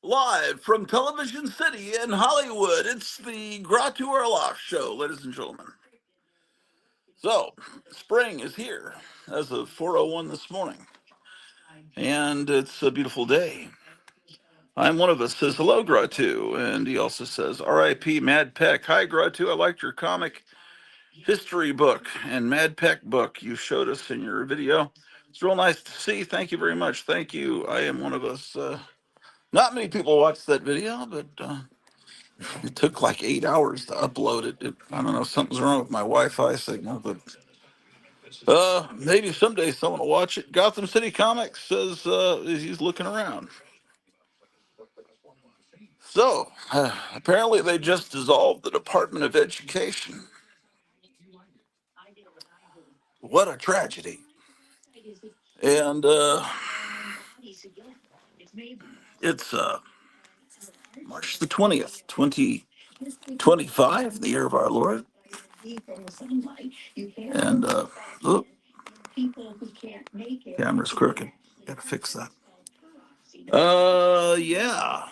Live from Television City in Hollywood, it's the Gratu Orloff Show, ladies and gentlemen. So, spring is here as of 4:01 this morning, and it's a beautiful day. I'm one of us says hello, Gratu, and he also says R.I.P. Mad Peck. Hi, Gratu. I liked your comic history book and Mad Peck book you showed us in your video. It's real nice to see. Thank you very much. Thank you. I am one of us. Not many people watched that video, but it took like 8 hours to upload it. I don't know if something's wrong with my Wi-Fi signal, but maybe someday someone will watch it. Gotham City Comics says he's looking around. So apparently they just dissolved the Department of Education. What a tragedy! And it's March the 20th, 2025, the year of our Lord. And look, camera's crooked. Gotta fix that. Yeah.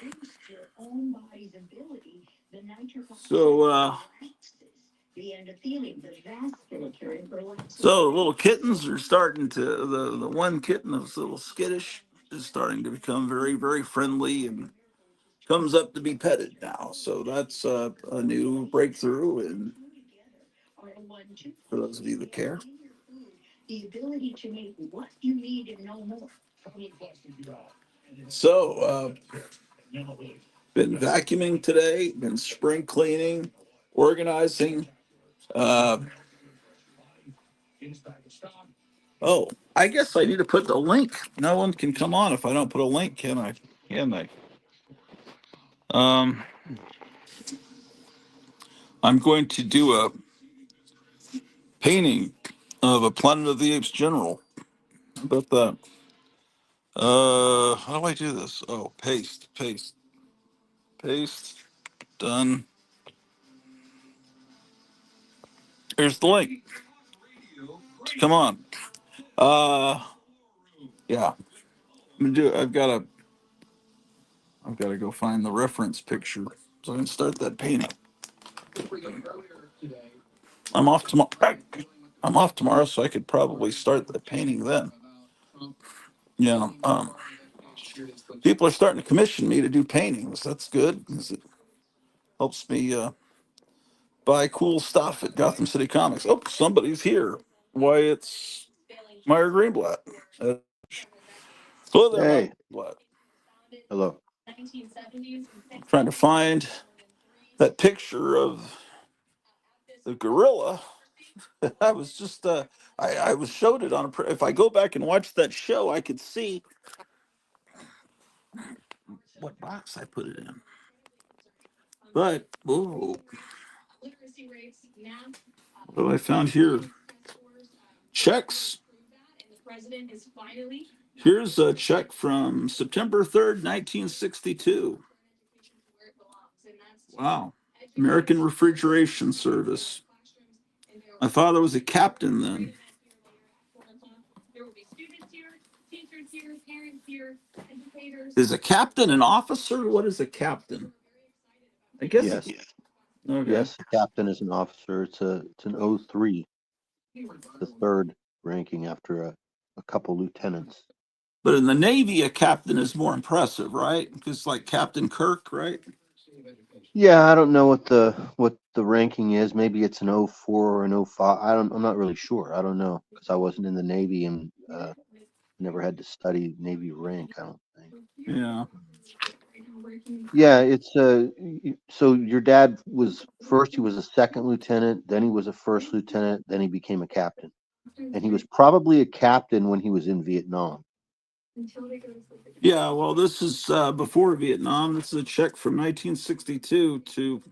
So, little kittens are starting to, the one kitten that's a little skittish is starting to become very, very friendly and comes up to be petted now. So that's a new breakthrough. And for those of you that care. So, been vacuuming today, been spring cleaning, organizing. Uh, oh, I guess I need to put the link. No one can come on if I don't put a link, can I? Can I? Um, I'm going to do a painting of a Planet of the Apes general. How about that? How do I do this? Oh, paste, paste, paste. Done. Here's the link. Come on. Yeah. I'm gonna do it. I've got to go find the reference picture so I can start that painting. I'm off tomorrow. I'm off tomorrow, so I could probably start the painting then. Yeah. People are starting to commission me to do paintings. That's good because it helps me buy cool stuff at Gotham City Comics. Oh, somebody's here. Why, it's Meyer Greenblatt. Hello there, Meyer Hey, Greenblatt. hello. I'm trying to find that picture of the gorilla. I was just I was showed it on a if I go back and watch that show, I could see what box I put it in. But oh, what have I found here? Checks. Here's a check from September 3rd, 1962. Wow. American Refrigeration Service. My father was a captain then. Is a captain an officer? What is a captain? I guess Yes, it's okay. yes, the captain is an officer. It's an O3, the third ranking after a couple lieutenants. But in the Navy, a captain is more impressive, right? Because like Captain Kirk, right? Yeah, I don't know what the ranking is. Maybe it's an O4 or an O5. I'm not really sure. I don't know because I wasn't in the Navy and never had to study Navy rank, I don't think. Yeah. Yeah, it's so your dad was first he was a second lieutenant, then he was a first lieutenant, then he became a captain. And he was probably a captain when he was in Vietnam. Yeah, well, this is before Vietnam. This is a check from 1962 to, I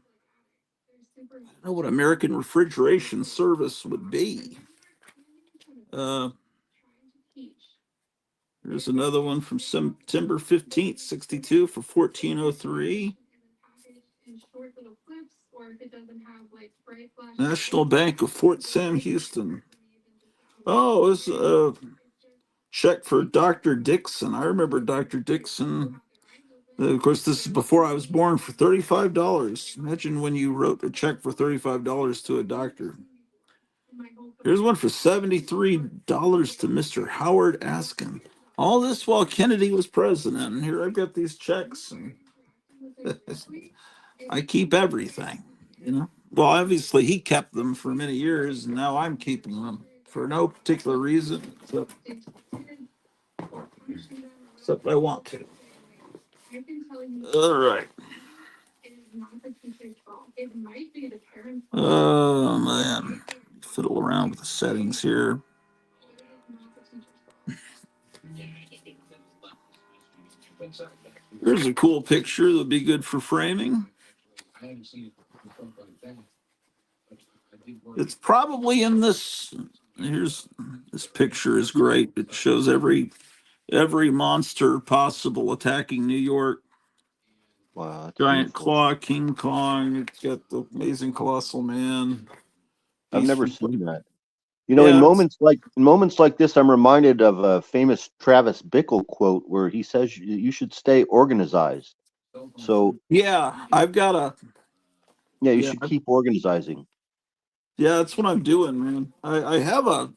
don't know what American Refrigeration Service would be. Uh, there's another one from September 15th, 62 for 1403. National Bank of Fort Sam Houston. Oh, it's a check for Dr. Dixon. I remember Dr. Dixon. Of course, this is before I was born for $35. Imagine when you wrote a check for $35 to a doctor. Here's one for $73 to Mr. Howard Askin. All this while Kennedy was president. And here I've got these checks, and I keep everything, you know. Well, obviously he kept them for many years, and now I'm keeping them for no particular reason, except I want to. All right. Oh man, fiddle around with the settings here. Here's a cool picture that'll be good for framing. It's probably in this. Here's this picture is great. It shows every monster possible attacking New York. Wow, that's Giant beautiful. claw, King Kong. It's got the amazing colossal man. I've Beast never from seen that. You know, yeah, in moments like this, I'm reminded of a famous Travis Bickle quote where he says you should stay organized. So yeah. I've got a yeah, you yeah, should keep organizing. yeah. That's what I'm doing, man. I have a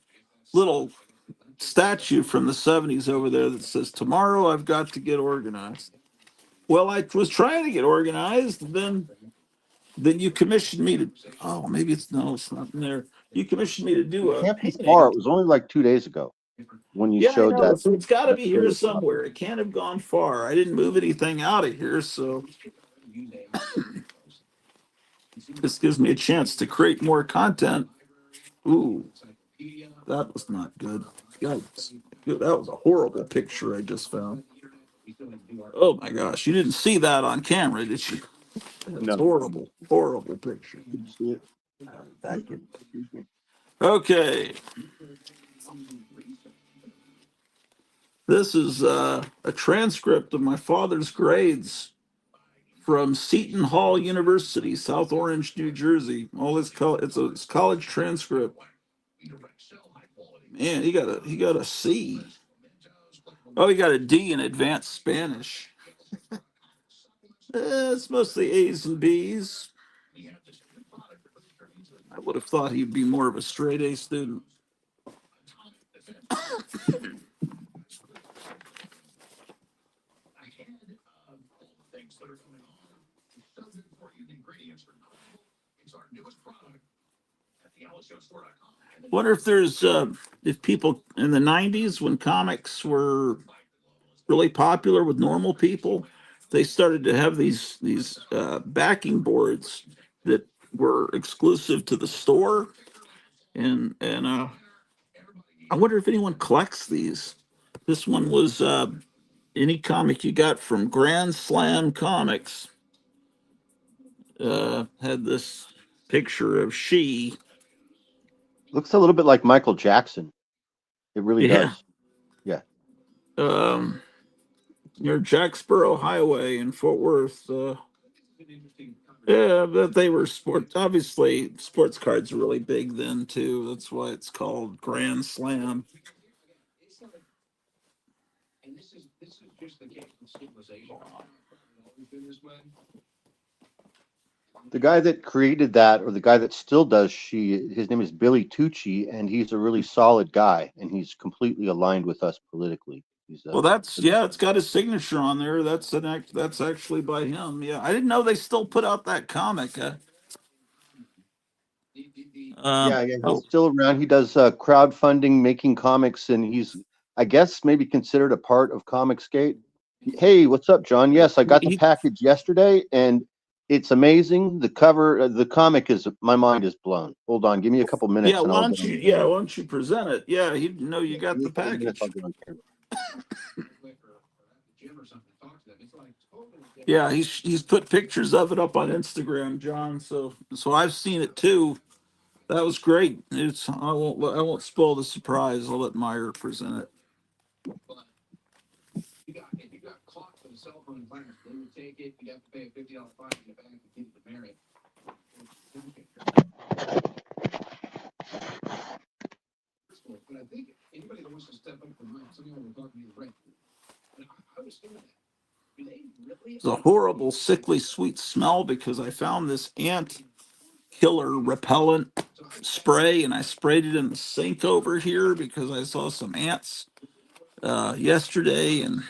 little statue from the '70s over there that says, "Tomorrow I've got to get organized." Well, I was trying to get organized, and then you commissioned me to. Oh, maybe it's no, it's not in there. You commissioned me to do It a can't be far. painting. It was only like 2 days ago when you Yeah, I showed know. that So it's got to that be here Photoshop. somewhere. It can't have gone far. I didn't move anything out of here, so this gives me a chance to create more content. Ooh, that was not good. Yikes. That was a horrible picture I just found. Oh my gosh, you didn't see that on camera, did you? That's No, horrible, horrible picture. didn't see it. Thank you. Excuse me. Okay, this is a transcript of my father's grades from Seton Hall University, South Orange, New Jersey. It's college transcript. Man, he got a C. Oh, he got a D in advanced Spanish. It's mostly A's and B's. I would have thought he'd be more of a straight A student. Wonder if people in the '90s when comics were really popular with normal people, they started to have these backing boards that were exclusive to the store, and I wonder if anyone collects these. This one was any comic you got from Grand Slam Comics had this picture of she. Looks a little bit like Michael Jackson. It really Yeah. does. Yeah. Um, near Jacksboro Highway in Fort Worth. Yeah, but they were sports. Obviously, sports cards are really big then too. That's why it's called Grand Slam. The guy that created that, or the guy that still does his name is Billy Tucci, and he's a really solid guy, and he's completely aligned with us politically. He's Well, that's yeah, it's got his signature on there. That's actually by him. Yeah, I didn't know they still put out that comic. yeah, he's Oh, still around. He does crowdfunding, making comics, and he's, I guess, maybe considered a part of Comicsgate. Hey, what's up, John? Yes, I got the he, package yesterday, and it's amazing. The cover, the comic is, my mind is blown. Hold on, give me a couple yeah. minutes, and Why I'll get don't on you? camera. Yeah, why don't you present it? Yeah, he didn't know you Give got me the a couple minutes, I'll package. get on camera. Yeah, he's put pictures of it up on Instagram, John. So I've seen it too. That was great. It's I won't spoil the surprise. I'll let Meyer present it. It's a horrible, sickly, sweet smell because I found this ant killer repellent spray and I sprayed it in the sink over here because I saw some ants yesterday, and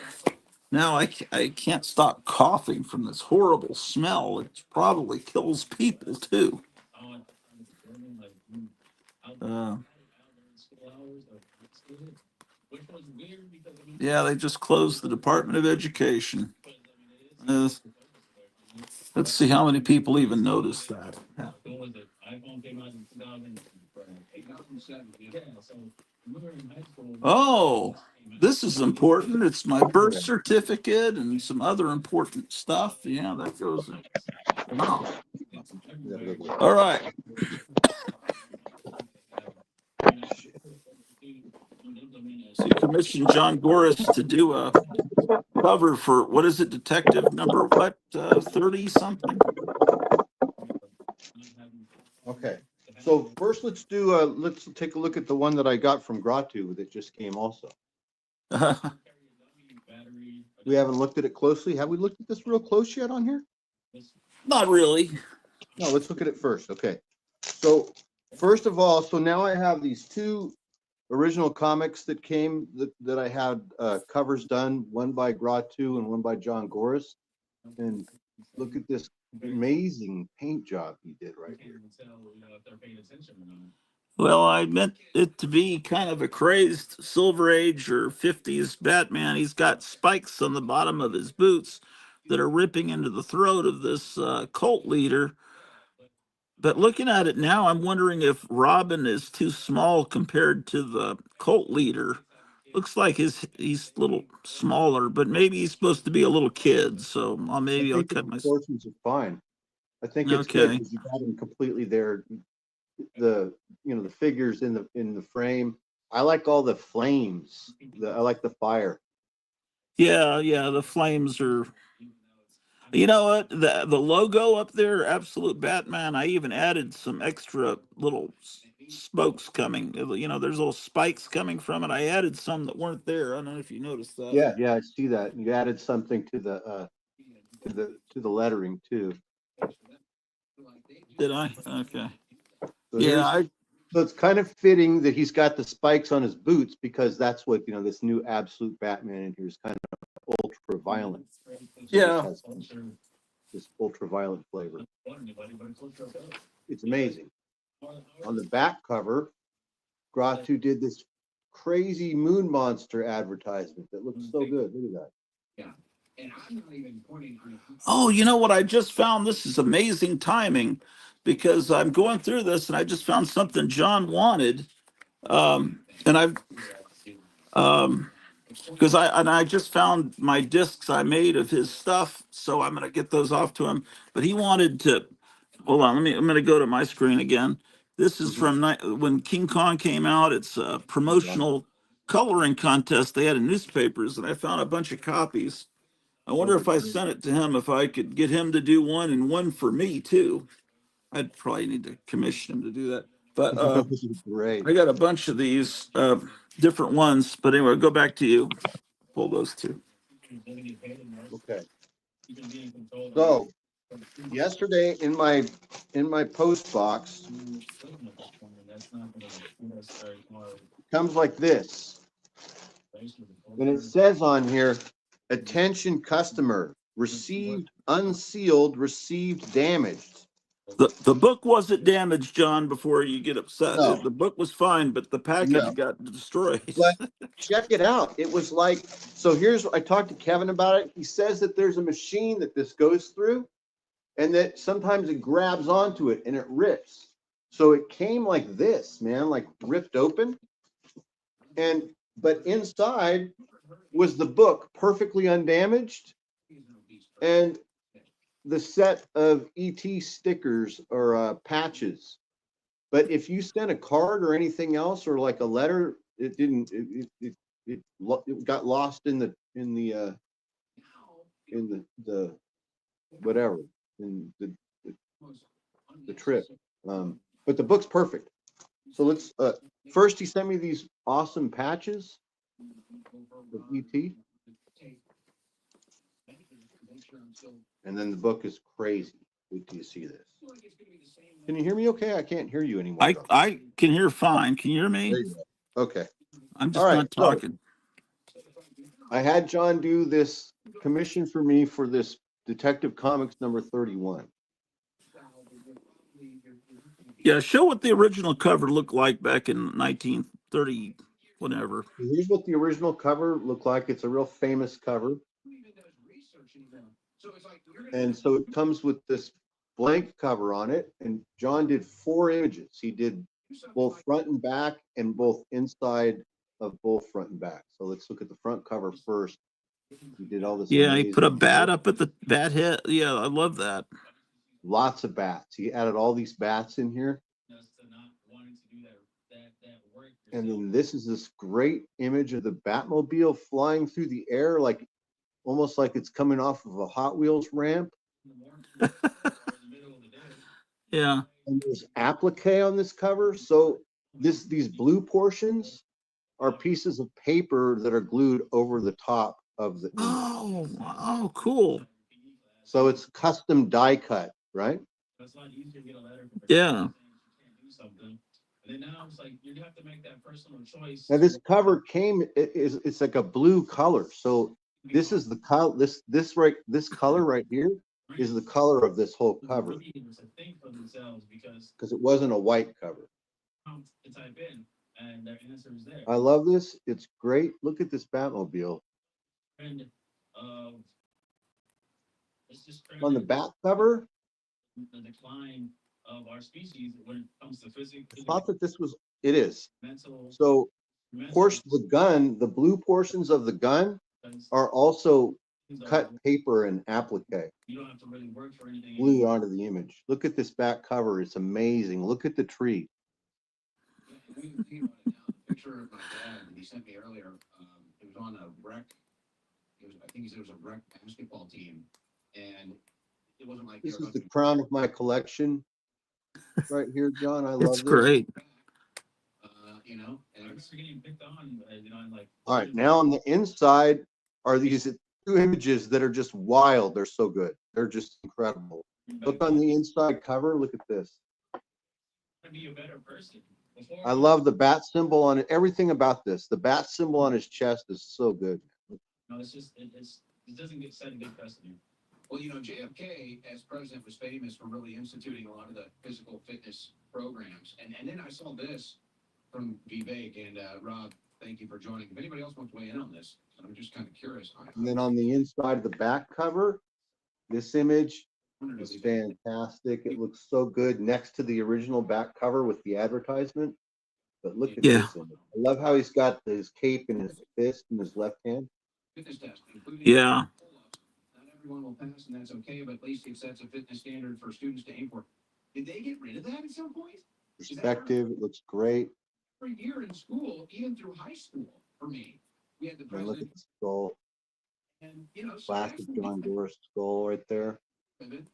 now I can't stop coughing from this horrible smell. It probably kills people too. Uh, yeah, they just closed the Department of Education. Uh, let's see how many people even noticed that. Oh, this is important. It's my birth certificate and some other important stuff. Yeah, that goes in. Wow. All right. So you commissioned John Goris to do a cover for, what is it, detective number what, 30 something? Okay. So first, let's take a look at the one that I got from Gratu that just came also. We haven't looked at it closely. Have we looked at this real close yet on here? Not really. No, let's look at it first. Okay. So first of all, so now I have these two original comics that came that I had covers done, one by Gratu and one by John Goris. And look at this amazing paint job he did right here. Well, I meant it to be kind of a crazed Silver Age or 50s Batman. He's got spikes on the bottom of his boots that are ripping into the throat of this cult leader. But looking at it now, I'm wondering if Robin is too small compared to the cult leader. Looks like he's a little smaller, but maybe he's supposed to be a little kid. So I maybe I'll think the cut my. proportions are fine. I think it's good Okay. because you got him completely there. The the figures in the frame. I like all the flames. I like the fire. Yeah, yeah. The flames are. You know what? The logo up there, Absolute Batman. I even added some extra little spokes coming. There's little spikes coming from it. I added some that weren't there. I don't know if you noticed that. Yeah, I see that. You added something to the lettering too. Did I? Okay. So Yeah, here's so it's kind of fitting that he's got the spikes on his boots because that's what this new Absolute Batman in here is kind of ultra violent. So this yeah. has this ultra violent flavor. It's amazing. On the back cover, Gratu did this crazy moon monster advertisement that looks so good. Look at that. Oh, you know what I just found? This is amazing timing because I'm going through this and I just found something John wanted. And I've because I just found my discs I made of his stuff, so I'm gonna get those off to him. But he wanted to. Hold on, I'm gonna go to my screen again. This is from when King Kong came out. It's a promotional coloring contest they had in newspapers, and I found a bunch of copies. I wonder Those are if I great. sent it to him, if I could get him to do one and one for me too. I'd probably need to commission him to do that. But Those are great. I got a bunch of these different ones. But anyway, go back to you. Pull those two. Okay. So yesterday in my post box comes like this, and it says on here, "Attention customer, received unsealed, received damaged." The book wasn't damaged, John. Before you get upset, No, the book was fine, but the package no. got destroyed. But check it out. It was like, so here's, I talked to Kevin about it. He says that there's a machine that this goes through and that sometimes it grabs onto it and it rips. So it came like this, man, like ripped open. But inside was the book perfectly undamaged and the set of ET stickers or patches. But if you sent a card or anything else or like a letter, it didn't. It got lost in the whatever in the trip. But the book's perfect. So let's first he sent me these awesome patches of ET. And then the book is crazy. Wait till you see this. Can you hear me okay? I can't hear you anymore, John. I can hear fine. Can you hear me? There you go. Okay. I'm All just right. not So talking. I had John do this commission for me for this Detective Comics number 31. Yeah, show what the original cover looked like back in 1930, whatever. Here's what the original cover looked like. It's a real famous cover. And so it comes with this blank cover on it. And John did 4 images. He did both front and back and both inside of both front and back. So let's look at the front cover first. He did all this Yeah, he put a amazing bat work. up at the bat head. Yeah, I love that. Lots of bats. He added all these bats in here. And then this is this great image of the Batmobile flying through the air, like almost like it's coming off of a Hot Wheels ramp. Yeah. And there's applique on this cover. So these blue portions are pieces of paper that are glued over the top of the image. Oh, cool. So it's custom die cut, right? Yeah. Now this cover came it's like a blue color. So this is the color this color right here is the color of this whole cover because it wasn't a white cover. I love this. It's great. Look at this Batmobile. On the back cover, I thought that this was it is. So of course the gun, the blue portions of the gun are also cut paper and applique glued onto the image. Look at this back cover. It's amazing. Look at the tree. Picture of my dad that he sent me earlier. It was on a rec. I think he said it was a rec basketball team, and it wasn't like this is the crown of my collection right here, John. I love It's this. great. You know, and it's getting picked on. Like. All right, now on the inside are these 2 images that are just wild. They're so good. They're just incredible. Look on the inside cover. Look at this. Be a better person. I love the bat symbol on it. Everything about this. The bat symbol on his chest is so good. No, it's just it doesn't get set a good precedent. Well, you know, JFK as president was famous for really instituting a lot of the physical fitness programs, and then I saw this from Vivek and Rob. Thank you for joining. If anybody else wants to weigh in on this, I'm just kind of curious. And then on the inside of the back cover, this image is fantastic. It looks so good next to the original back cover with the advertisement. But look at this image. I love how he's got his cape in his fist in his left hand. Fitness test, Yeah. Not everyone will pass, and that's okay, but at least it sets a fitness standard for students to aim for. Did they get rid of that at some point? Perspective, it looks great. For a year in school, even through high school, for me, we had the And look president. at the skull. And, you know, so Classic John Doris skull right there. I think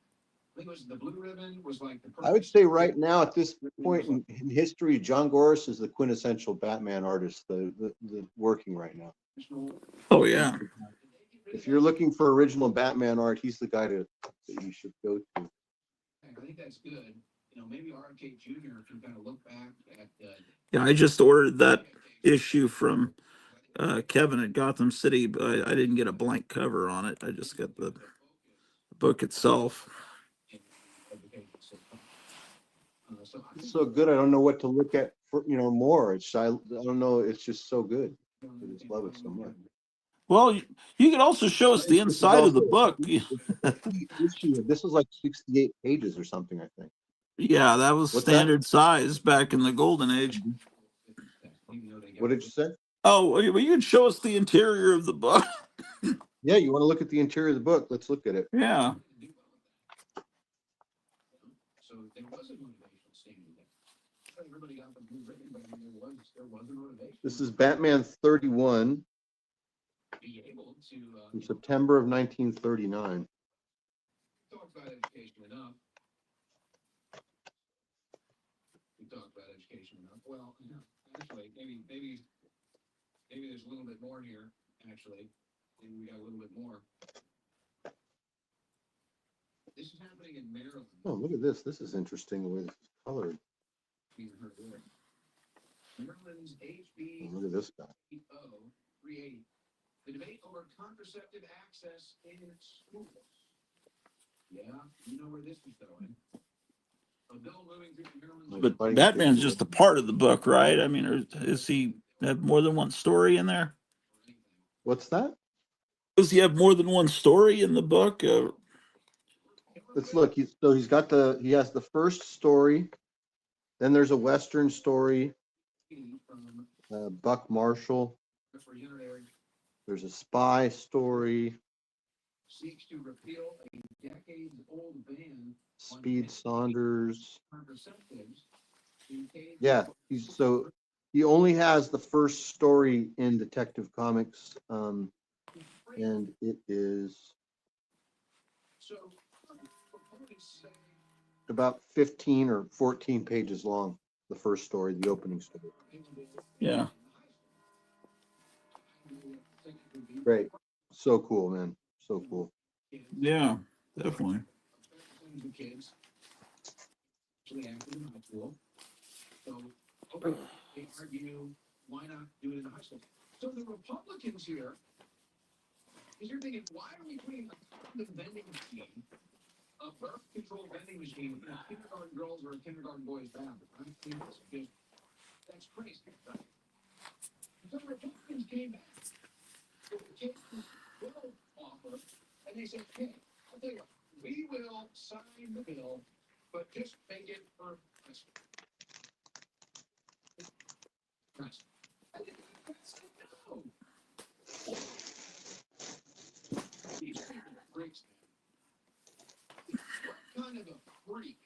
it was the blue ribbon was like the I would say right now at this point in history, John Doris is the quintessential Batman artist, the working right now. Oh, yeah. If you're looking for original Batman art, he's the guy that you should go to. I think that's good. You know, maybe RFK Jr. can kind of look back at. Yeah, I just ordered that issue from Kevin at Gotham City, but I didn't get a blank cover on it. I just got the book itself. It's so good. I don't know what to look at for, more. I don't know. It's just so good. I just love it so much. Well, you can also show us the inside of the book. This is like 68 pages or something, I think. Yeah, that was standard size back in the golden age. What did you say? Oh, well, you can show us the interior of the book. Yeah, you want to look at the interior of the book? Let's look at it. Yeah. So there was a motivational statement there. Everybody got the blue ribbon, but there was a motivation. This is Batman 31 from September of 1939. Talked about education enough. We talked about education enough. Well, actually, maybe there's a little bit more here. Actually, maybe we got a little bit more. This is happening in Maryland. Oh, look at this. This is interesting the way this is colored. Maryland's HB Oh, look at this guy. 380. The debate over contraceptive access in schools. Yeah, you know where this is going. A bill moving through Maryland's. But Batman's just a part of the book, right? I mean, is he have more than one story in there? What's that? Does he have more than one story in the book? Let's look. He has the first story. Then there's a Western story. Buck Marshall. There's a spy story. Seeks to repeal a decades-old ban. Speed Saunders. Yeah, he only has the first story in Detective Comics, and it is about 15 or 14 pages long. The first story, the opening story. Yeah. Great. So cool, man. So cool. Yeah, definitely. So, okay, they argue, why not do it in high school? So the Republicans here, because you're thinking, why are we putting a condom vending machine, a birth control vending machine in a kindergarten girls or a kindergarten boys bathroom? I mean, that's crazy. Right? So the Republicans came back with the kids will offer, and they said, hey, I'll tell you what, we will sign the bill, but just make it for high school. And then the president, no. These people are freaks, man. What kind of a freak?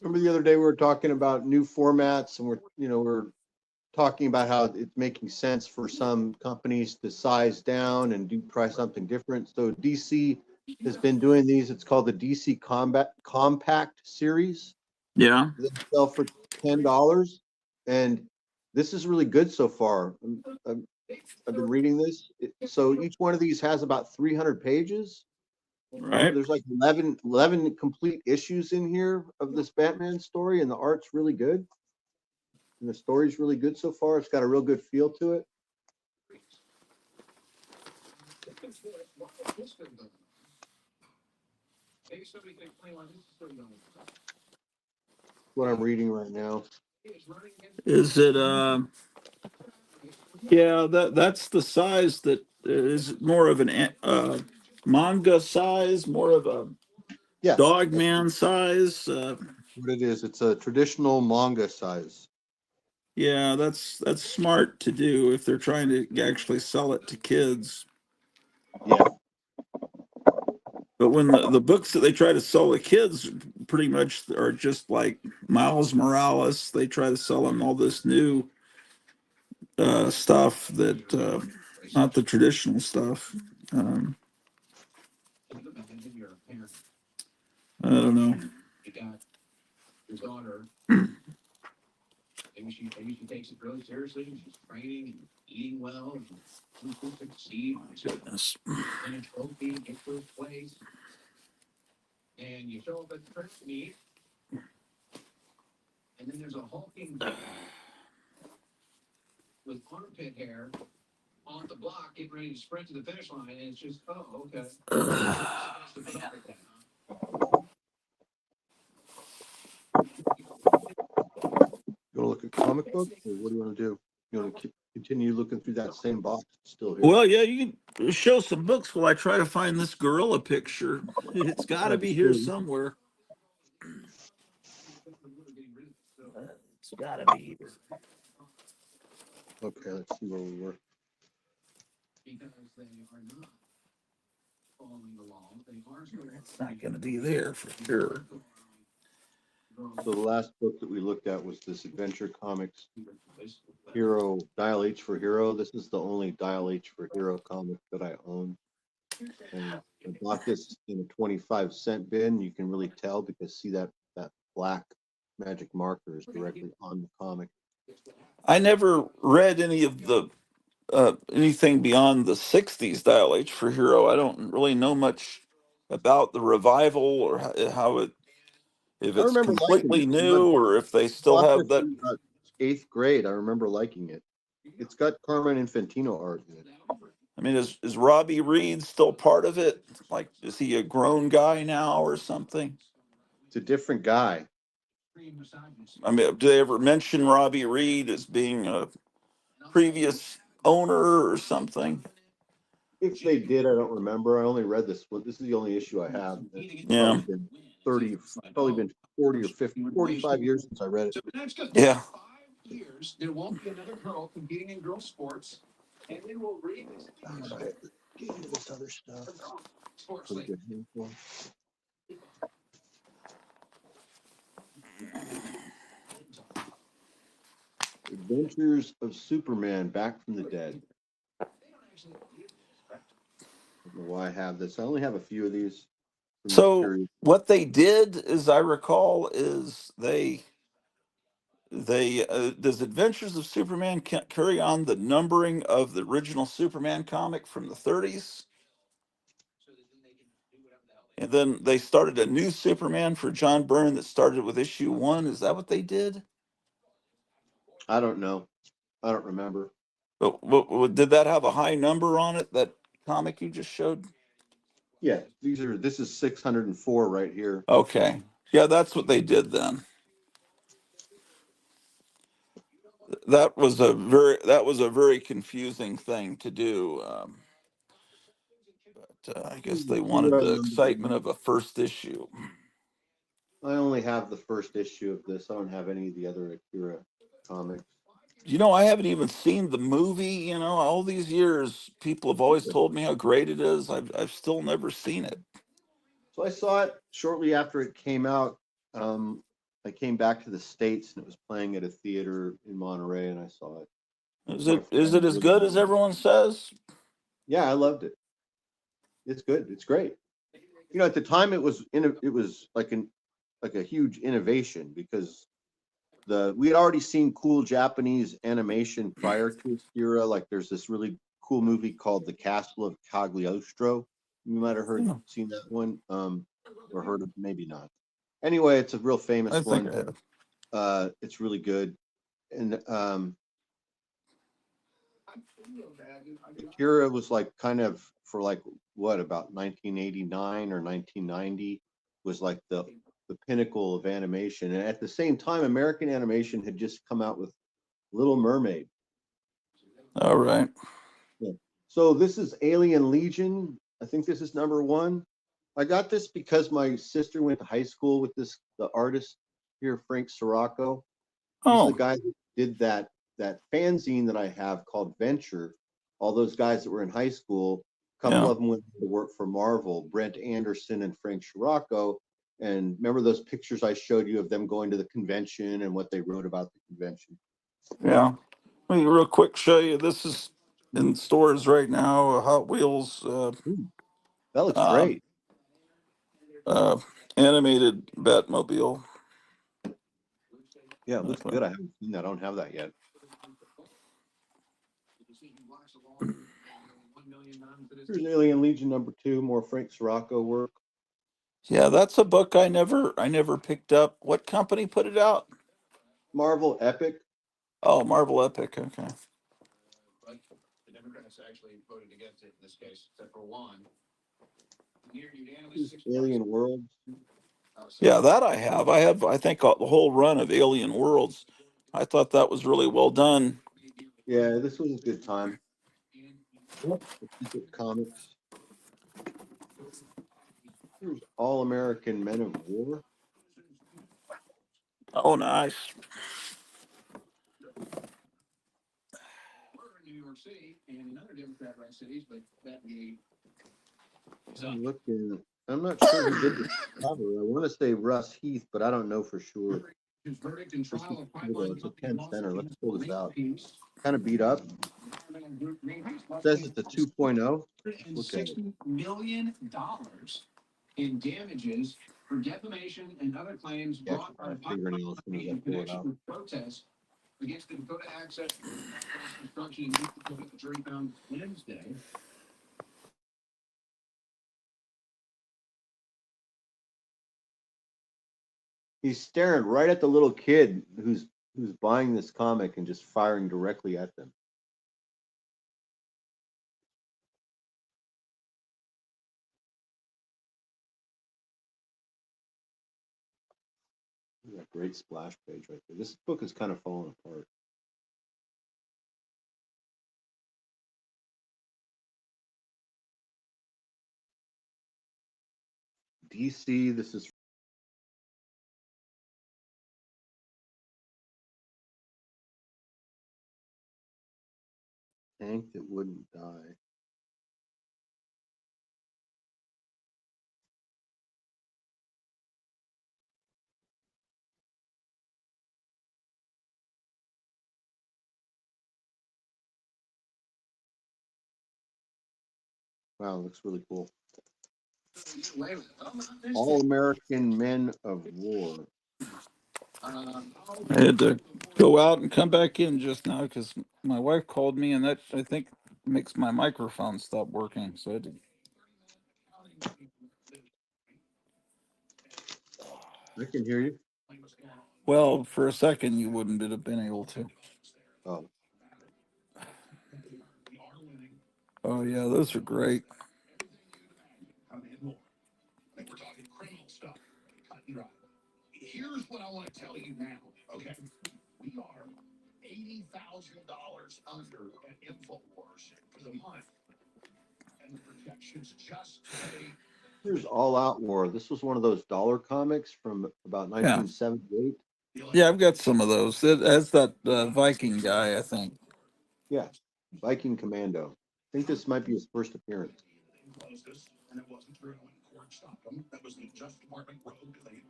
Remember the other day we were talking about new formats, and we're talking about how it's making sense for some companies to size down and try something different. So DC has been doing these. It's called the DC Compact series. Yeah. They sell for $10, and this is really good so far. I've been reading this. So each one of these has about 300 pages. Right. There's like 11 complete issues in here of this Batman story, and the art's really good. And the story's really good so far. It's got a real good feel to it. What I'm reading right now. Is it yeah, that's the size that is more of an manga size, more of a Yeah, dog man size. what it is. It's a traditional manga size. Yeah, that's smart to do if they're trying to actually sell it to kids. Yeah. But when the books that they try to sell to kids pretty much are just like Miles Morales, they try to sell them all this new stuff that not the traditional stuff. Um, I don't know. Your daughter, maybe she takes it really seriously. She's training and eating well, and succeed. Goodness. And a trophy, get first place, and you show up at the press meet, and then there's a hulking with armpit hair on the block, getting ready to sprint to the finish line, and it's just, oh, okay. You want to look at comic books, or what do you want to do? You want to continue looking through that same box? It's still here. Well, yeah, you can show some books while I try to find this gorilla picture. It's got to be here somewhere. It's got to be here. Okay, let's see where we were. Because they are not following the law. It's not going to be there for sure. So the last book that we looked at was this Adventure Comics Hero, Dial H for Hero. This is the only Dial H for Hero comic that I own. And I bought this in a 25-cent bin. You can really tell because see that black magic marker is directly on the comic. I never read any of the anything beyond the 60s Dial H for Hero. I don't really know much about the revival, or how it, if I it's remember liking completely it. I new, or if they still bought have this that. in eighth grade. I remember liking it. It's got Carmen Infantino art in it. I mean, is Robbie Reed still part of it? Like, is he a grown guy now or something? It's a different guy. I mean, do they ever mention Robbie Reed as being a previous owner or something? If they did, I don't remember. I only read this one. This is the only issue I have. It's Yeah, probably been 30, probably been 40 or 50, 45 years since I read it. yeah. Years, there won't be another girl competing in girl sports, and they will revisit the God, I issue have to get into this other stuff. of sports Pretty league. good handful. Adventures of Superman Back from the Dead. I don't know why I have this. I only have a few of these from this So period. what they did, as I recall, is they does Adventures of Superman carry on the numbering of the original Superman comic from the 30s, and then they started a new Superman for John Byrne that started with issue 1. Is that what they did? I don't know. I don't remember. But did that have a high number on it? That comic you just showed? Yeah, this is 604 right here. Okay, yeah, that's what they did then. That was a very confusing thing to do. But I guess they wanted Serial the number. excitement of a first issue. I only have the first issue of this. I don't have any of the other Akira comics. I haven't even seen the movie. All these years, people have always told me how great it is. I've still never seen it. So I saw it shortly after it came out. I came back to the States and it was playing at a theater in Monterey, and I saw it. My Is friend it as really good as wanted it. everyone says? Yeah, I loved it. It's good. It's great. At the time it was like a huge innovation because we had already seen cool Japanese animation prior to Akira. Like there's this really cool movie called The Castle of Cagliostro. You might have Yeah, seen that one, or heard of, maybe not. Anyway, it's a real I famous think one. I have. It's really good, and Akira was like kind of for like what about 1989 or 1990 was like the pinnacle of animation, and at the same time, American animation had just come out with Little Mermaid. All right. Yeah. So this is Alien Legion. I think this is number one. I got this because my sister went to high school with the artist here, Frank Sirocco. He's the Oh, guy that did that fanzine that I have called Venture. All those guys that were in high school, a couple yeah, of them went to work for Marvel, Brent Anderson and Frank Sirocco. And remember those pictures I showed you of them going to the convention and what they wrote about the convention? yeah. Let me real quick show you. This is in stores right now. A Hot Wheels Ooh, that looks um, great. uh, animated Batmobile. Yeah, it looks good. I haven't seen that. I don't have that yet. Here's Alien Legion number two, more Frank Sirocco work. Yeah, that's a book I never picked up. What company put it out? Marvel Epic. Oh, Marvel Epic. Okay. The Democrats actually voted against it in this case, except for one. Near unanimous Here's 6 Alien Worlds. Yeah, that I have. I think the whole run of Alien Worlds. I thought that was really well done. Yeah, this was a good time. Secret Comics. Here's All American Men of War. Oh, nice. We're in New York City and in other Democrat-run cities, but that is up. I'm looking. I'm not sure who did the cover. I want to say Russ Heath, but I don't know for sure. His verdict and This is, trial of here we go. pipeline It's a company 10 lawsuit center. Let's against pull this out. Greenpeace. Kind of beat up. Environmental group Greenpeace It says it's a 2.0. and Look at it. $60 million in damages for defamation and other claims Yeah, brought by my the pipeline fingernail as soon as company I in pull it connection out. with protests against the Dakota Access Construction in East Dakota, the jury found Wednesday. He's staring right at the little kid who's buying this comic and just firing directly at them. Yeah, great splash page right there. This book is kind of falling apart. DC, this is Tank That Wouldn't Die. Wow, looks really cool. All American Men of War. I had to go out and come back in just now because my wife called me, and that I think makes my microphone stop working. So I had to. I can hear you. Well, for a second, you wouldn't have been able to. Oh, Oh yeah, those are great. Here's what I want to tell you now. Okay, we are $80,000 under at InfoWars for the month, and the projections just say. here's All Out War. This was one of those dollar comics from about Yeah, 1978. yeah, I've got some of those. It has that Viking guy, I think. Yeah, Viking Commando. I think this might be his first appearance.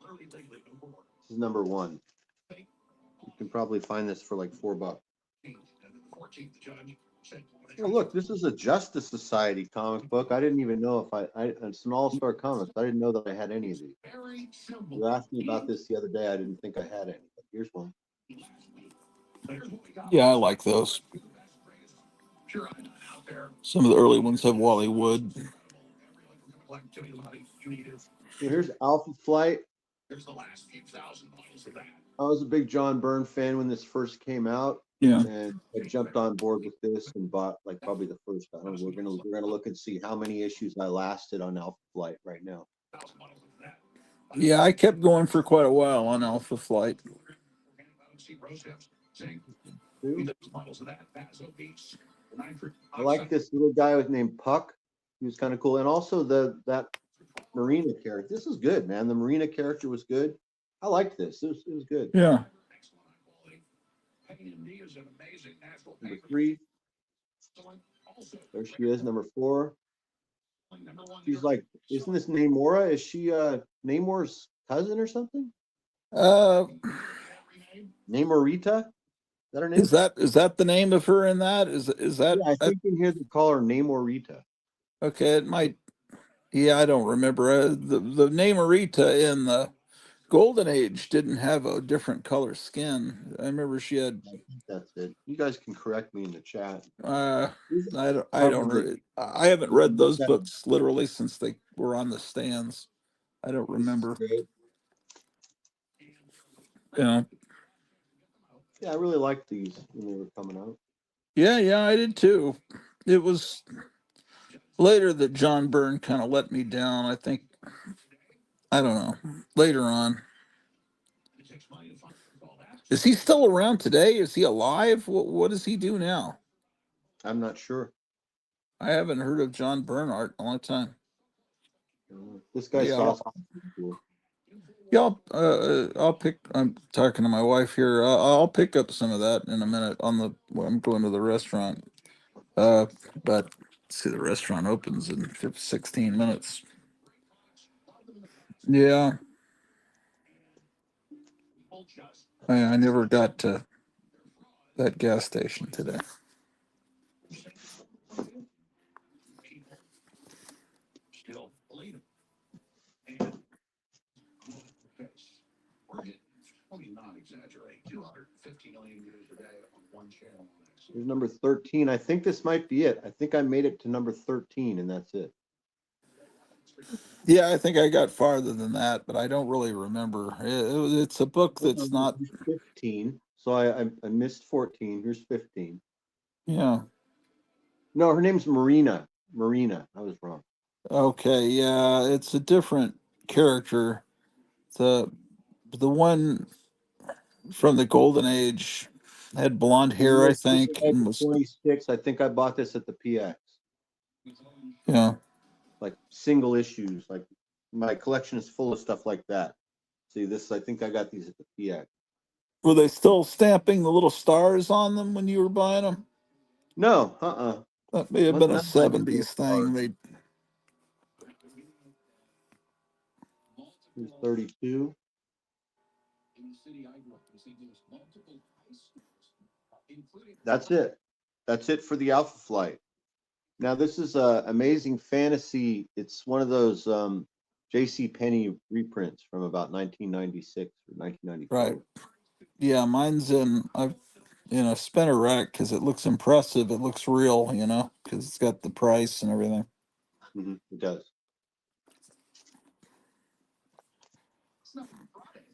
This is number one. You can probably find this for like $4. Oh, look, this is a Justice Society comic book. I didn't even know if it's an all-star comics. I didn't know that I had any of these. You asked me about this the other day. I didn't think I had any. But here's one. Yeah, I like those. Some of the early ones have Wally Wood. Here's Alpha Flight. I was a big John Byrne fan when this first came out, Yeah, and I jumped on board with this and bought like probably the first. I don't know, we're gonna look and see how many issues I lasted on Alpha Flight right now. yeah, I kept going for quite a while on Alpha Flight. Two. I like this little guy with named Puck. He was kind of cool, and also that Marina character. This is good, man. The Marina character was good. I liked this. It was good. Yeah, Number three. There she is. Number four. She's like, isn't this Namora? Is she Namor's cousin or something? uh, Namorita? Is that her name? is that the name of her in that? Is that Yeah, I think in here they call her Namorita. okay? It might. Yeah, I don't remember. The name Arita in the Golden Age didn't have a different color skin. I remember she had. I think that's it. You guys can correct me in the chat. Uh, These I don't. I don't. covers, I haven't you read can look those at them. books literally since they were on the stands. I don't This is remember. great. You know. Yeah, I really liked these when they were coming out. Yeah, yeah, I did too. It was later that John Byrne kind of let me down. I think. I don't know. Later on, is he still around today? Is he alive? What does he do now? I'm not sure. I haven't heard of John Byrne art in a long time. This guy's Yeah, sauce is cool. yeah. I'll pick. I'm talking to my wife here. I'll pick up some of that in a minute. On the when I'm going to the restaurant. But let's see, the restaurant opens in 16 minutes. Yeah, I never got to that gas station today. Here's number 13. I think this might be it. I think I made it to number 13, and that's it. Yeah, I think I got farther than that, but I don't really remember. It's a book that's not. Here's 15. So I missed 14. Here's 15. Yeah. No, her name's Marina. Marina. I was wrong. Okay. Yeah, it's a different character. The one from the Golden Age had blonde hair, I think, and was 26. I think I bought this at the PX. yeah. Like single issues. Like my collection is full of stuff like that. See this? I think I got these at the PX. Were they still stamping the little stars on them when you were buying them? No, uh-uh. That may have Must been a not have been '70s thing. They Here's 32. That's it. That's it for the Alpha Flight. Now this is Amazing Fantasy. It's one of those J.C. Penney reprints from about 1996 or 1994. right. Yeah, mine's in. I've spent a rack because it looks impressive. It looks real, because it's got the price and everything. It does.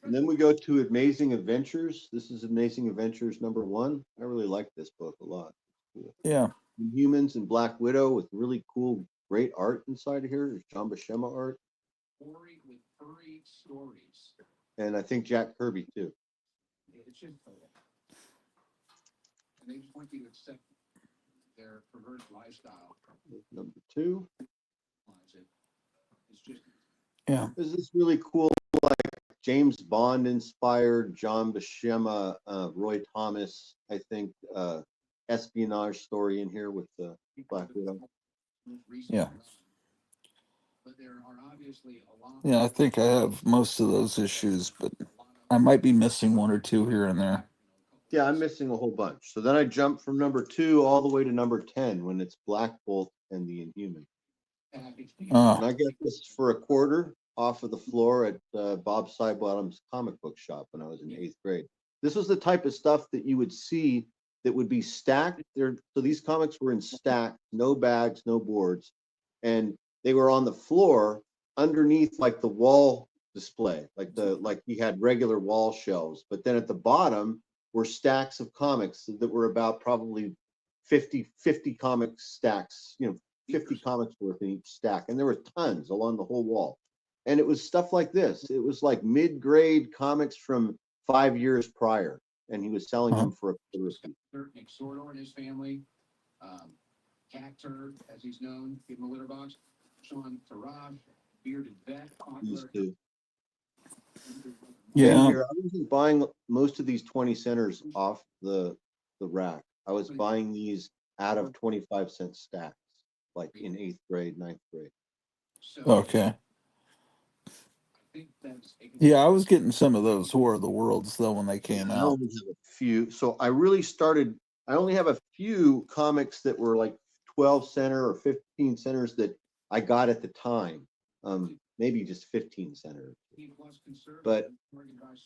And then we go to Amazing Adventures. This is Amazing Adventures #1. I really like this book a lot. Cool. Yeah. Humans and Black Widow with really cool, great art inside of here. There's John Buscema art. And I think Jack Kirby too. And they just want you to accept their perverse lifestyle. #2. It's just Yeah. There's this really cool, like James Bond inspired John Buscema, Roy Thomas, I think, espionage story in here with the Black Widow. Yeah. But there are obviously a lot. Yeah, I think I have most of those issues, but I might be missing one or two here and there. Yeah, I'm missing a whole bunch. So then I jump from #2 all the way to #10 when it's Black Bolt and the Inhuman. Oh, And I got this for a quarter off of the floor at Bob Sidebottom's comic book shop when I was in 8th grade. This was the type of stuff that you would see that would be stacked there. So these comics were in stack, no bags, no boards, and they were on the floor underneath like the wall display, like we had regular wall shelves. But then at the bottom were stacks of comics that were about probably 50 comic stacks, 50 comics worth in each stack. And there were tons along the whole wall. And it was stuff like this. It was like mid-grade comics from 5 years prior. And he was selling them for a quarter. Nick Sordor and his family, Cat Turd, as he's known, give him a litter box. Sean Taraj, bearded vet, These two. yeah. Same here. I wasn't buying most of these 20 centers off the rack. I was buying these out of 25-cent stacks, like in 8th grade, 9th grade. Okay. Yeah, I was getting some of those War of the Worlds though when they came I out. only have a few. So I really started, I only have a few comics that were like 12 center or 15 centers that I got at the time. Maybe just 15 centers, but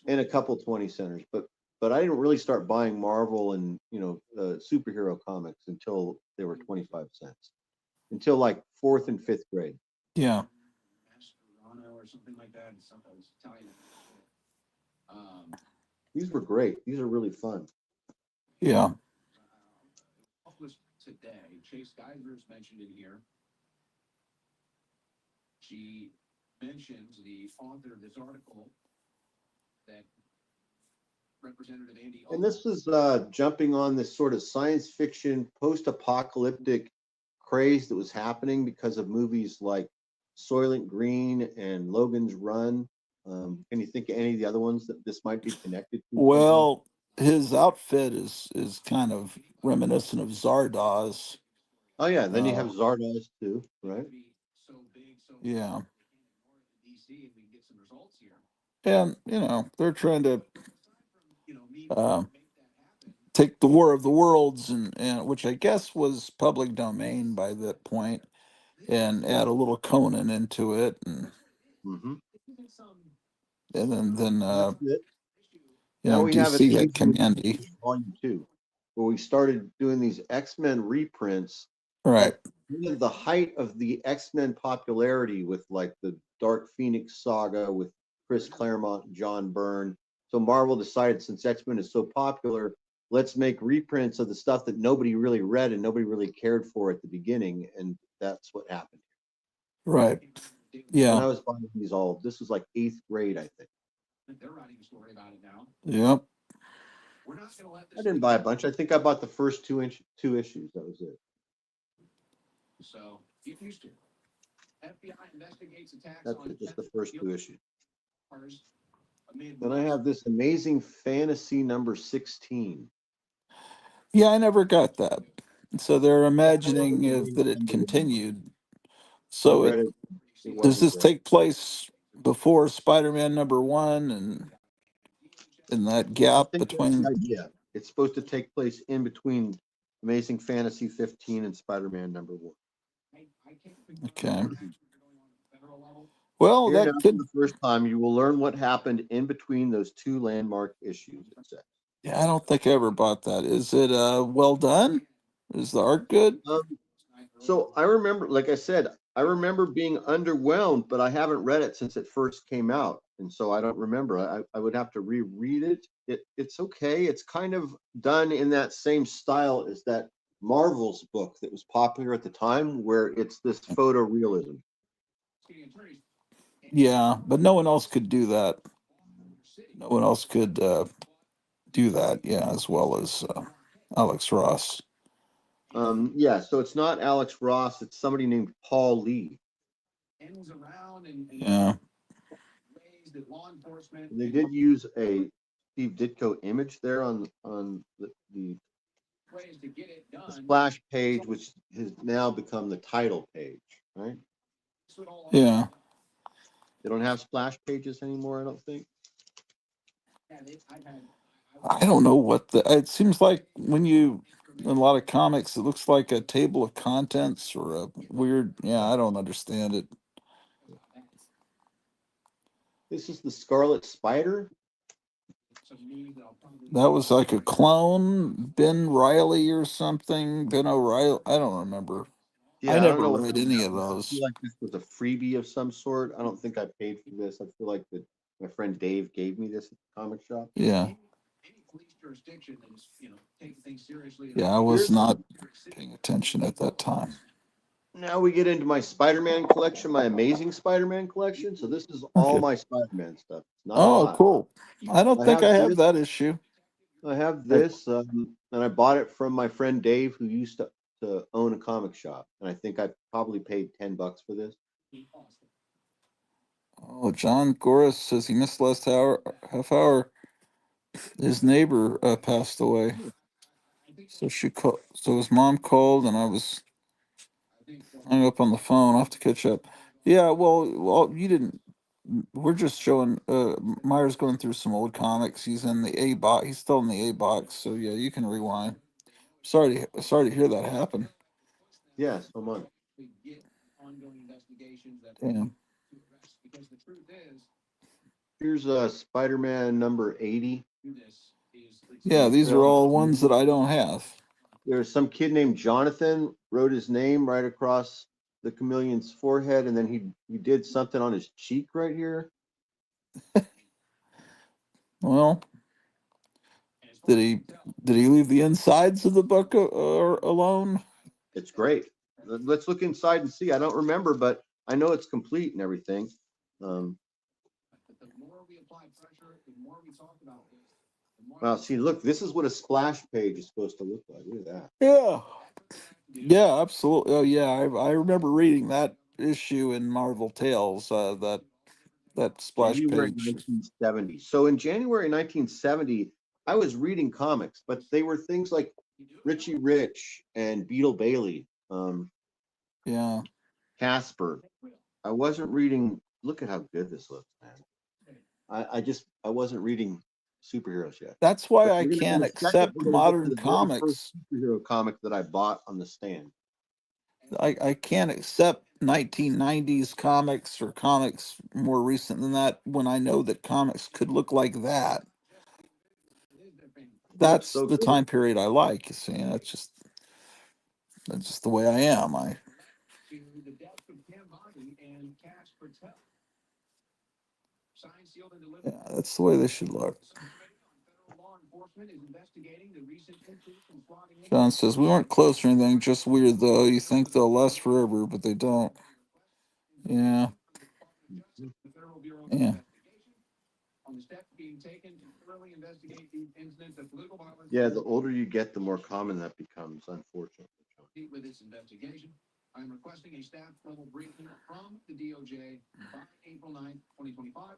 and a couple 20 centers. But I didn't really start buying Marvel and superhero comics until they were 25 cents, until like 4th and 5th grade. Yeah. Or something like that. Italian. These were great. These are really fun. Yeah. Today, Chase Geiser is mentioned in here. She mentions the author of this article that Representative Andy. And this is jumping on this sort of science fiction, post-apocalyptic craze that was happening because of movies like Soylent Green and Logan's Run. Can you think of any of the other ones that this might be connected to? Well, his outfit is kind of reminiscent of Zardoz. Oh yeah, then you have Zardoz too, right? Yeah. And they're trying to take the War of the Worlds and which I guess was public domain by that point, and add a little Conan into it, and then now we have DC had Commandy. Volume 2, where we started doing these X-Men reprints Right. The height of the X-Men popularity with like the Dark Phoenix saga with Chris Claremont and John Byrne. So Marvel decided, since X-Men is so popular, let's make reprints of the stuff that nobody really read and nobody really cared for at the beginning, and that's what happened. Right. And Yeah. I was buying these all. This was like 8th grade, I think. They're writing a story about it now. Yep. We're not going to let this. I didn't buy a bunch. I think I bought the first two issues. That was it. So get used to it. FBI investigates attacks That's on it, just the first 2 issues. cars amid Then I have this Amazing Fantasy number 16. Yeah, I never got that. So they're I imagining wasn't really that it into it anymore. continued. I So read it. It does wasn't this great. take place before Spider-Man #1 and in that I gap think that's the between? idea. It's supposed to take place in between Amazing Fantasy 15 and Spider-Man number 1. Okay. Well, Here now, that for could. the first time, you will learn what happened in between those 2 landmark issues, it says. Yeah, I don't think I ever bought that. Is it well done? Is the art good? So I remember, like I said, I remember being underwhelmed, but I haven't read it since it first came out. And so I don't remember. I would have to reread it. It's okay. It's kind of done in that same style as that Marvel's book that was popular at the time, where it's this photorealism. Yeah, but no one else could do that. No one else could do that. Yeah, as well as Alex Ross. Yeah, so it's not Alex Ross, it's somebody named Paul Lee. Yeah. And they did use a Steve Ditko image there on the splash page, which has now become the title page, right? Yeah. They don't have splash pages anymore, I don't think. I don't know what it seems like when you, in a lot of comics, it looks like a table of contents or a weird, yeah, I don't understand it. This is the Scarlet Spider. That was like a clone, Ben Riley or something. Ben O'Reilly. I don't remember. I Yeah, I don't never know what read that any of was. I those. feel like this was a freebie of some sort. I don't think I paid for this. I feel like that my friend Dave gave me this at the comic shop. Yeah. Yeah, I was Here's not paying attention at that time. Now we get into my Spider-Man collection, my Amazing Spider-Man collection. So this is all Okay. my Spider-Man stuff. Not a Oh, lot. cool. I don't I think have I have this. that issue. I have Right. this, and I bought it from my friend Dave, who used to own a comic shop, and I think I probably paid $10 for this. Oh, John Goris says he missed last half hour. His neighbor passed away. So so his mom called, and I was hung up on the phone. I'll have to catch up. Yeah, well, you didn't. We're just showing. Meyer's going through some old comics. He's in the A box. He's still in the A box. So yeah, you can rewind. Sorry to hear that happen. Yes, so much. Damn. Here's Spider-Man number 80. Yeah, these are all ones that I don't have. There's some kid named Jonathan wrote his name right across the chameleon's forehead, and then he did something on his cheek right here. Well, did he leave the insides of the book alone? It's great. Let's look inside and see. I don't remember, but I know it's complete and everything. Wow, see, look, this is what a splash page is supposed to look like. Look at that. Yeah. Yeah, absolutely. Oh, yeah. I remember reading that issue in Marvel Tales. That splash January page. 1970. So in January 1970, I was reading comics, but they were things like Richie Rich and Beetle Bailey, Yeah. Casper. I wasn't reading. Look at how good this looks, man. I wasn't reading superheroes yet. That's why But I in can't a second, accept we're going to get to modern the very first comics. superhero comic that I bought on the stand. I can't accept 1990s comics or comics more recent than that when I know that comics could look like that. That's So the good. time period I like. You see, that's just That's just the way I am. The death of Cam Body and Cash Patel. Signed, sealed, and delivered. Yeah, that's the way they should look. Subcommittee on Federal Law Enforcement is investigating the recent increase in swatting. John says we weren't close or anything. Just weird though. You think they'll last forever, but they don't. Yeah. The Federal Bureau of Yeah. Investigation on the steps being taken to thoroughly investigate these incidents of political violence. Yeah, the older you get, the more common that becomes, unfortunately. With this investigation, I'm requesting a staff level briefing from the DOJ by April 9th, 2025,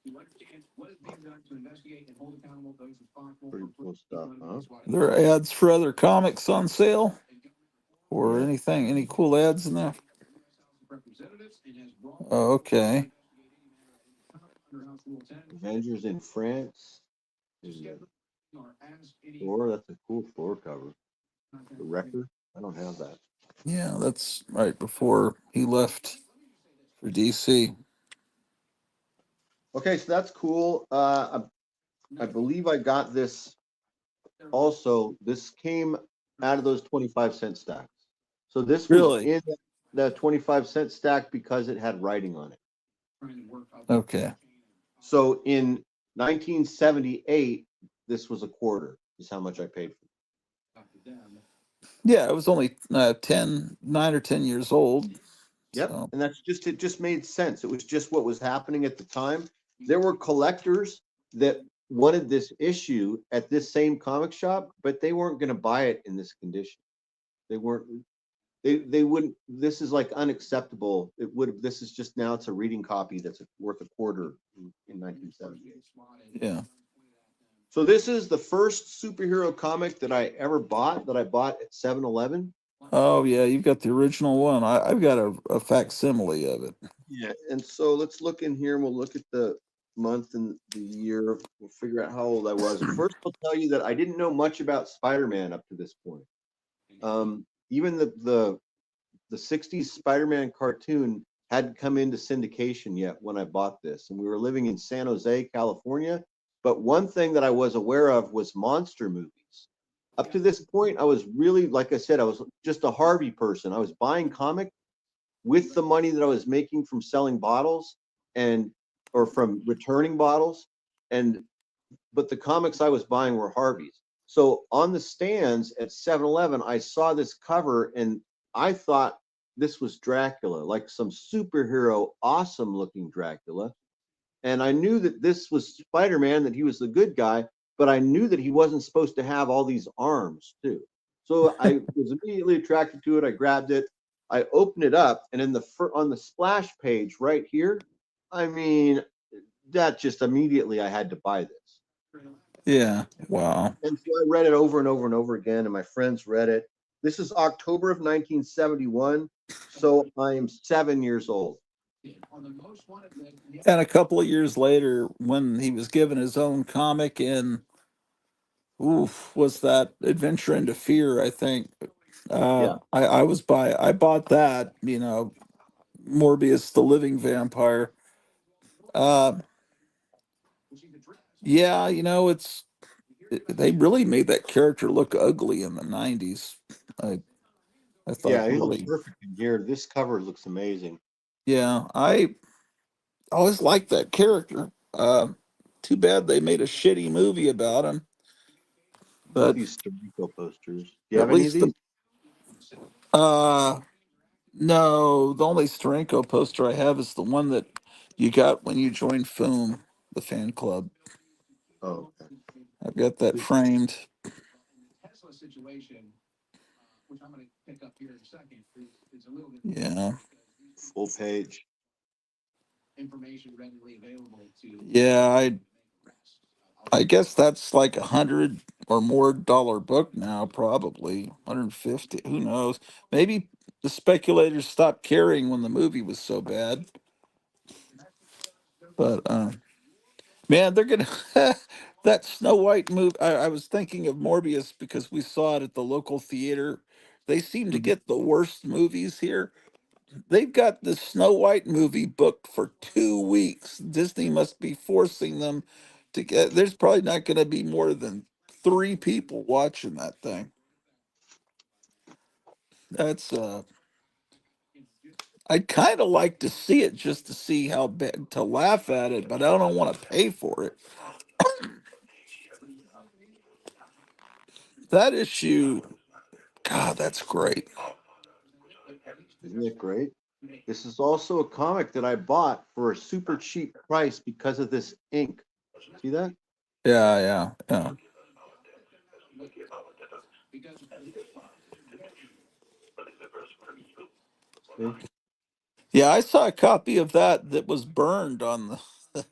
to understand what is being done to investigate and hold accountable those responsible Pretty for cool stuff, huh? There are ads for other comics on sale or Yeah. anything. Any cool ads in there? Oh, okay. Avengers in France. Thor, that's a cool Thor cover. The Wrecker, I don't have that. Yeah, that's right before he left for DC. Okay, so that's cool. I believe I got this also. This came out of those 25-cent stacks. So this was Really? in the 25-cent stack because it had writing on it. Okay. So in 1978, this was a quarter, is how much I paid for it. Yeah, it was only 9 or 10 years old. Yep. So. And it just made sense. It was just what was happening at the time. There were collectors that wanted this issue at this same comic shop, but they weren't going to buy it in this condition. They weren't, they wouldn't, this is like unacceptable. This is just now it's a reading copy that's worth a quarter in 1970. Yeah. So this is the first superhero comic that I ever bought, that I bought at 7-Eleven. Oh yeah, you've got the original one. I've got a facsimile of it. Yeah, and so let's look in here and we'll look at the month and the year. We'll figure out how old I was. First, I'll tell you that I didn't know much about Spider-Man up to this point. Even the 60s Spider-Man cartoon hadn't come into syndication yet when I bought this, and we were living in San Jose, California. But one thing that I was aware of was monster movies. Up to this point, I was really, like I said, I was just a Harvey person. I was buying comics with the money that I was making from selling bottles or from returning bottles. But the comics I was buying were Harvey's. So on the stands at 7-Eleven, I saw this cover and I thought this was Dracula, like some superhero, awesome looking Dracula. And I knew that this was Spider-Man, that he was the good guy, but I knew that he wasn't supposed to have all these arms too. So I was immediately attracted to it. I grabbed it. I opened it up, and on the splash page right here, I mean, that just immediately I had to buy this. Yeah. Wow. And so I read it over and over and over again, and my friends read it. This is October of 1971, so I am 7 years old. And a couple of years later, when he was given his own comic in, was that Adventure into Fear? I think. Yeah. I bought that. Morbius, the living vampire. Uh, yeah, they really made that character look ugly in the 90s. I thought Yeah, he looks really. perfect in here. This cover looks amazing. Yeah, I always liked that character. Too bad they made a shitty movie about him. About But these Storico posters. Do you at have any of least these? uh no, the only Steranko poster I have is the one that you got when you joined FOOM, the fan club. Oh, okay. I've got that framed. Tesla situation, which I'm going to pick up here in a second, is a little bit. Yeah. Full page. Information readily available to. Yeah, I guess that's like $100 or more book now, probably 150. Who knows? Maybe the speculators stopped caring when the movie was so bad. But man, they're gonna that Snow White movie. I was thinking of Morbius because we saw it at the local theater. They seem to Mhm. get the worst movies here. They've got the Snow White movie booked for 2 weeks. Disney must be forcing them to get. There's probably not going to be more than 3 people watching that thing. That's I'd kind of like to see it just to see how bad to laugh at it, but I don't want to pay for it. That issue, God, that's great. Isn't it great? This is also a comic that I bought for a super cheap price because of this ink. See that? Yeah, yeah, yeah. See? Yeah, I saw a copy of that that was burned on the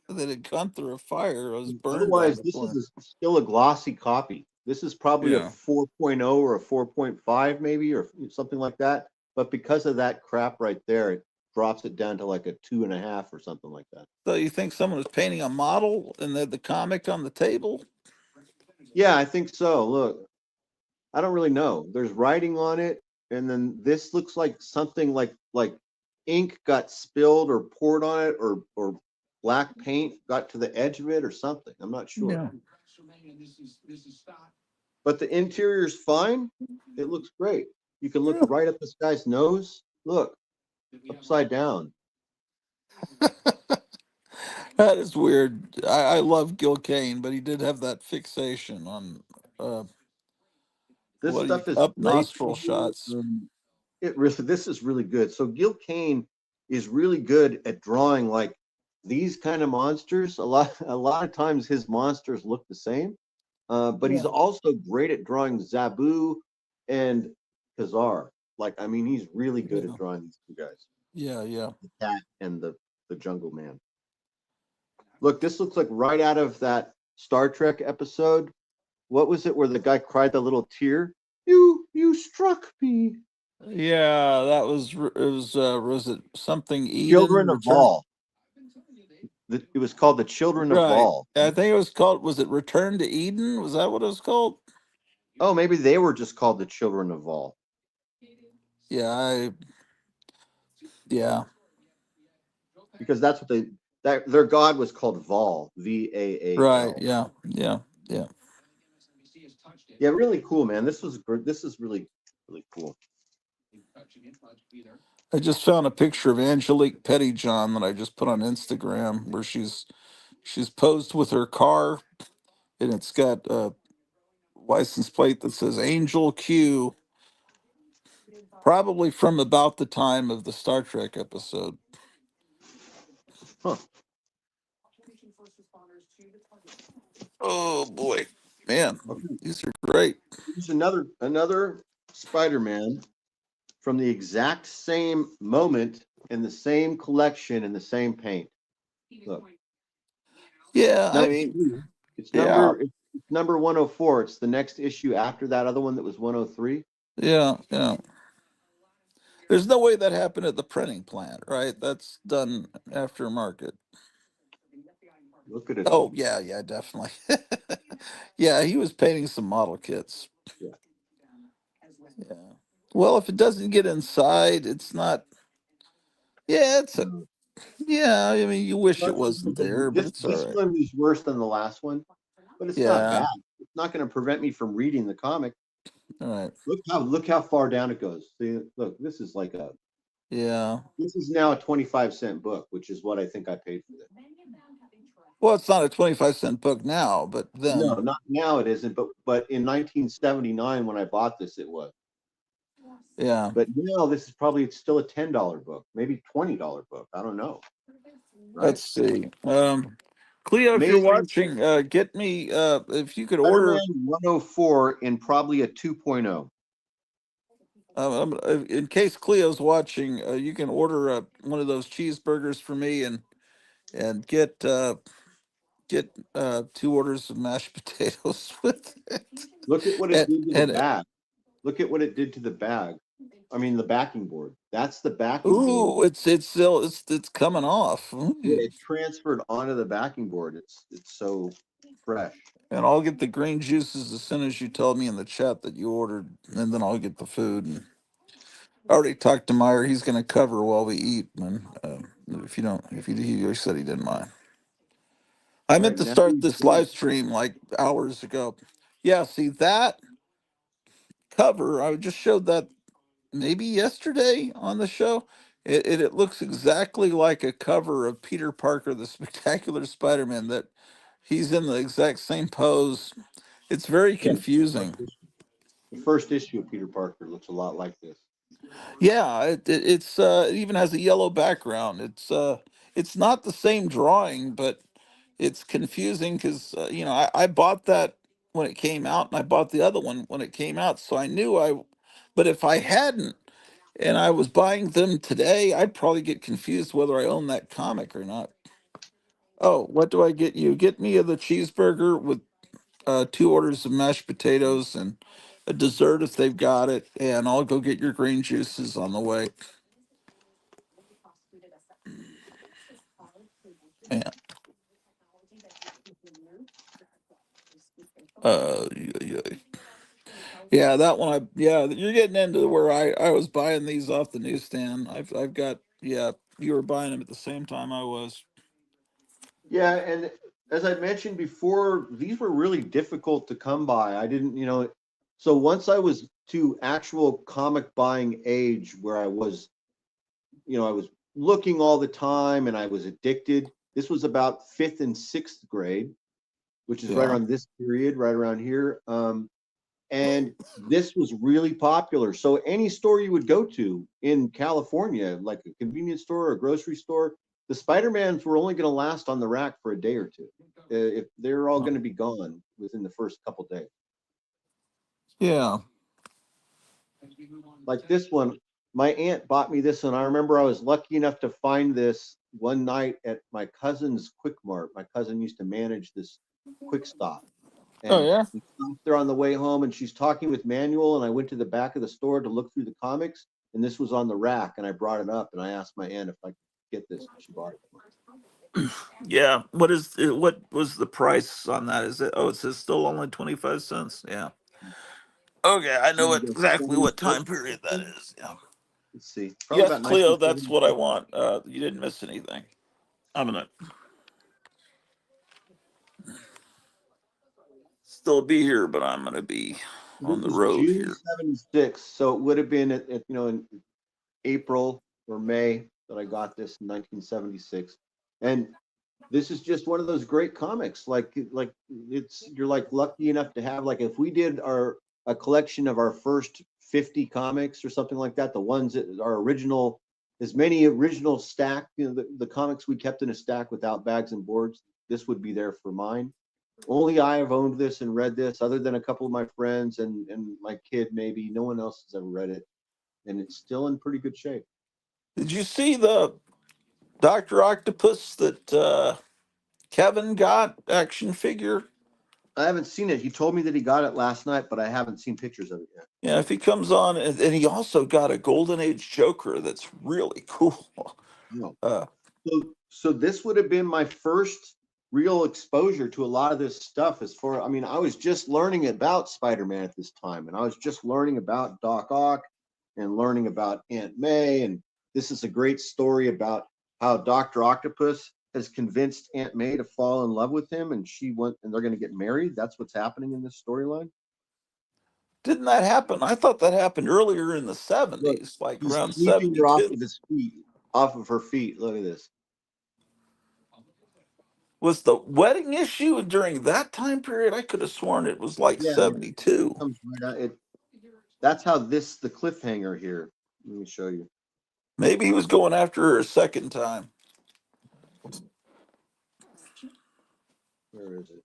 that had gone through a fire. It was burned on Otherwise, the this is floor. still a glossy copy. This is probably a Yeah. 4.0 or a 4.5 maybe, or something like that. But because of that crap right there, it drops it down to like a 2.5 or something like that. So you think someone was painting a model and had the comic on the table? Yeah, I think so. Look, I don't really know. There's writing on it, and then this looks like something like ink got spilled or poured on it, or black paint got to the edge of it or something. I'm not sure. Yeah. But the interior is fine. It looks great. You can look Yeah. right at this guy's nose. Look, upside down. That is weird. I love Gil Kane, but he did have that fixation on uh, This what do you stuff is up great. nostril shots. It really, this is really good. So Gil Kane is really good at drawing like these kind of monsters. A lot of times his monsters look the same, but he's Yeah. also great at drawing Zabu and Kazar. Like, I mean, he's really good at Yeah. drawing these two guys, Yeah. Yeah. the cat and the jungle man. Look, this looks like right out of that Star Trek episode. What was it where the guy cried the little tear? You struck me. Yeah, that was it something Eden Children of return? Vol. It was called the Children of Right. Vol. I think it was called, was it Return to Eden? Was that what it was called? Oh, maybe they were just called the Children of Vol Yeah, yeah. because that's what that their god was called Vol, Right. Vaal. Yeah. Yeah. Yeah. Yeah, really cool, man. This is really cool. I just found a picture of Angelique Pettyjohn that I just put on Instagram where she's posed with her car and it's got a license plate that says Angel Q, probably from about the time of the Star Trek episode. Huh. Oh boy, man, Okay. these are great. Here's another Spider-Man from the exact same moment in the same collection in the same paint. Look, Yeah, I number mean, three. It's yeah, number 104. It's the next issue after that other one that was 103. yeah, yeah. There's no way that happened at the printing plant, right? That's done aftermarket. Look at it Oh all. yeah, yeah, definitely. Yeah, he was painting some model kits. Yeah. Yeah. Well, if it doesn't get inside, it's not. Yeah, it's a. No. Yeah, I mean, you wish it Not super wasn't good. there, but it's all This right. one is worse than the last one, but it's not Yeah. bad. It's not going to prevent me from reading the comic. All right. Look how far down it goes. See, look, Yeah. this is now a 25-cent book, which is what I think I paid for it. Well, it's not a 25-cent book now, but No, then, not now it isn't, but in 1979 when I bought this, it was. yeah. But now this is probably it's still a $10 book, maybe $20 book. I don't know. Right? Let's see. Cleo, if you're Amazing watching, get me if you could order. Spider-Man 104 in probably a 2.0. In case Cleo's watching, you can order one of those cheeseburgers for me and get two orders of mashed potatoes with it. Look at what it And did to the and bag. Look at what it did to the bag. I mean, the backing board. That's the backing board. ooh, it's still it's coming off. Yeah, Ooh. it transferred onto the backing board. It's so fresh. And I'll get the green juices as soon as you tell me in the chat that you ordered, and then I'll get the food. And I already talked to Meyer. He's going to cover while we eat. And if you don't, if he said he didn't mind. I All meant right, to now start we this go. live stream like hours ago. Yeah, see that cover? I just showed that maybe yesterday on the show. It looks exactly like a cover of Peter Parker, the Spectacular Spider-Man. That he's in the exact same pose. It's very Yeah, confusing. the first issue of Peter Parker looks a lot like this. Yeah, it even has a yellow background. It's not the same drawing, but it's confusing because I bought that when it came out, and I bought the other one when it came out, so I knew I. But if I hadn't, and I was buying them today, I'd probably get confused whether I own that comic or not. Oh, what do I get you? Get me the cheeseburger with two orders of mashed potatoes and a dessert if they've got it, and I'll go get your green juices on the way. Yeah. Yeah, yeah. Yeah, that one. Yeah, you're getting into where I was buying these off the newsstand. I've got, yeah. You were buying them at the same time I was. Yeah, and as I mentioned before, these were really difficult to come by. I didn't, so once I was to actual comic buying age where I was looking all the time and I was addicted. This was about fifth and sixth grade, which is right Yeah. around this period, right around here. And this was really popular. So any store you would go to in California, like a convenience store or a grocery store, the Spider-Mans were only going to last on the rack for a day or two. If they're all going to be gone within the first couple days. Yeah. Like this one, my aunt bought me this one. I remember I was lucky enough to find this one night at my cousin's Quick Mart. My cousin used to manage this Quick Stop. Oh And yeah. we stopped there on the way home, and she's talking with Manuel. And I went to the back of the store to look through the comics, and this was on the rack. And I brought it up, and I asked my aunt if I could get this. And she bought it. Yeah. What was the price on that? Is it? Oh, it says still only 25 cents. Yeah. Okay, I know exactly what time period that is. Yeah. Let's see, probably Yes, about Cleo, that's what I 1976. want. You didn't miss anything. I'm gonna still be here, but I'm gonna be This on the was road June here. 76, so it would have been in April or May that I got this in 1976. And this is just one of those great comics. Like it's you're like lucky enough to have, like, if we did our a collection of our first 50 comics or something like that, the ones that are original, as many original stack, the comics we kept in a stack without bags and boards, this would be there for mine. Only I have owned this and read this, other than a couple of my friends and my kid, maybe. No one else has ever read it, and it's still in pretty good shape. Did you see the Doctor Octopus that Kevin got action figure? I haven't seen it. He told me that he got it last night, but I haven't seen pictures of it yet. Yeah, if he comes on, and he also got a Golden Age Joker that's really cool. No. Uh, So this would have been my first real exposure to a lot of this stuff. I mean, I was just learning about Spider-Man at this time, and I was just learning about Doc Ock and learning about Aunt May. And this is a great story about how Dr. Octopus has convinced Aunt May to fall in love with him, and they're going to get married. That's what's happening in this storyline. didn't that happen? I thought that happened earlier in the Look, 70s, like he's around sweeping her off 72. of his feet, off of her feet. Look at this. Was the wedding issue during that time period? I could have sworn it was like Yeah, 72. comes right out. That's how the cliffhanger here. Let me show you. Maybe he was going after her a second time. Where is it?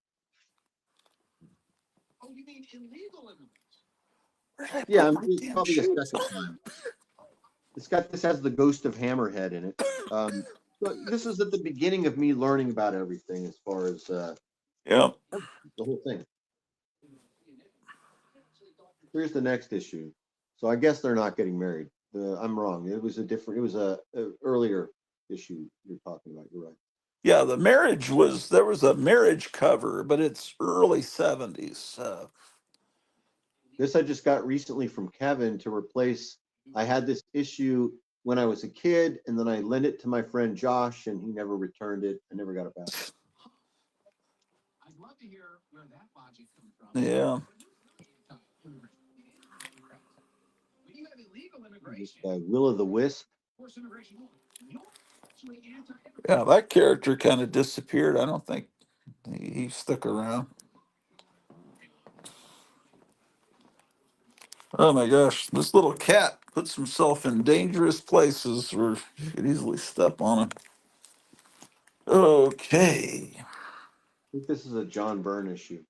Where did I Yeah, put my it's damn probably a shoes? second time. This has the ghost of Hammerhead in it. Um, but this is at the beginning of me learning about everything as far as Yeah. the whole thing. Here's the next issue. So I guess they're not getting married. I'm wrong. It was a earlier issue you're talking about. You're right. Yeah, there was a marriage cover, but it's early 70s. This I just got recently from Kevin to replace. I had this issue when I was a kid, and then I lent it to my friend Josh, and he never returned it. I never got it back. Yeah. This guy, Will o' the Wisp. Yeah, that character kind of disappeared. I don't think he stuck around. Oh my gosh, this little cat puts himself in dangerous places where you could easily step on him. Okay. I think this is a John Byrne issue.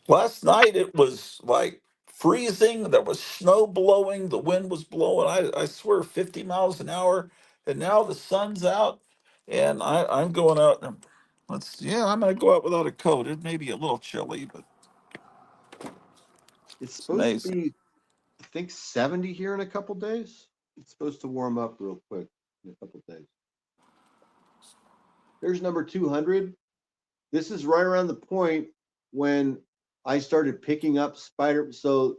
Last night it was like freezing. There was snow blowing. The wind was blowing. I swear 50 miles an hour. And now the sun's out and I'm going out. And I'm going to go out without a coat. It may be a little chilly, but It's it's supposed to amazing. be, I think, 70 here in a couple days. It's supposed to warm up real quick in a couple days. There's number 200. This is right around the point when I started picking up Spider. So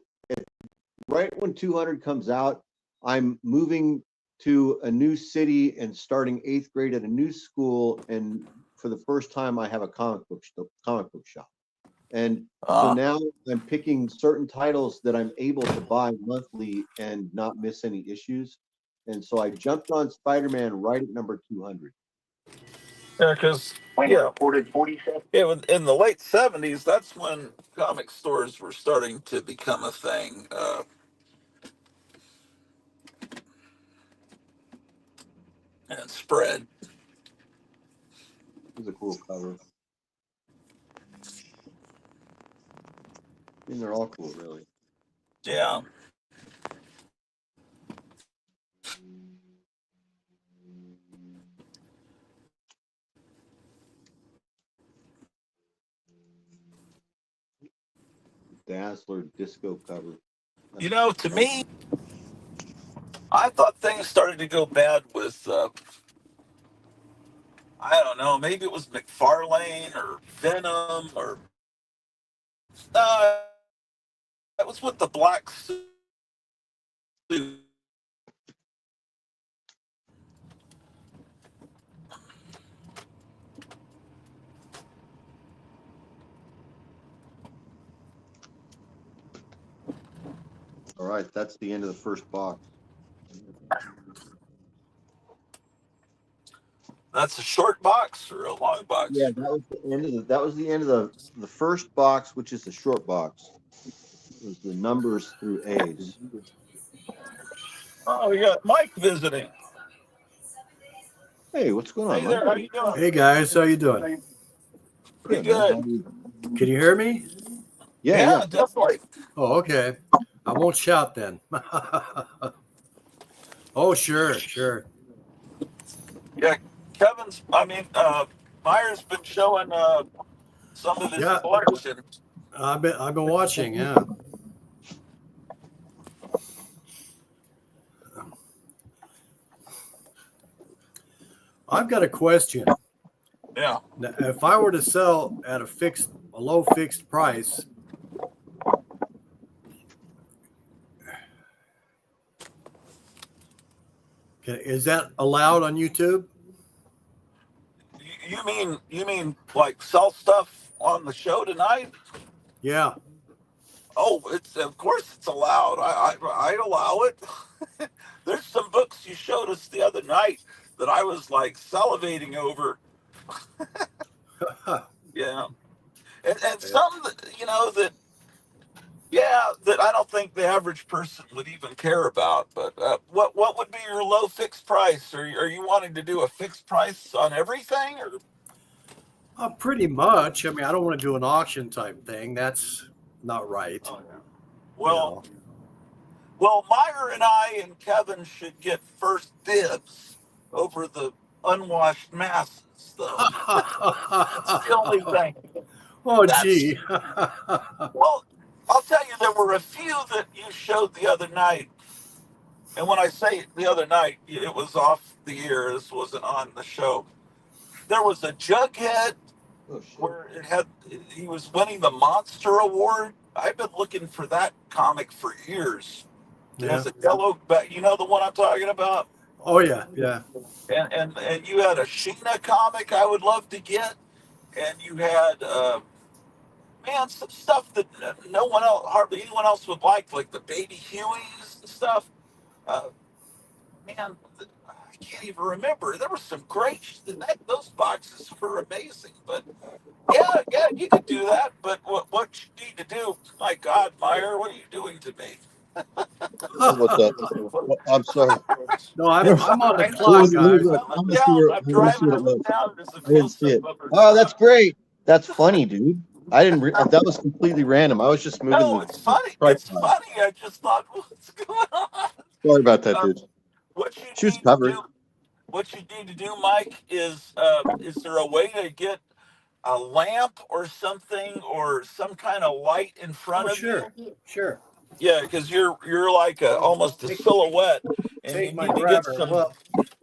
right when 200 comes out, I'm moving to a new city and starting 8th grade at a new school. And for the first time, I have a comic book shop. And so Uh, now I'm picking certain titles that I'm able to buy monthly and not miss any issues. And so I jumped on Spider-Man right at number 200. yeah, because in the late 70s, that's when comic stores were starting to become a thing and spread. This is a cool cover. I mean, they're all cool, really. Yeah. Dazzler disco cover. You know, to me, I thought things started to go bad with, I don't know, maybe it was McFarlane or Venom or, uh, it was with the black suit. All right, that's the end of the first box. That's a short box or a long Yeah, box? that was the end of the first box, which is the short box. It was the numbers through A's. Oh, we got Mike visiting. Hey, what's going on, Hey Mike? there, how you doing? Hey guys, how you doing? Pretty Good, man. How good. are you? Can you hear me? Yeah, Yeah, yeah. definitely. Oh, okay. I won't shout then. Oh, sure, sure. Yeah, Meyer's been showing some of his Yeah, collection. I've been watching. Yeah, I've got a question. Yeah. Now, if I were to sell at a low fixed price, is that allowed on YouTube? You mean like sell stuff on the show tonight? Yeah. Oh, it's of course it's allowed. I'd allow it. There's some books you showed us the other night that I was like salivating over. Yeah, and Yeah. some that that I don't think the average person would even care about. But what would be your low fixed price? Are you wanting to do a fixed price on everything, or Pretty much. I mean, I don't want to do an auction type thing. That's not right. oh, yeah. You Well, know. Meyer and I and Kevin should get first dibs over the unwashed masses, though. That's the only thing. Oh, That's gee. well, I'll tell you, there were a few that you showed the other night, and when I say the other night, it was off the air. This wasn't on the show. There was a Jughead Oh shit. where he was winning the Monster Award. I've been looking for that comic for years. It Yeah. has a yellow back. You know the one I'm talking about. Oh, yeah. Yeah. And you had a Sheena comic I would love to get, and you had some stuff that no one else, hardly anyone else would like the Baby Hueys and stuff. Uh, man, I can't even remember. There was some great. Those boxes were amazing. But yeah, you could do that. But what you need to do? My God, Meyer, what are you doing to me? What's up? I'm sorry. No, I'm It's I'm on the I Let know. me, clock, I'm let me I'm guys. look. coming I'm gonna see down. where. I'm I'm gonna see driving what it up and was. down. There's a I didn't close see up it. of her Oh, that's side. great. That's funny, dude. I didn't. That was completely random. I was just moving No, the, it's the funny. It's tripod. funny. I just thought, what's going on? Sorry about that, Uh, dude. what you She was need to covered. do, what you need to do, Mike, is there a way to get a lamp or something or some kind of light in Oh, front of you? sure. Yeah, because you're like almost a Take, silhouette, and you take my need to get grabber. some. Well,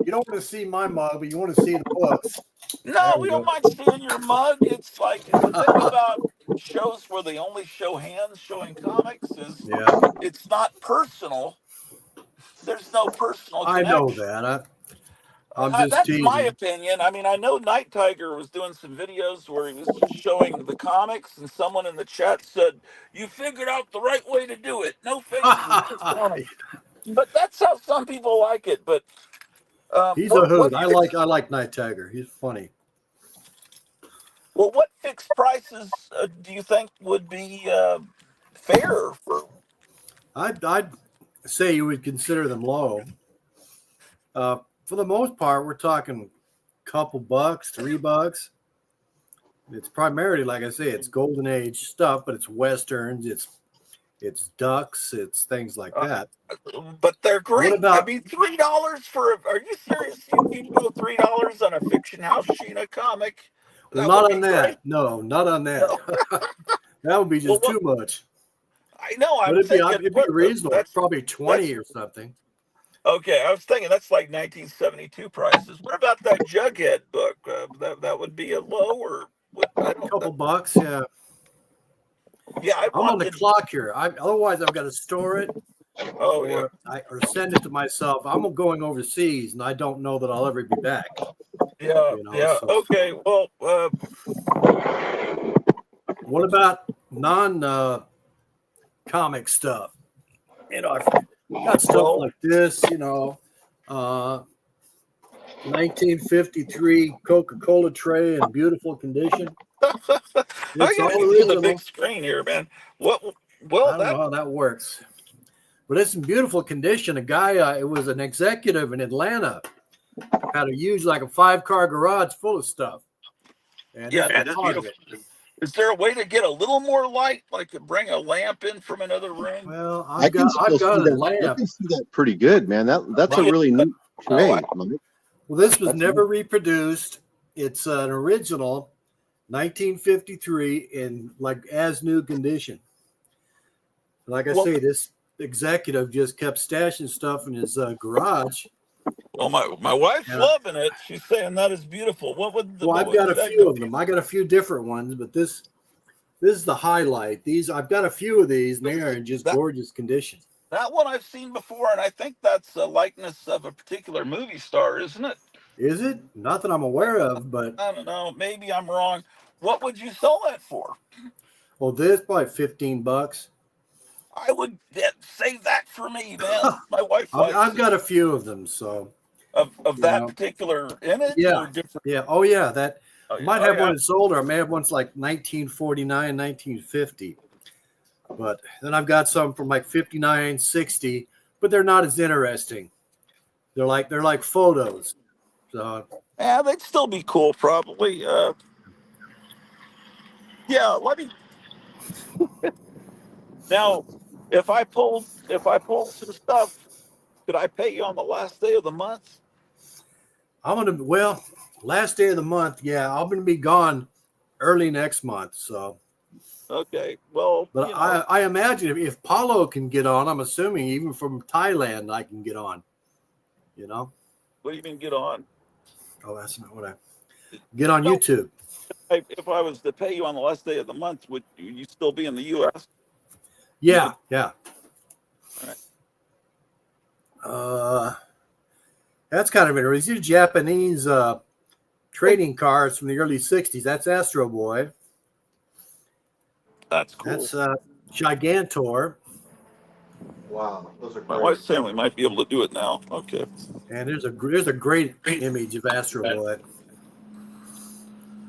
you don't want to see my mug, but you want to see the books. There No, we we don't go. mind seeing your mug. It's like the thing about shows where they only show hands showing comics is Yeah, it's not personal. There's no personal I know connection. that. I'm just That's my teasing. opinion. I mean, I know Night Tiger was doing some videos where he was just showing the comics, and someone in the chat said, "You figured out the right way to do it. No faces, just comics." But that's how some people like it. But He's a what hoot. do you? I like Night Tiger. He's funny. Well, what fixed prices do you think would be fair for? I'd say you would consider them low. For the most part, we're talking couple bucks, $3. It's primarily, like I say, it's golden age stuff, but it's westerns, it's ducks, it's things like Uh, that. but they're What great. I about? mean, $3 for. Are you serious? You'd go $3 on a Fiction House Sheena comic? Well, That would not be on great. that. No, not on that. No. That would be Well, just what too much. I know. But I'm thinking it'd be what reasonable. that's Probably 20 that's or something. okay. I was thinking that's like 1972 prices. What about that Jughead book? That would be a low or what? I don't. Couple bucks, yeah. Yeah, I I'm on the wanted. clock here. Otherwise I've got to store it Oh yeah, or send it to myself. I'm going overseas and I don't know that I'll ever be back. yeah. So Okay. Well, what about non comic stuff? I've got stuff well. like this, 1953 Coca-Cola tray in beautiful condition. I It's gotta all see the big original. screen here, man. What? Well, I don't know that. how that works, but it's in beautiful condition. A guy, it was an executive in Atlanta, had a huge, like a 5-car garage full of stuff, and Yeah, this was man, it's part of beautiful. it. Is there a way to get a little more light, like to bring a lamp in from another room? Well, I can I've still see got a that. I lamp. can see that pretty good, man. That's a Yeah. really neat No, tray, Mike. Well, this was That's never neat. reproduced. It's an original 1953 in like as new condition. Like I well, say, this executive just kept stashing stuff in his garage. well, my wife's And loving it. She's saying that is beautiful. I've What got would a that few go? of them. I got a few different ones, but this is the highlight. These I've got a few of these, and they are in just That gorgeous condition. that one I've seen before, and I think that's a likeness of a particular movie star, isn't it? Is it? Not that I'm aware of, but I don't know. Maybe I'm wrong. What would you sell that for? well, this probably $15. I would save that for me, man. My wife likes I've it. got a few of them, so Of you that know, particular image yeah, or different. yeah. Oh yeah, that Oh I yeah, might oh have one yeah. that's older. I may have ones like 1949, 1950. But then I've got some from like 59, 60, but they're not as interesting. They're like photos. So Yeah, they'd still be cool, probably. Yeah. Let me now. If I pulled some stuff, could I pay you on the last day of the month? last day of the month, yeah, I'm gonna be gone early next month. So Okay. Well, but I imagine if Paulo can get on, I'm assuming even from Thailand I can get on, you know. what do you mean get on? Oh, that's not what I get on No, YouTube. if I was to pay you on the last day of the month, would you still be in the U.S.? You Yeah, could. yeah. All right. Uh that's kind of interesting. These are Japanese trading cards from the early 60s. That's Astro Boy. That's cool. That's Gigantor. Wow, those are My great. wife's saying we might be able to do it now. Okay. And there's a great image of Astro Boy.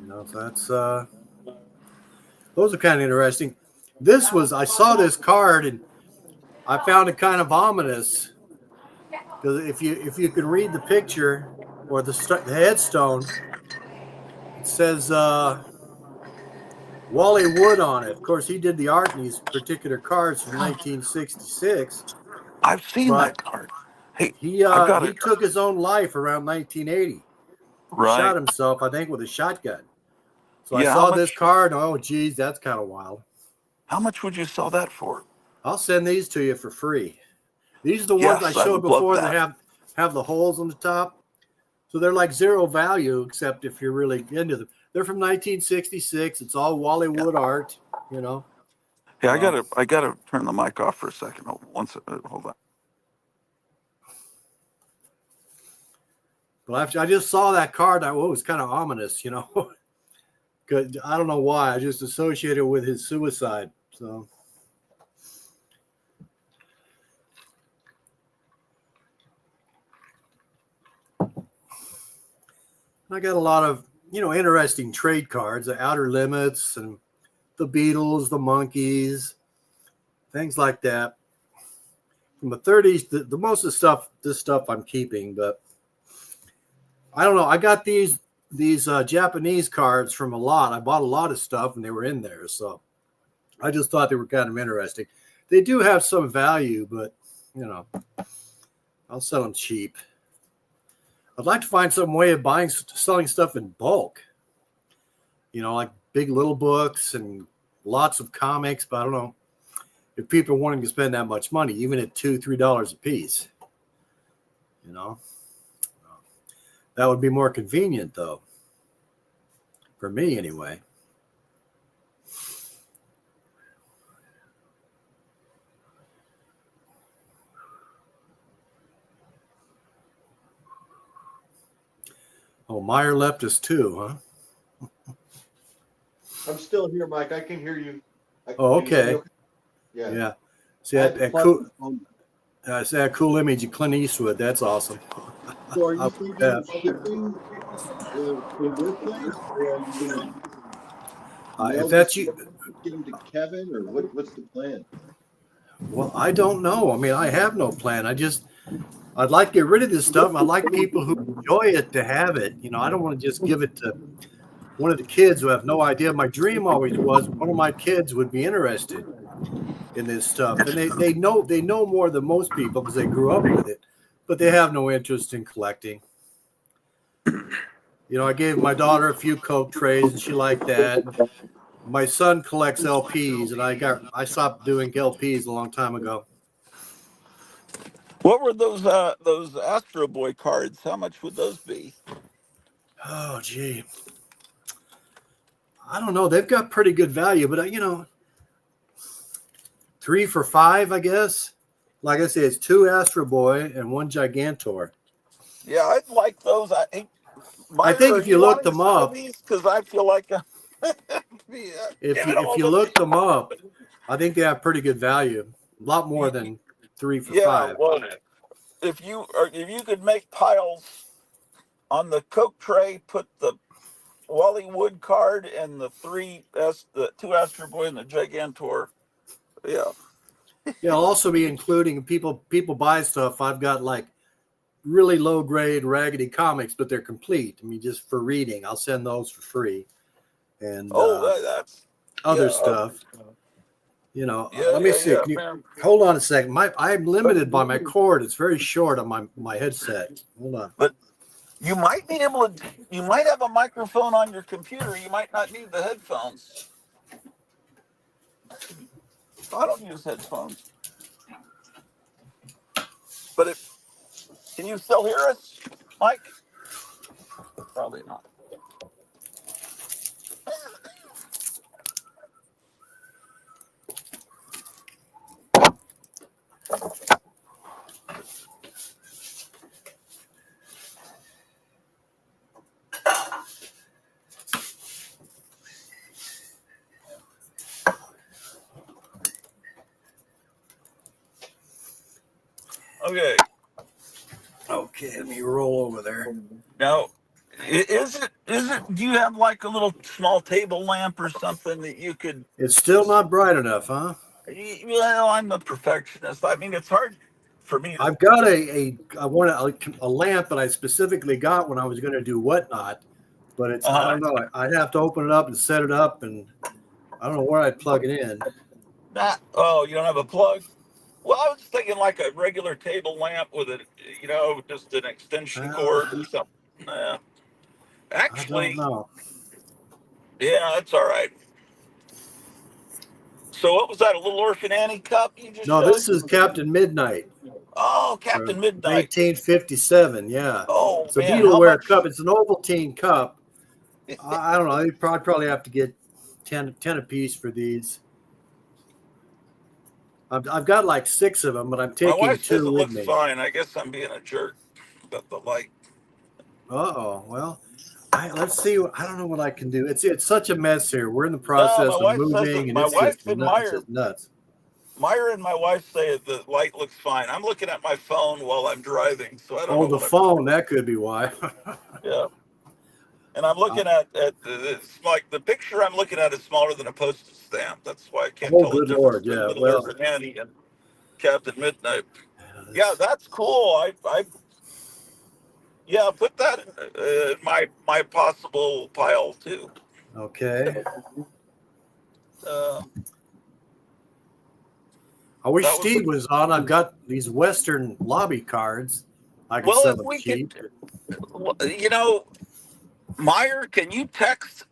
So that's those are kind of interesting. I saw this card and I found it kind of ominous because if you can read the picture or the headstone, it says Wally Wood on it. Of course, he did the art in these particular cards from 1966, I've seen but that card. Hey, he I've got he it. took his own life around 1980. He shot Right. himself, I think, with a shotgun. So I Yeah. saw this card. Oh, geez, that's kind of wild. How much would you sell that for? I'll send these to you for free. These are the ones I Yes, I showed would love before that that. have the holes on the top. So they're like zero value, except if you're really into them. They're from 1966. It's all Wally Wood art, you know. Hey, I gotta turn the mic off for a second. Hold on. But I just saw that card. It was kind of ominous, you know. Cause I don't know why. I just associated it with his suicide. So I got a lot of, interesting trade cards, the Outer Limits and the Beatles, the Monkees, things like that. From the 30s, the most of this stuff I'm keeping, but I don't know. I got these Japanese cards from a lot. I bought a lot of stuff and they were in there. So I just thought they were kind of interesting. They do have some value, but, I'll sell them cheap. I'd like to find some way of selling stuff in bulk, like big little books and lots of comics, but I don't know if people are wanting to spend that much money, even at $2-3 a piece, that would be more convenient though, for me anyway. Oh, Meyer left us too, huh? I'm still here, Mike. I can hear you. Oh, Can you hear me okay. Yeah. See I had to that plug cool. the phone. I see that cool image of Clint Eastwood. That's awesome. So are I you would thinking have. of shipping in your place, or are you going to If mail that's these, you, get them to Kevin, or what's the plan? well, I don't know. I mean, I have no plan. I'd like to get rid of this stuff. I'd like people who enjoy it to have it. I don't want to just give it to one of the kids who have no idea. My dream always was one of my kids would be interested in this stuff, and they know more than most people because they grew up with it, but they have no interest in collecting. I gave my daughter a few Coke trays, and she liked that. My son collects LPs, and I stopped doing LPs a long time ago. What were those Astro Boy cards? How much would those be? Oh, gee. I don't know. They've got pretty good value, but 3 for $5, I guess. Like I say, it's 2 Astro Boy and 1 Gigantor. Yeah, I'd like those. I Meyer, think are if you you look wanting them some of up, these? Because I feel like if giving you them if all you to look them people. up, I think they have pretty good value. A lot more than 3 for Yeah, $5. well, if you could make piles on the Coke tray, put the Wally Wood card and the 2 Astro Boy and the Gigantor. Yeah. Yeah, I'll also be including people buy stuff. I've got like really low grade raggedy comics, but they're complete. I mean, just for reading. I'll send those for free. And Oh, that's other yeah, stuff. yeah, Let me yeah, see. yeah, Can you man. hold on a second? I'm limited by my cord. It's very short on my headset. Hold on. But you might be able to. You might have a microphone on your computer. You might not need the headphones. I don't use headphones. But can you still hear us, Mike? Probably not. Okay. Okay, let me roll over there. Now, is it? Do you have like a little small table lamp or something that you could? It's still not bright enough, huh? Well, I'm a perfectionist. I mean, it's hard for me to. I've got I want a lamp that I specifically got when I was going to do whatnot, but it's I Uh, don't know. I'd have to open it up and set it up, and I don't know where I'd plug it in. oh, you don't have a plug? Well, I was thinking like a regular table lamp with a, just an extension Uh, cord or something. Uh, I don't actually, know. yeah, that's all right. So, what was that? A Little Orphan Annie cup you just No, showed this me? is Captain Midnight Oh, from Captain Midnight. 1957. Yeah, Oh it's a man, how beetleware much? cup. It's an Ovaltine cup. I don't know. You probably have to get 10 a piece for these. I've got like 6 of them, but I'm My taking wife says 2 it with looks me. fine. I guess I'm being a jerk about the light. Uh-oh. Well, let's see. I don't know what I can do. It's such a mess here. We're in the No, my process of wife says moving, that. and My it's just wife and it's just nuts. Myra and my wife say the light looks fine. I'm looking at my phone while I'm driving, so I don't Oh, know the what I'm. phone. That could be why. Yeah, and I'm Uh, looking at it's like the picture I'm looking at is smaller than a postage stamp. That's why I can't oh, tell the good difference Lord. between Yeah. Little Well, Orphan Annie and Captain Midnight. Yeah, that's that's cool. Yeah, put that in my possible pile too. okay. Uh, I wish that was Steve was on. I've got these Western lobby cards. I could well. sell If them we could, cheap. Meyer, can you text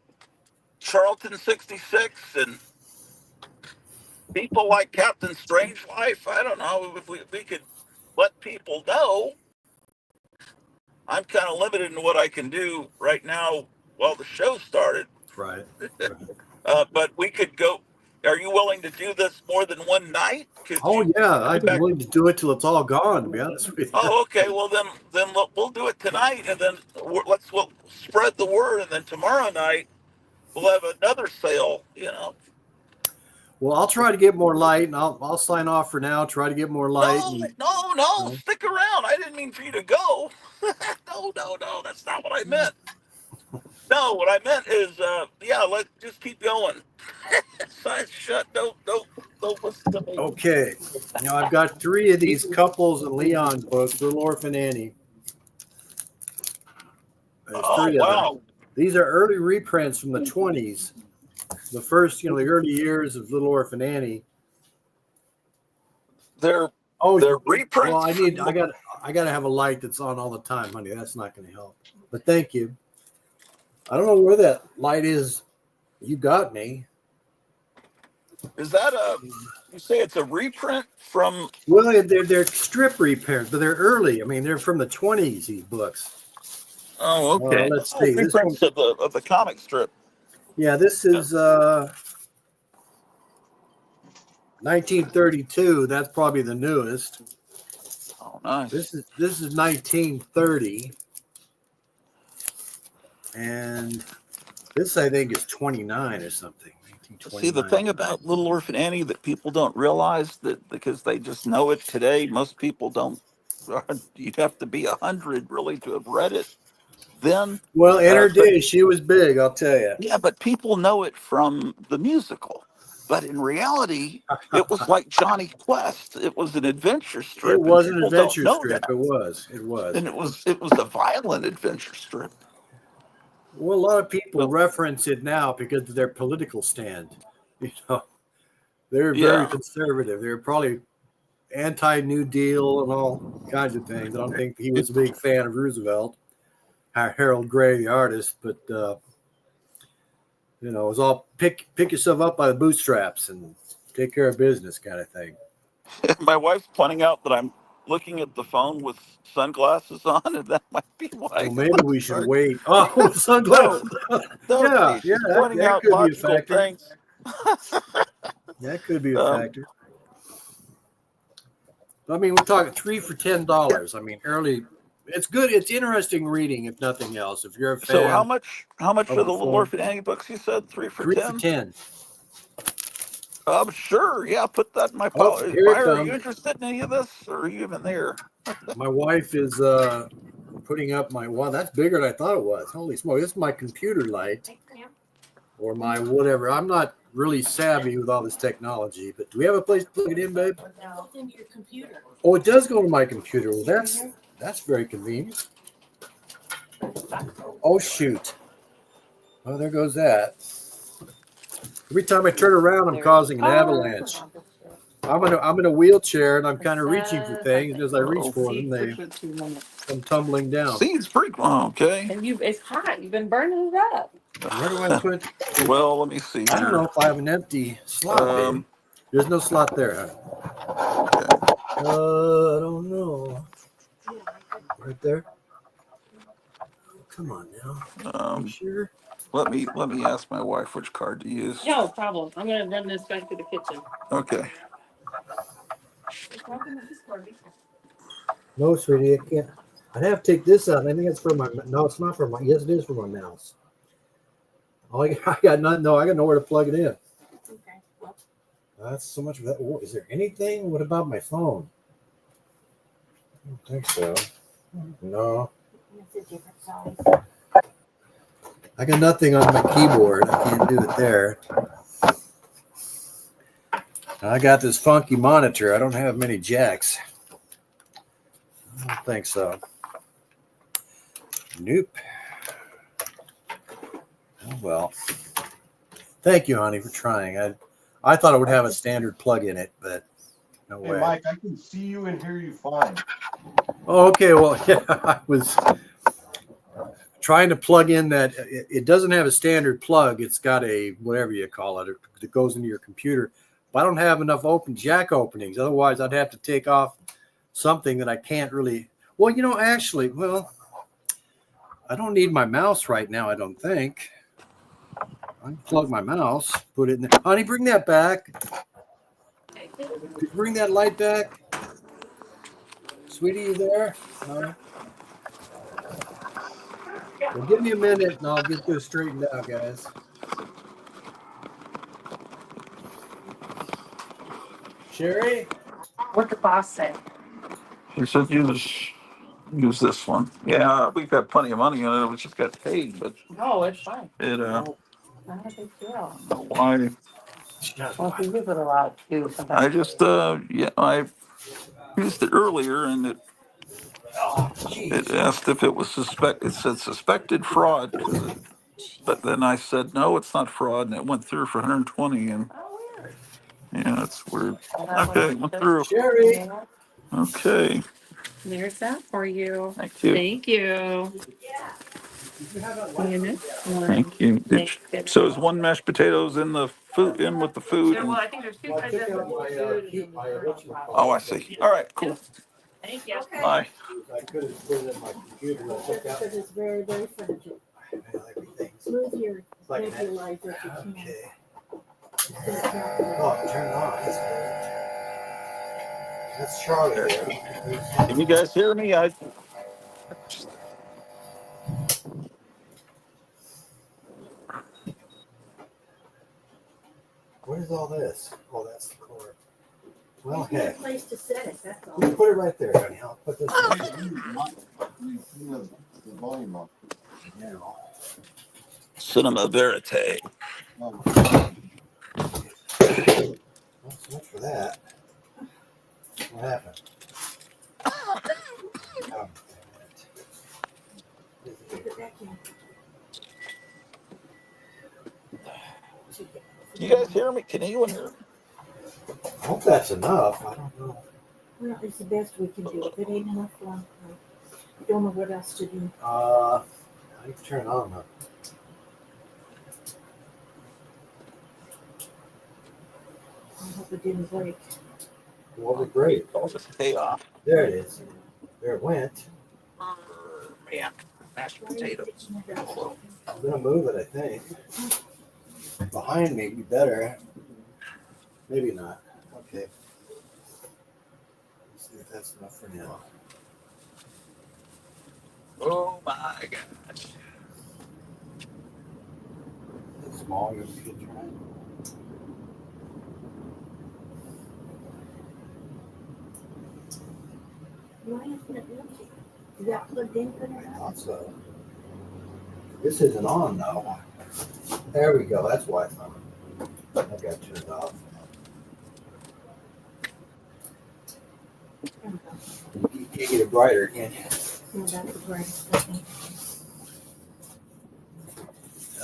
Charlton 66 and people like Captain Strangelife? I don't know if we could let people know. I'm kind of limited in what I can do right now while the show started. Right. But we could go. Are you willing to do this more than one night? Could Oh, you yeah. be I'd be back? willing to do it till it's all gone, to be honest with you. Oh, okay. Well, then we'll do it tonight, and then we'll spread the word, and then tomorrow night we'll have another sale. Well, I'll try to get more light, and I'll sign off for now. Try to get more light, No, and no, no. Stick around. I didn't mean for you to go. No, no, no. That's not what I meant. No, what I meant is, yeah, let's just keep going. Sign shut. Don't listen to me. okay. Now I've got 3 of these couples and Leon books, Little Orphan Annie. There's Oh, 3 of them. wow. These are early reprints from the 20s. The first, the early years of Little Orphan Annie. They're Oh, they're well, reprints. I got to have a light that's on all the time, honey. That's not going to help. But thank you. I don't know where that light is. You got me. Is that you say it's a reprint from? Well, they're strip repairs, but they're early. I mean, they're from the 20s. These books. Oh, okay. Let's Oh, see. This one, reprints of the comic strip. yeah, this is 1932. That's probably the newest. Oh, nice. This is 1930, and this I think is 29 or something. See, the 1929. thing about Little Orphan Annie that people don't realize that because they just know it today, most people don't. You'd have to be 100 really to have read it then. Well, in her But day, she was big. I'll tell you. yeah, but people know it from the musical. But in reality, it was like Johnny Quest. It was an adventure It strip, and was an people don't adventure know strip. that. It was. It was. And it was a violent adventure strip. Well, a lot of people But reference it now because of their political stand. You know, they're very yeah, conservative. They're probably anti-New Deal and all kinds of things. I don't think he was a big fan of Roosevelt, Harold Gray, the artist, but it was all pick yourself up by the bootstraps and take care of business kind of thing. my wife's pointing out that I'm looking at the phone with sunglasses on, and that might be why. Well, maybe we should Sorry. wait. Oh, No, sunglasses. no, Yeah, she's pointing that out could be a logical factor. things. That could be a Um, factor. I mean, we're talking 3 for $10. I mean, early. It's good. It's interesting reading, if nothing else. If you're a so fan how much of for the the Little form, Orphan Annie books? You said 3 for 3 for 10. 10. Sure. Yeah, put that in my Oh, power. here it Are you comes. interested in any of this? Or are you even there? My wife is putting up my, wow, that's bigger than I thought it was. Holy smoke. This is my computer light or my whatever. I'm not really savvy with all this technology, but do we have a place to plug it in, babe? It's in your computer. Oh, it does go to my computer. Well, that's very convenient. Oh, shoot. Oh, there goes that. Every time I turn around, I'm causing an avalanche. I'm in a wheelchair and I'm kind of reaching for things. And as I reach for them, they come tumbling down. Seeds pretty okay. And it's hot. You've been burning it up. Where do I put? Well, let me see. I don't know if I have an empty slot, babe. There's no slot there. Okay. I don't know. Right there. Come on now. You sure? Let me ask my wife which card to use. No problem. I'm gonna run this back to the kitchen. Okay. No, sweetie, I can't. I'd have to take this out. I think it's for my. No, it's not for my. Yes, it is for my mouse. Oh, I got nothing. No, I got nowhere to plug it in. Okay. Well, That's so much of that. Oh, is there anything? What about my phone? I don't think so. No. it's a different size. I got nothing on my keyboard. I can't do it there. I got this funky monitor. I don't have many jacks. I don't think so. Nope. Oh, well. Thank you, honey, for trying. I thought it would have a standard plug in it, but no way. Hey, Mike, I can see you and hear you fine. Oh, okay. Well, yeah, I was trying to plug in that. It doesn't have a standard plug. It's got a whatever you call it that goes into your computer. But I don't have enough jack openings. Otherwise, I'd have to take off something that I can't really. Well, actually, I don't need my mouse right now. I don't think. I can plug my mouse, put it in there. Honey, bring that back. Could you bring that light back? Sweetie, you there? No. Well, give me a minute and I'll get this straightened out, guys. Sherry? What the boss said. He said use this one. Yeah, we've got plenty of money in it. We just got paid, but No, it's fine. it Not a big deal. why Well, if you use it a lot too, I sometimes. just I used it earlier and it asked if it was it said suspected fraud but then I said no, it's not fraud, and it went through for 120, and Oh, weird. yeah, it's weird. Well, that's what Okay, it went says. through. Sherry? Okay, There's that for you. thank you. Thank you. Thank you. So is one mashed potatoes in the food in with the food? Well, I think there's two Well, I kinds took of out my, food. Oh, I see. All right, cool. Thank you. Bye. I could have put it in my computer. I took out Because it's very, very fragile. everything. Move your Like an nebulizer if you can. Okay. It's gonna count the Oh, turn it on. That's good. That's Charlie there. Can you guys hear me? What is all this? Oh, that's the cord. Well, Just need a heck. place to set it, that's all. You put it right there, honey. I'll put this The volume up. now. Cinema verite. Oh, Well, so much for that. What happened? Oh, damn Put it back in. You guys hear me? Can anyone hear me? I hope that's enough. I don't know. Well, it's the best we can do. If it ain't enough, well, I don't know what else to do. I need to turn it on though. I hope it didn't break. Well, it'll be great. I'll just pay off. There it is. There it went. Man, mashed potatoes. I'm gonna move it, I think. Behind me would be better. Maybe not. Okay. Let's see if that's enough for now. Oh my gosh. It's small, you can try. Is that plugged in for that? Also, this isn't on though. There we go. That's why it's not. I got turned off. You can't get it brighter, can you? No, that's the brightest, I think.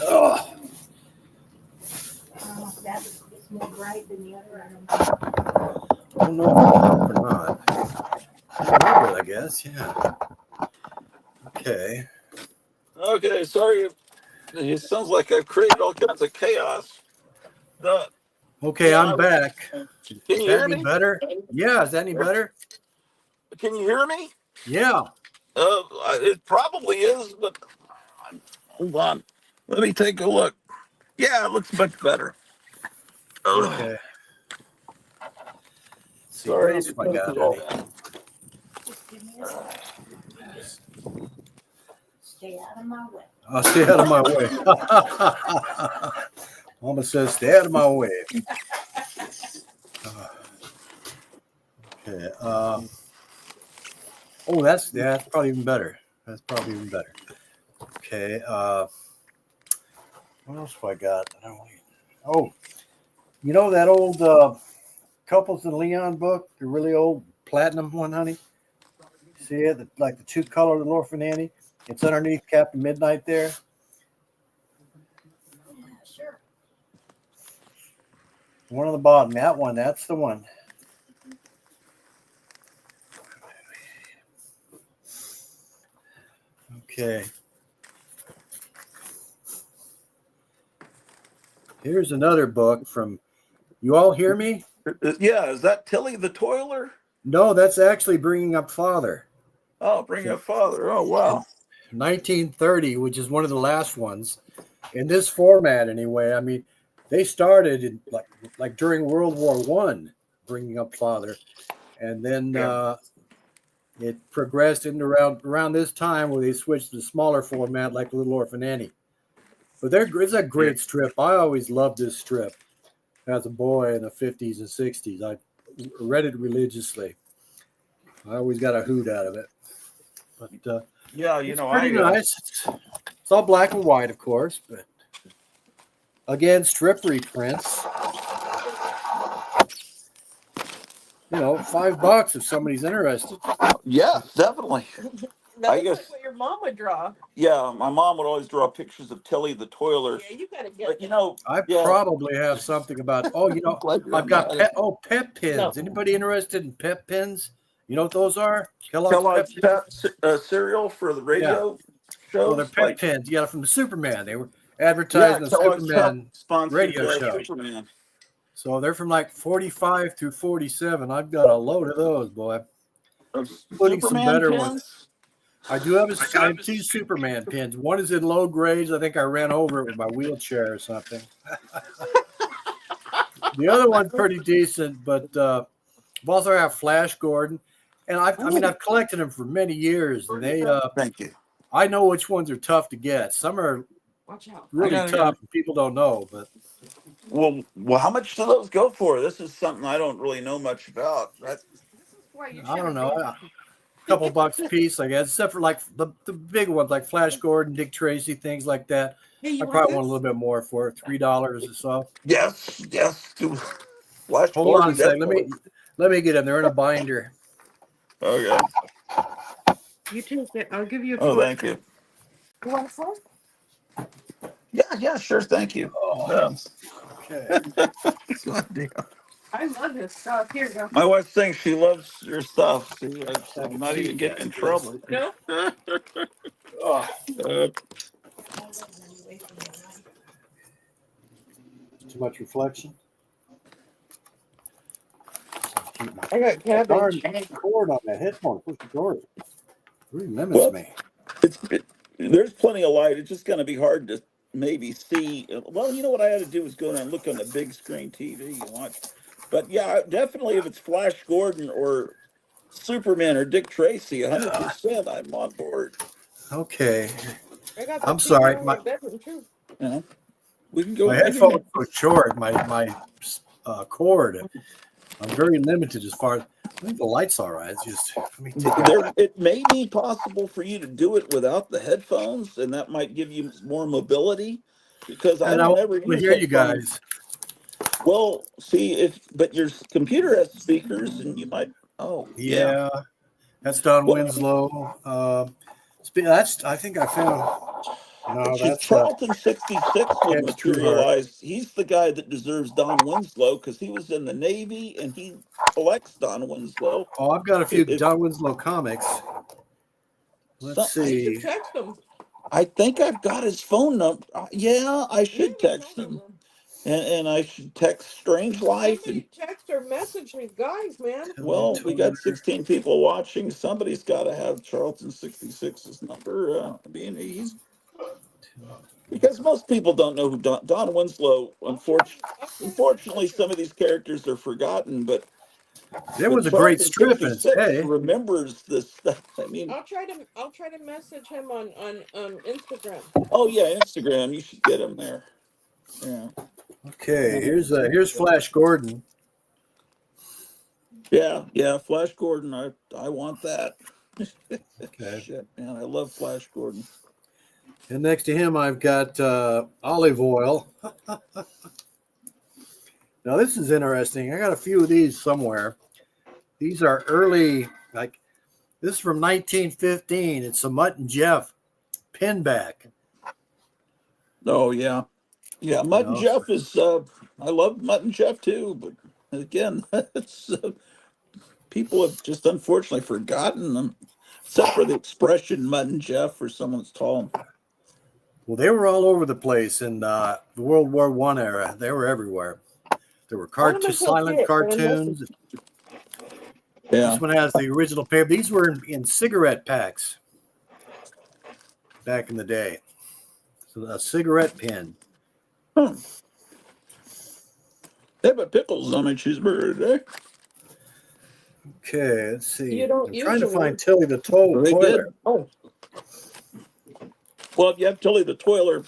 Oh, I don't know if that's, it's more bright than the other one. I don't know if it's off or not. A little bit, I guess. Yeah. Okay. Okay, sorry. It sounds like I've created all kinds of chaos. The, Okay, yeah, I'm back. can Is you that hear any me? better? Yeah, is that any better? Can you hear me? Yeah. It probably is, but hold on. Let me take a look. Yeah, it looks much better. Ugh. Okay. Let's see what Sorry else to have I take it got, all. honey? Just give me a second. Just stay out of my way. I'll stay out of my way. Mama says, stay out of my way. Okay. Oh, that's probably even better. That's probably even better. Okay. What else have I got? Oh, you know that old Couples in Leon book, the really old platinum one, honey? See it? Like the two color Little Orphan Annie? It's underneath Captain Midnight there. Yeah, sure. One on the bottom. That one. That's the one. Okay. Here's another book from. You all hear me? Yeah, is that Tilly the Toiler? No, that's actually Bringing Up Father. Oh, Bring Up Father. Oh, wow. 1930, which is one of the last ones in this format, anyway. I mean, they started in like during World War One, Bringing Up Father, and then it progressed into around this time where they switched to the smaller format, like Little Orphan Annie. But it's a great strip. I always loved this strip as a boy in the 50s and 60s. I read it religiously. I always got a hoot out of it. But Yeah, it's pretty nice. It's all black and white, of course, but again, strip reprints. You know, $5 if somebody's interested. Yeah, definitely. That I looks guess- like what your mom would draw. Yeah, my mom would always draw pictures of Tilly the Toiler. Yeah, you gotta get But, you know, I yeah. probably have something about. Oh, you know, Glad you're I've on got that. pep pins. No. Anybody interested in pep pins? You know what those are? Kellogg's pep Kellogg's pins. cereal for the radio shows. Well, they're pep pins. You got it from the Superman. They were Yeah, advertising the Kellogg's Superman sponsored radio show. Superman. So they're from like 45 through 47. I've got a load of those, boy. Including some Superman better pins? ones. I have two Superman pins. One is in low grades. I think I ran over it with my wheelchair or something. The other one's pretty decent, but I've also have Flash Gordon, and I've collected them for many years, and they Thank you. I know which ones are tough to get. Some are Watch out. really I gotta tough, and people don't know. But Well, how much do those go for? This is something I don't really know much about. Why you I don't should've know. been- A couple bucks a piece, I guess, except for like the big ones like Flash Gordon, Dick Tracy, things like that. Hey, you I probably want want a little bit more for it, $3 or so. Yes. Flash Hold Gordon, on a second. definitely. Let me get them. They're in a binder. Okay. You take it. I'll give you a Oh, tour. thank you. You want a fork? Yeah, sure. Thank you. Okay. God damn. I love this stuff. Here you go. My wife thinks she loves your stuff. See, I'm not even getting in trouble. No? Oh, too much reflection. I got Darn cabbage. cord on that headphone. Push the cord. It really limits me. There's plenty of light. It's just going to be hard to maybe see. Well, you know what I had to do is go and look on the big screen TV and watch. But yeah, definitely if it's Flash Gordon or Superman or Dick Tracy, 100%, I'm on board. Okay. I got I'm the sorry, TV in my- bedroom too. You know, we can go. My headphones were short. My cord. I'm very limited as far as I think the light's all right. It's just let me take out. It may be possible for you to do it without the headphones, and that might give you more mobility, because I And I don't want ever to use hear you headphones. guys. Well, see, but your computer has speakers, and you might. Oh, yeah. Yeah, that's Don Well, Winslow. That's I think I found. No, see, that's Charlton 66 would Ed Trueheart. materialize. He's the guy that deserves Don Winslow because he was in the Navy and he collects Don Winslow. Oh, I've got a few If Don Winslow comics. Let's some, You should see. text him. I think I've got his phone number. Yeah, I Yeah, should his text phone him. number. And I should text Strange Life. And Somebody text or message me, guys, man. well, we got Twitter. 16 people watching. Somebody's got to have Charlton 66's number. I mean, he's because most people don't know who Don Winslow. Unfortunately, some of these characters are forgotten, but There was a great Charlton strip in its 66 day. remembers this stuff. I mean, I'll try to message him on Instagram. oh yeah, Instagram. You should get him there. Yeah, Okay, here's Flash Gordon. yeah. Flash Gordon. I want that. Okay. Shit, man, I love Flash Gordon. And next to him, I've got olive oil. Now, this is interesting. I got a few of these somewhere. These are early, like, this is from 1915. It's a Mutt and Jeff pinback. Oh yeah, Mutt and No. Jeff is. I love Mutt and Jeff too, but again, it's people have just unfortunately forgotten them, except for the expression Mutt and Jeff or someone's tall. Well, they were all over the place in the World War I era. They were everywhere. There were silent cartoons. Yeah. This one has the original paper. These were in cigarette packs back in the day. So a cigarette pin. Huh. They put pickles on my cheeseburger today. Okay, let's see. You don't I'm trying to usually. find Tilly the They Toiler. did. Oh. Well, if you have Tilly the Toiler,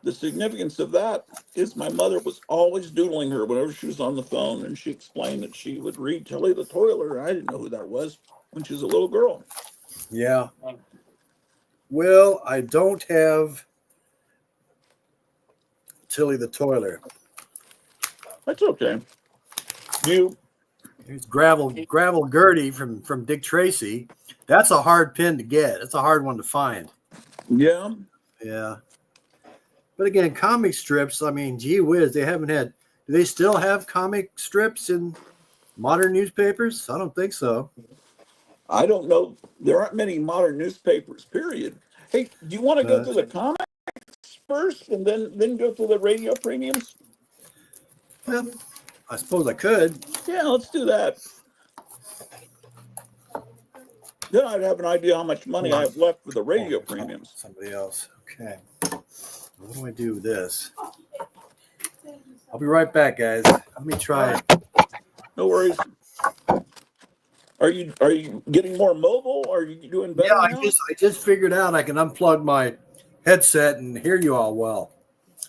the significance of that is my mother was always doodling her whenever she was on the phone, and she explained that she would read Tilly the Toiler. I didn't know who that was when she was a little girl. Yeah. Well, I don't have Tilly the Toiler. That's okay. You Here's Gravel Gertie from Dick Tracy. That's a hard pin to get. It's a hard one to find. Yeah. Yeah. But again, comic strips, I mean, gee whiz, they haven't had, do they still have comic strips in modern newspapers? I don't think so. I don't know. There aren't many modern newspapers, period. Hey, do you want to go through the comics first and then go through the radio premiums? Well, I suppose I could. Yeah, let's do that. Then I'd have an idea how much money I have left for the radio premiums. Somebody else. Okay. What do I do with this? I'll be right back, guys. Let me try it. No worries. Are you getting more mobile? Or are you doing better Yeah, now? I just figured out I can unplug my headset and hear you all well.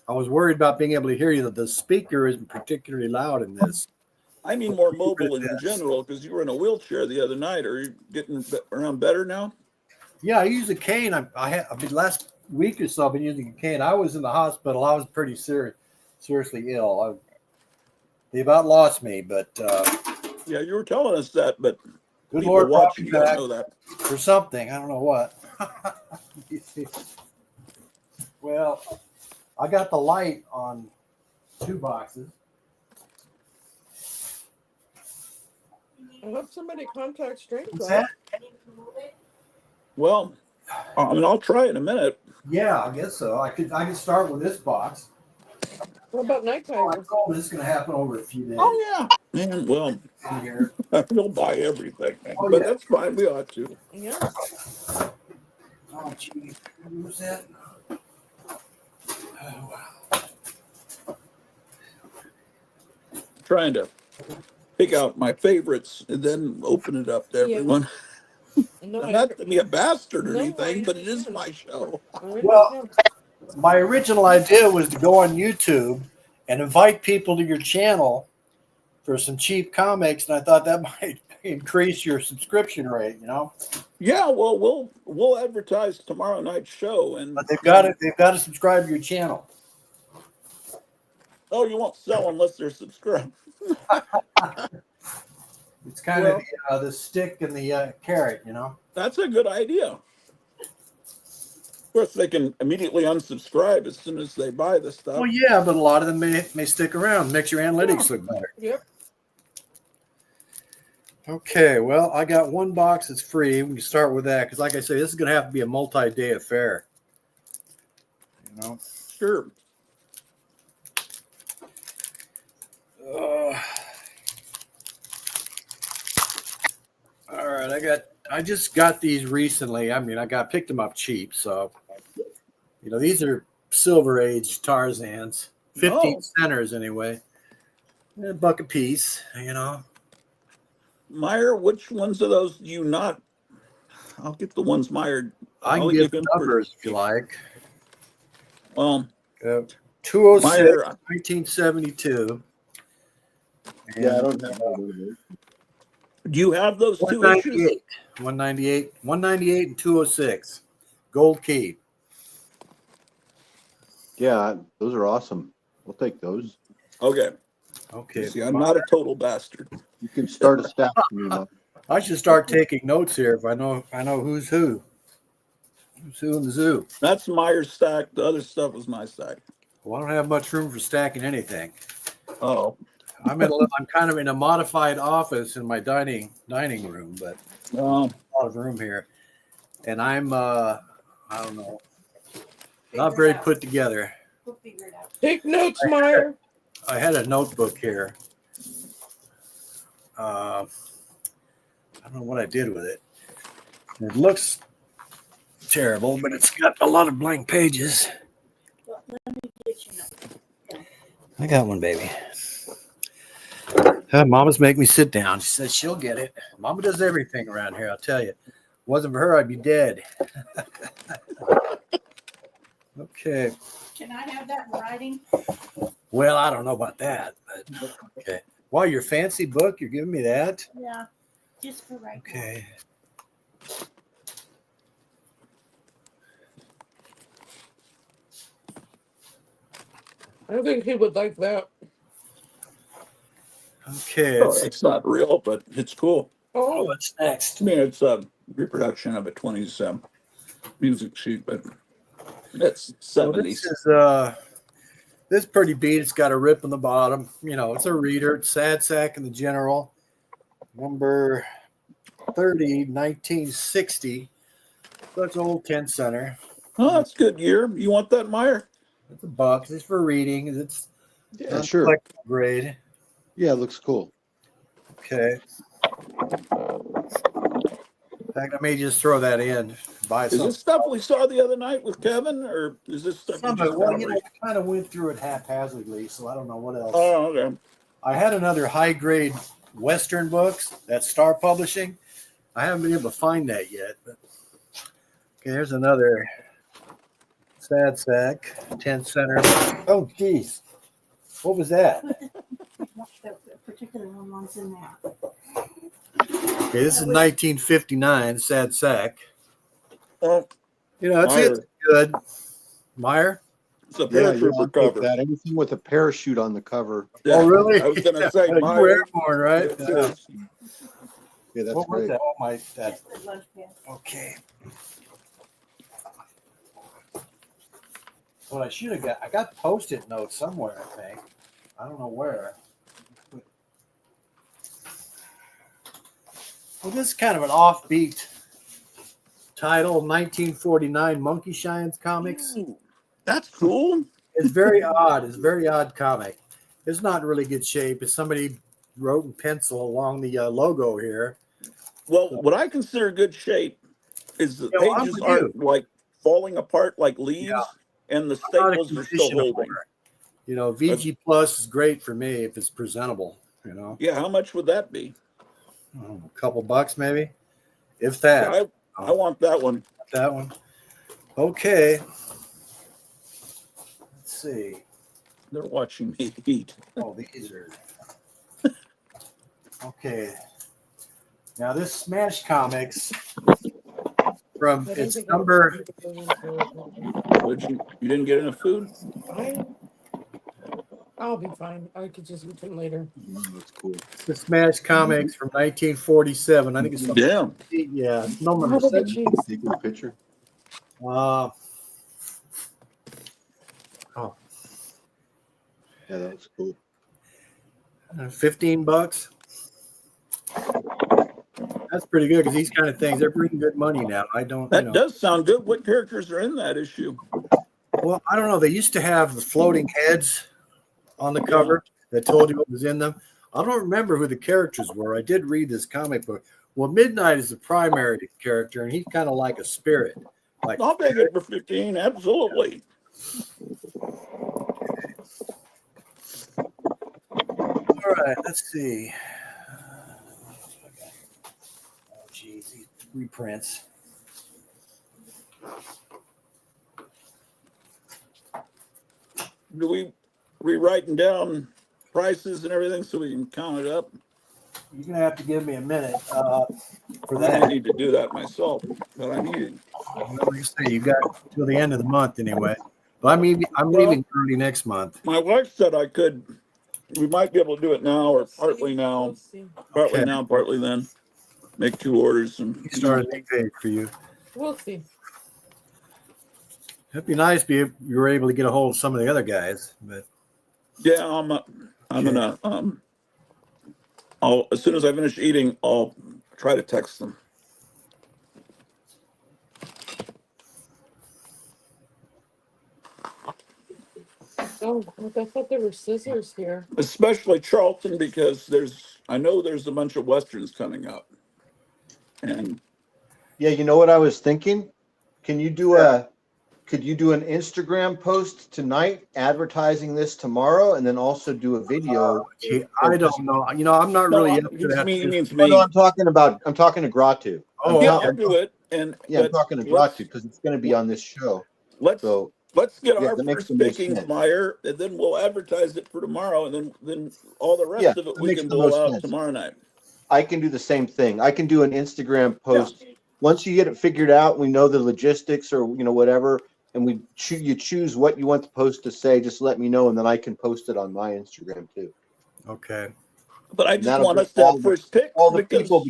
I was worried about being able to hear you. That the speaker isn't particularly loud in this. I mean more mobile in general because you were in a wheelchair the other night. Are you getting around better now? Yeah, I use a cane. I mean, last week or so I've been using a cane. I was in the hospital. I was pretty seriously ill. They about lost me, but Yeah, you were telling us that, but good people Lord, watching me don't back know that. for something. I don't know what. Well, I got the light on 2 boxes. I hope somebody contacts Strange What's Life. that? Well, I mean, I'll try in a minute. Yeah, I guess so. I could start with this box. What about Night Oh, I Tiger? told this is going to happen over a few days. Oh yeah, man. Well, In here. we'll buy everything, man. Oh, But yeah. that's fine. We ought to. Yeah. Oh, gee. What was that? Oh, wow. Trying to pick out my favorites and then open it up to Yeah. everyone. No, Not to be a bastard or No, anything, I but it is understand. my show. Well, my original idea was to go on YouTube and invite people to your channel for some cheap comics, and I thought that might increase your subscription rate. Yeah, well, we'll advertise tomorrow night's show, and But they've got to subscribe to your channel. oh, you won't sell unless they're subscribed. It's kind of the stick and the carrot. That's a good idea. Of course, they can immediately unsubscribe as soon as they buy the stuff. Well, yeah, but a lot of them may stick around, makes your analytics look better. Yep. Okay, well, I got one box that's free. We can start with that because, like I say, this is going to have to be a multi-day affair. Sure. All right, I just got these recently. I mean, picked them up cheap, so these are Silver Age Tarzans, 15 centers anyway, a buck a piece. Meyer, which ones of those do you not? I'll get the ones Meyer. I can give numbers if you like. Well, 206, Meyer, 1972. Yeah, I don't have that. do you have those two issues? 198 and 206. Gold key. Yeah, those are awesome. We'll take those. Okay. Okay. See, I'm not a total bastard. You can start a stack for me, Mom. I should start taking notes here if I know who's who. Who's who in the zoo. That's Meyer's stack. The other stuff was my stack. Well, I don't have much room for stacking anything. Oh. I'm kind of in a modified office in my dining room, but a lot of room here. And I'm I don't know, not very put together. We'll figure it out. Take notes, Meyer. I had a notebook here. I don't know what I did with it. It looks terrible, but it's got a lot of blank pages. Well, let me get you. I got one, baby. Mama's make me sit down. She says she'll get it. Mama does everything around here, I'll tell you. Wasn't for her, I'd be dead. Okay. Can I have that in writing? Well, I don't know about that, but okay. Wow, your fancy book, you're giving me that? Yeah, just for right now. Okay. I think he would like that. Okay. Oh, it's not real, but it's cool. Oh, What's next? I mean, it's a reproduction of a 20s music sheet, but it's 70s. So this is pretty beat. It's got a rip in the bottom. It's a reader. It's Sad Sack in the General. Number 30, 1960. That's old 10 center. Oh, that's a good year. You want that, Meyer? It's a buck. It's for reading. It's Yeah, sure. collectible grade. Yeah, it looks cool. Okay. In fact, I may just throw that in. Buy Is some. this stuff we saw the other night with Kevin, or is this stuff? Some of it. Well, I kind of went through it haphazardly, so I don't know what else. Oh, okay. I had another high-grade Western books, that's Star Publishing. I haven't been able to find that yet. But okay, there's another Sad Sack, 10 center. Oh, geez. What was that? The particular one's in there. Okay, this is 1959, Sad Sack. Well, It's good. Meyer? it's a Yeah, paratrooper I'll take cover. that. Anything with a parachute on the cover. Yeah, Oh, really? I was going to say, You were Meyer. airborne, right? It is. Yeah, that's What was great. that? Oh, my. That. That's the lunch pail. Okay. What I should have I got Post-it notes somewhere, I think. I don't know where. Well, this is kind of an offbeat title, 1949 Monkey Shines Comics. Ooh, that's cool. It's very odd. It's a very odd comic. It's not in really good shape. It's somebody wrote in pencil along the logo here. Well, what I consider good shape is the Yeah, well, I'm pages with aren't like falling apart like leaves, and the I'm not a staples are still condition holding. owner. VG Plus is great for me if it's presentable. Yeah, how much would that be? A couple bucks maybe, if that. I want that one. That one. Okay. Let's see. They're watching me eat. Oh, these are. Okay. Now this Smash Comics from I don't its think I number. need to go into it. You didn't get enough food? I'll be fine. I could just eat them later. Wow, that's cool. The Smash Comics from 1947. I think it's from Damn. it's number How about the 7. cheese? Taking a picture. Oh, Yeah, that was cool. $15. That's pretty good because these kind of things they're bringing good money now. I don't, That does sound good. What characters are in that issue? Well, I don't know. They used to have the floating heads on the cover that told you what was in them. I don't remember who the characters were. I did read this comic book. Well, Midnight is the primary character, and he's kind of like a spirit. Like I'll take it for 15. Absolutely. All right, let's see. Oh, geez, these reprints. Do we writing down prices and everything so we can count it up? You're gonna have to give me a minute for I that. need to do that myself, but I need. Well, like I say, you got till the end of the month anyway. But I'm leaving early next month. My wife said I could. We might be able to do it now or partly now, We'll see. partly Okay. now, partly then. Make 2 orders and He started a new page for you. We'll see. It'd be nice if you were able to get a hold of some of the other guys, but yeah, I'm gonna I'll as soon as I finish eating, I'll try to text them. Oh, I thought there were scissors here. Especially Charlton because I know there's a bunch of westerns coming up. And Yeah, you know what I was thinking? Can you do could you do an Instagram post tonight advertising this tomorrow and then also do a video? gee, I don't know. I'm not really up to that. he means No, me. no, I'm talking to Gratu. Oh, Yeah, okay. I'll do it. And I'm talking to let's Gratu because it's going to be on this show. let's So get yeah, our that makes first the most pickings, sense. Meyer, and then we'll advertise it for tomorrow, and then all the rest Yeah, of it that we makes can the blow most out sense. tomorrow night. I can do the same thing. I can do an Instagram post. Once you get it figured out, we know the logistics or whatever, and you choose what you want the post to say. Just let me know, and then I can post it on my Instagram too. Okay. But I And just that'll want get us to have first picks all the because people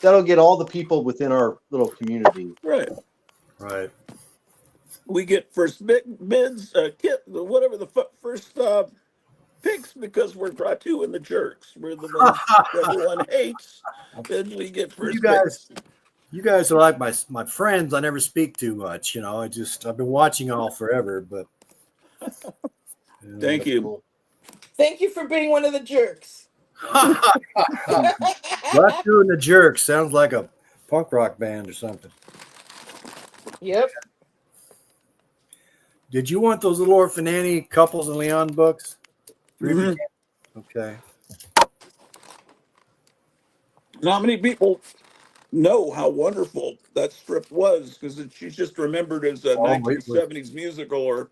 that'll get all the people within our little community. right. Right. We get first bids, whatever the first picks because we're Gratu and the jerks. We're the ones everyone hates. Then we get You first guys, picks. you guys are like my friends. I never speak too much. I've been watching all forever, but Thank you. Cool. Thank you for being one of the jerks. Not doing the jerk sounds like a punk rock band or something. Yep. Did you want those little Orphan Annie Couples and Leon books? Mhm. Okay. Not many people know how wonderful that strip was because she's just remembered as a Oh, it was- 1970s musical or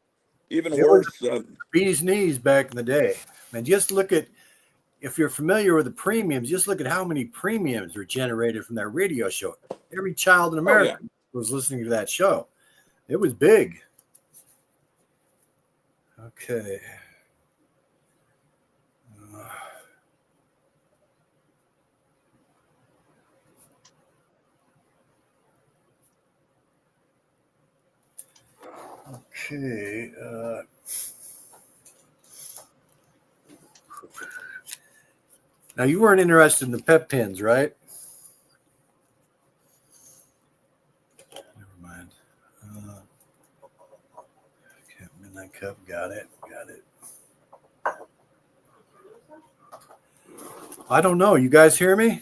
even It was- worse. Bee's Knees back in the day. And just look at, if you're familiar with the premiums, just look at how many premiums were generated from that radio show. Every child in America was listening to that show. It was big. Okay. Okay. Now you weren't interested in the pep pins, right? Never mind. Okay, Midnight Cup, got it. I don't know. You guys hear me?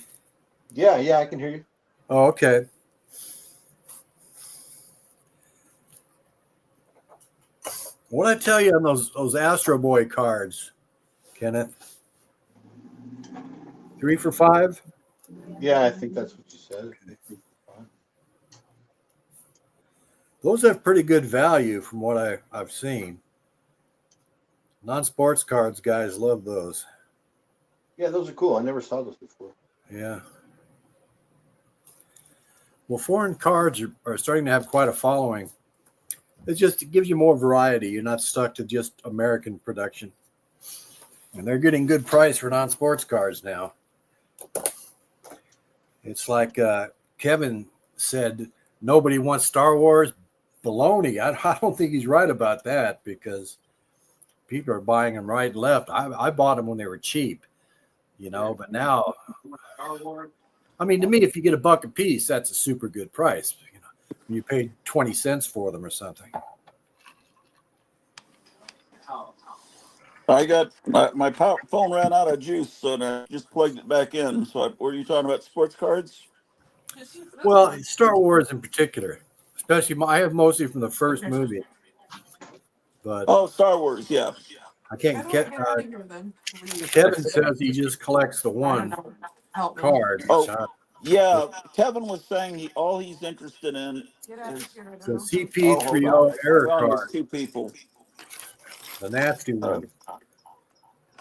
Yeah, I can hear you. Oh, okay. What did I tell you on those Astro Boy cards, Kenneth? 3 for $5? Yeah, I think that's what you said. Those have pretty good value from what I've seen. Non-sports cards guys love those. Yeah, those are cool. I never saw those before. Yeah. Well, foreign cards are starting to have quite a following. It gives you more variety. You're not stuck to just American production. And they're getting good price for non-sports cards now. It's like Kevin said, nobody wants Star Wars. Baloney. I don't think he's right about that because people are buying them right and left. I bought them when they were cheap, but now, I mean, to me, if you get $1 a piece, that's a super good price. When you paid 20 cents for them or something. I got my phone ran out of juice, so I just plugged it back in. So, were you talking about sports cards? Well, Star Wars in particular, especially I have mostly from the first movie, but Oh, Star Wars, yeah. I can't get. Kevin says he just collects the one card. Oh, So yeah. Kevin was saying all he's interested in is. it's a Oh, hold on. CP30 error Hold on, there's card, two people. the nasty one.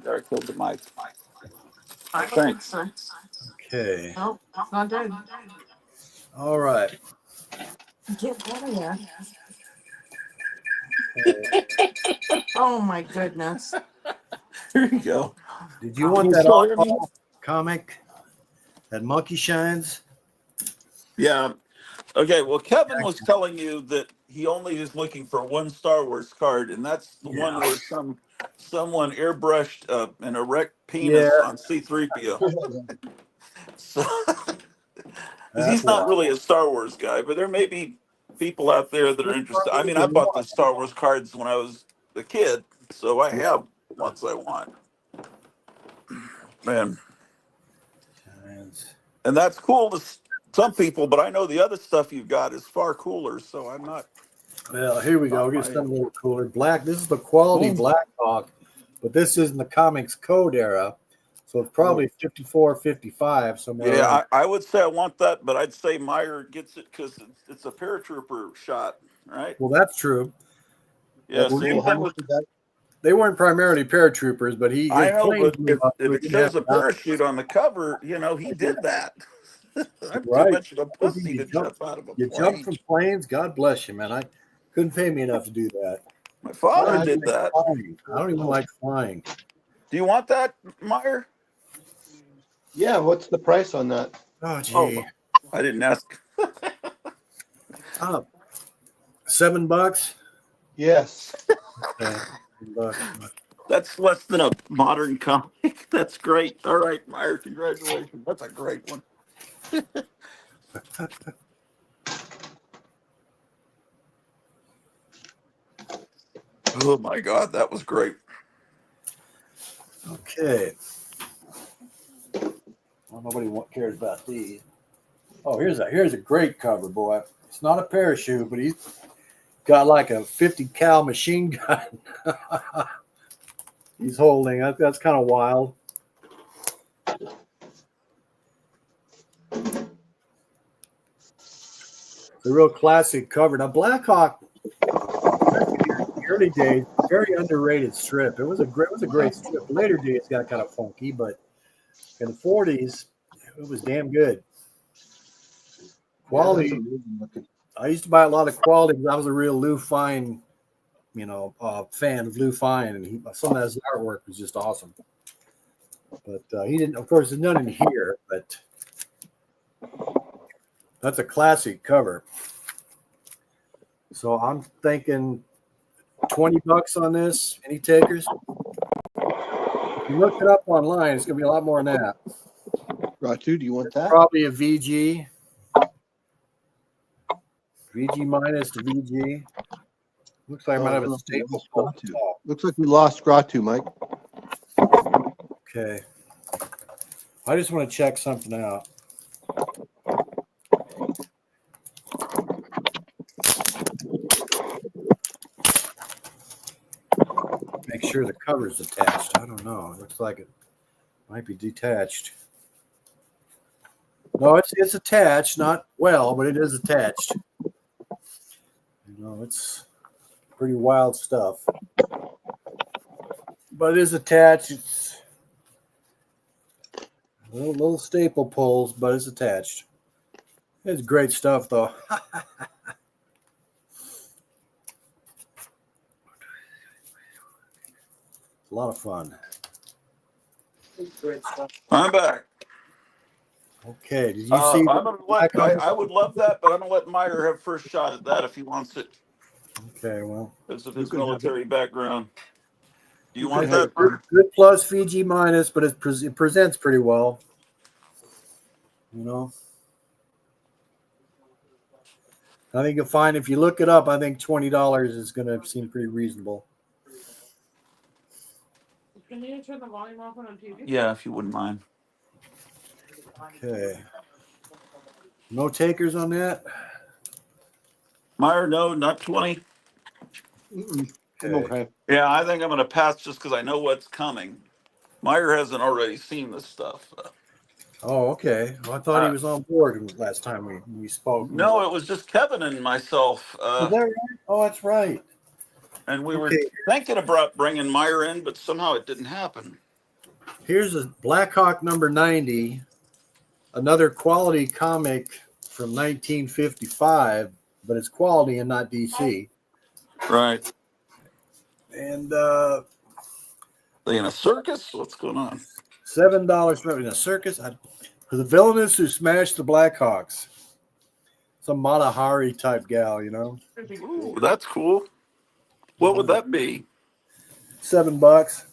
There, I killed the mic. Thanks. Okay. Nope, it's not dead. All right. Get out of here. Oh my goodness. Here you go. Did you want You that still hear me? oddball comic? That monkey shines? Yeah. Okay. Well, Kevin was telling you that he only is looking for one Star Wars card, and that's the one Yeah. where someone airbrushed an erect Yeah. penis on C-3PO. So, 'cause That's he's not why. really a Star Wars guy, but there may be people out there that are interested. I mean, I bought the Star Wars cards when I was a kid, so I have ones I want. Man, Shines. and that's cool to some people, but I know the other stuff you've got is far cooler. So I'm not. Well, here we go. Not Get my, something a little cooler. Black. This is the quality Black Hawk, but this is in the comics code era, so it's probably 54, 55 somewhere yeah, around. I would say I want that, but I'd say Meyer gets it because it's a paratrooper shot, right? Well, that's true. Yeah, Well, same how thing much with. is that? They weren't primarily paratroopers, but I his know, plane but blew up, so if he it didn't have shows a to die. parachute on the cover, he did that. I'm too Right. much of a pussy to jump out of a You jump plane. from planes. God bless you, man. I couldn't pay me enough to do that. My I father don't Yeah, did even like that. flying. I don't even like flying. Do you want that, Meyer? yeah. What's the price on that? Oh, Oh, gee. I didn't ask. Oh, $7. Yes. Okay. $7. That's less than a modern comic. That's great. All right, Meyer, congratulations. That's a great one. Oh my God, that was great. Okay. Well, nobody cares about these. Oh, here's a great cover, boy. It's not a parachute, but he's got like a 50 cal machine gun. He's holding. That's kind of wild. It's a real classic cover. Now, Blackhawk, the early days, very underrated strip. It was a great strip. Later days got kind of funky, but in the 40s, it was damn good. Quality. Yeah, I used to buy a lot of quality because I was a real Lou Fine, fan of Lou Fine, and some of his artwork was just awesome. But he didn't. Of course, there's none in here, but that's a classic cover. So I'm thinking $20 on this. Any takers? If you look it up online, it's gonna be a lot more than that. Ratu, do you want that? Probably a VG. VG minus to VG. Looks like I might have a staple. Looks like we lost Gratu, Mike. Okay. I just want to check something out. Make sure the cover's attached. I don't know. It looks like it might be detached. No, it's attached. Not well, but it is attached. It's pretty wild stuff. But it is attached. Little staple pulls, but it's attached. It's great stuff, though. A lot of fun. I'm back. Okay, did you see? I'm gonna let. I would love that, but I'm gonna let Meyer have first shot at that if he wants it, Okay, well, because of You his can have it. military background. Do you You want can have that? it, Meyer. good plus Fiji minus, but it presents pretty well. You know, I think you'll find if you look it up, I think $20 is going to seem pretty reasonable. Can you turn the volume off on TV? Yeah, if you wouldn't mind. Okay, no takers on that. Meyer, no, not 20. Mm-mm. I'm Okay. okay. Yeah, I think I'm gonna pass just because I know what's coming. Meyer hasn't already seen this stuff. Oh, okay. Well, I thought he Uh, was on board last time we spoke. no, it was just Kevin and myself, Is that right? Oh, that's right. and we were Okay, thinking about bringing Meyer in, but somehow it didn't happen. here's a Blackhawk number 90, another quality comic from 1955, but it's quality and not DC. Right? And They in a circus? What's going on? $7 for in a circus. For the villainess who smashed the Blackhawks. Some Mata Hari type gal, you know. Ooh, that's cool. What would that be? $7.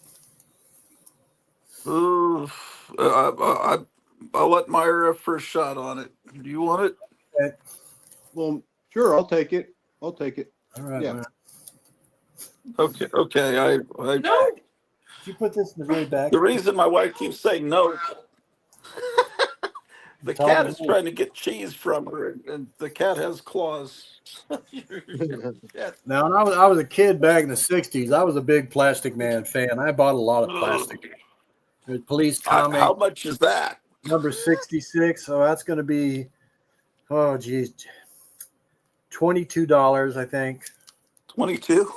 Ooh, I'll let Meyer have first shot on it. Do you want it? Okay. Well, sure, I'll take it. I'll take it. All right, Yeah. man. Okay, okay. No. Did you put this in the very back? The reason my wife keeps saying no, the Tell cat me is more. trying to get cheese from her, and the cat has claws. Now, when I was a kid back in the 60s, I was a big Plastic Man fan. I bought a lot of plastic. There's Police How Comic much is that? number 66. So that's going to be, oh, geez, $22, I think. 22.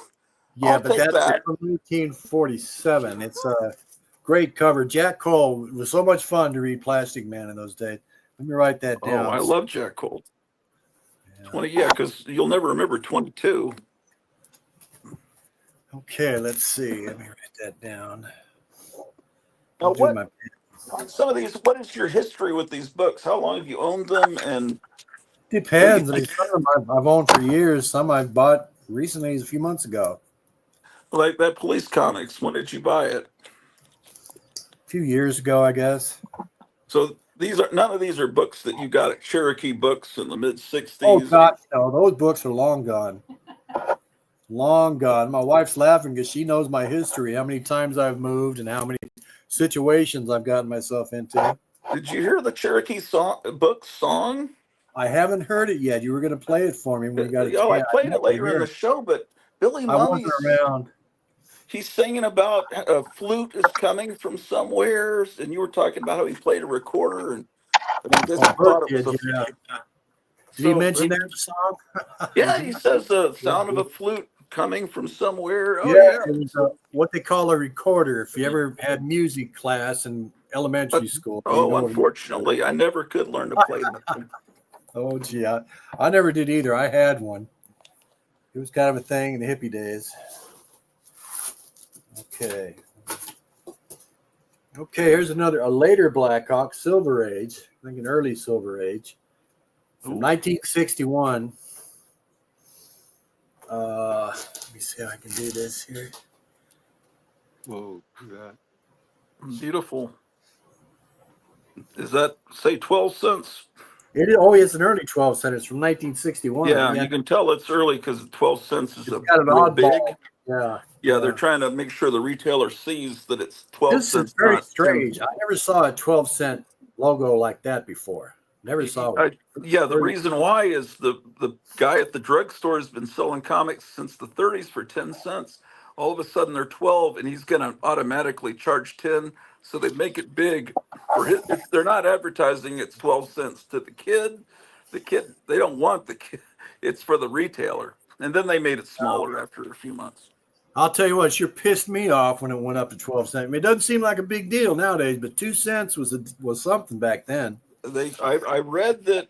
Yeah, I'll but take that's that. from 1947. It's a great cover. Jack Cole, it was so much fun to read Plastic Man in those days. Let me write that Oh, down. I love Jack Cole. Yeah. 20, yeah, because you'll never remember 22. Okay, let's see. Let me write that down. Now, I'm doing my some of these, what is your history with these books? How long have you owned them? And what do you depends. I mean, think? some of them I've owned for years. Some I've bought recently, a few months ago, Like that Police Comics, when did you buy it? a few years ago, I guess. So none of these are books that you got at Cherokee Books in the mid Oh '60s. God, no, those books are long gone. Long gone. My wife's laughing because she knows my history, how many times I've moved and how many situations I've gotten myself into. Did you hear the Cherokee song? I haven't heard it yet. You were going to play it for me when you got a I chance. played I it later in hear the it. show, but Billy I wasn't Mummy's around. he's singing about a flute is coming from somewhere, and you were talking about how he played a recorder, and I guess Oh, he Bert thought it was did, a. yeah. Did he So mention that song? yeah, he says the sound of a flute coming from somewhere. Oh Yeah, yeah. it was what they call a recorder. If you ever had music class in elementary school, you Oh, know. unfortunately, I never could learn to play that. Oh, gee, I never did either. I had one. It was kind of a thing in the hippie days. Okay. Okay, here's a later Blackhawk, Silver Age. I think an early Silver Age from Ooh. 1961. Let me see how I can do this here. Whoa, look at that. Beautiful. Is that say 12 cents? It's an early 12 cent. It's from 1961. Yeah, Yeah, you can tell it's early because 12 cents is it's a got an real big. oddball. Yeah, Yeah, they're trying to make sure the retailer sees that it's 12 This is cents, very not 10. strange. I never saw a 12-cent logo like that before. Never saw one. Yeah, the reason why is the guy at the drugstore has been selling comics since the 30s for 10 cents. All of a sudden they're 12 and he's going to automatically charge 10. So they make it big for his. They're not advertising it's 12 cents to the kid. The kid, they don't want the kid. It's for the retailer. And then they made it smaller after a few months. I'll tell you what, it sure pissed me off when it went up to 12 cents. I mean, it doesn't seem like a big deal nowadays, but 2 cents was something back then. I read that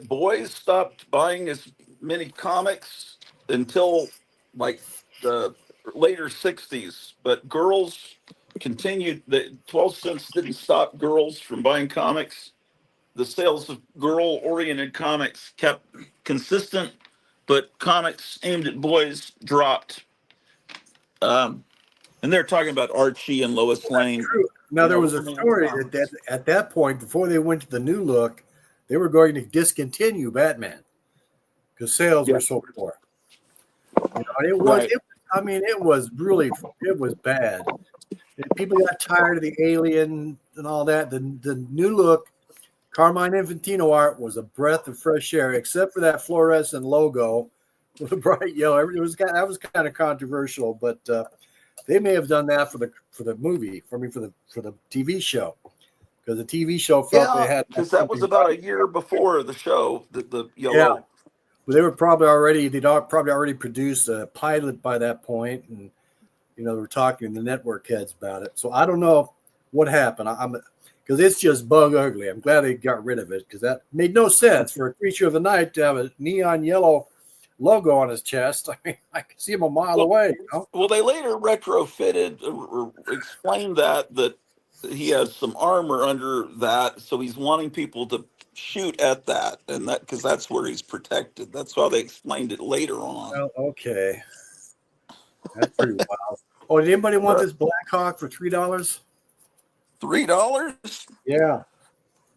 boys stopped buying as many comics until like the later 60s, but girls continued. The 12 cents didn't stop girls from buying comics. The sales of girl oriented comics kept consistent, but comics aimed at boys dropped. Um, and they're talking about Archie and Lois Lane. True. Now, there was a story that at that point, before they went to the new look, they were going to discontinue Batman because sales were so poor. You know, it was, Right. I mean, it was bad. People got tired of the alien and all that. The new look, Carmine Infantino art was a breath of fresh air, except for that fluorescent logo with a bright yellow. That was kind of controversial, but they may have done that for the movie, for the TV show, because the TV show felt they had because that was about a year before the show. The yellow. Yeah. Well, they'd probably already produced a pilot by that point, and they were talking to the network heads about it. So I don't know what happened. Because it's just bug ugly. I'm glad they got rid of it because that made no sense for a creature of the night to have a neon yellow logo on his chest. I mean, I can see him a mile away. Well, they later retrofitted or explained that he has some armor under that, so he's wanting people to shoot at that, and that because that's where he's protected. That's how they explained it later on. Well, okay, that's pretty wild. Oh, did anybody want this Black Hawk for $3? $3? Yeah.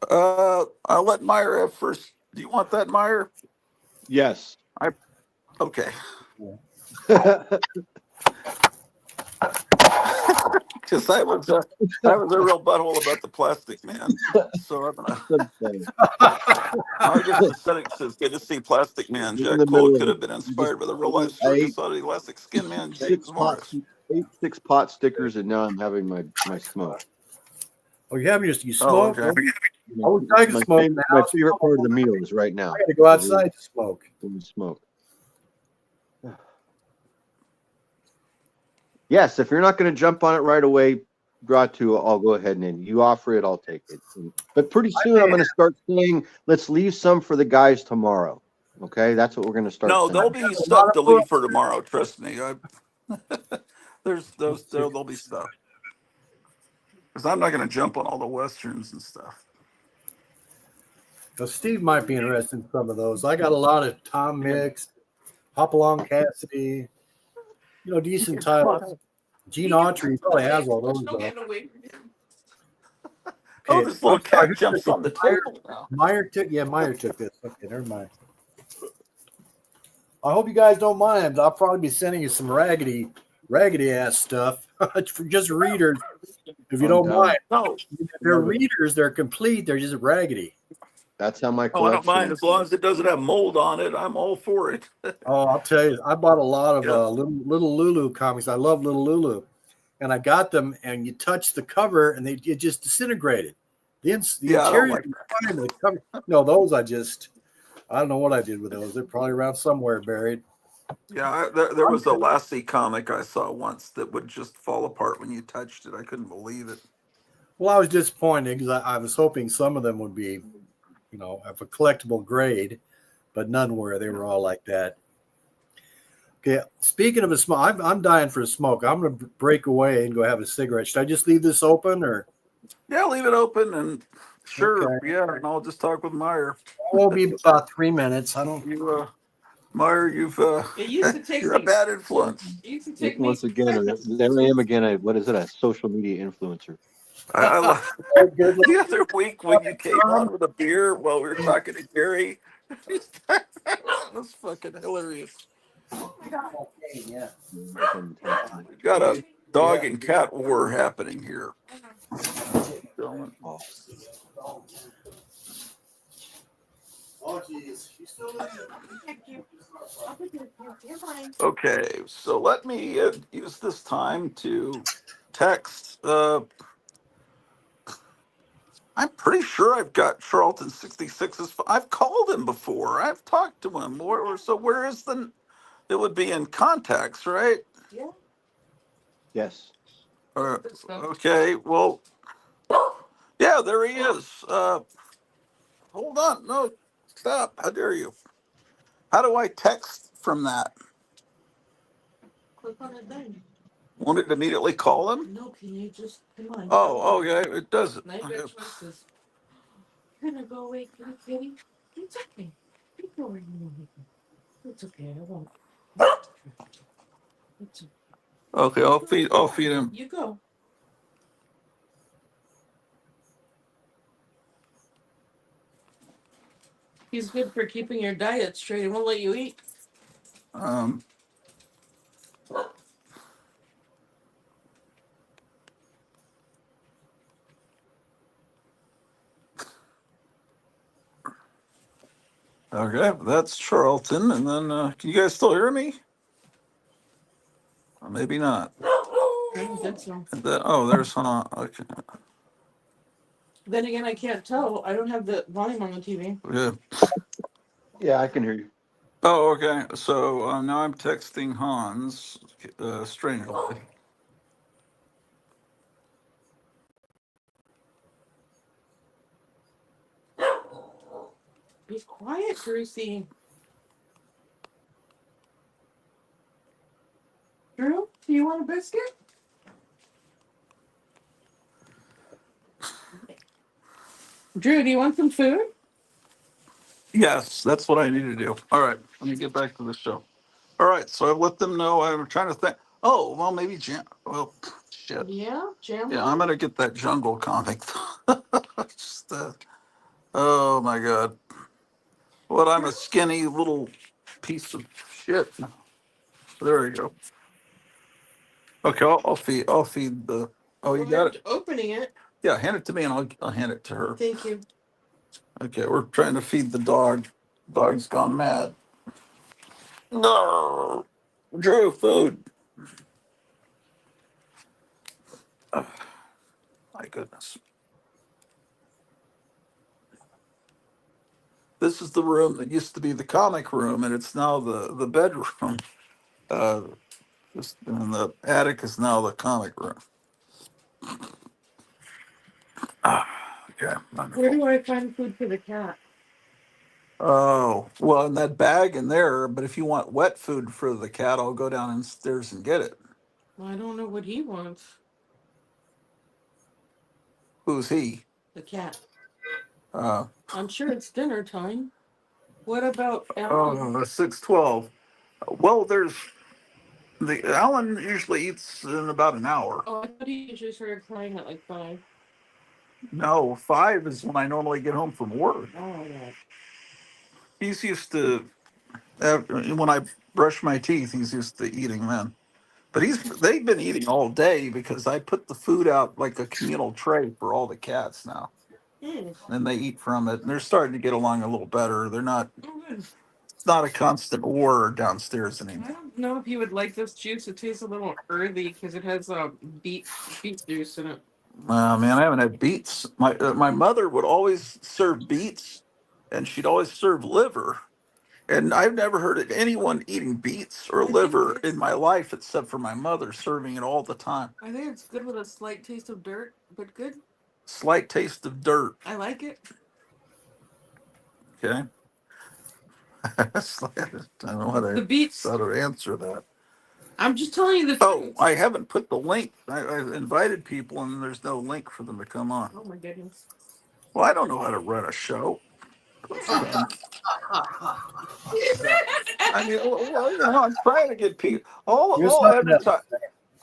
I'll let Meyer have first. Do you want that, Meyer? Yes. Okay. Because I was a real butthole about the Plastic Man. So I'm gonna. I guess the setting says, "Good to see Plastic Man." Jack Cole could have been inspired by the real life story. Just saw the Elastic Skin Man, James Morris. Six pot stickers, and now I'm having my smoke. Oh, you have you smoke? Okay. I can smoke now. My favorite part of the meal is right now. I got to go outside to smoke. Smoke. Yes, if you're not going to jump on it right away, Gratu, I'll go ahead and you offer it, I'll take it. But pretty soon I'm going to start saying, let's leave some for the guys tomorrow. Okay, that's what we're going to start. No, saying. there'll be stuff to leave for tomorrow. Trust me. There'll be stuff. Because I'm not going to jump on all the westerns and stuff. So Steve might be interested in some of those. I got a lot of Tom Mix, Hopalong Cassidy, decent titles. Gene Autry probably has all those. Oh, this little cat jumps on the table now. Meyer took this. Okay, never mind. I hope you guys don't mind. I'll probably be sending you some raggedy ass stuff for just readers, if you don't mind. No, they're readers. They're complete. They're just raggedy. That's how my collection. Oh, I don't mind as long as it doesn't have mold on it. I'm all for it. Oh, I'll tell you, I bought a lot of little Lulu comics. I love Little Lulu, and I got them. And you touch the cover, and it just disintegrated. The interior, the cover. No, those I don't know what I did with those. They're probably around somewhere buried. Yeah, there was a Lassie comic I saw once that would just fall apart when you touched it. I couldn't believe it. Well, I was disappointed because I was hoping some of them would be, of a collectible grade, but none were. They were all like that. Okay, speaking of a smoke, I'm dying for a smoke. I'm going to break away and go have a cigarette. Should I just leave this open or? Yeah, leave it open and sure. Okay. Yeah, and I'll just talk with Meyer. It will be about 3 minutes. I don't. Meyer, you're a bad influence. Once again, there I am again. What is it? A social media influencer. The other week when you came on with a beer while we were talking to Gary, that was fucking hilarious. Yeah. We've got a dog and cat war happening here. Oh, geez. Okay, so let me use this time to text. I'm pretty sure I've got Charlton 66's. I've called him before. I've talked to him. So where is the It would be in contacts, right? Yeah. Yes. Or, okay, well, yeah, there he is. Hold on, no, stop. How dare you? How do I text from that? Click on the thing. Won't it immediately call him? No, can you just come on? Oh, okay, it does it. Make Okay. your choices. You're gonna go away, kitty. It's okay. Keep going. It's okay. I won't. It's okay. Okay, I'll feed him. You go. He's good for keeping your diet straight. He won't let you eat. Um, okay, that's Charlton. And then, can you guys still hear me? Or maybe not. I don't think so. And then, oh, there's okay. Then again, I can't tell. I don't have the volume on the TV. Yeah. Yeah, I can hear you. Oh, okay. So now I'm texting Hans strangely. Be quiet, Brucey. Drew, do you want a biscuit? Drew, do you want some food? Yes, that's what I need to do. All right, let me get back to the show. All right, so I've let them know. I'm trying to think. Oh, well, maybe well, shit. Yeah, jam. Yeah, I'm gonna get that jungle comic. Just, oh my god, what? I'm a skinny little piece of shit. There we go. Okay, I'll feed the. Oh, you got it. Opening it. Yeah, hand it to me, and I'll hand it to her. Thank you. Okay, we're trying to feed the dog. Dog's gone mad. No, Drew, food. Oh, my goodness. This is the room that used to be the comic room, and it's now the bedroom. Uh, and the attic is now the comic room. Okay. Where do I find food for the cat? Oh, well, in that bag in there, but if you want wet food for the cat, I'll go downstairs and get it. Well, I don't know what he wants. Who's he? The cat. Uh, I'm sure it's dinner time. What about Alan? 6:12. Well, Alan usually eats in about an hour. Oh, I thought he usually started crying at like 5. No, 5 is when I normally get home from work. Oh, yeah. He's used to, when I brush my teeth, he's used to eating then. But they've been eating all day because I put the food out like a communal tray for all the cats now. And they eat from it. And they're starting to get along a little better. They're not, Oh, good. it's not a constant war downstairs I anymore. don't know if you would like this juice. It tastes a little earthy because it has beet juice in it. Man, I haven't had beets. My mother would always serve beets, and she'd always serve liver. And I've never heard of anyone eating beets or liver in my life except for my mother serving it all the time. I think it's good with a slight taste of dirt, but good. Slight taste of dirt. I like it. Okay. I don't know The beets. how to answer that. I'm just telling you the Oh, truth. I haven't put the link. I've invited people, and there's no link for them to come on. Oh my goodness. Well, I don't know how to run a show. I mean, well, I'm trying to get people all advertise.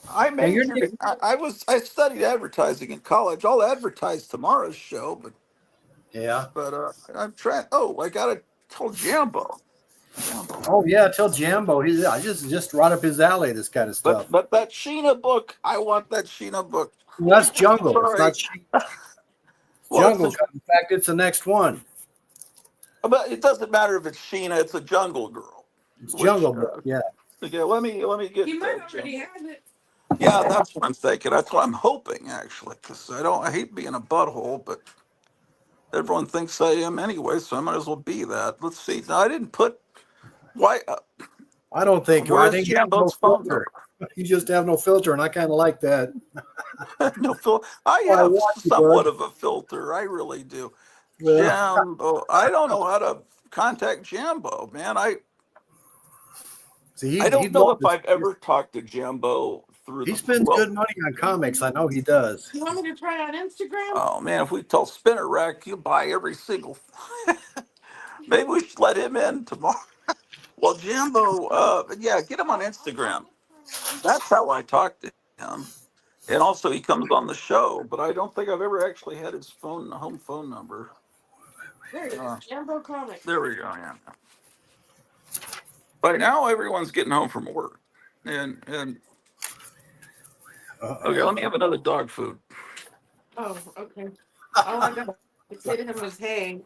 I studied advertising in college. I'll advertise tomorrow's show, but I'm trying. Oh, I gotta tell Jambo. Oh yeah, tell Jambo. He's just right up his alley. This kind of stuff. But that Sheena book, I want that Sheena book. Well, that's Jungle. Sorry. It's not Jungle. In fact, it's the next one. But it doesn't matter if it's Sheena. It's a Jungle Girl. It's Jungle Book. Yeah. Okay, let me get. He might already have it. Yeah, that's what I'm thinking. That's what I'm hoping, actually, because I hate being a butthole, but everyone thinks I am anyway, so I might as well be that. Let's see. Now, I didn't put why. I don't think. I Where's think you have no Jambo's phone filter. number? You just have no filter, and I kind of like that. No filter. I Well, I have want you, somewhat bud. of a filter. I really do. Well, Jambo. I don't know how to contact Jambo, man. see, I don't he'd know love if this. I've ever talked to Jambo through He the spends well. good money on comics. I know he does. You want me to try on Instagram? Oh man, if we tell Spinner Rack, he'll buy every single. Maybe we should let him in tomorrow. Well, Jambo, yeah, get him on Instagram. That's how I talk to him. And also, he comes on the show, but I don't think I've ever actually had his home phone number. There you Uh, go. Jambo Comics. there we go. Yeah. By now, everyone's getting home from work, and okay, let me have another dog food. Oh, okay. All I got to say to him was, hey.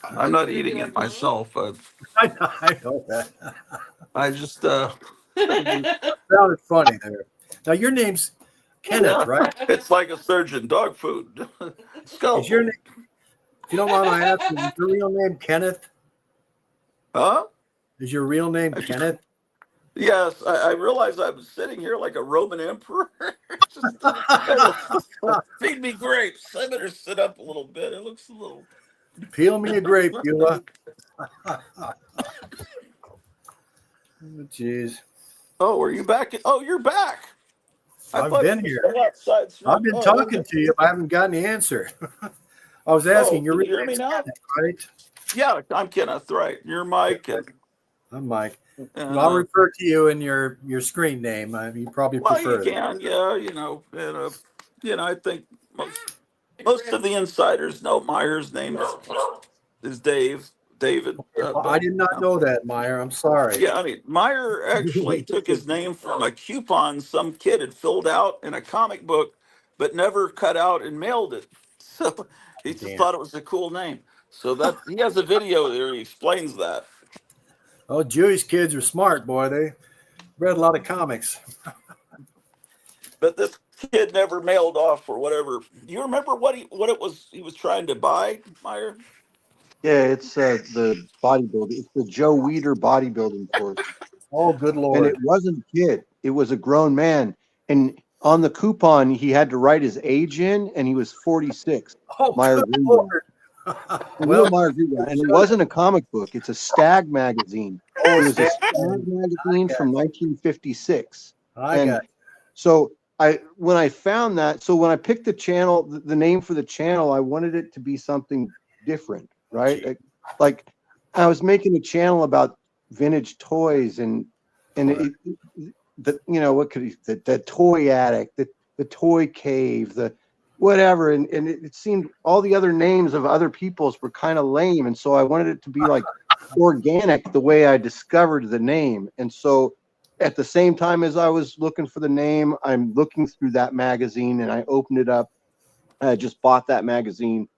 I'm not eating it myself. I know that. I just Sounded funny there. Now your name's Kenneth, right? it's like a surgeon dog food. Is your Scalpel. name? If you don't mind my asking, is your real name Kenneth? Huh? Is your real name I just- Kenneth? Yes, I realized I was sitting here like a Roman emperor. Just, feed me grapes. I better sit up a little bit. It looks a little. Peel me a grape, Beulah. Oh, jeez. Oh, are you back? Oh, you're back. I've thought been you were here. still outside I've been oh, talking okay. to you, but I haven't gotten the answer. I was asking, your Can you real hear me name's now? Kenneth, right? Yeah, I'm Kenneth. Right, you're Mike, I'm Mike. and I'll refer to you in your screen name. You probably well, you prefer that. can, yeah, and I think most of the insiders know Meyer's name is David. Well, I did not know that, Meyer. I'm sorry. Yeah, I mean, Meyer actually took his name from a coupon some kid had filled out in a comic book, but never cut out and mailed it. So he just Damn. thought it was a cool name. So that he has a video there. He explains that. Oh, Jewish kids are smart, boy. They read a lot of comics. But this kid never mailed off or whatever. Do you remember what it was he was trying to buy, Meyer? Yeah, it's the bodybuilding. It's the Joe Weider bodybuilding course. Oh, good And Lord. it wasn't a kid. It was a grown man. And on the coupon, he had to write his age in, and he was 46. Oh, Meyer good Greenblatt. Lord. Real Well, Meyer Greenblatt. And it wasn't a comic book. It's a Stag magazine. oh, It was a Stan, Stag magazine from 1956. I And got it. so when I found that, so when I picked the channel, the name for the channel, I wanted it to be something different, right? Like I was making a channel about vintage toys and what could he, the toy attic, the toy cave, the whatever, and it seemed all the other names of other people's were kind of lame, and so I wanted it to be like organic the way I discovered the name. And so at the same time as I was looking for the name, I'm looking through that magazine and I opened it up. I just bought that magazine,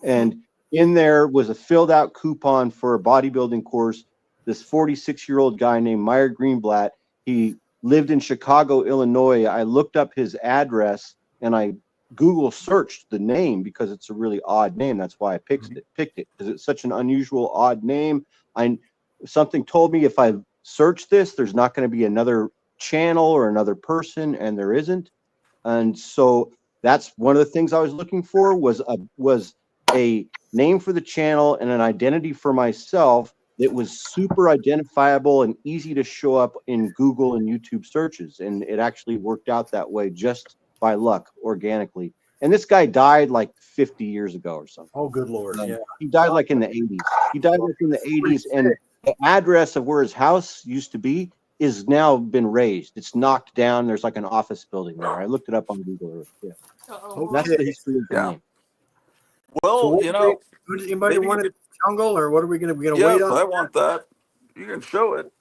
and in there was a filled out coupon for a bodybuilding course. This 46-year-old guy named Meyer Greenblatt, he lived in Chicago, Illinois. I looked up his address and I Google searched the name because it's a really odd name. That's why I picked it because it's such an unusual, odd name. Something told me if I search this, there's not going to be another channel or another person, and there isn't. And so that's one of the things I was looking for was a name for the channel and an identity for myself that was super identifiable and easy to show up in Google and YouTube searches. And it actually worked out that way just by luck, organically. And this guy died like 50 years ago or something. Oh, good Lord. Yeah. He died like in the 80s. He died like in the 80s, and the address of where his house used to be is now been raised. It's knocked down. There's like an office building there. I looked it up on Google Earth. Yeah. Uh-oh. That's the history of the Yeah. name. Well, So maybe anybody you want could- it jungle, or what are we gonna wait yes, on? I want that. You can show it.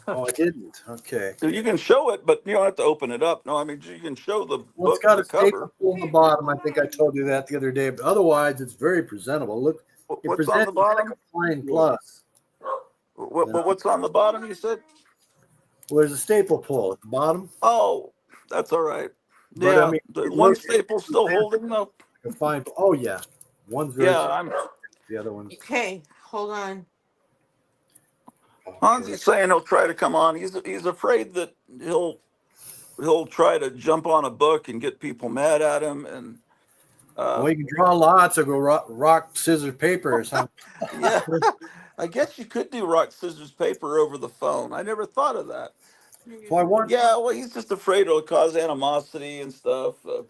Oh, I didn't. Okay. You can show it, but you don't have to open it up. No, I mean you can show the Well, it's book, got the a staple cover. on the bottom. I think I told you that the other day. But otherwise, it's very presentable. Look, it What's on presents the bottom? like a fine plus. What's on the bottom? You said. Well, there's a staple pull at the bottom. Oh, that's all right. But Yeah, I mean, the it one looks staple still holding though. like a fine. Oh yeah, one's very. Yeah, I'm. The other one's. Okay, hold on. Hansi's saying he'll try to come on. He's afraid that he'll try to jump on a book and get people mad at him. And Well, you can draw lots or go rock, scissors, paper or something. yeah, I guess you could do rock, scissors, paper over the phone. I never thought of that. So I want. Yeah, well, he's just afraid it'll cause animosity and stuff. Oh,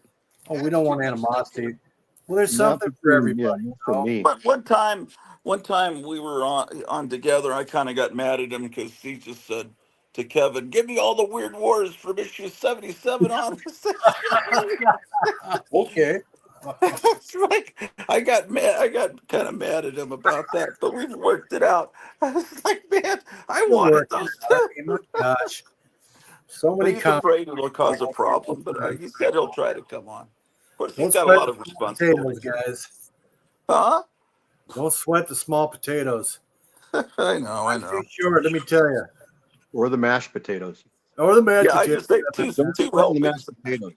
we don't want animosity. Well, there's Not something for between, everybody. not for me. But one time we were on together. I kind of got mad at him because he just said to Kevin, "Give me all the Weird Wars from issue 77 on." Okay. It's like I got mad. I got kind of mad at him about that, but we've worked it out. I was like, man, I We'll wanted work it those out. too. I mean, my gosh. So But many he's comments. afraid it'll cause a problem. But he said he'll try to come on. Of course, he's Don't got a sweat lot of the small potatoes, responsibility. guys. Huh? Don't sweat the small potatoes. I know. I'm too short, let me tell you. Or the mashed potatoes. Or the mashed Yeah, I potatoes. just ate two Don't two sweat the helpings. mashed potatoes.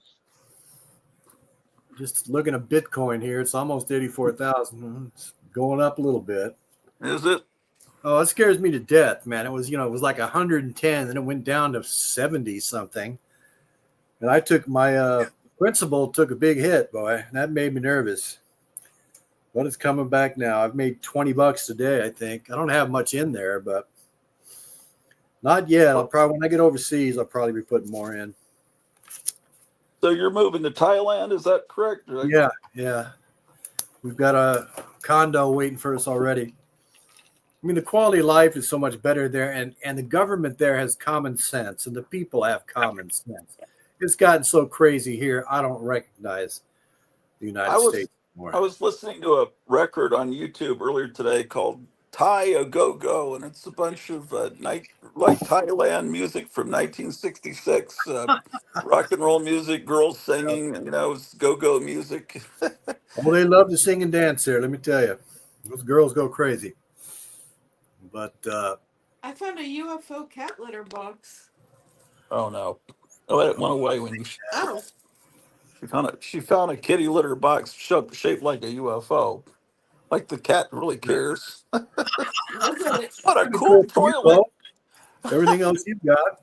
Just looking at Bitcoin here, it's almost 84,000. It's going up a little bit. Is it? Oh, it scares me to death, man. It was like 110, and it went down to 70 something. And I took my principal took a big hit, boy. And that made me nervous. But it's coming back now. I've made $20 today, I think. I don't have much in there, but not yet. I'll probably when I get overseas, I'll probably be putting more in. So you're moving to Thailand? Is that correct? Yeah. We've got a condo waiting for us already. I mean, the quality of life is so much better there, and the government there has common sense, and the people have common sense. It's gotten so crazy here, I don't recognize the United States anymore. I was listening to a record on YouTube earlier today called Thai A Go Go, and it's a bunch of Thailand music from 1966, rock and roll music, girls singing, it's go go music. Oh, they love to sing and dance there, let me tell you. Those girls go crazy. But I found a UFO cat litter box. Oh no! Oh, it went away when you. Oh, She found a kitty litter box shaped like a UFO. Like the cat really cares. look at it. What a pretty cool for you, toilet! Bo. Everything else you've got.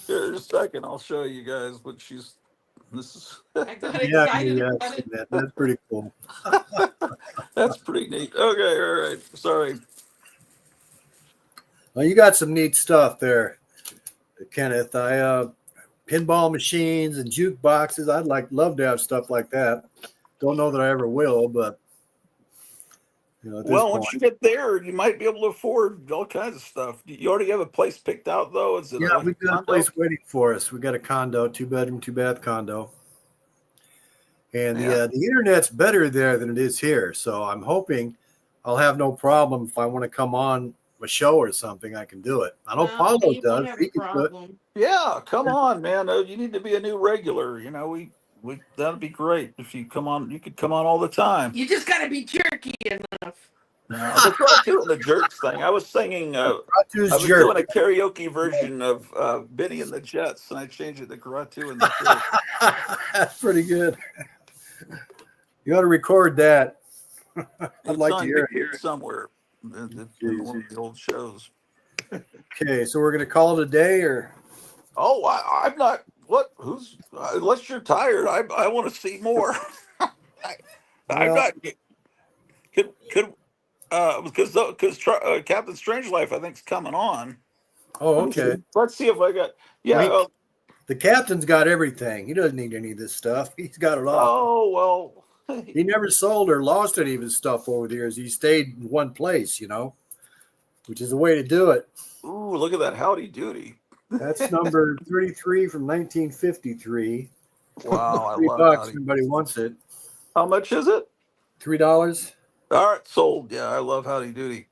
Here in a second, I'll show you guys what she's. This is. I got Yeah, excited yeah, about I've seen it. that. That's pretty cool. That's pretty neat. Okay, all right. Sorry. Well, you got some neat stuff there, Kenneth. Pinball machines and jukeboxes. I'd love to have stuff like that. Don't know that I ever will, but at this Well, point. once you get there, you might be able to afford all kinds of stuff. You already have a place picked out, though. Is it? Yeah, a we've got a condo? place waiting for us. We got a condo, 2-bedroom, 2-bath condo, and Yeah. the internet's better there than it is here. So I'm hoping I'll have no problem if I want to come on a show or something. I can do it. I know No, Paulo you does. won't have He a can do it. problem. Yeah, come on, man. You need to be a new regular. We that'd be great if you come on. You could come on all the time. You just gotta be jerky enough. The Cartoon and the Jerks thing. I was singing. I Ratu's was jerk. doing a karaoke version of Benny and the Jets, and I changed it to Karatu and the Jerks. That's pretty good. You ought to record that. I'd It's like to on hear it. here somewhere in one of the old shows. Okay, so we're gonna call it a day, or Oh, I'm not. What? Who's? Unless you're tired, I want to see more. I'm Well- not. Could because Captain Strangelife's I think is coming on. oh, okay. Let's see if I got. Yeah. Wait. The captain's got everything. He doesn't need any of this stuff. He's got it all. Oh well. He never sold or lost any of his stuff over the years. He stayed in one place, which is the way to do it. Ooh, look at that Howdy Doody. That's number 33 from 1953. Wow, I $3. love Howdy. Everybody wants it. How much is it? $3. All right, sold. Yeah, I love Howdy Doody.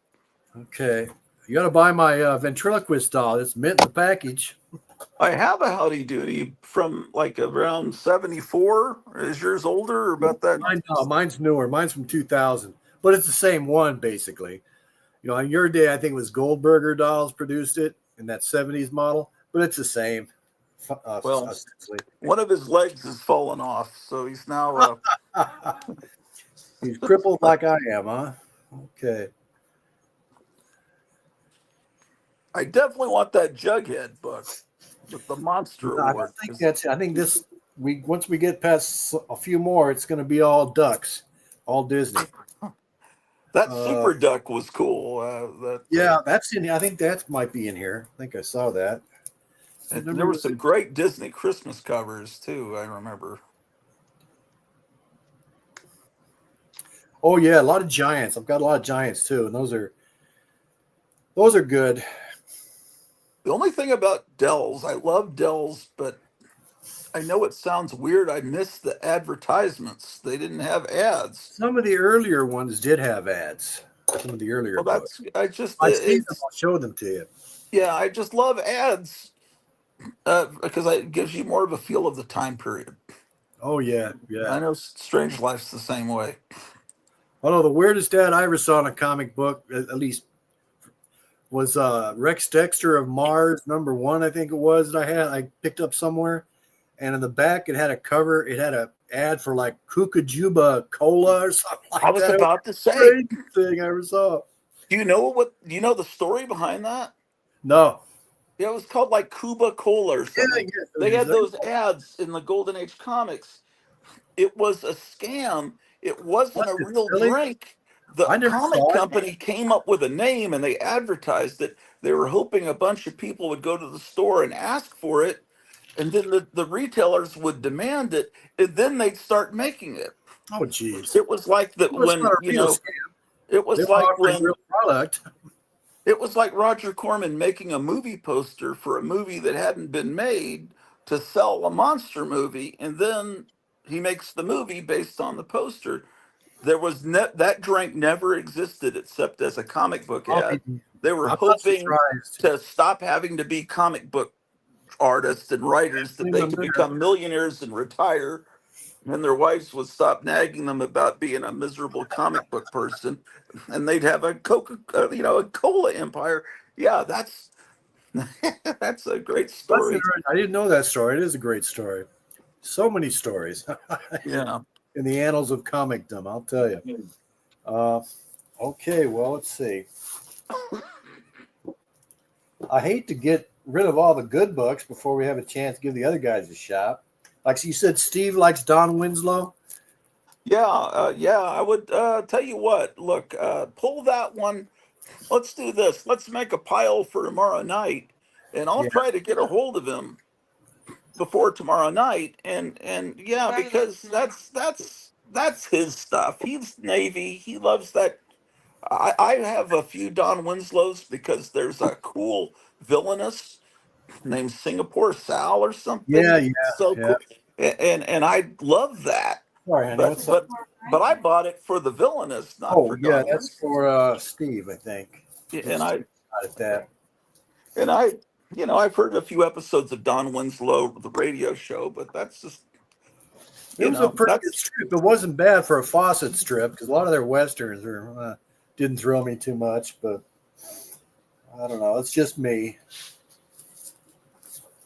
Okay. You got to buy my ventriloquist doll. It's mint in the package. I have a Howdy Doody from like around 74. Is yours older or about that? Mine's newer. Mine's from 2000, but it's the same one basically. On your day, I think it was Goldberger Dolls produced it in that 70s model, but it's the same. Well, essentially. one of his legs has fallen off, so he's now. He's crippled like I am, huh? Okay. I definitely want that Jughead book with the Monster I Award. don't think that's. I think this we once we get past a few more, it's going to be all ducks, all Disney. That Super Duck was cool. Yeah, that's in. I think that might be in here. I think I saw that. And there were some great Disney Christmas covers too. I remember. Oh yeah, a lot of giants. I've got a lot of giants too, and those are good. The only thing about Dells, I love Dells, but I know it sounds weird. I miss the advertisements. They didn't have ads. Some of the earlier ones did have ads. Some of the earlier Well, books. I just I see them. it's I'll show them to you. yeah. I just love ads because it gives you more of a feel of the time period. Oh yeah, yeah. I know Strange Life's the same way. Although the weirdest ad I ever saw in a comic book, at least, was Rex Dexter of Mars #1. I think it was that I picked up somewhere, and in the back it had a cover. It had a ad for like Cucajuba Cola or something like that. I was about to say, crazy thing I ever saw. do you know the story behind that? No. Yeah, it was called like Cuba Cola or something. Yeah, They had those ads in the Golden Age comics. It was a scam. It wasn't a Was it real really? drink. The I never comic saw it. company came up with a name and they advertised it. They were hoping a bunch of people would go to the store and ask for it, and then the retailers would demand it, and then they'd start making it. Oh, geez. It was like that Well, it's when not a real scam. it They was were like offering when real product. it was like Roger Corman making a movie poster for a movie that hadn't been made to sell a monster movie, and then he makes the movie based on the poster. There was that drink never existed except as a comic book I'll ad. be- They were I'm not hoping surprised. to stop having to be comic book artists and writers, that they could become millionaires and retire, and their wives would stop nagging them about being a miserable comic book person, and they'd have a a cola empire. Yeah, that's that's a great That's story. interesting. I didn't know that story. It is a great story. So many stories Yeah. in the annals of comicdom, I'll tell you. Okay, well, let's see. I hate to get rid of all the good books before we have a chance to give the other guys a shot. Like you said, Steve likes Don Winslow. Yeah, I would tell you what. Look, pull that one. Let's do this. Let's make a pile for tomorrow night, and I'll Yeah. try to get a hold of him before tomorrow night. And yeah, because that's his stuff. He's Navy. He loves that. I have a few Don Winslows because there's a cool villainous named Singapore Sal or something. Yeah, It's so yeah. cool, and I love that. Sorry, honey. But What's up? but I bought it for the villainous, not Oh, for yeah, Don that's Winslow. for Steve, I think. And I At that. and I I've heard a few episodes of Don Winslow, the radio show, but that's just It was a pretty good that's strip. It wasn't bad for a Fawcett strip because a lot of their westerns didn't thrill me too much, but I don't know. It's just me.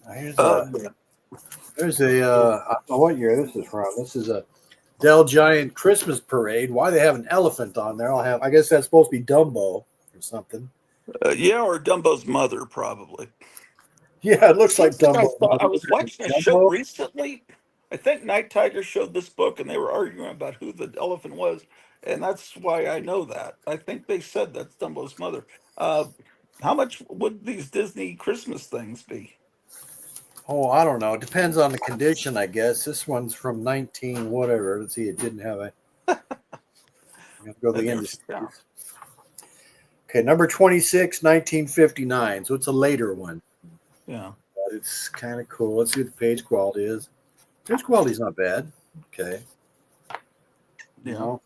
There's a I don't know what year this is from. This is a Dell Giant Christmas Parade. Why they have an elephant on there? I guess that's supposed to be Dumbo or something. yeah, or Dumbo's mother probably. Yeah, it looks like Something Dumbo. I was watching a show Dumbo? recently. I think Night Tiger showed this book, and they were arguing about who the elephant was, and that's why I know that. I think they said that's Dumbo's mother. How much would these Disney Christmas things be? Oh, I don't know. It depends on the condition, I guess. This one's from 19 whatever. Let's see. It didn't have a. I'm gonna go to the industry. Yeah. Okay, number 26, 1959. So it's a later one. Yeah. But it's kind of cool. Let's see what the page quality is. Page quality's not bad. Okay. Yeah. No.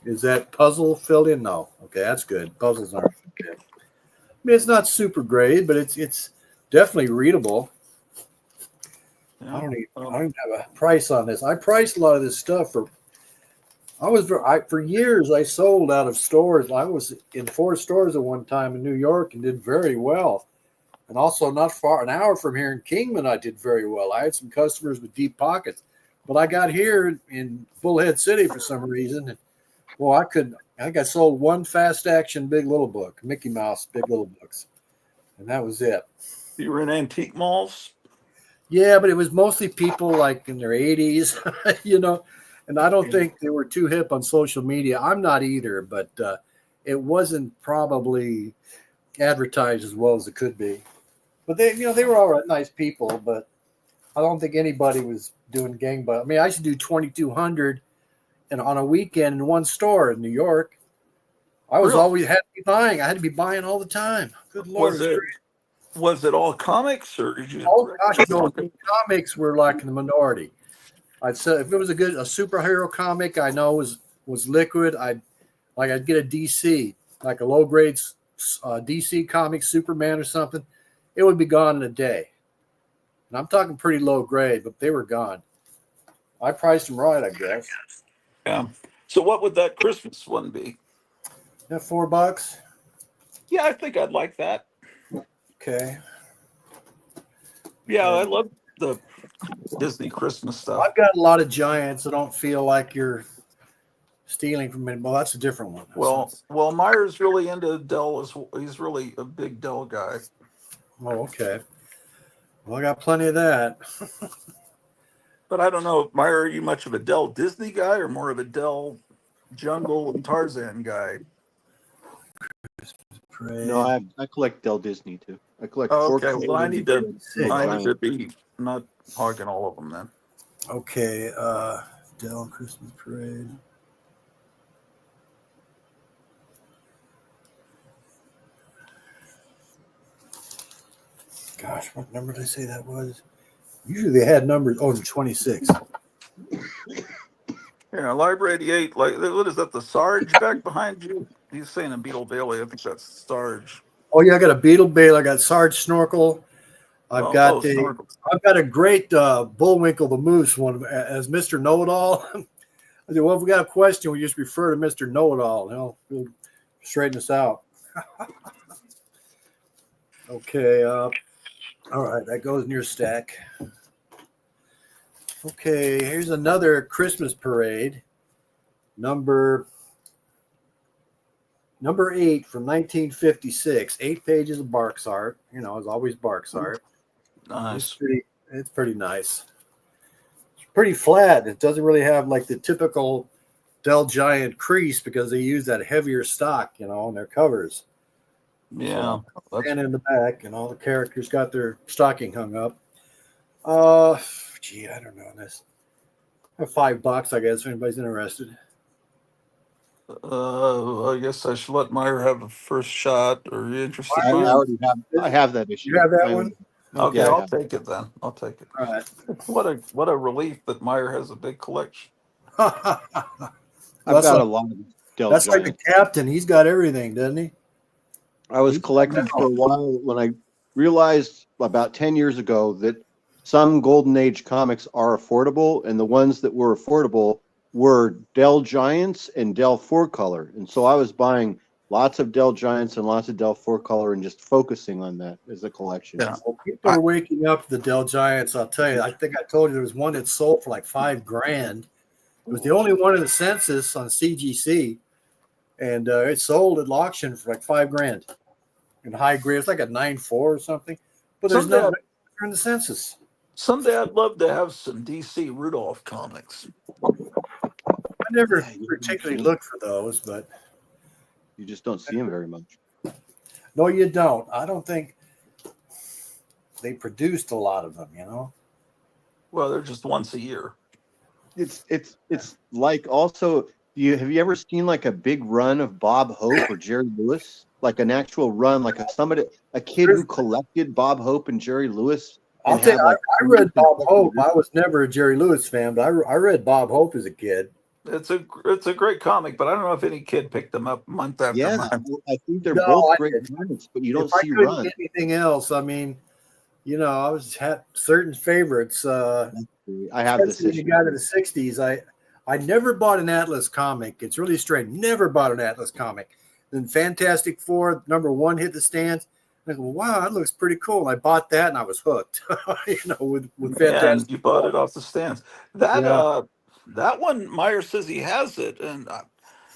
Is that puzzle filled in? No. Okay, that's good. Puzzles aren't good. I mean, it's not super great, but it's definitely readable. Yeah. I don't even have a price on this. I priced a lot of this stuff for years I sold out of stores. I was in 4 stores at one time in New York and did very well. And also not far, an hour from here in Kingman, I did very well. I had some customers with deep pockets. But I got here in Bullhead City for some reason. And, well, I think I sold one fast action Big Little book, Mickey Mouse Big Little books. and that was it. You were in antique malls? Yeah, but it was mostly people like in their 80s, and I don't think they were too hip on social media. I'm not either, but it wasn't probably advertised as well as it could be. But they were all right, nice people, but I don't think anybody was doing gangbusters. I mean, I used to do 2,200 and on a weekend in one store in New York. I was Really? always had to be buying. I had to be buying all the time. Good Lord. Was it all comics, or did you? Oh gosh, no, comics were like in the minority. I'd say if it was a superhero comic, I know was liquid. I'd get a DC, like a low grade DC comic, Superman or something. It would be gone in a day. And I'm talking pretty low grade, but they were gone. I priced them right, I guess. Yeah. So what would that Christmas one be? Yeah, $4. Yeah, I think I'd like that. Okay. Yeah, I love the Disney Christmas stuff. I've got a lot of giants. I don't feel like you're stealing from me. Well, that's a different one. Well, Meyer's really into Dell. He's really a big Dell guy. Oh, okay. Well, I got plenty of that. But I don't know, Meyer, are you much of a Dell Disney guy or more of a Dell Jungle and Tarzan guy? No, I collect Dell Disney too. I collect. Okay, well, I need to Giant. be not hogging all of them then. Okay, Dell Christmas Parade. Gosh, what number did I say that was? Usually they had numbers. Oh, 26. Yeah, Library 88. Like, what is that? The Sarge back behind you? He's saying a Beetle Bailey. I think that's Sarge. Oh yeah, I got a Beetle Bail. I got Sarge Snorkel. I've got a great Bullwinkle the Moose one as Mr. Know-It-All. I said, well, if we got a question, we just refer to Mr. Know-It-All. He'll straighten us out. Okay. All right, that goes in your stack. Okay, here's another Christmas parade. Number 8 from 1956. 8 pages of Barks art. It's always Barks art. Nice. It's pretty nice. It's pretty flat. It doesn't really have like the typical Dell Giant crease because they use that heavier stock, on their covers. Yeah. And in the back, the characters got their stocking hung up. I don't know this. $5, I guess, if anybody's interested. I guess I should let Meyer have a first shot. Are you interested? I already have. I have that issue. You have that one? Okay, Yeah, I'll take it then. I'll take it. All right. What a relief that Meyer has a big collection. I've got a lot of Dell That's Giants. like the captain. He's got everything, doesn't he? I was collecting for a while when I realized about 10 years ago that some Golden Age comics are affordable, and the ones that were affordable were Dell Giants and Dell 4-Color. And so I was buying lots of Dell Giants and lots of Dell 4-Color and just focusing on that as a collection. Yeah. Well, people are waking up to the Dell Giants. I'll tell you. I think I told you there was one that sold for like $5,000. It was the only one in the census on CGC, and it sold at auction for like $5,000. In high grade, it's like a 9.4 or something. But there's no in the census. Someday I'd love to have some DC Rudolph comics. I never particularly looked for those, but you just don't see them very much. No, you don't. I don't think they produced a lot of them, Well, they're just once a year. It's like also have you ever seen like a big run of Bob Hope or Jerry Lewis? Like an actual run, like a kid who collected Bob Hope and Jerry Lewis. I'll tell you, I read Bob Hope. I was never a Jerry Lewis fan, but I read Bob Hope as a kid. It's a great comic, but I don't know if any kid picked them up month after month. I think they're both great comics, but you don't see run. Anything else? I mean, I had certain favorites. I have this issue. You got to the '60s. I never bought an Atlas comic. It's really strange. Never bought an Atlas comic. Then Fantastic Four #1 hit the stands. I go, wow, that looks pretty cool. And I bought that and I was hooked. With Fantastic. You bought it off the stands. That one, Meyer says he has it, and I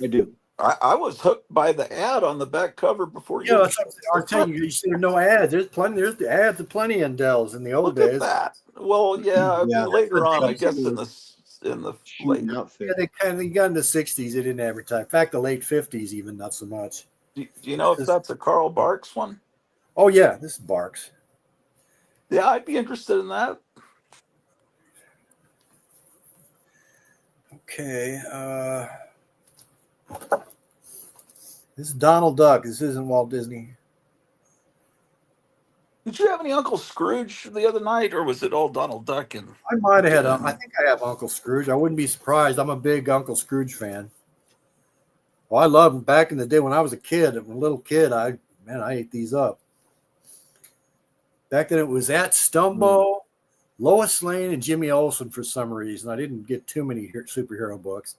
do. I was hooked by the ad on the back cover before you Yeah, even that's what the I'm telling front. you. You see, there's no ads. There's plenty. There's the ads of plenty in Dells in the old Look at days. that. Well, yeah, I Yeah, mean that's later when on, I Chelsea guess was in the late. shooting Yeah, outfit. they kind of got in the '60s. They didn't advertise. In fact, the late '50s, even not so much. Do you know if This is, that's a Carl Barks one? oh yeah, this is Barks. Yeah, I'd be interested in that. Okay, this is Donald Duck. This isn't Walt Disney. Did you have any Uncle Scrooge the other night, or was it all Donald Duck and I might have had. I again? think I have Uncle Scrooge. I wouldn't be surprised. I'm a big Uncle Scrooge fan. Well, I loved them back in the day when I was a kid. A little kid, I ate these up. Back then, it was at Stumbo, Lois Lane, and Jimmy Olsen for some reason. I didn't get too many superhero books,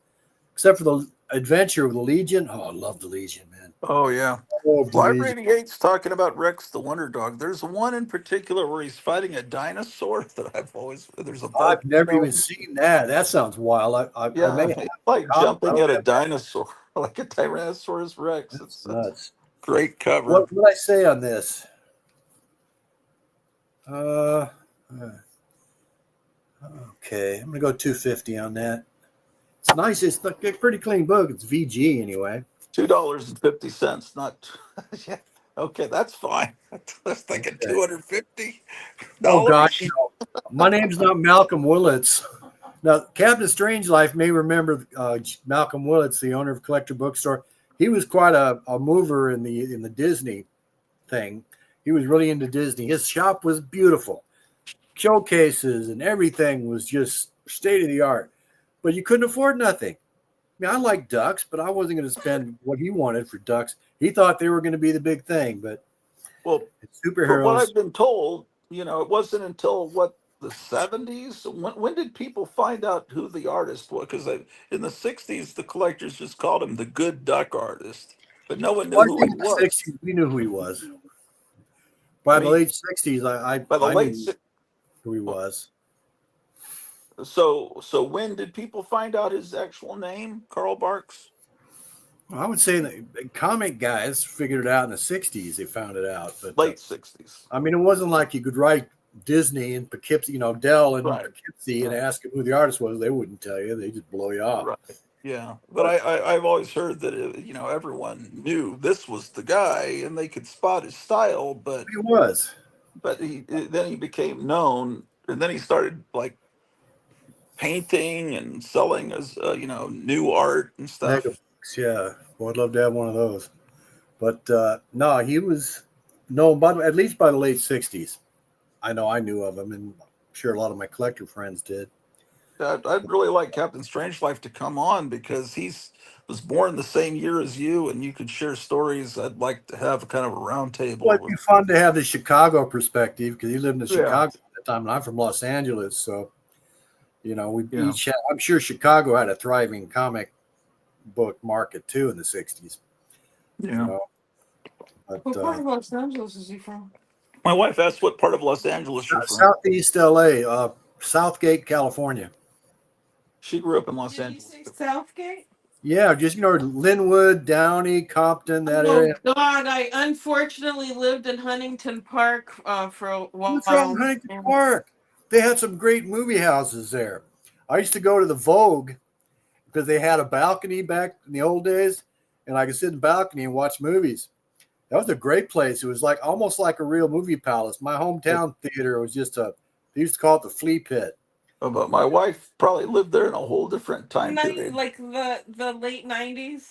except for the Adventure of the Legion. Oh, I love the Legion, man. Oh yeah. I love the Library Legion. 88's talking about Rex the Wonder Dog. There's one in particular where he's fighting a dinosaur that I've always there's a I've never volcano. even seen that. That sounds wild. I may Yeah, have it's like copies. I jumping don't at a have that. dinosaur, like a Tyrannosaurus Rex. That's That's nuts. great cover. What would I say on this? Uh, uh, okay, I'm gonna go 250 on that. It's nice. It's like a pretty clean book. It's VG anyway. $2.50, not yeah. Okay, that's fine. I was thinking Okay. $250. Oh gosh, no. My name's not Malcolm Willits. Now, Captain Strangeliffe may remember Malcolm Willits, the owner of Collector Bookstore. He was quite a mover in the Disney thing. He was really into Disney. His shop was beautiful. Showcases and everything was just state of the art. But you couldn't afford nothing. I mean, I like ducks, but I wasn't going to spend what he wanted for ducks. He thought they were going to be the big thing, but Well, from what superheroes. I've been told, it wasn't until the 70s. When did people find out who the artist was? Because in the 60s, the collectors just called him the good duck artist, but no one knew Well, I who think he in the was. '60s we knew who he was. I By the mean, late '60s, by the I late knew who he was. so when did people find out his actual name, Carl Barks? I would say the comic guys figured it out in the '60s. They found it out, but Late 60s. I mean, it wasn't like you could write Disney and Poughkeepsie, Dell and Right. Poughkeepsie, and Right. ask them who the artist was. They wouldn't tell you. They just blow you off. Right. Yeah. But I've always heard that, everyone knew this was the guy and they could spot his style, He was. but then he became known and then he started like painting and selling as, new art and Mega stuff. books, yeah. Well, I'd love to have one of those. But no, he was known at least by the late '60s. I know I knew of him, and I'm sure a lot of my collector friends did. I'd really like Captain Strangeliffe to come on because he's was born the same year as you and you could share stories. I'd like to have kind of a round Well, table it'd with. be fun to have the Chicago perspective because he lived in Yeah. Chicago at the time, and I'm from Los Angeles. So, we Yeah. each I'm sure Chicago had a thriving comic book market too in the '60s. Yeah. But What part of Los Angeles is he from? My wife asked what part of Los Angeles you're from. Southeast LA, Southgate, California. She grew up in Los Did you Angeles. say Southgate? Yeah, just Linwood, Downey, Compton, that Oh area. God, I unfortunately lived in Huntington Park for a What's wrong with while. Huntington Park? They had some great movie houses there. I used to go to the Vogue because they had a balcony back in the old days, and I could sit in the balcony and watch movies. That was a great place. It was like almost like a real movie palace. My hometown theater was just they used to call it the Flea Pit. But my wife probably lived there in a whole different time period. Like the late '90s.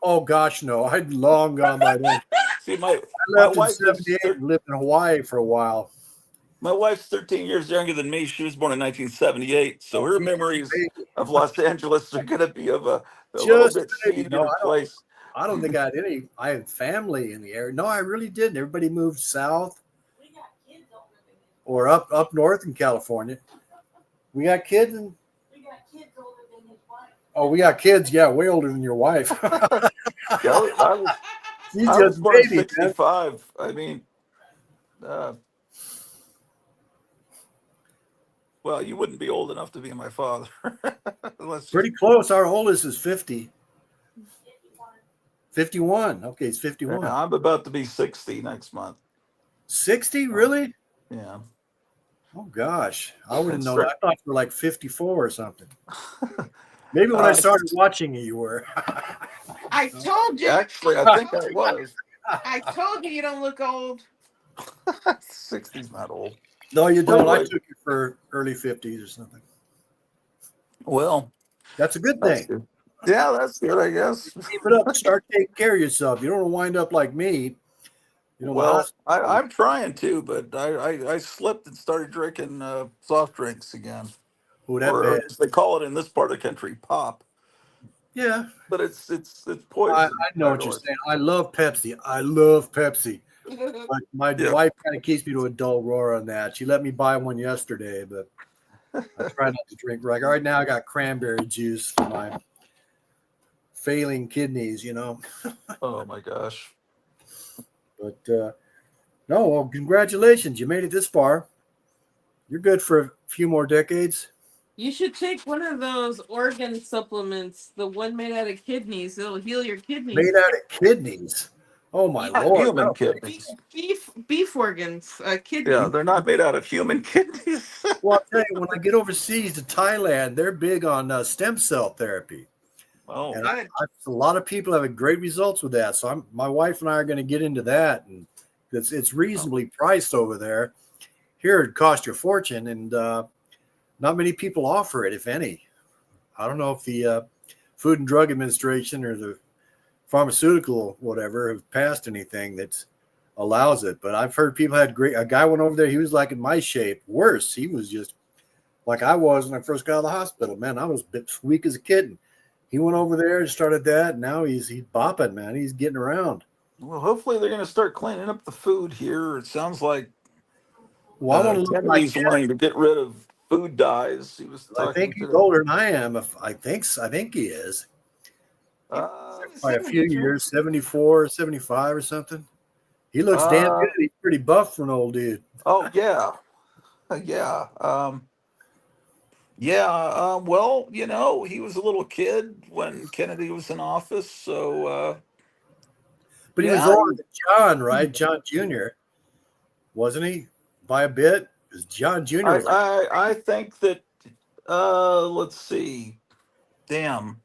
Oh gosh, no, I'd long gone by then. See, I my left in wife is '78 and lived in Hawaii for a while. my wife's 13 years younger than me. She was born in 1978, so Oh, her she's a memories baby. of Los Angeles are going to be of a little Just bit a baby. No, seedier place. I don't think I had any. I had family in the area. No, I really didn't. Everybody moved south or up north in California. We got kids and oh, we got kids. Yeah, way older than your wife. Yeah, She's I was just a born in baby, man. 65. I mean, well, you wouldn't be old enough to be my father. Unless Pretty close. Our oldest is 50. 51. Okay, he's Yeah, 51. I'm about to be 60 next month. 60, really? Yeah. Oh gosh, I wouldn't know So, that. I thought you were like 54 or something. Maybe when I started watching you, you were. I told you. actually, I think I was. I told you don't look old. 60's not old. No, you But don't. I anyway, took you for early 50s or something. well, That's a good that's thing. good. Yeah, that's good, I guess. Keep it up. Start taking care of yourself. You don't want to wind up like me. You know, the Well, hospital. I'm trying to, but I slipped and started drinking soft drinks again, Oh, that or bad. as they call it in this part of the country, pop. Yeah, But it's I poison. know what you're saying. I love Pepsi. I love Pepsi. But my Yeah. wife kind of keeps me to a dull roar on that. She let me buy one yesterday, but I try not to drink. Right now, I got cranberry juice for my failing kidneys, you know. Oh my gosh. But no, well, congratulations. You made it this far. You're good for a few more decades. You should take one of those organ supplements, the one made out of kidneys. It'll heal your kidneys. Made out of kidneys. Oh, my Yeah, Lord. Human No. kidneys. beef organs, Yeah, kidneys. they're not made out of human kidneys. Well, I'll tell you, when I get overseas to Thailand, they're big on stem cell therapy. Oh, And Good. a lot of people have great results with that. So my wife and I are going to get into that. And it's reasonably priced over there. Here, it costs you a fortune. And not many people offer it, if any. I don't know if the Food and Drug Administration or the pharmaceutical whatever have passed anything that allows it. But I've heard people had a guy went over there. He was like in my shape. Worse, he was just like I was when I first got out of the hospital. Man, I was a bit weak as a kid. He went over there and started that. And now he's bopping, man. He's getting around. well, hopefully they're going to start cleaning up the food here. It sounds like Well, I want to look like Kennedy's wanting to get rid of food dyes. He was I talking think he's to. older than I am. I think he is. By a few 73. years, 74, 75 or something. He looks damn Uh, good. He's pretty buff for an old dude. oh yeah, yeah, yeah. Well, he was a little kid when Kennedy was in office, so But he was yeah. older than John, right? John Jr., wasn't he? By a bit? Because John Jr. I was like, I think that let's see. Damn,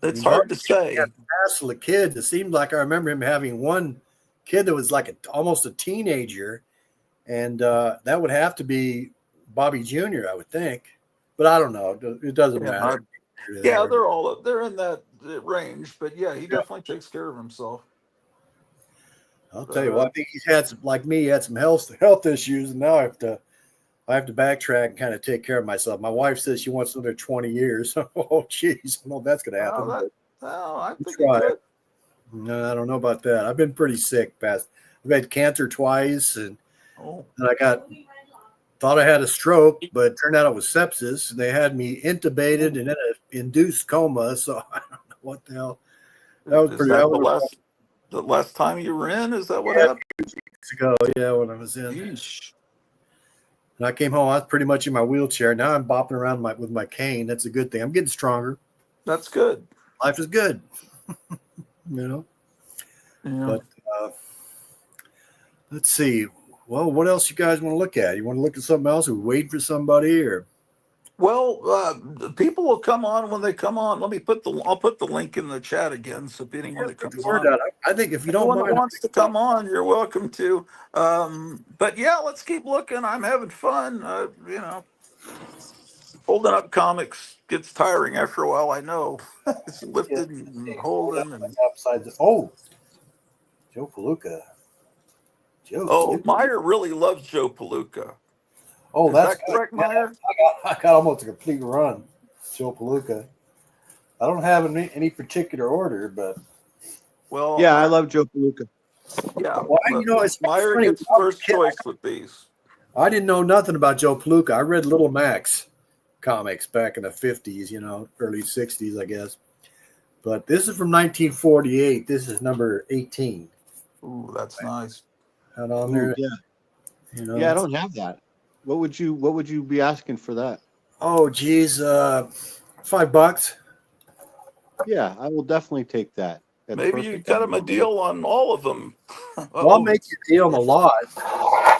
I it's mean, hard to he had say. a pass full of kids. It seemed like I remember him having one kid that was like almost a teenager. And that would have to be Bobby Jr., I would think. But I don't know. It doesn't Yeah, matter. yeah, they're in that range, but yeah, he definitely takes care of himself. I'll tell But you what, I think he's had some, like me, he had some health issues, and now I have to backtrack and kind of take care of myself. My wife says she wants another 20 years. Oh, geez, I don't know if that's going to happen. I But think he could. no, I don't know about that. I've been pretty sick. I've had cancer twice, and Oh, I thought I had a stroke, but it turned out it was sepsis, and they had me intubated and in an induced coma. So I don't know what the hell. That was is pretty. that That the was last time you were in? Is that what yeah, happened? weeks ago. Yeah, when I was in. Yeesh. And I came home. I was pretty much in my wheelchair. Now I'm bopping around with my cane. That's a good thing. I'm getting stronger. That's good. Life is good, you know. Yeah. But let's see. Well, what else you guys want to look at? You want to look at something else? Are we waiting for somebody or? Well, the people will come on when they come on. I'll put the link in the chat again, so if anyone that Put the comes word on, out. I think if you don't anyone that mind, wants to come on, you're welcome to. But yeah, let's keep looking. I'm having fun. Holding up comics gets tiring after a while. I know. It's lifting and holding and. upside the Joe Palooka. Joe Oh, Palooka. Meyer really loves Joe Palooka. Oh, Is that's that correct, good. Yeah, Meyer? I got almost a complete run. Joe Palooka. I don't have any particular order, but Well, Yeah, I love Joe Palooka. yeah. well, but it's Meyer funny. gets first choice with these. I didn't know nothing about Joe Palooka. I read Little Max comics back in the 50s, early 60s, I guess. But this is from 1948. This is number 18. Ooh, that's nice. And on Ooh, there, yeah. you I don't have that. What would you be asking for that? Oh, geez, $5. Yeah, I will definitely take that. That's Maybe you perfect. got him a deal on all of them. Well, I'll Oh, make you deal a lot. I'll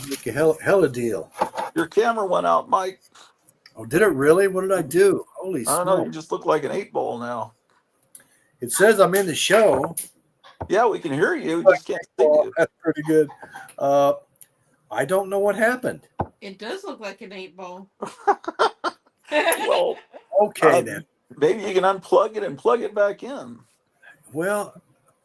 make a hell a deal. your camera went out, Mike. Oh, did it really? What did I do? Holy I don't know. You smoke. just look like an 8-ball now. It says I'm in the show. Yeah, we can hear you. We just can't see Oh, you. that's pretty good. I don't know what happened. It does look like an 8-ball. Well, Okay, then. maybe you can unplug it and plug it back in. Well,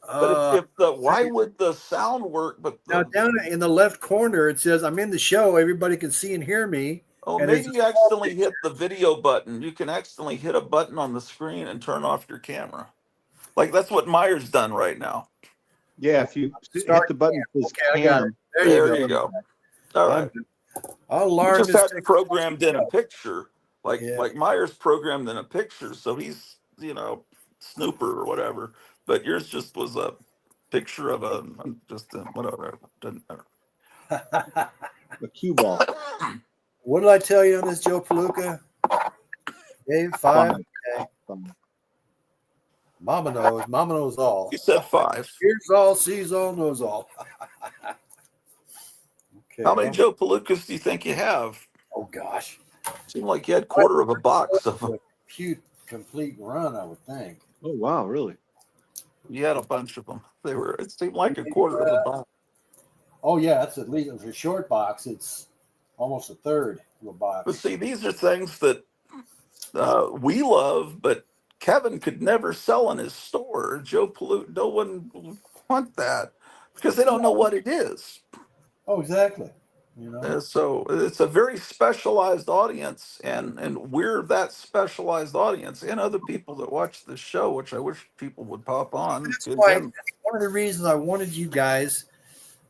But why would the sound work? But now down in the left corner, it says I'm in the show. Everybody can see and hear me. And maybe there's you accidentally hit the video button. You can accidentally hit a button on the screen and turn off your camera. Like that's what Meyer's done right now. Yeah, if you hit Start the button that says Okay, I got it. cam, There You you go. All right. I'll You learn just this. had it programmed in a picture, like Yeah. like Meyer's programmed in a picture, so he's snooper or whatever. But yours just was a picture of whatever. Doesn't matter. a cue ball. What did I tell you on this, Joe Palooka? Dave, 5. Okay. Mama knows. Mama knows all. You said 5. Hears all, sees all, knows all. Okay. How many Joe Palookas do you think you have? Oh gosh. Seemed like you had quarter of a box of them. Complete run, I would think. Oh wow, really? You had a bunch of them. It seemed like a quarter of a box. Oh yeah, that's at least for a short box. It's almost a third of a box. But see, these are things that we love, but Kevin could never sell in his store. Joe Palooka, no one would want that because they don't know what it is. Oh, exactly. So it's a very specialized audience, and we're that specialized audience, and other people that watch the show, which I wish people would pop on. That's one of the reasons I wanted you guys,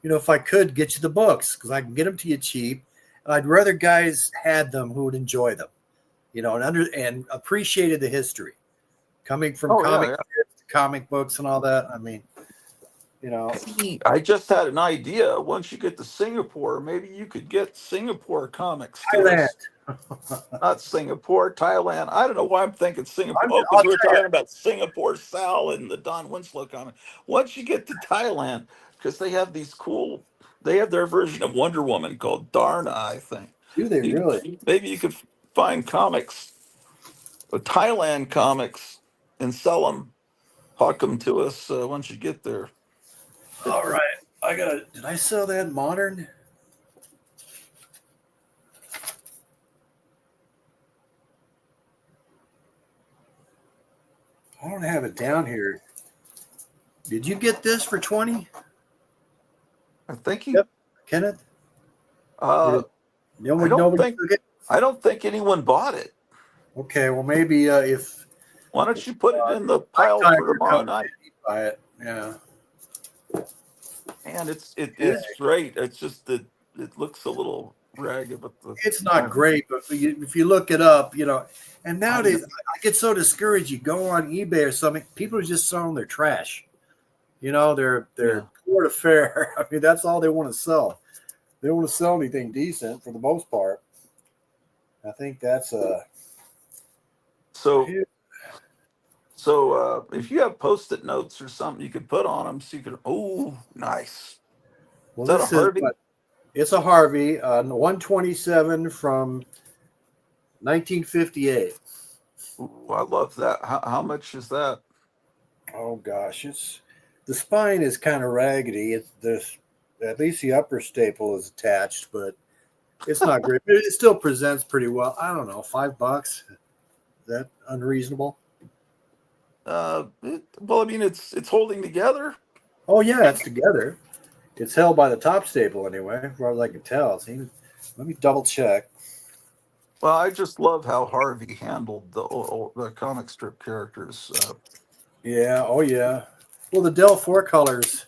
if I could get you the books, because I can get them to you cheap, and I'd rather guys had them who would enjoy them, and appreciated the history coming from comic books and all that. I mean, I just had an idea. Once you get to Singapore, maybe you could get Singapore comics. Thailand. Not Singapore, Thailand. I don't know why I'm thinking Singapore. Because we're talking about Singapore Sal and the Don Winslow comic. Once you get to Thailand, because they have their version of Wonder Woman called Darna, I think. Do they really? Maybe you could find comics, Thailand comics, and sell them, hawk them to us once you get there. All right. Did I sell that modern? I don't have it down here. Did you get this for 20? I think Kenneth? I don't think anyone bought it. Okay, well maybe if. Why don't you put it in the pile for tomorrow night? Buy it. Yeah. And it is great. It's just that it looks a little ragged, but it's not great. But if you look it up, and nowadays I get so discouraged. You go on eBay or something, people are just selling their trash. Their port affair. I mean, that's all they want to sell. They don't want to sell anything decent for the most part. I think that's So if you have Post-it notes or something, you could put on them so you could. Oh, nice. Well, is that a Harvey? It's a Harvey, 127 from 1958. Ooh, I love that. How much is that? Oh gosh, the spine is kind of raggedy. At least the upper staple is attached, but it's not great. But it still presents pretty well. I don't know, $5. Is that unreasonable? Well, I mean, it's holding together. Oh yeah, it's together. It's held by the top staple anyway, as far as I can tell. See, let me double check. Well, I just love how Harvey handled the comic strip characters. Yeah. Oh yeah. Well, the Del 4 colors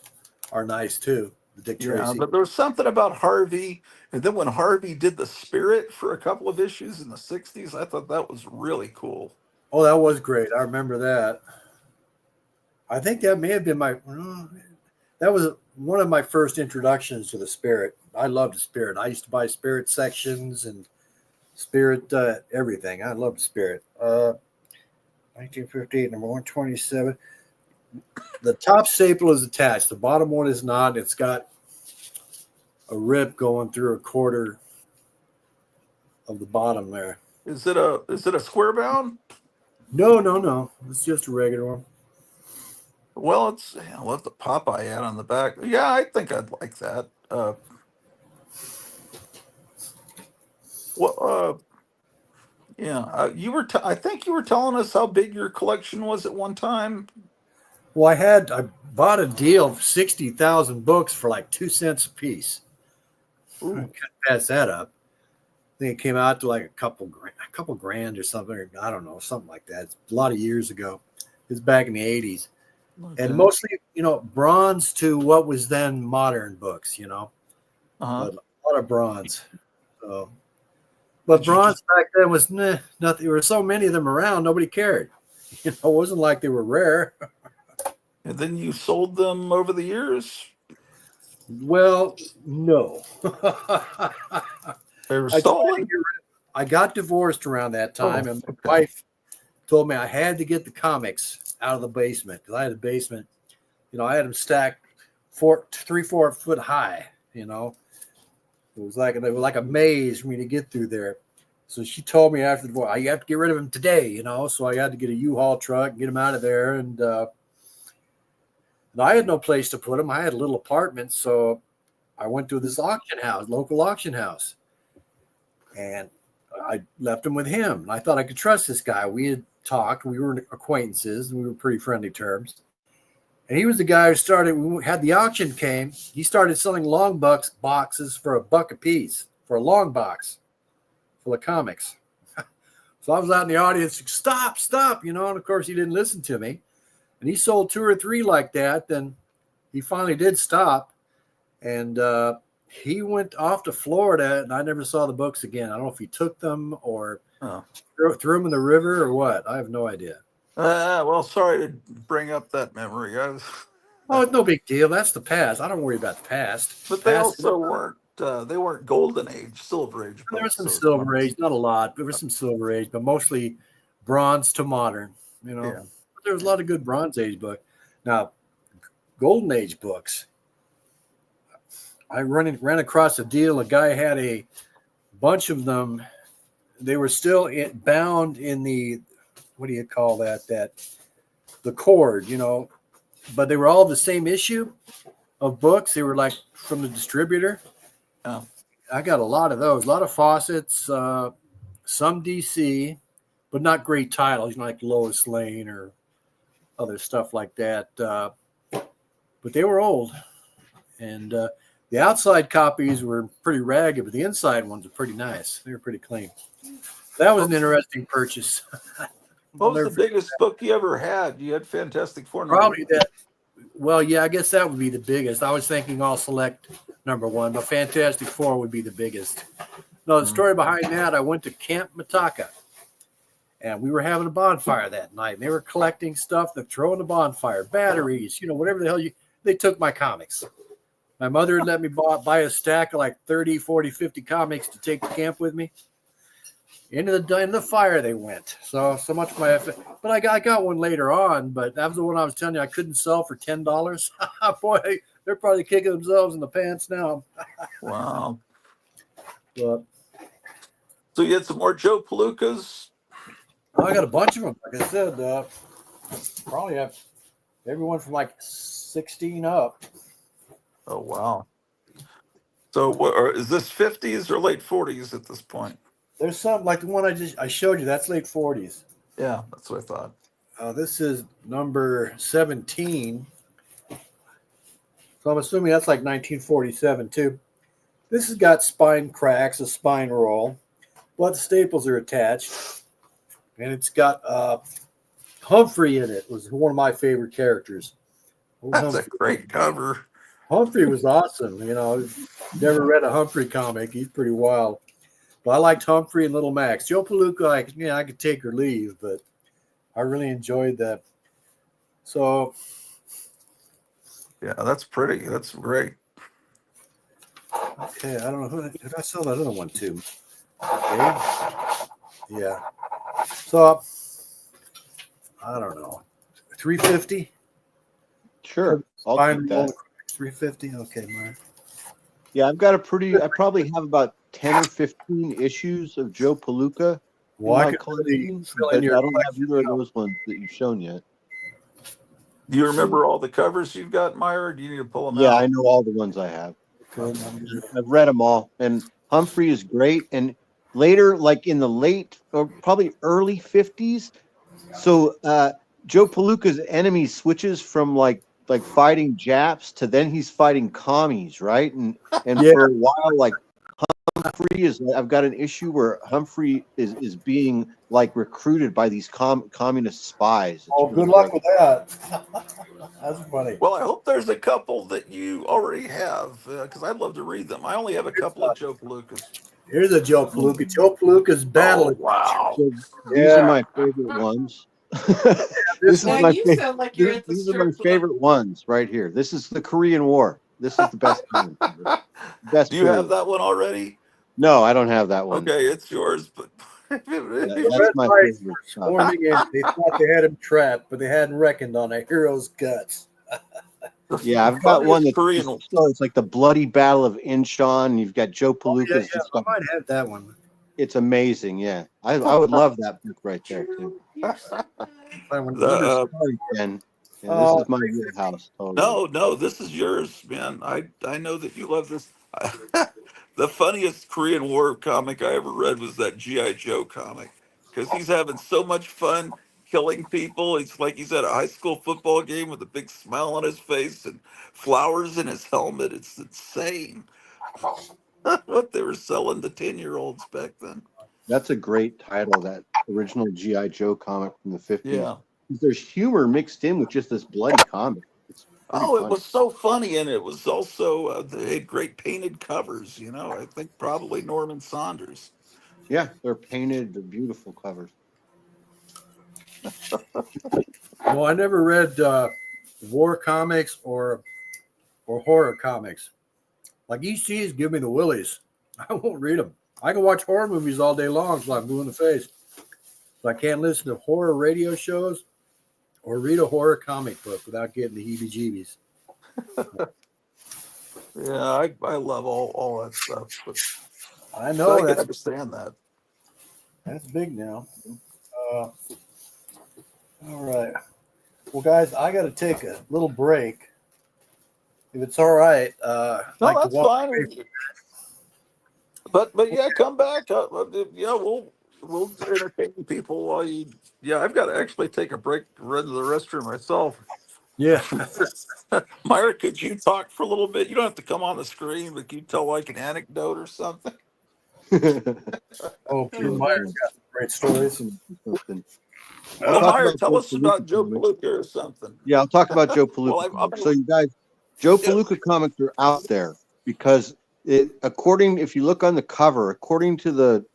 are nice too. The Dick Tracy. But there was something about Harvey, and then when Harvey did the Spirit for a couple of issues in the '60s, I thought that was really cool. Oh, that was great. I remember that. I think that may have been that was one of my first introductions to the Spirit. I loved the Spirit. I used to buy Spirit sections and Spirit everything. I loved the Spirit. 1958, number 127. The top staple is attached. The bottom one is not. It's got a rip going through a quarter of the bottom there. Is it a square bound? No. It's just a regular one. Well, it's we'll have the Popeye ad on the back. Yeah, I think I'd like that. Well, yeah, you were. I think you were telling us how big your collection was at one time. Well, I bought a deal of 60,000 books for like 2 cents a piece. I Ooh, couldn't pass that up. I think it came out to like a couple grand or something. Or I don't know, something like that. It's a lot of years ago. It's back in the 80s. okay. And mostly, bronze to what was then modern books, Uh-huh. but a lot of bronze. So, but Did you bronze just, back then was nothing. There were so many of them around, nobody cared. It wasn't like they were rare. and then you sold them over the years? Well, no. They were I tried to stolen? get rid I got divorced around that time, Oh, and my okay. wife told me I had to get the comics out of the basement because I had a basement. I had them stacked 3-4 foot high. It was like a maze for me to get through there. So she told me after the divorce, you have to get rid of them today. So I had to get a U-Haul truck, and get them out of there, and I had no place to put them. I had a little apartment, so I went to this local auction house, and I left them with him. And I thought I could trust this guy. We had talked. We were acquaintances, and we were pretty friendly terms. And he was the guy who started, when we had the auction came, he started selling long boxes for $1 a piece for a long box full of comics. So I was out in the audience, stop, and of course he didn't listen to me. And he sold 2 or 3 like that. Then he finally did stop. And he went off to Florida, and I never saw the books again. I don't know if he took them or Oh. threw them in the river or what. I have no idea. Well, sorry to bring up that memory. Oh, it's no big deal. That's the past. I don't worry about the past. But they Past. also weren't. They weren't golden age, silver age There was books. some So silver age, not a lot. There was some silver age, but mostly bronze to modern. yeah. But there was a lot of good Bronze Age books. Now, Golden Age books. I ran across a deal. A guy had a bunch of them. They were still bound in the, what do you call that? The cord, but they were all the same issue of books. They were like from the distributor. Oh. I got a lot of those, a lot of Fawcett's, some DC, but not great titles, like Lois Lane or other stuff like that. But they were old. And the outside copies were pretty ragged, but the inside ones were pretty nice. They were pretty clean. That was an interesting purchase. What was the biggest book you ever had? You had Fantastic Four. Probably that. Well, yeah, I guess that would be the biggest. I was thinking All Select #1, but Fantastic Four would be the biggest. No, the story behind that, I went to Camp Mataka, and we were having a bonfire that night. And they were collecting stuff to throw in the bonfire, batteries, whatever the hell they took my comics. My mother had let me buy a stack of like 30, 40, 50 comics to take to camp with me. Into the fire they went. So much for my effort. But I got one later on, but that was the one I was telling you I couldn't sell for $10. Boy, they're probably kicking themselves in the pants now. Wow. But So you had some more Joe Palookas? I got a bunch of them. Like I said, probably have everyone from like 16 up. Oh, wow. So is this 50s or late 40s at this point? There's some like the one I showed you. That's late 40s. Yeah, that's what I thought. This is number 17. So I'm assuming that's like 1947 too. This has got spine cracks, a spine roll, but the staples are attached, and it's got Humphrey in it. Was one of my favorite characters. That's a great cover. Humphrey was awesome. Never read a Humphrey comic. He's pretty wild. But I liked Humphrey and Little Max. Joe Palooka, I could take or leave, but I really enjoyed that. So, yeah, that's pretty. That's great. okay, I don't know who did I sell that other one to. Okay. Yeah. So, I don't know, $350. Sure, I'll Fine, take roll that. the $350. Okay, Mark. Yeah, I've got I probably have about 10 or 15 issues of Joe Palooka in Well, I my could really collection, fill in but your I don't have collection. either of those ones that you've shown yet. Do you remember all the covers you've got, Meyer? Or do you need to pull them Yeah, I out? know all the ones I have. Good. I'm just- I've read them all, and Humphrey is great. And later, like in the late or probably early 50s, so Joe Palooka's enemy switches from like fighting Japs to then he's fighting commies, right? And Yeah. for a while, like Humphrey is, I've got an issue where Humphrey is being like recruited by these communist spies. It's Oh, really good luck great. with that. That's funny. Well, I hope there's a couple that you already have because I'd love to read them. I only have a couple of Joe Palookas. Here's a Joe Palooka. Joe Palooka's battle. Oh, wow. So these are Yeah. my favorite ones. This This is Now one. my you sound like you're at the these are my strip club. favorite ones right here. This is the Korean War. This is the best time. Best Do you have period. that one already? No, I don't have that one. Okay, it's yours. But The That's Red my Lights favorite were stuff. swarming in. They thought they had him trapped, but they hadn't reckoned on a hero's guts. Yeah, I've the got one funniest that's Korean. just, so it's like the bloody battle of Incheon. You've got Joe Oh, yeah, Palooka's yeah. just I like, might have that one. it's amazing. Yeah, I would love that book right there too. That one. The, Sorry, Ken. Yeah, Oh, this is my wheelhouse. Totally. no, this is yours, man. I know that you love this. The funniest Korean War comic I ever read was that GI Joe comic because he's having so much fun killing people. It's like he's at a high school football game with a big smile on his face and flowers in his helmet. It's insane what they were selling to 10-year-olds back then. That's a great title. That original GI Joe comic from the 50s. Yeah. There's humor mixed in with just this bloody comic. It's pretty Oh, it funny. was so funny, and it was also they had great painted covers. I think probably Norman Saunders. Yeah, they're painted. They're beautiful covers. No, I never read war comics or horror comics. Like ECs give me the willies. I won't read them. I can watch horror movies all day long till I'm blue in the face. So I can't listen to horror radio shows or read a horror comic book without getting the heebie-jeebies. Yeah, I love all that stuff, but I so know I can that's understand that. big now. All right. Well, guys, I got to take a little break. If it's all right, No, like to that's walk fine. away. But yeah, come back. Yeah, we'll entertain people while you. Yeah, I've got to actually take a break to run to the restroom myself. Yeah. Myra, could you talk for a little bit? You don't have to come on the screen, but can you tell like an anecdote or something? Oh, Peter Meyer's got some great stories. Something. Well, talk Myra, about tell Joe us about Palooka Joe comics. Palooka or something. Yeah, I'll talk about Joe Well, Palooka comics. So you guys, Joe Palooka comics are out there because if you look on the cover, according to the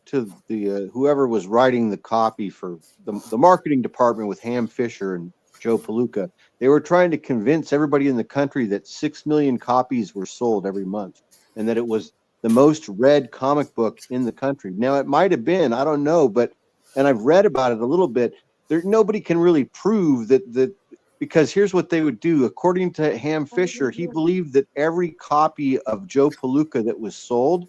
whoever was writing the copy for the marketing department with Ham Fisher and Joe Palooka, they were trying to convince everybody in the country that 6 million copies were sold every month and that it was the most read comic book in the country. Now it might have been, I don't know, and I've read about it a little bit. Nobody can really prove that because here's what they would do. According to Ham Fisher, he believed that every copy of Joe Palooka that was sold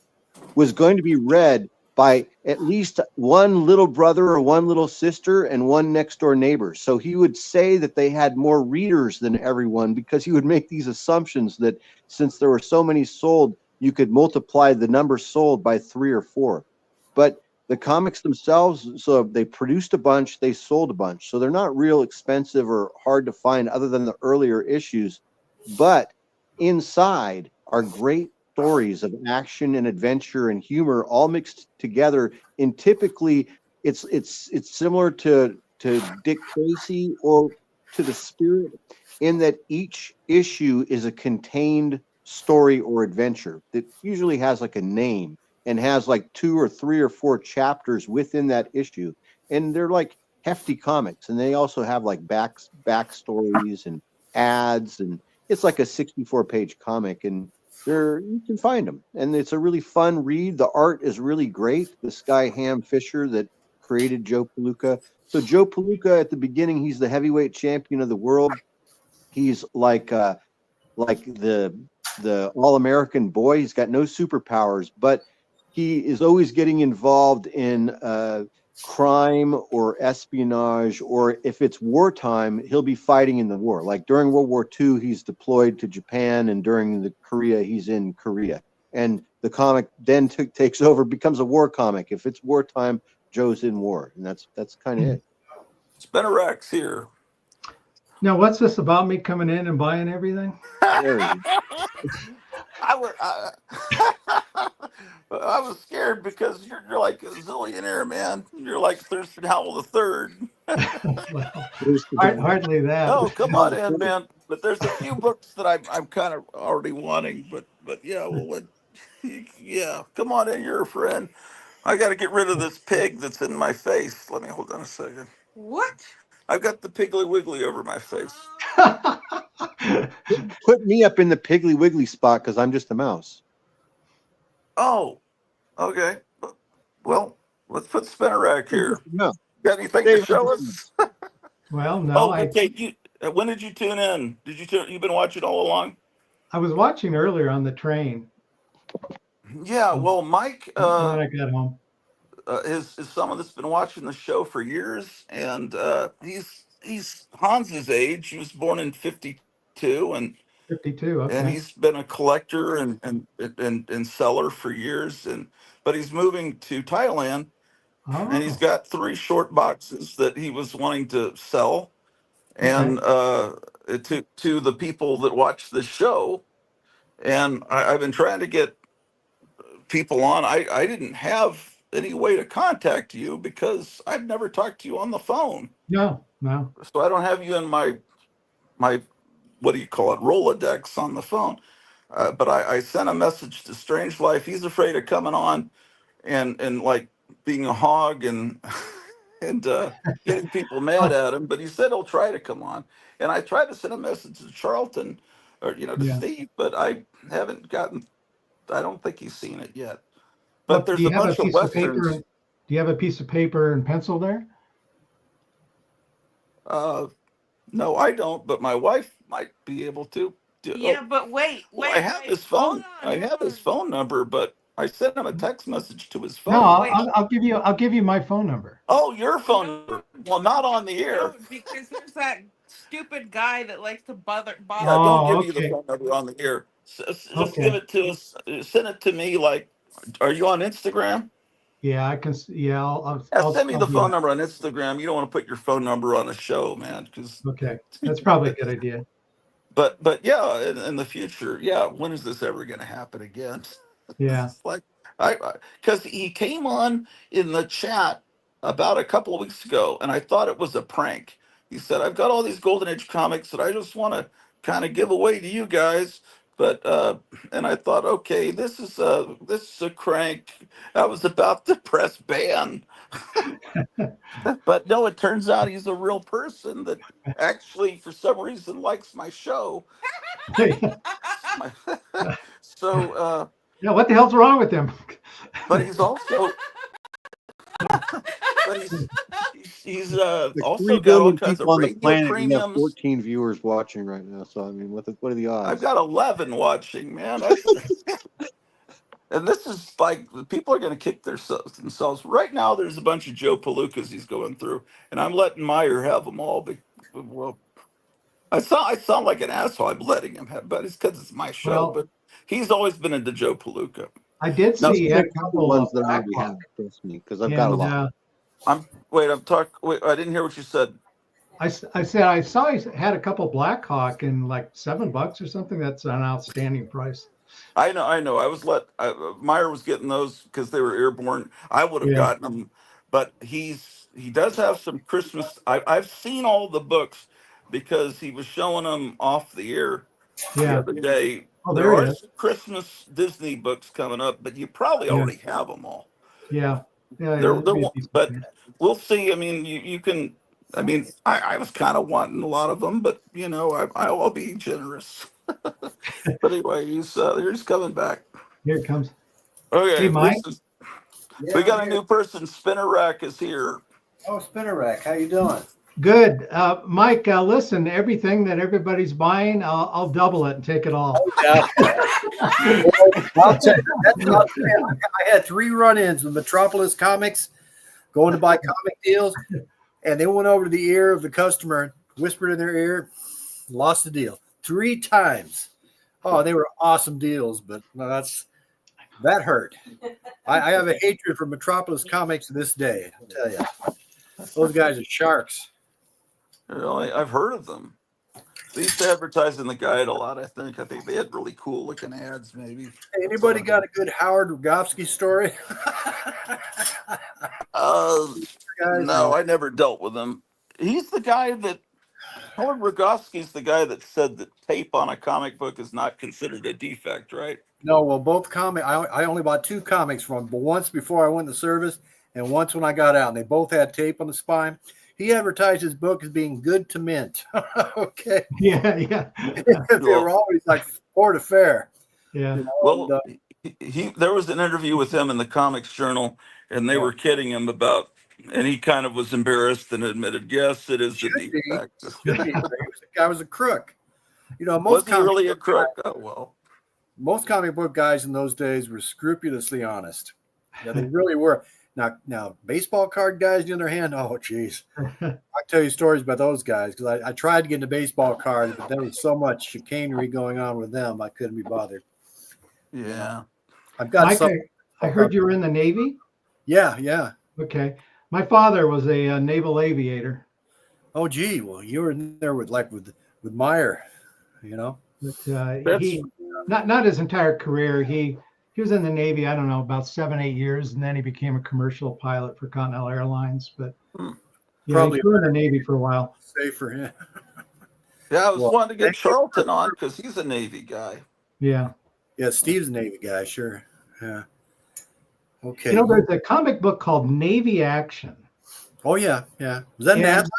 was going to be read by at least one little brother or one little sister and one next door neighbor. So he would say that they had more readers than everyone because he would make these assumptions that since there were so many sold, you could multiply the number sold by 3 or 4. But the comics themselves, so they produced a bunch, they sold a bunch. So they're not real expensive or hard to find other than the earlier issues. But inside are great stories of action and adventure and humor all mixed together. And typically it's similar to Dick Tracy or to The Spirit in that each issue is a contained story or adventure that usually has like a name and has like 2 or 3 or 4 chapters within that issue. And they're like hefty comics. And they also have like backstories and ads. And it's like a 64-page comic. And you can find them. And it's a really fun read. The art is really great. This guy, Ham Fisher, that created Joe Palooka. So Joe Palooka, at the beginning, he's the heavyweight champion of the world. He's like the all-American boy. He's got no superpowers, but he is always getting involved in crime or espionage, or if it's wartime, he'll be fighting in the war. Like during World War II, he's deployed to Japan, and during the Korea, he's in Korea. And the comic then takes over, becomes a war comic. If it's wartime, Joe's in war, and that's kind of it. Spinnerack's here. Now, what's this about me coming in and buying everything? There he I was scared because you're like a zillionaire, man. You're like Thurston Howell the Third. Well, is. hardly that. Oh, come on in, man. But there's a few books that I'm kind of already wanting. But yeah, yeah, come on in. You're a friend. I got to get rid of this pig that's in my face. Let me hold on a second. What? I've got the Piggly Wiggly over my face. Put me up in the Piggly Wiggly spot because I'm just a mouse. Oh, okay. Well, let's put Spinnerack here. No. Got anything to show us? Well, no, Oh, okay. When did you tune in? You've been watching all along? I was watching earlier on the train. Yeah. Well, Mike, And then I got home. is someone that's been watching the show for years, and he's Hans's age. He was born in '52, and 52. Okay. he's been a collector and seller for years, but he's moving to Thailand, and he's Oh, got 3 short boxes that he was wanting to sell, and to the people that watch the show. And I've been trying to get people on. I didn't have any way to contact you because I've never talked to you on the phone. no. So I don't have you in my what do you call it, Rolodex on the phone. But I sent a message to Strange Life. He's afraid of coming on and like being a hog and and getting people mad at him. But he said he'll try to come on. And I tried to send a message to Charlton or to Yeah. Steve, but I haven't gotten. I don't think he's seen it yet. Well, But there's do you a have bunch of piece of paper? westerns. Do you have a piece of paper and pencil there? No, I don't. But my wife might be able to. Yeah, but wait. Well, I have his Hold phone. on, I have his phone number, but I sent him a text message to his phone. No, Wait. I'll give you my phone number. Oh, your phone number. Well, not on the air. No, because there's that stupid guy that likes to bother. Yeah, don't Oh, give me the okay. phone number on the air. Just Okay. give it to us. Send it to me. Like, are you on Instagram? Yeah, I can. Yeah, I'll Yeah, send me I'll the do phone that. number on Instagram. You don't want to put your phone number on a show, man. Because, Okay, that's probably a good idea. but yeah, in the future, yeah. When is this ever going to happen again? Yeah. It's like because he came on in the chat about a couple of weeks ago, and I thought it was a prank. He said, "I've got all these Golden Age comics that I just want to kind of give away to you guys." But and I thought, okay, this is a crank. I was about to press ban, but no, it turns out he's a real person that actually, for some reason, likes my show. So. Yeah, what the hell's wrong with him? But he's also, but he's Like also 3 got all billion kinds of people on the radio planet. We have premiums. 14 viewers watching right now. So I mean, what are the odds? I've got 11 watching, man. And this is like people are going to kick themselves. Right now, there's a bunch of Joe Palookas he's going through, and I'm letting Meyer have them all. Well, I sound like an asshole. I'm letting him have, but it's because it's my show. Well, But he's always been into Joe Palooka. I did Now, see you had a the couple ones of that I Black already Hawk, have, trust me, because I've got a and lot. Wait, I didn't hear what you said. I said I saw he had a couple Black Hawk in like $7 or something. That's an outstanding price. I know. I was Meyer was getting those because they were airborne. I would have Yeah. gotten them, but he does have some Christmas. I've seen all the books because he was showing them off the air the Yeah. other day. Oh, There there are he is. some Christmas Disney books coming up, but you probably Yeah. already have them all. Yeah. Yeah. There, It'd there be a won't, decent but thing. we'll see. I mean, you can. I mean, I was kind of wanting a lot of them, but I'll be generous. But anyway, he's coming back. Here it comes. Okay, Hey, Mike. we got a new person. Spinnerack is here. Oh, Spinnerack, how you doing? Good. Mike, listen, everything that everybody's buying, I'll double it and take it all. Yeah. I'll tell you, I had 3 run-ins with Metropolis Comics going to buy comic deals, and they went over to the ear of the customer, whispered in their ear, lost the deal 3 times. Oh, they were awesome deals, but no, that hurt. I have a hatred for Metropolis Comics to this day. I'll tell you, those guys are sharks. I've heard of them. They used to advertise in the guide a lot. I think they had really cool looking ads. Maybe. Hey, anybody got a good Howard Rogowski story? No, I never dealt with him. He's the guy that Howard Rogowski's the guy that said that tape on a comic book is not considered a defect, right? No, well, both comic. I only bought 2 comics from him, but once before I went to service, and once when I got out, and they both had tape on the spine. He advertised his book as being good to mint. Okay. Yeah. They were always like port of fair. Yeah. You know, Well, there was an interview with him in the Comics Journal, and they were kidding him about, and he kind of was embarrassed and admitted, yes, it is a defect. The guy was a crook. You know, Was he really a crook? Oh, well. Most comic book guys in those days were scrupulously honest. Yeah, they really were. Now, baseball card guys, on the other hand, oh, geez. I'll tell you stories about those guys because I tried to get into baseball cards, but there was so much chicanery going on with them, I couldn't be bothered. Yeah. I've got Mike, I heard you were in the Navy? Yeah. Okay. My father was a naval aviator. Oh, gee. Well, you were in there with Meyer, you know? But he not his entire career. He was in the Navy, I don't know, about 7-8 years, and then he became a commercial pilot for Continental Airlines. But probably he was in the Navy for a while. Safer, yeah. Yeah, I was wanting to get Charlton on because he's a Navy guy. Yeah. Yeah, Steve's a Navy guy, sure. Yeah. Okay. You know, there's a comic book called Navy Action. Oh, yeah. Was that an Atlas?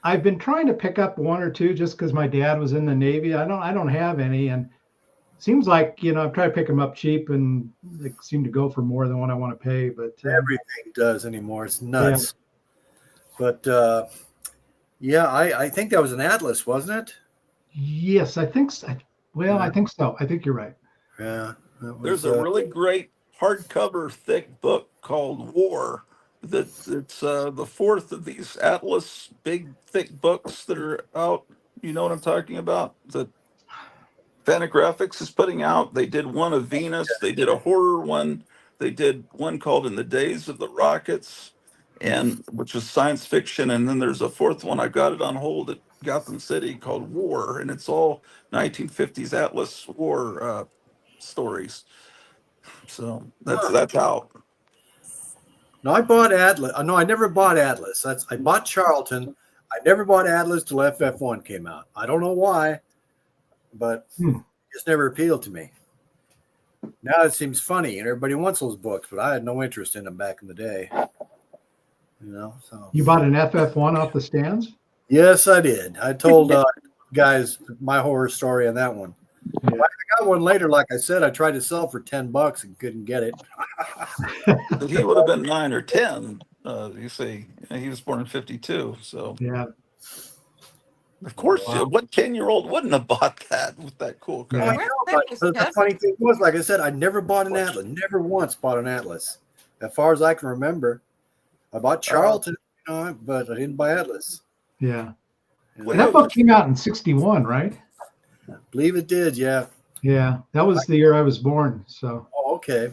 I've been trying to pick up 1 or 2 just because my dad was in the Navy. I don't have any, and seems like, I've tried to pick them up cheap, and they seem to go for more than what I want to pay. But everything does anymore. It's nuts. Yeah. But I think that was an Atlas, wasn't it? Yes, I think so. Well, I think so. I think you're right. Yeah. There's a really great hardcover thick book called War. It's the 4th of these Atlas big thick books that are out. You know what I'm talking about? That Fantagraphics is putting out. They did one of Venus. They did a horror one. They did one called In the Days of the Rockets, which is science fiction. And then there's a 4th one. I got it on hold at Gotham City called War, and it's all 1950s Atlas war stories. So that's out. No, I bought Atlas. No, I never bought Atlas. I bought Charlton. I never bought Atlas till FF1 came out. I don't know why, but it just never appealed to me. Now it seems funny, and everybody wants those books, but I had no interest in them back in the day. So you bought an FF1 off the stands? Yes, I did. I told guys my horror story on that one. Yeah. I got one later. Like I said, I tried to sell for $10 and couldn't get it. He would have been 9 or 10. You see, he was born in 52. So yeah, of course, what 10-year-old wouldn't have bought that with that cool cover? Yeah. The funny thing was, like I said, I never bought an Atlas. Never once bought an Atlas, as far as I can remember. I bought Charlton, but I didn't buy Atlas. Yeah. And that book came out in 61, right? I believe it did, yeah. Yeah, that was the year I was born. So. Oh, okay.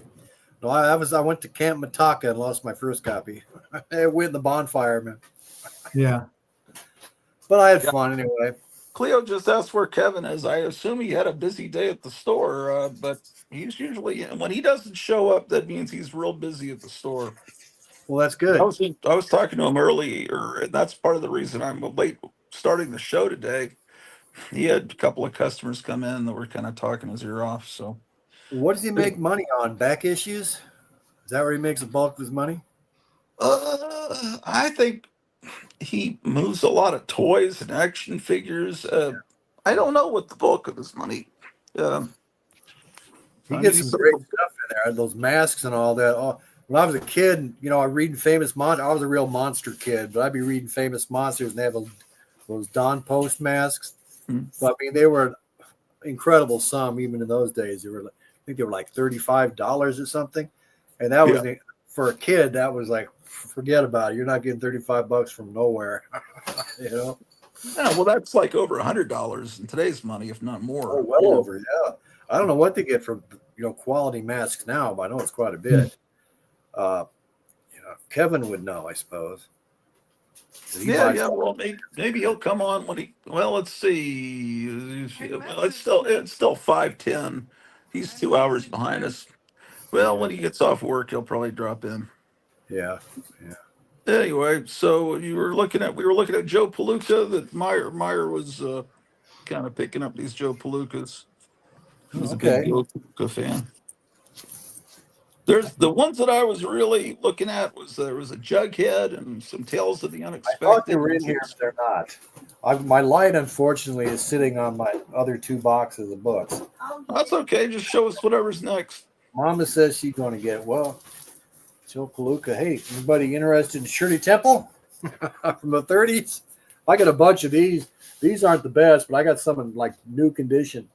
No, I went to Camp Mataka and lost my first copy. I went in the bonfire, man. Yeah. But I had fun anyway. Cleo just asked where Kevin is. I assume he had a busy day at the store, but he's usually, when he doesn't show up, that means he's real busy at the store. Well, that's good. I was talking to him earlier, and that's part of the reason I'm late starting the show today. He had a couple of customers come in that were kind of talking his ear off. So, what does he make money on? Back issues? Is that where he makes the bulk of his money? I think he moves a lot of toys and action figures. I don't know what the bulk of his money. He gets some great stuff in there. Those masks and all that. Oh, when I was a kid, I reading Famous Monster. I was a real monster kid, but I'd be reading Famous Monsters, and they have those Don Post masks. Hmm. So, I mean, they were incredible sum even in those days. I think they were like $35 or something, and that was for a kid. That was like, forget about it. You're not getting $35 from nowhere. Yeah, well, that's like over $100 in today's money, if not more. Oh, well over, yeah. I don't know what they get for quality masks now, but I know it's quite a bit. Kevin would know, I suppose. Yeah. Well, maybe he'll come on when he. Well, let's see. Well, it's still 5:10. He's 2 hours behind us. Well, when he gets off work, he'll probably drop in. Yeah. Anyway, so we were looking at Joe Palooka. That Meyer was kind of picking up these Joe Palookas. He's a big Joe Palooka fan. There's the ones that I was really looking at there was a Jughead and some Tales of the Unexpected. I thought they were in here, but they're not. My light, unfortunately, is sitting on my other 2 boxes of books. That's okay. Just show us whatever's next. Mama says she's going to get Joe Palooka. Hey, anybody interested in Shirley Temple from the 30s? I got a bunch of these. These aren't the best, but I got some in like new condition.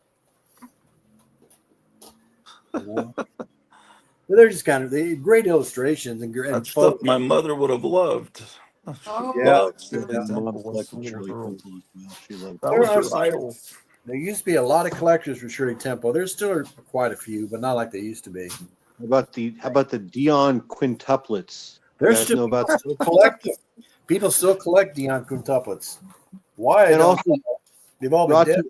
They're just kind of great illustrations and That's stuff my mother would have loved. Shirley Temple was her idol. There used to be a lot of collectors for Shirley Temple. There's still quite a few, but not like they used to be. How about the Dion quintuplets? There's still collecting. People still collect Dion quintuplets. Why? And also, they've all been dead.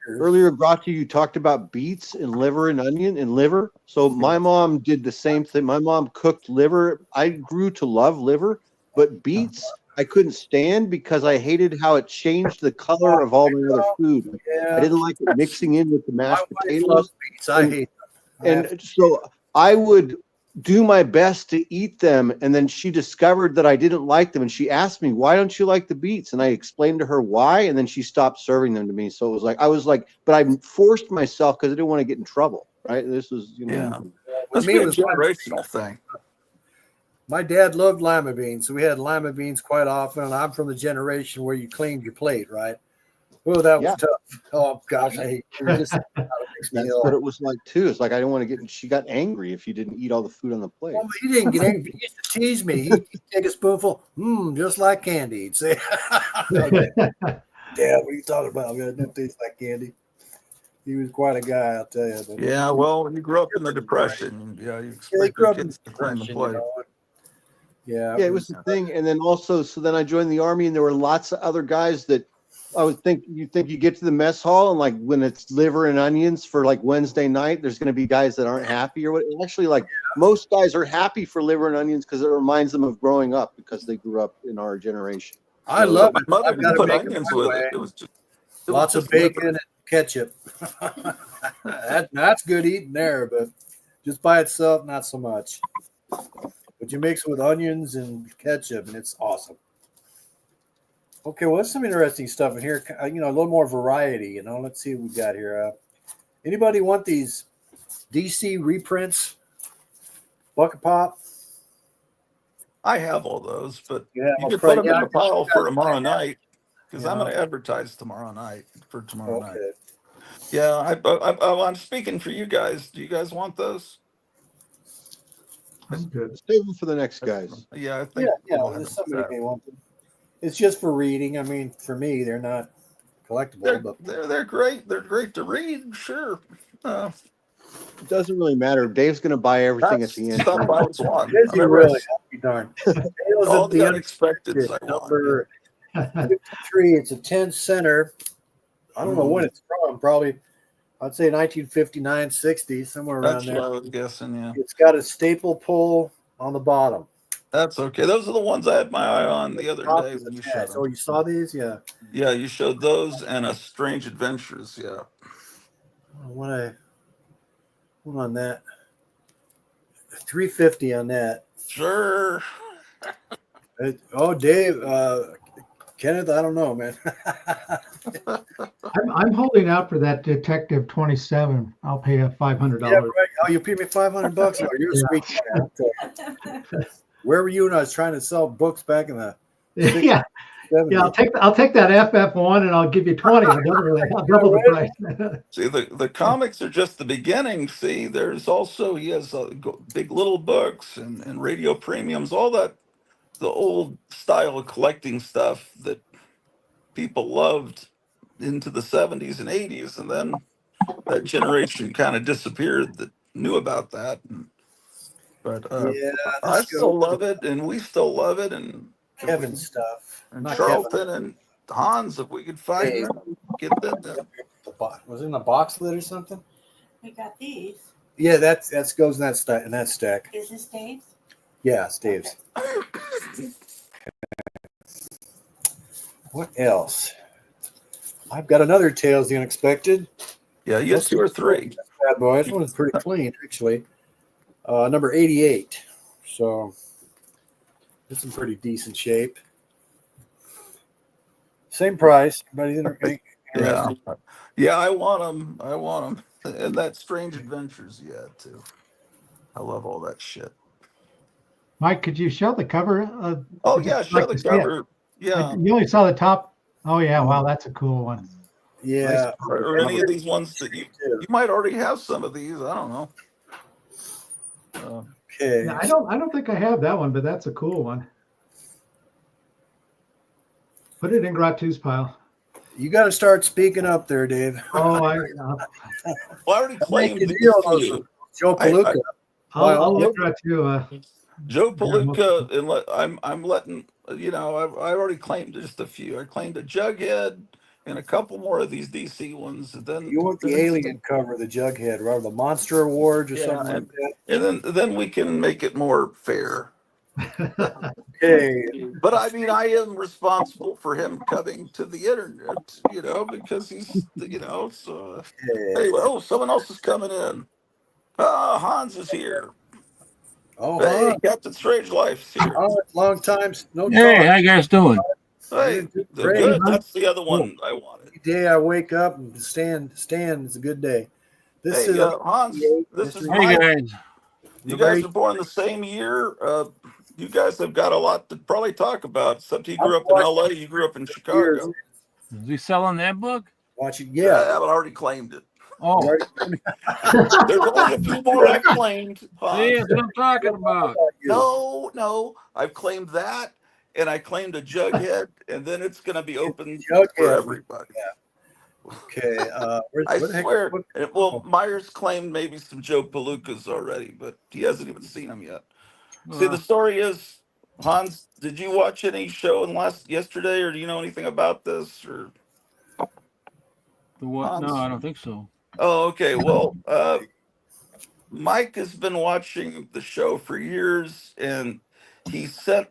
Earlier, Grati, you talked about beets and liver and onion and liver. So my mom did the same thing. My mom cooked liver. I grew to love liver, but beets I couldn't stand because I hated how it changed the color of all my other food. I didn't like it mixing in with the mashed potatoes. Beets. I hate them. And so I would do my best to eat them, and then she discovered that I didn't like them, and she asked me, "Why don't you like the beets?" And I explained to her why, and then she stopped serving them to me. So it was like I was like, but I forced myself because I didn't want to get in trouble. Right? This was That's a generational thing. My dad loved lima beans, so we had lima beans quite often, and I'm from the generation where you cleaned your plate, right? Oh, that was tough. Oh gosh, I hate it. That's what it was like too. It's like I didn't want to get. She got angry if you didn't eat all the food on the plate. Well, he didn't get angry. He used to tease me. He'd take a spoonful, just like candy. He'd say, "Dad, what are you talking about? It didn't taste like candy." He was quite a guy, I'll tell you. But yeah, well, you grew up in the Depression. Yeah, you expect your kids to clean the plate. Yeah, it was the thing. And then also, so then I joined the Army, and there were lots of other guys that I would think you get to the mess hall, and like when it's liver and onions for like Wednesday night, there's going to be guys that aren't happy or what. Actually, like most guys are happy for liver and onions because it reminds them of growing up because they grew up in our generation. I love it. My mother would put onions with it. It was just lots of bacon and ketchup. That's good eating there, but just by itself, not so much. But you mix it with onions and ketchup, and it's awesome. Okay, well, there's some interesting stuff in here. A little more variety. Let's see what we got here. Anybody want these DC reprints? Bucket Pop? I have all those, but Yeah, you could put them in the pile for tomorrow night because I'm going to advertise tomorrow night for tomorrow night. Yeah, I'm speaking for you guys. Do you guys want those? I'm good. Save them for the next guys. Yeah, I think. Somebody may want them. It's just for reading. I mean, for me, they're not collectible. They're great. They're great to read. Sure. It doesn't really matter. Dave's going to buy everything at the end. Stuff I was wanting. Is he really? Happy darn. All the unexpected. Number 53. It's a 10 center. I don't know when it's from. Probably, I'd say 1959, 60, somewhere around there. That's what I was guessing. Yeah. It's got a staple pull on the bottom. That's okay. Those are the ones I had my eye on the other day when you showed them. Oh, you saw these? Yeah. Yeah, you showed those and a Strange Adventures. Yeah. What on that? 350 on that. Sure. Dave, Kenneth, I don't know, man. I'm holding out for that Detective 27. I'll pay a $500. Yeah, right. Oh, you paid me $500. Oh, you're a sweet man. Where were you when I was trying to sell books back in the Yeah, 70s? I'll take that FF1 and I'll give you 20. I'll double the price. See, the comics are just the beginning. See, there's also, he has big little books and radio premiums, all that, the old style of collecting stuff that people loved into the 70s and 80s. And then that generation kind of disappeared that knew about that. But Yeah, I this still goes love it, and we still love it. And Kevin stuff. and Not Charlton and Hans, if we could find Hey. them, get them. Kevin. Was it in a box lid or something? We got these. Yeah, that goes in that stack. Is this Dave's? Yeah, Steve's. What else? I've got another Tales of the Unexpected. Yeah, you get 2 or 3. Bad boy. This one's pretty clean, actually. Number 88. So it's in pretty decent shape. Same price. Everybody's interested. Yeah, I want them. I want them. And that Strange Adventures you had too. I love all that shit. Mike, could you show the cover? Oh I'd yeah, just show like the to see it. cover. Yeah. You only saw the top. Oh yeah, wow, that's a cool one. Yeah. Or any of these ones that you might already have some of these. I don't know. Okay. Yeah, I don't think I have that one, but that's a cool one. Put it in Gratu's pile. You got to start speaking up there, Dave. Oh, Well, I already claimed Make a these deal, for you. Joe Palooka. I'll let Gratu. Joe Palooka, and I'm letting I've already claimed just a few. I claimed a Jughead and a couple more of these DC ones. And then You want the alien cover, the Jughead, rather the Monster Awards or something like that. And then we can make it more fair. Okay. But I mean, I am responsible for him coming to the internet, because he's, so. Anyway, someone else is coming in. Hans is here. Oh, Hey, Hans. Captain Strange Life's here. Oh, long time. No Hey, talk. how you guys doing? Hey, Great. good. That's the other one I wanted. Every day I wake up and stand is a good day. This Hey, is Hans, this is Hey Mike. guys. You guys were born the same year. You guys have got a lot to probably talk about. Except he grew up in LA, you grew up in Chicago. Is he selling that book? Watching, I already claimed it. Oh, There's only a few more I claimed. see, that's what I'm talking about. No, I've claimed that, and I claimed a Jughead, and then it's going to be open Jughead. for everybody. Okay. I swear. Well, Myers claimed maybe some Joe Palookas already, but he hasn't even seen them yet. See, the story is, Hans, did you watch any show yesterday, or do you know anything about this? Or The what? Hans? No, I don't think so. Oh, okay. Well, Mike has been watching the show for years, and he sent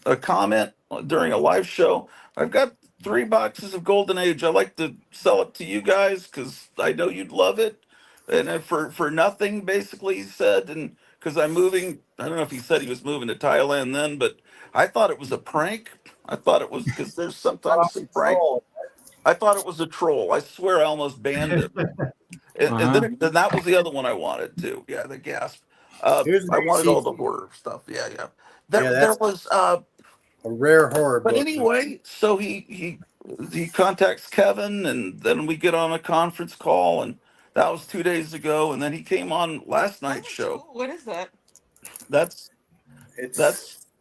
a comment during a live show. I've got 3 boxes of Golden Age. I'd like to sell it to you guys because I know you'd love it. And for nothing, basically, he said, and because I'm moving, I don't know if he said he was moving to Thailand then, but I thought it was a prank. I thought it was, because there's sometimes some prank. I thought it was a troll. I swear I almost banned it. And then that was the other one I wanted too. Yeah, the gasp. I wanted all the horror stuff. Yeah. There was a rare horror but book. anyway, so he contacts Kevin, and then we get on a conference call, and that was 2 days ago, and then he came on last night's show. What is that? That's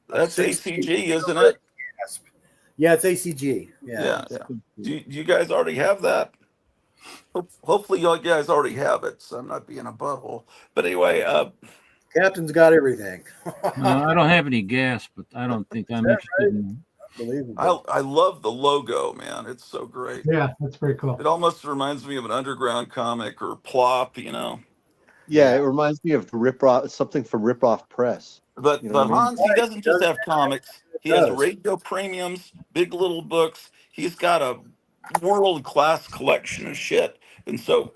ACG, isn't it? Yeah, it's ACG. Yeah. Do you guys already have that? Hopefully you guys already have it, so I'm not being a butthole. But anyway, Captain's got everything. I don't have any gas, but I don't think I'm interested in. Unbelievable. I love the logo, man. It's so great. Yeah, that's very cool. It almost reminds me of an underground comic or Plop, Yeah, it reminds me of something from Rip Off Press. But Hans, he doesn't just have comics. He has radio premiums, big little books. He's got a world-class collection of shit. And so,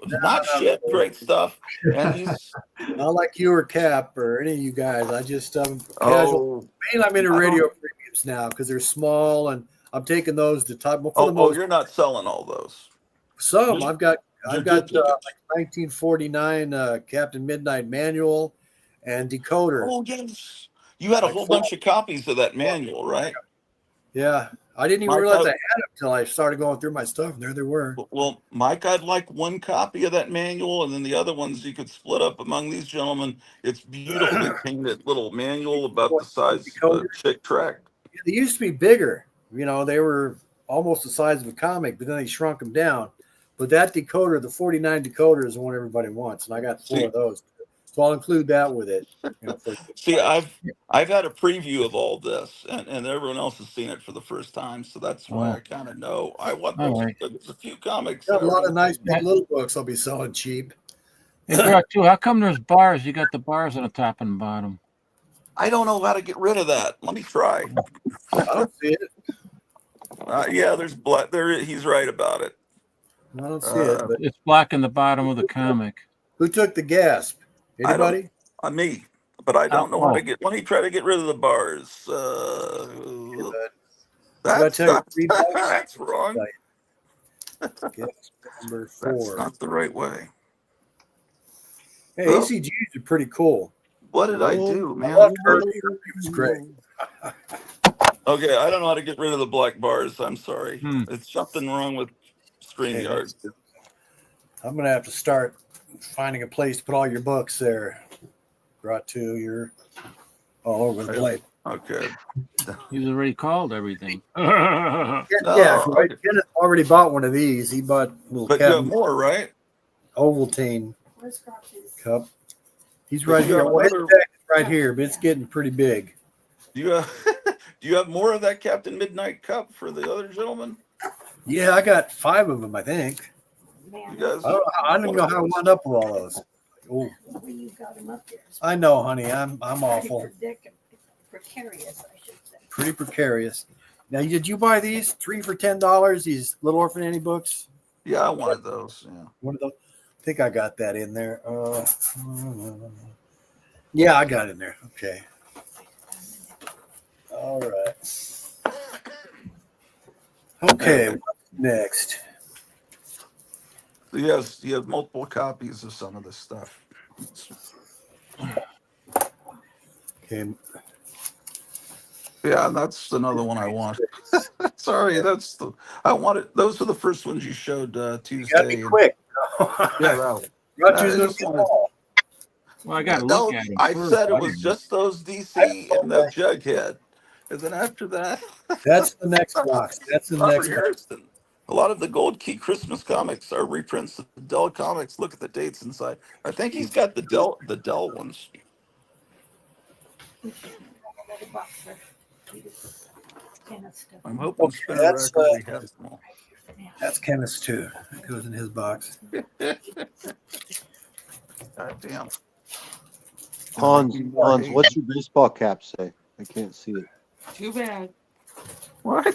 great stuff. And he's not like you or Cap or any of you guys. I just casual. Mainly I'm into radio premiums now because they're small, and I'm taking those to top. You're not selling all those. Some Just- I've got just like tickets. 1949 Captain Midnight manual and decoder. Oh yes, you had a Like whole four. bunch of copies of that manual, right? Yeah, I didn't even Mike, realize I had them until I started going through my stuff, and there they were. well, Mike, I'd like one copy of that manual, and then the other ones you could split up among these gentlemen. It's beautifully painted little manual about the size of a Decoder. chick track. Yeah, they used to be bigger. You know, they were almost the size of a comic, but then they shrunk them down. But that decoder, the 49 decoder, is the one everybody wants, and I got 4 See, of those. So I'll include that with it. You know, for a good see, price. I've had a preview of all this, and everyone else has seen it for the first time, so that's why I Oh, kind of know. I want all those. right. There's a few comics that Got a lot of everyone nice says, big little books I'll be selling cheap. Hey, Brock, too, how come there's bars? You got the bars on the top and bottom. I don't know how to get rid of that. Let me try. I don't see it. Yeah, there's black. There, he's right about it. I don't see it. But It's blocking the bottom of the comic. who took the gasp? I don't. Anybody? Me, but I don't know how to Oh, get. Let me try to get rid of the bars. What did I tell you? $3? That's wrong. Gasp number That's 4. not the right way. Hey, Well, ACGs are pretty cool. what did I do, I man? loved Herbie. Herbie was great. Okay, I don't know how to get rid of the black bars. I'm sorry. Hmm. It's something wrong with Okay, StreamYard. I'm gonna have to start finding a place to put all your books there. Brought to you're all over the place. Okay. he's already called everything. Yeah, Oh, right. okay. Kenneth already bought one of these. He bought a little But you have Captain more, right? Ovaltine Where's Roxy's? cup. He's But right you here. have Well, his another. deck is right here, but it's getting pretty big. Do you have? Do you have more of that Captain Midnight Cup for the other gentleman? Yeah, I got 5 of them, I think. You Man, guys. I don't even know how I wound up with all those. Oh, the way you got him up there. is I know, honey. I'm pretty awful. Precarious, I should say. Pretty precarious. Now, did you buy these 3 for $10? These Little Orphan Annie books? Yeah, I wanted those. Yeah. One of those. I think I got that in there. Yeah, I got it in there. Okay. All right. Okay. What's next? So he has multiple copies of some of this stuff. Okay. Yeah, that's another one I want. Sorry, I wanted. Those were the first ones you showed You got to Tuesday. be quick. Yeah, that. Not I using just them wanted. all. Well, I got to No, look at him I first. said it I was didn't know. just those DC and the Jughead, and then after that, That's the next box. That's the Robert next box. Harrison. A lot of the Gold Key Christmas comics are reprints of the Dell comics. Look at the dates inside. I think he's got the Dell ones. Another box for Kenneth stuff. I'm hoping Okay, Spinner that's, Records has them all. That's Kenneth's too. It goes in his box. God damn. Hans, what's your baseball cap say? I can't see it. Too bad. What?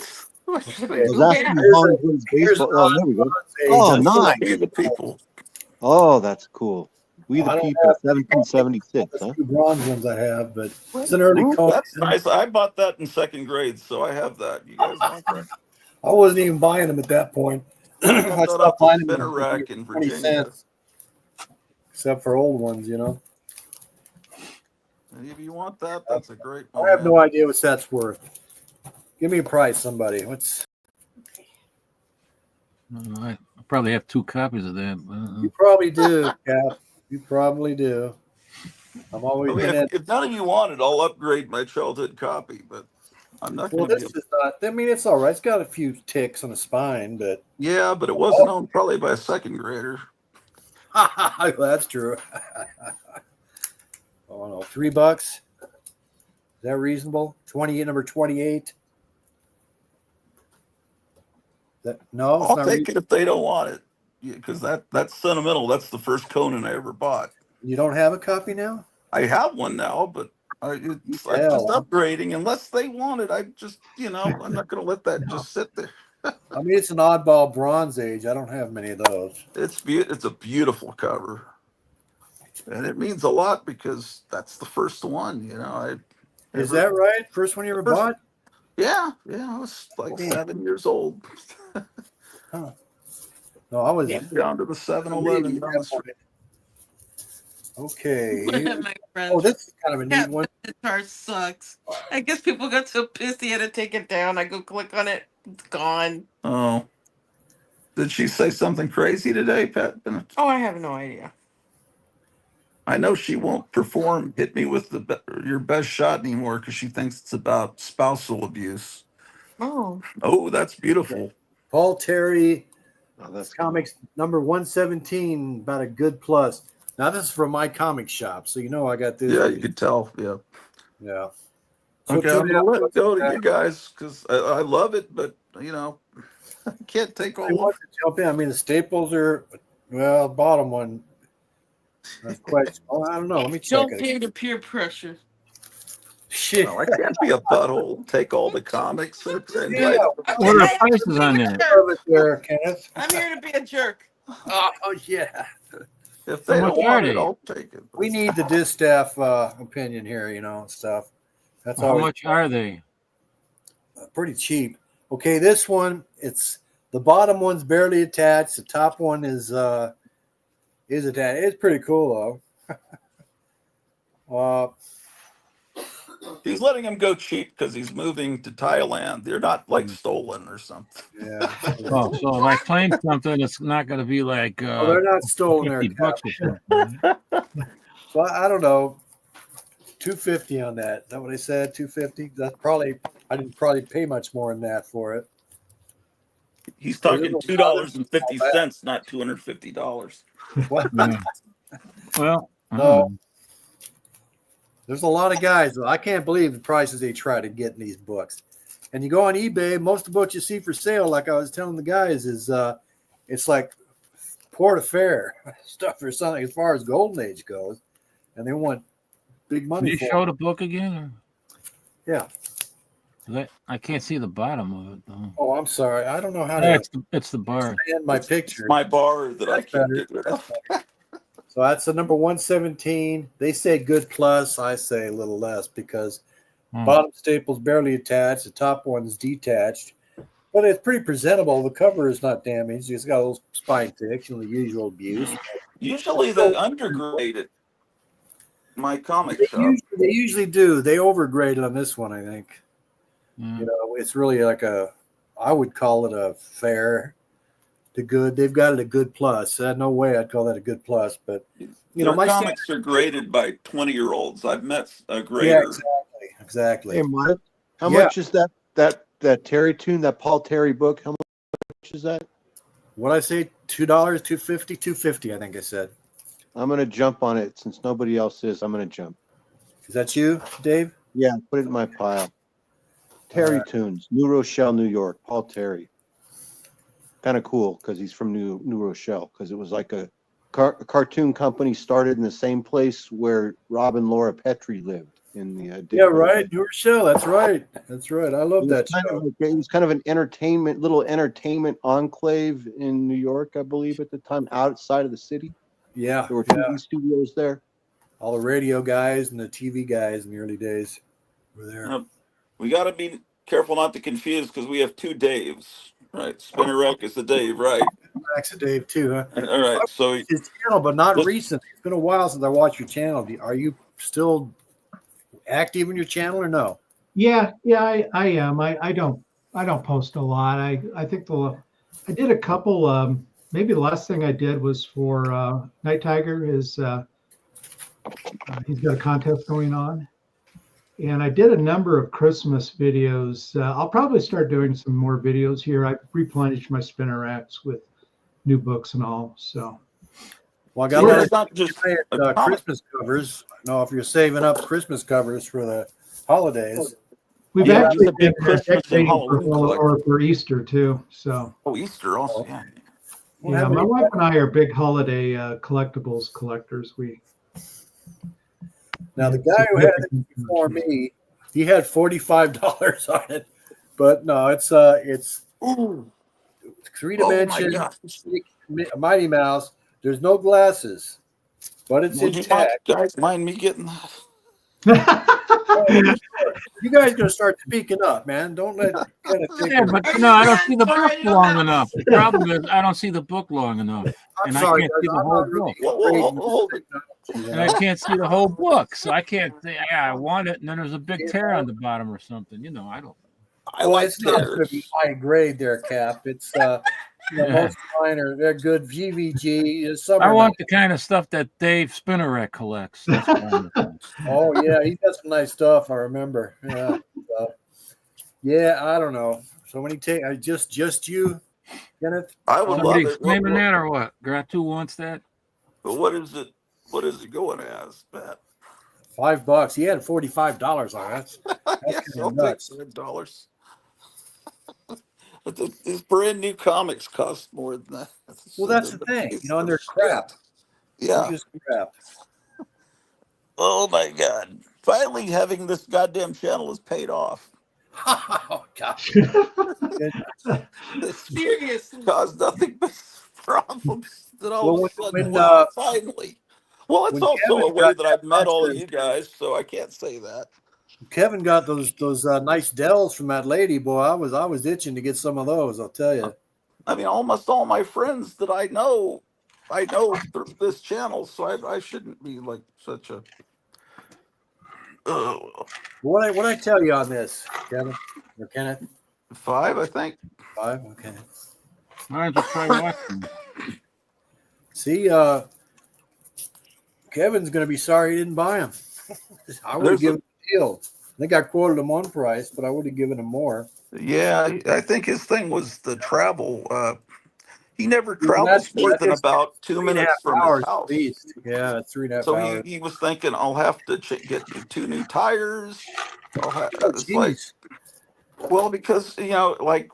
What should I I do? was asking Hans what his baseball. Oh, there we go. Oh, That's nice. We the people. Oh, that's cool. We the I don't people, have- 1776, the huh? 2 bronze ones I have, but it's an early Ooh, cone. that's nice. I bought that in second grade, so I have that. You guys want that? I wasn't even buying them at that point. I I got that stopped off the buying them spinner rack in 20 Virginia. cents. Except for old ones, you know. And if you want that, that's a great I one. have no man. idea what that's worth. Give me a price, somebody. What's I probably have 2 copies of that. you probably do, Cap. You probably do. I'm I always mean, gonna. if none of you want it, I'll upgrade my childhood copy, but I'm not Well, going to this be. is not. I mean, it's all right. It's got a few ticks on the spine, but Yeah, but it wasn't owned probably by a second grader. that's true. Oh no, $3. Is that reasonable? 20 number 28. No, it's I'll not. take it if they don't want it, because that's sentimental. That's the first Conan I ever bought. You don't have a copy now? I have one now, but I'm just upgrading. Unless they want it, I just I'm not going to let that just sit there. I mean, it's an oddball Bronze Age. I don't have many of those. It's a beautiful cover, and it means a lot because that's the first one. Is that right? First one you ever bought? Yeah, I was like 7 years old. Huh. No, I was down to the 7-Eleven down the street. okay. One here- of my Oh, friends. this is kind of a neat That one. guitar sucks. I guess people got so pissed he had to take it down. I go click on it, it's gone. Oh, did she say something crazy today, Pat Bennett? Oh, I have no idea. I know she won't perform "Hit Me with Your Best Shot" anymore because she thinks it's about spousal abuse. Oh, Oh, that's beautiful. Paul Terry Oh, that's Comics number 117, about a good plus. Now this is from my comic shop, so you know I got this. Yeah, you could tell. Yeah. Yeah. So Okay, I'm gonna let it go to I you guys because I love it, but you know, I can't take all want of to jump in. I mean, the staples are well, the bottom one. That's question. Oh, I don't know. Let me check don't it. pay the peer pressure. Shit. Well, I can't be a butthole. Take all the comics and Yeah. invite What are prices on there? There, Kenneth. I'm here to be a jerk. Oh yeah. If How they much don't are want it, they? I'll take it. We need the distaff opinion here, you know, and stuff. That's How always much are they? pretty cheap. Okay, this one, it's the bottom one's barely attached. The top one is attached. It's pretty cool though. He's letting him go cheap because he's moving to Thailand. They're not like stolen or something. Yeah. Oh, so if I claim something, it's not going to be like Oh, they're not stolen. They're $50 or something. Right? So I don't know. 250 on that. Is that what I said? 250. That's probably I didn't probably pay much more than that for it. He's talking $2.50, not $250. What? Yeah. Well, I No. don't know. There's a lot of guys. I can't believe the prices they try to get in these books. And you go on eBay, most of what you see for sale, like I was telling the guys, is it's like port affair stuff or something as far as Golden Age goes, and they want big Can money you for show it. the book again? Or? Yeah. I can't see the bottom of it though. Oh, I'm sorry. I don't know how Yeah, to it's the bar. expand my It's picture. my bar that I That's can't better. get rid of. So that's the number 117. They say good plus. I say a little less because bottom staple's barely attached. The top one's detached. But it's pretty presentable. The cover is not damaged. It's got a little spine ticks, the usual abuse. Usually they undergrade it. My comic shop. They usually do. They overgrade on this one, I think. Yeah. You know, it's really like I would call it a fair to good. They've got it a good plus. No way I'd call that a good plus, but Their comics are graded by 20-year-olds. I've met a grader. Yeah, exactly. Hey, Mark, how much is that Terry tune, that Paul Terry book? How much is that? What I say, $2, $250, $250, I think I said. I'm gonna jump on it since nobody else is. I'm gonna jump. Is that you, Dave? Yeah, put it in my pile. Terry Tunes, New Rochelle, New York. Paul Terry. Kind of cool because he's from New Rochelle. Because it was like a cartoon company started in the same place where Rob and Laura Petrie lived in the. Yeah, right. New Rochelle. That's right. That's right. I love that show. It was kind of an little entertainment enclave in New York, I believe, at the time, outside of the city. Yeah, There were TV studios there. all the radio guys and the TV guys in the early days were there. We got to be careful not to confuse because we have two Daves, right? Spinnerack is the Dave, right? Max and Dave too, huh? All right, so His channel, but not recent. It's been a while since I watched your channel. Are you still active in your channel or no? Yeah, I am. I don't post a lot. I think I did a couple. Maybe the last thing I did was for Night Tiger. He's got a contest going on, and I did a number of Christmas videos. I'll probably start doing some more videos here. I replenished my spinner racks with new books and all. So, well, I got it's not just Christmas covers. No, if you're saving up Christmas covers for the holidays. we've Yeah, actually it's a big been Christmas and decorating Halloween or for Easter too. So. Oh, Easter also, yeah. Yeah, my wife and I are big holiday collectibles collectors. Now the guy who had it before me, he had $45 on it, but no, it's three dimension Mighty Mouse. There's no glasses, but it's Would you intact. guys mind me getting that? You guys gonna start speaking up, man. Don't let kind of take Yeah, over. but I don't see the book long enough. The problem is I don't see the book long enough, I'm and I sorry, can't guys. see the I'm whole not really book, Well, great with hold it. technology, you and I know. can't see the whole book, so I can't say, yeah, I want it, and then there's a big tear on the bottom or something. I don't. I Well, like it's not going to be tears. high grade there, Cap. It's Yeah. most of mine are they're good GVG. Some I are want not. the kind of stuff that Dave Spinneret collects. That's what I'm looking Oh yeah, he got some nice stuff. I remember. Yeah. Yeah, I don't know. So when he take, I just you, Kenneth. I for. would Somebody love it. explaining that or what? Gratu wants that. What is it? What is it going as, Matt? $5. He had $45 on it. That's Yes, kind I'll of take nuts. $5. But these brand new comics cost more than that. Well, So that's they're the the thing, piece and of they're shit. crap. They're Yeah. just crap. Oh my God. Finally, having this goddamn channel has paid off. Oh gosh. This Seriously. caused nothing but problems. Then all Well, of a when sudden, when wow, finally. Well, it's when also Kevin a way got that that I've met all of master, you guys, so I can't say that. Kevin got those nice Dells from that lady, boy. I was itching to get some of those. I'll tell you. I mean, almost all my friends that I know through this channel, so I shouldn't be like such a. Uh, What I tell you on this, Kevin or Kenneth? 5, I think. 5. Okay. Why don't you try watching? See, Kevin's gonna be sorry he didn't buy them. I would have There's a given him a deal. I think I quoted him one price, but I would have given him more. yeah. I think his thing was the travel. He never Well, travels more that than is about 2 minutes from his 3.5 hours at house. least. Yeah, that's 3.5 So hours. he was thinking, I'll have to get 2 new tires. Oh, It's like, jeez. well, because like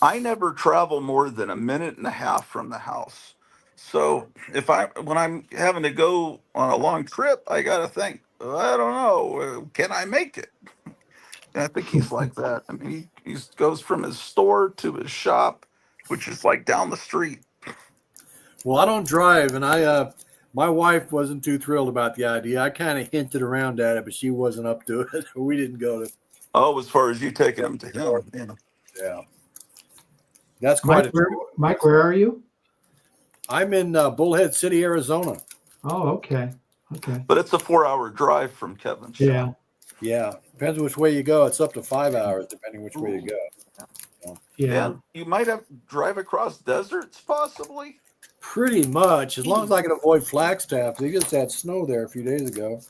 I never travel more than a minute and a half from the house. So when I'm having to go on a long trip, I got to think, I don't know, can I make it? And I think he's like that. I mean, he goes from his store to his shop, which is like down the street. Well, I don't drive, and my wife wasn't too thrilled about the idea. I kind of hinted around at it, but she wasn't up to it. We didn't go to. Oh, as far as you taking him to him, Yeah, that's quite Mike, a trip. where are you? I'm in Bullhead City, Arizona. Oh, okay. Okay. But it's a 4-hour drive from Kevin's Yeah. shop. Yeah, depends which way you go. It's up to 5 hours, depending which way you go. Yeah. And you might have to drive across deserts, possibly. Pretty much, as long as I can avoid Flagstaff. They just had snow there a few days ago.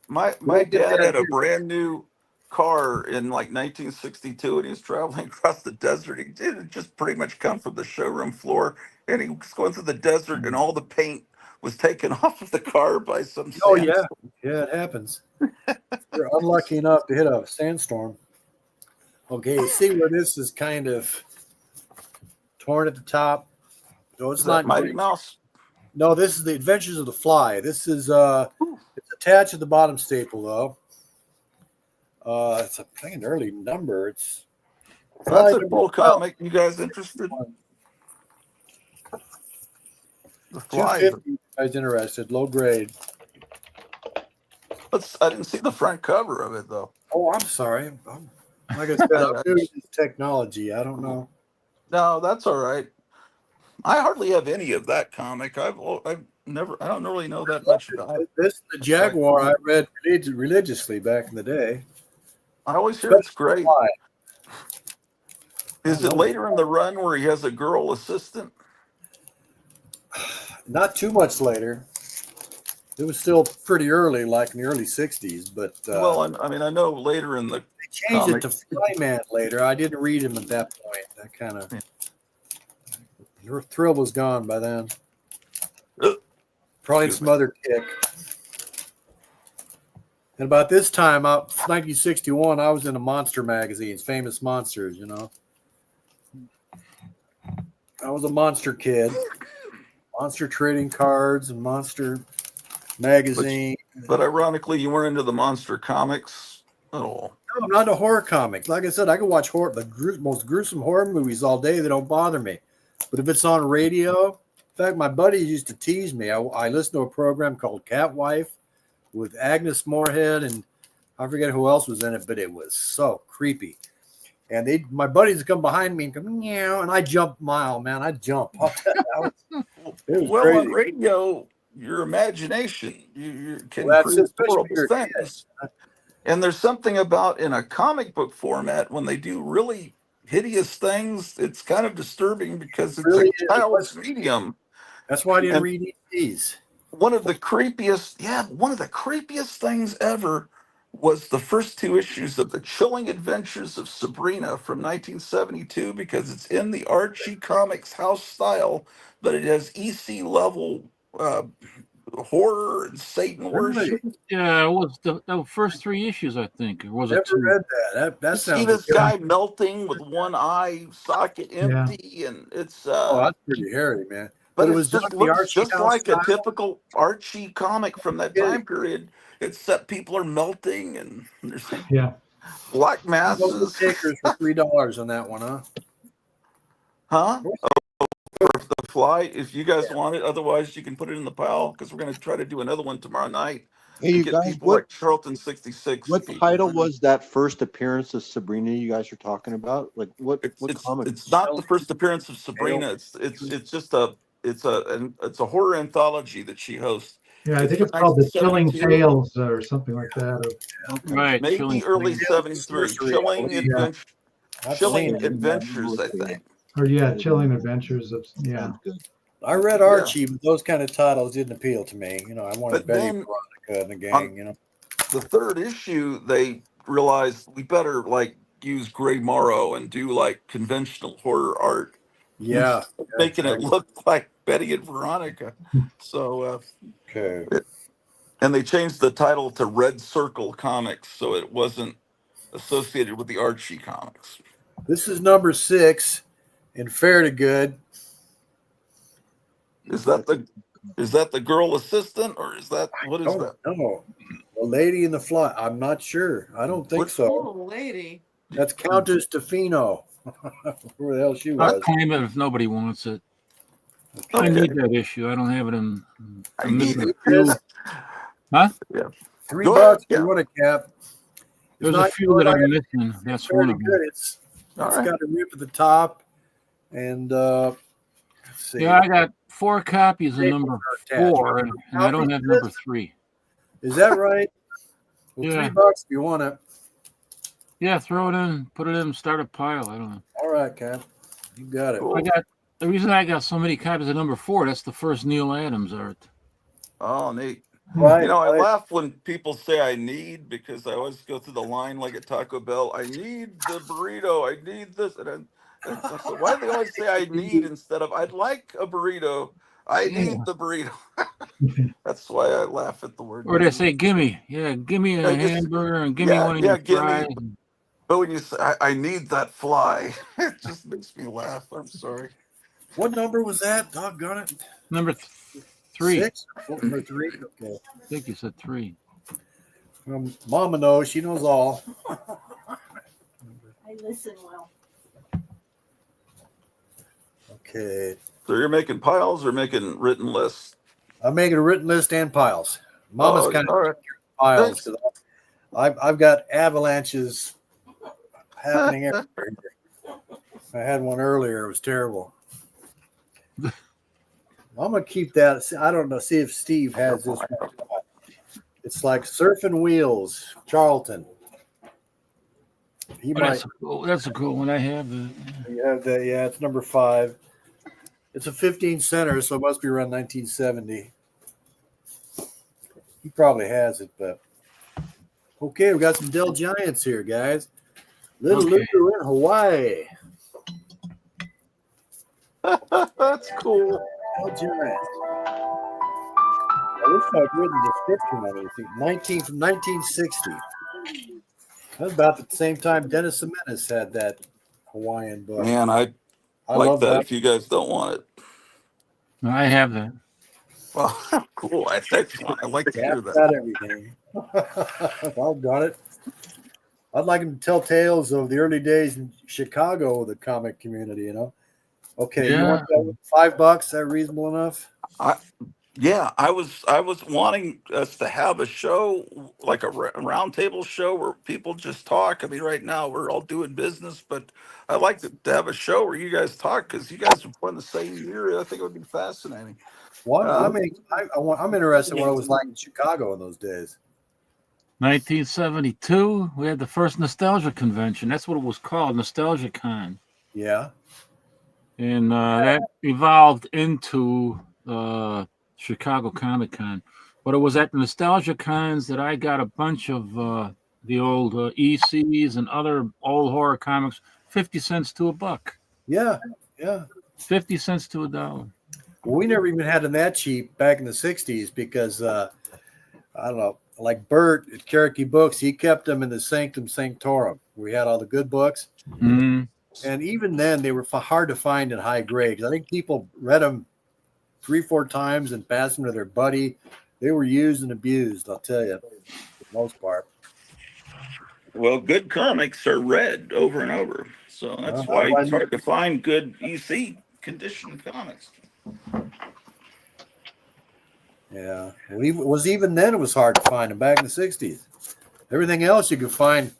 My We'll get dad there had a here. brand new car in like 1962, and he was traveling across the desert. He did just pretty much come from the showroom floor, and he was going through the desert, and all the paint was taken off of the car by some Oh yeah, sandstorm. yeah, it happens. You're unlucky enough to hit a sandstorm. Okay, see where this is kind of torn at the top. No, it's Is that not Mighty great. Mouse? No, this is the Adventures of the Fly. This is it's attached at the bottom staple though. It's a pretty early number. It's That's Fly a number cool 12. comic. You guys interested? The Fly. 250. You guys interested? Low grade. I didn't see the front cover of it though. Oh, I'm sorry. Like I said, I'm new to this technology. I don't know. No, that's all right. I hardly have any of that comic. I've never. I don't really know that much about it. This is the Jaguar I read religiously back in the day. I always hear it's great. Fly. Is it later in the run where he has a girl assistant? Not too much later. It was still pretty early, like in the early 60s, but Well, I mean, I know later in the they changed comic. it to Flyman later. I didn't read him at that point. That kind of your thrill was gone by then. Probably Excuse some me. other kick. And about this time, 1961, I was in the monster magazines, Famous Monsters, you know. I was a monster kid. Monster trading cards and monster magazine. But ironically, you weren't into the monster comics at all. No, I'm not a horror comic. Like I said, I can watch most gruesome horror movies all day. They don't bother me. But if it's on radio, in fact, my buddies used to tease me. I listened to a program called Cat Wife with Agnes Moorehead and I forget who else was in it, but it was so creepy. And my buddies come behind me and go, meow, and I jump mile, man. I jump. It was Well, on crazy. radio, your imagination you can Well, that's create especially when horrible you're a kid. things. And there's something about in a comic book format when they do really hideous things, it's kind of disturbing because It it's a really is. child's medium. That's why I didn't And read these. one of the creepiest things ever was the first two issues of the Chilling Adventures of Sabrina from 1972 because it's in the Archie Comics house style, but it has EC level uh, horror and Satan Really? worship. Yeah, it was the first 3 issues, I think, or was it Never 2? read that. That You see sounds this good. guy melting with one eye socket Yeah. empty, and it's Oh, that's pretty hairy, man. but But it it was done just in the looks Archie just House like a style. typical Archie comic from that Kidding. time period, except people are melting and there's Yeah. black Local masses. takers for $3 on that one, huh? Huh? For the fly, if you guys want it. Otherwise, you can put it in the pile because we're going to try to do another one tomorrow night Hey, and you get guys, people like Charlton 66 what people. title was that first appearance of Sabrina you guys are talking about? Like what comic? It's not the first appearance of Sabrina. It's just it's a horror anthology that she hosts. Yeah, I It's think from it's called The Chilling 1972, Tales or something like that. Okay. Right. maybe early Tales of 73. Sorcery, I believe. Yeah. I've Chilling seen it. Adventures, I think. Or yeah, Chilling Adventures of yeah. Sounds good. I read Yeah. Archie, but those kind of titles didn't appeal to me. You know, I wanted But Betty then Veronica and the on gang, you know. the third issue, they realized we better like use Grey Morrow and do like conventional horror art, Yeah. making it Exactly. look like Betty and Veronica. So, Okay. and they changed the title to Red Circle Comics, so it wasn't associated with the Archie comics. This is number 6 in Fair to Good. Is that the girl assistant, or is that what is that? No. The Lady in the Fly. I'm not sure. I don't think What- so. Oh, lady. That's Countess Tofino. Where the hell she I'll was. claim it if nobody wants it. I Okay. need that issue. I don't have it in. I I'm need missing it. a few. Huh? Yeah. $3 Go ahead. if you want a cap. There's not a few good. that I I'm got missing. That's Fair one to of them. Good. It's All right. got a rip at the top. And let's see. Yeah, I got 4 copies of Staples number are attached. 4, and I don't have number 3. Is that right? Well, Yeah. $3 if you want it. Yeah, throw it in, put it in, start a pile. I don't know. All right, Cap. You got it. Cool. I got the reason I got so many copies of number 4. That's the first Neil Adams art. Oh, neat. Right. You know, I right. laugh when people say I need because I always go through the line like at Taco Bell. I need the burrito. I need this. And I said, why do they always say I need instead of I'd like a burrito? I need the burrito. That's why I laugh at the word. Or they need. say, gimme. Yeah, gimme a I guess- hamburger and gimme yeah, one of yeah, your gimme. fries. But when you say I need that fly, it just makes me laugh. I'm sorry. What number was that? Doggone it. Number 3. 6 or 3? Okay. I think you said 3. Mama knows. She knows all. I listen well. Okay. So you're making piles or making written lists? I'm making a written list and piles. Mama's Oh, kind all of right. piles because I've got avalanches happening everywhere. I had one earlier. It was terrible. I'm gonna keep that. I don't know. See if Steve has this one. It's like Surfing Wheels, Charlton. He might. That's a cool one. I have the. You have that. Yeah, it's number 5. It's a 15 center, so it must be around 1970. He probably has it, but okay, we got some Dell Giants here, guys. Little Okay. Lulu in Hawaii. That's cool. Dell Giants. I wish I'd written the description on it. 1960. That's about the same time Dennis the Menace had that Hawaiian book. Man, I like love that. If you guys don't want it, I have that. well, cool. That's excellent. I like to hear That's that. not everything. I've got it. I'd like him to tell tales of the early days in Chicago, the comic community, you know. Okay, you want that $5? Is that reasonable enough? Yeah, I was wanting us to have a show like a roundtable show where people just talk. I mean, right now we're all doing business, but I'd like to have a show where you guys talk because you guys were born the same year. I think it would be fascinating. What I Um, mean, I'm interested in what it was like in Chicago in those days. 1972, we had the first nostalgia convention. That's what it was called, Nostalgia Con. Yeah. And that evolved into Chicago Comic Con. But it was at the Nostalgia Cons that I got a bunch of the old ECs and other old horror comics, 50 cents to a buck, Yeah. Yeah. 50 cents to $1. Well, we never even had them that cheap back in the 60s because I don't know, like Bert at Cherokee Books, he kept them in the Sanctum Sanctorum. We had all the good books. Mm. And even then, they were hard to find in high grade because I think people read them 3-4 times and passed them to their buddy. They were used and abused, I'll tell you, for the most part. well, good comics are read over and over, so that's why it's hard to find good EC condition comics. Yeah. Well, even then, it was hard to find them back in the 60s. Everything else you could find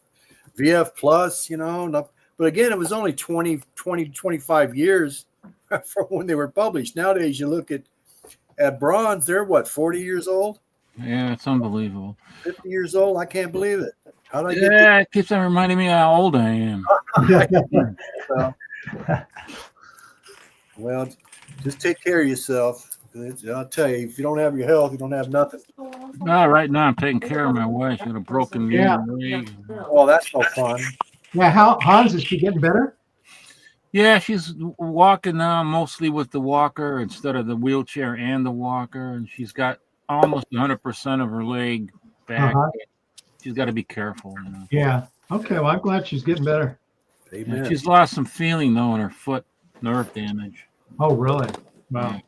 VF Plus, but again, it was only 20, 25 years from when they were published. Nowadays, you look at Bronze, they're what, 40 years old? Yeah, it's unbelievable. 50 years old? I can't believe it. How did I get Yeah, it keeps on reminding me how old I am. Well, just take care of yourself. I'll tell you, if you don't have your health, you don't have nothing. No, right now I'm taking care of my wife. She's got a broken knee Yeah. and leg. Oh, that's no fun. Yeah, Hans, is she getting better? Yeah, she's walking now mostly with the walker instead of the wheelchair and the walker, and she's got almost 100% of her leg back. Uh-huh. She's got to be careful. Yeah. Okay, well, I'm glad she's getting better. Amen. Yeah, she's lost some feeling though in her foot, nerve damage. Oh, really? Wow. Yeah.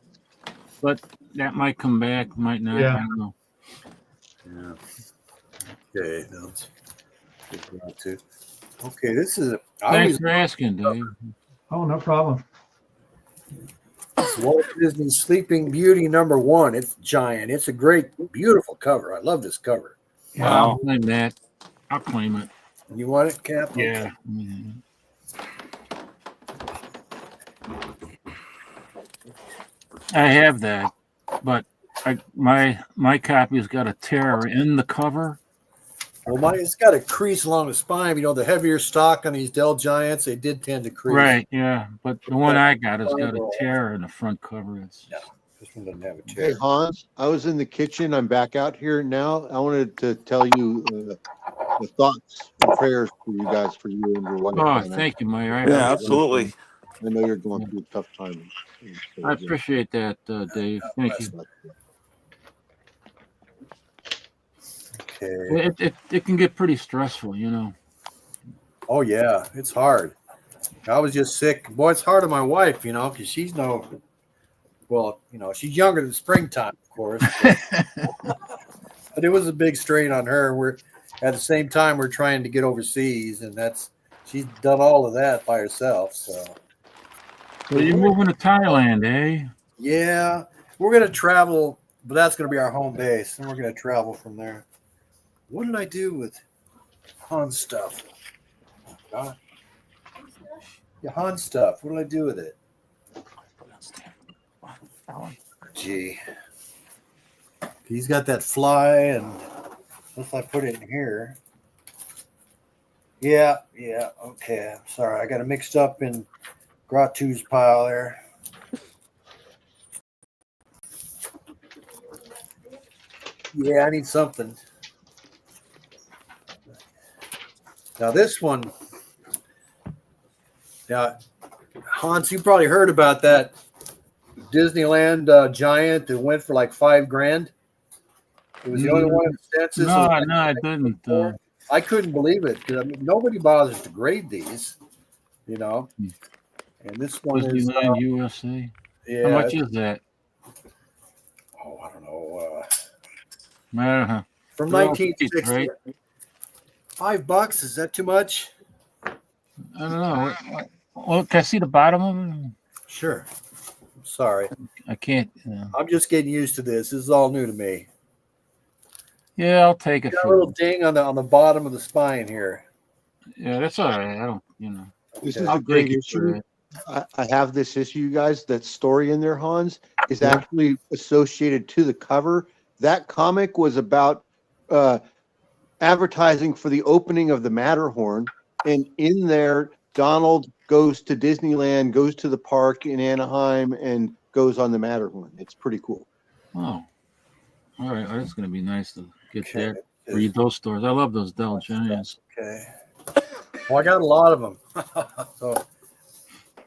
But that might come back, might not. Yeah. I don't know. Yeah. Okay. That's good too. Okay, this is. Thanks for asking, Dave. Oh, no problem. Walt Disney Sleeping Beauty #1. It's giant. It's a great, beautiful cover. I love this cover. Wow. I'll claim that. I'll claim it. You want it, Cap? Yeah. I have that, but my copy's got a tear in the cover. Well, it's got a crease along the spine. The heavier stock on these Dell Giants, they did tend to crease. Right, yeah. But the one I got has got a tear in the front cover. No, this one doesn't have a Hey, tear. Hans, I was in the kitchen. I'm back out here now. I wanted to tell you the thoughts and prayers for you guys, for you and your wife. Oh, thank you, Mayor. Yeah, absolutely. I know you're going through a tough time. I appreciate that, Dave. Thank you. Okay. It can get pretty stressful, Oh, yeah. It's hard. I was just sick. Boy, it's hard on my wife, because she's she's younger than springtime, of course. But it was a big strain on her. We're at the same time we're trying to get overseas, and she's done all of that by herself. So you're moving to Thailand, eh? Yeah, we're gonna travel, but that's gonna be our home base, and we're gonna travel from there. What did I do with Hans stuff? Oh, God. Yeah, Hans stuff. What did I do with it? Gee. He's got that fly, and unless I put it in here. Yeah, okay. I'm sorry. I got it mixed up in Gratu's pile there. Yeah, I need something. Now this one, Hans, you probably heard about that Disneyland giant that went for like $5,000. It was the only one in the census. No, I didn't. I couldn't believe it. I mean, nobody bothers to grade these, And this one is Disneyland USA. Yeah. How much is that? Oh, I don't know. From They're all 1960. cheap, right? $5? Is that too much? I don't know. Well, can I see the bottom of it? Sure. Sorry. I can't. I'm just getting used to this. This is all new to me. Yeah, I'll take it Got a for. little ding on the bottom of the spine here. Yeah, that's all right. I don't. This Okay. is I'll a great take it for issue. it. I have this issue, you guys. That story in there, Hans, is Yeah. actually associated to the cover. That comic was about advertising for the opening of the Matterhorn, and in there, Donald goes to Disneyland, goes to the park in Anaheim, and goes on the Matterhorn. It's pretty cool. Oh, all right. That's gonna be nice to get Okay. that. Read those stories. I love those Dell Giants. Okay. Well, I got a lot of them. So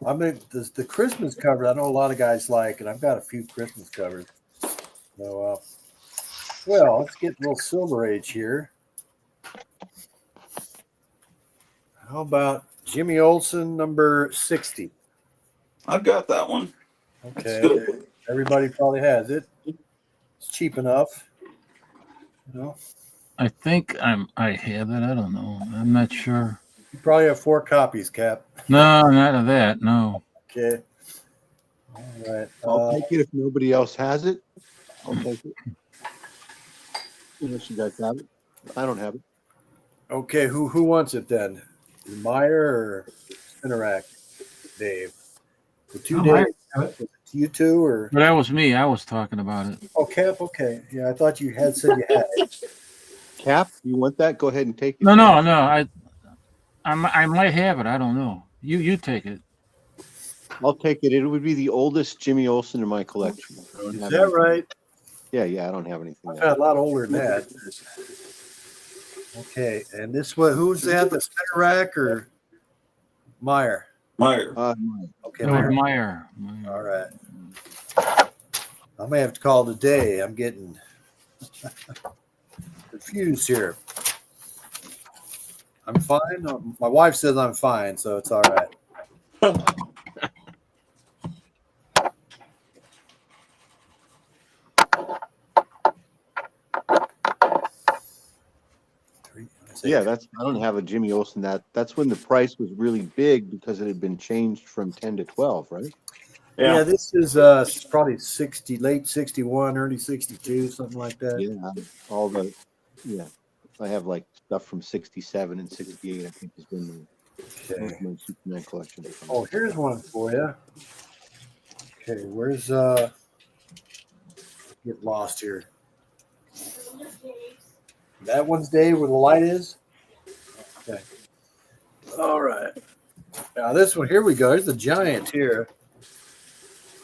I mean, the Christmas cover, I know a lot of guys like, and I've got a few Christmas covers. So, well, let's get a little Silver Age here. How about Jimmy Olsen, number 60? I've got that one. It's Okay. good. Everybody probably has it. It's cheap enough. You know, I think I have it. I don't know. I'm not sure. you probably have 4 copies, Cap. No, not of that. No. Okay. All right. I'll take it if nobody else has it. I'll take it. Unless you guys have it. I don't have it. Okay, who wants it then? Meyer or Spinarak? Dave. The two Oh, Daves. Meyer have it. You two or But that was me. I was talking about it. oh Cap? Okay. Yeah, I thought you had said you had it. Cap, you want that? Go ahead and take it. No. I might have it. I don't know. You take it. I'll take it. It would be the oldest Jimmy Olsen in my collection. I don't Is have that anything. right? Yeah, I don't have anything. I've got a lot older than that. Okay, and this one, who's that? The Spinarak or Meyer? Meyer. Okay, No, Meyer. Meyer. All right. I may have to call today. I'm getting confused here. I'm fine. My wife says I'm fine, so it's all right. Yeah, I don't have a Jimmy Olsen. That's when the price was really big because it had been changed from 10 to 12, right? Yeah, this is probably 60, late 61, early 62, something like that. Yeah, I have like stuff from 67 and 68, I think has been my Superman collection. Oh, here's one for you. Okay, where's get lost here. That one's Dave where the light is? Okay. All right. Now this one, here we go. Here's the Giant here.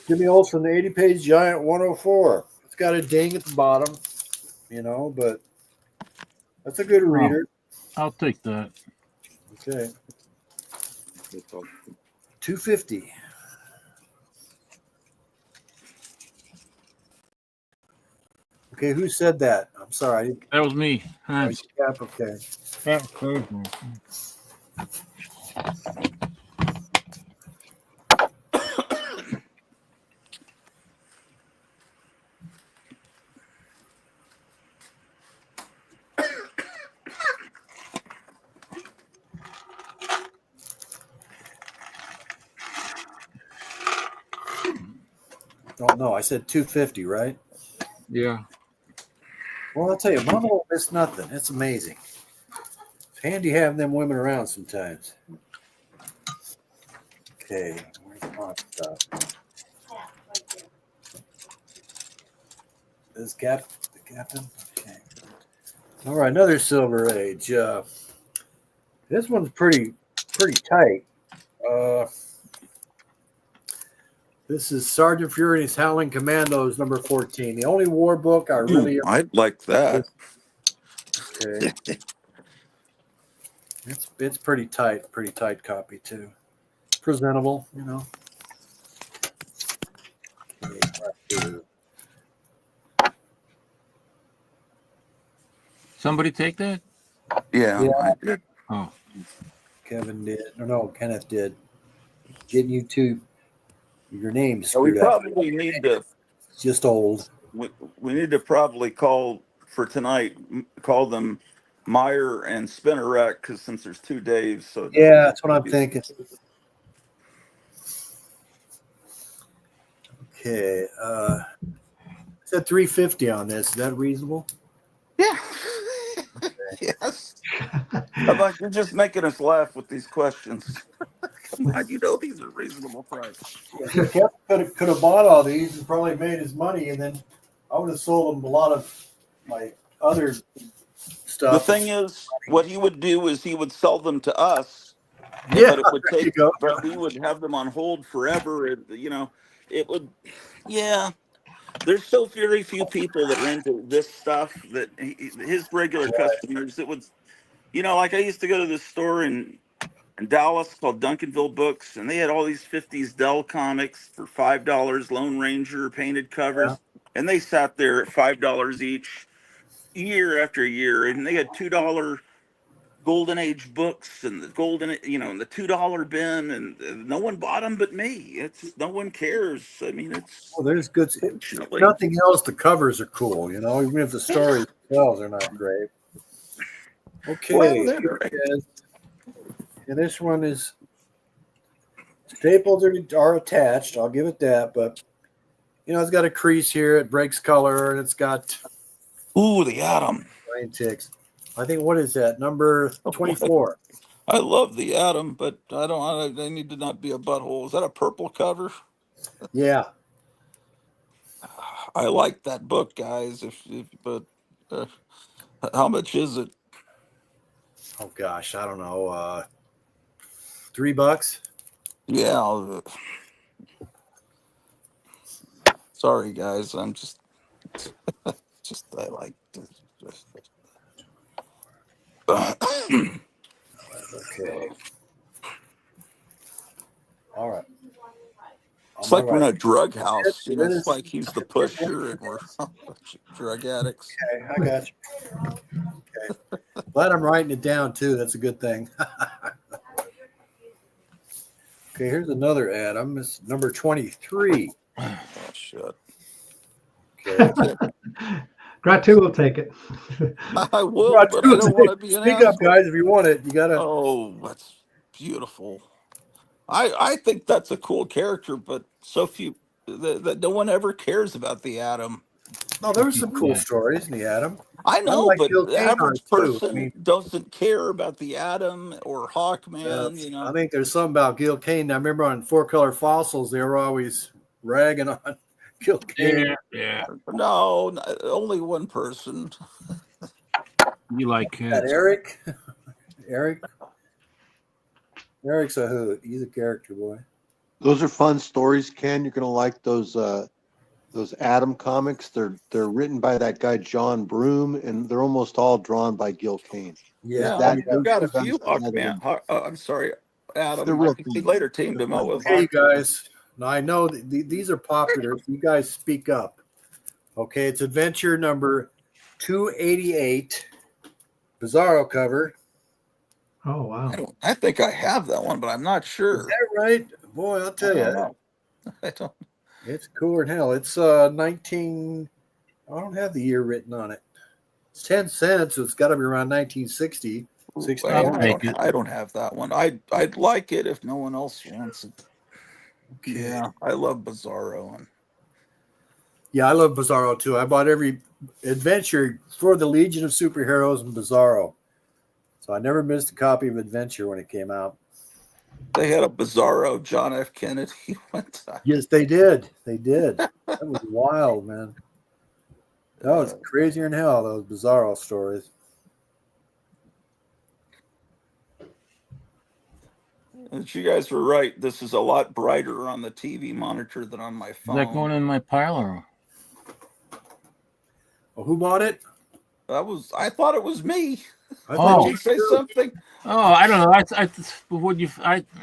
Jimmy Olsen, the 80-page Giant 104. It's got a ding at the bottom, but that's a good reader. I'll take that. Okay. $250. Okay, who said that? I'm sorry. That was me. Hans. Okay. That was crazy. Don't know. I said 250, right? Yeah. Well, I'll tell you, Mama won't miss nothing. It's amazing. It's handy having them women around sometimes. Okay, where's the hot stuff? This the captain? Okay. All right, another Silver Age. This one's pretty tight. This is Sergeant Fury and his Howling Commandos, number 14. The only war book I really I'd like that. Okay. It's pretty tight copy too. Presentable, Okay. Somebody take that? Yeah. I did. Oh. Kevin did. No, Kenneth did. Getting you two your names So we screwed up. probably need to. It's just old. We need to probably call for tonight. Call them Meyer and Spinarak because since there's 2 days, so Yeah, that's what I'm thinking. Okay. Said 350 on this. Is that reasonable? Yeah. Yes. How about you're just making us laugh with these questions? Come on, you know these are reasonable price. If Kevin could have bought all these and probably made his money, and then I would have sold him a lot of my other The stuff. thing is, what he would do is he would sell them to us, Yeah, but it would there you take, go. but we would have them on hold forever. And, it would, yeah. There's so very few people that are into this stuff that his regular customers, it would, like I used to go to this store in Dallas called Duncanville Books, and they had all these 50s Dell comics for $5, Lone Ranger painted Yeah. covers, and they sat there at $5 each, year after year, and they had $2 Golden Age books and the and the $2 bin, and no one bought them but me. It's no one cares. I mean, it's Well, there's good. If fortunately, nothing else, the covers are cool. Even if the stories themselves are not great. Okay, well, they're here right. it is. And this one is staples are attached. I'll give it that, but it's got a crease here. It breaks color, and it's got Ooh, the Atom. rain ticks. I think what is that? Number 24. I love the Atom, but I don't. I need to not be a butthole. Is that a purple cover? Yeah. I like that book, guys. But uh, how much is it? Oh gosh, I don't know. $3. Yeah. Sorry, guys. I'm just I like. Okay. All right. It's Am I like we're in right? a drug house. It It's is. like he's the pusher and we're a bunch of drug addicts. Okay, I got you. Okay. Glad I'm writing it down too. That's a good thing. Okay, here's another ad. I'm number 23. Oh, shit. Okay. Gratu will take it. I will, but I don't want to be an Speak up, asshole. guys, if you want it. You gotta. Oh, that's beautiful. I think that's a cool character, but so few that no one ever cares about the Atom. No, there were some cool Yeah. stories in the Atom. I I know, like but Gil the Kane on average it too. I person mean, doesn't care about the Atom or Hawkman. I think there's something about Gil Kane. I remember on Four Color Fossils, they were always ragging on Gil Kane. Yeah. No, only one person. You like That cats. Eric. Eric's a hoot. He's a character boy. Those are fun stories, Ken. You're gonna like those Atom comics. They're written by that guy John Broome, and they're almost all drawn by Gil Kane. Yeah, That I've those got a two guys few together, Hawkman. I'm sorry, they're Adam. real He fun. later teamed They're him up fun. with Okay, you Hawkman. guys. Now I know these are popular. So you guys speak up. Okay, it's adventure number 288, Bizarro cover. Oh wow. I think I have that one, but I'm not Is sure. that right? Boy, I'll I tell don't you, know. I don't. it's cooler than hell. It's 19. I don't have the year written on it. It's 10 cents, so it's got to be around 1960. Ooh, 61. I don't have that one. I'd like it if no one else wants it. Okay. Yeah, I love Bizarro. And Yeah, I love Bizarro too. I bought every adventure for the Legion of Superheroes and Bizarro. So I never missed a copy of Adventure when it came out. they had a Bizarro John F. Kennedy one time. Yes, they did. They did. That was wild, man. That was crazier than hell, those Bizarro stories. But you guys were right. This is a lot brighter on the TV monitor than on my Is phone. that going in my pile or? Well, who bought it? I thought it was me. I Oh. Did you say something? Oh, I don't know.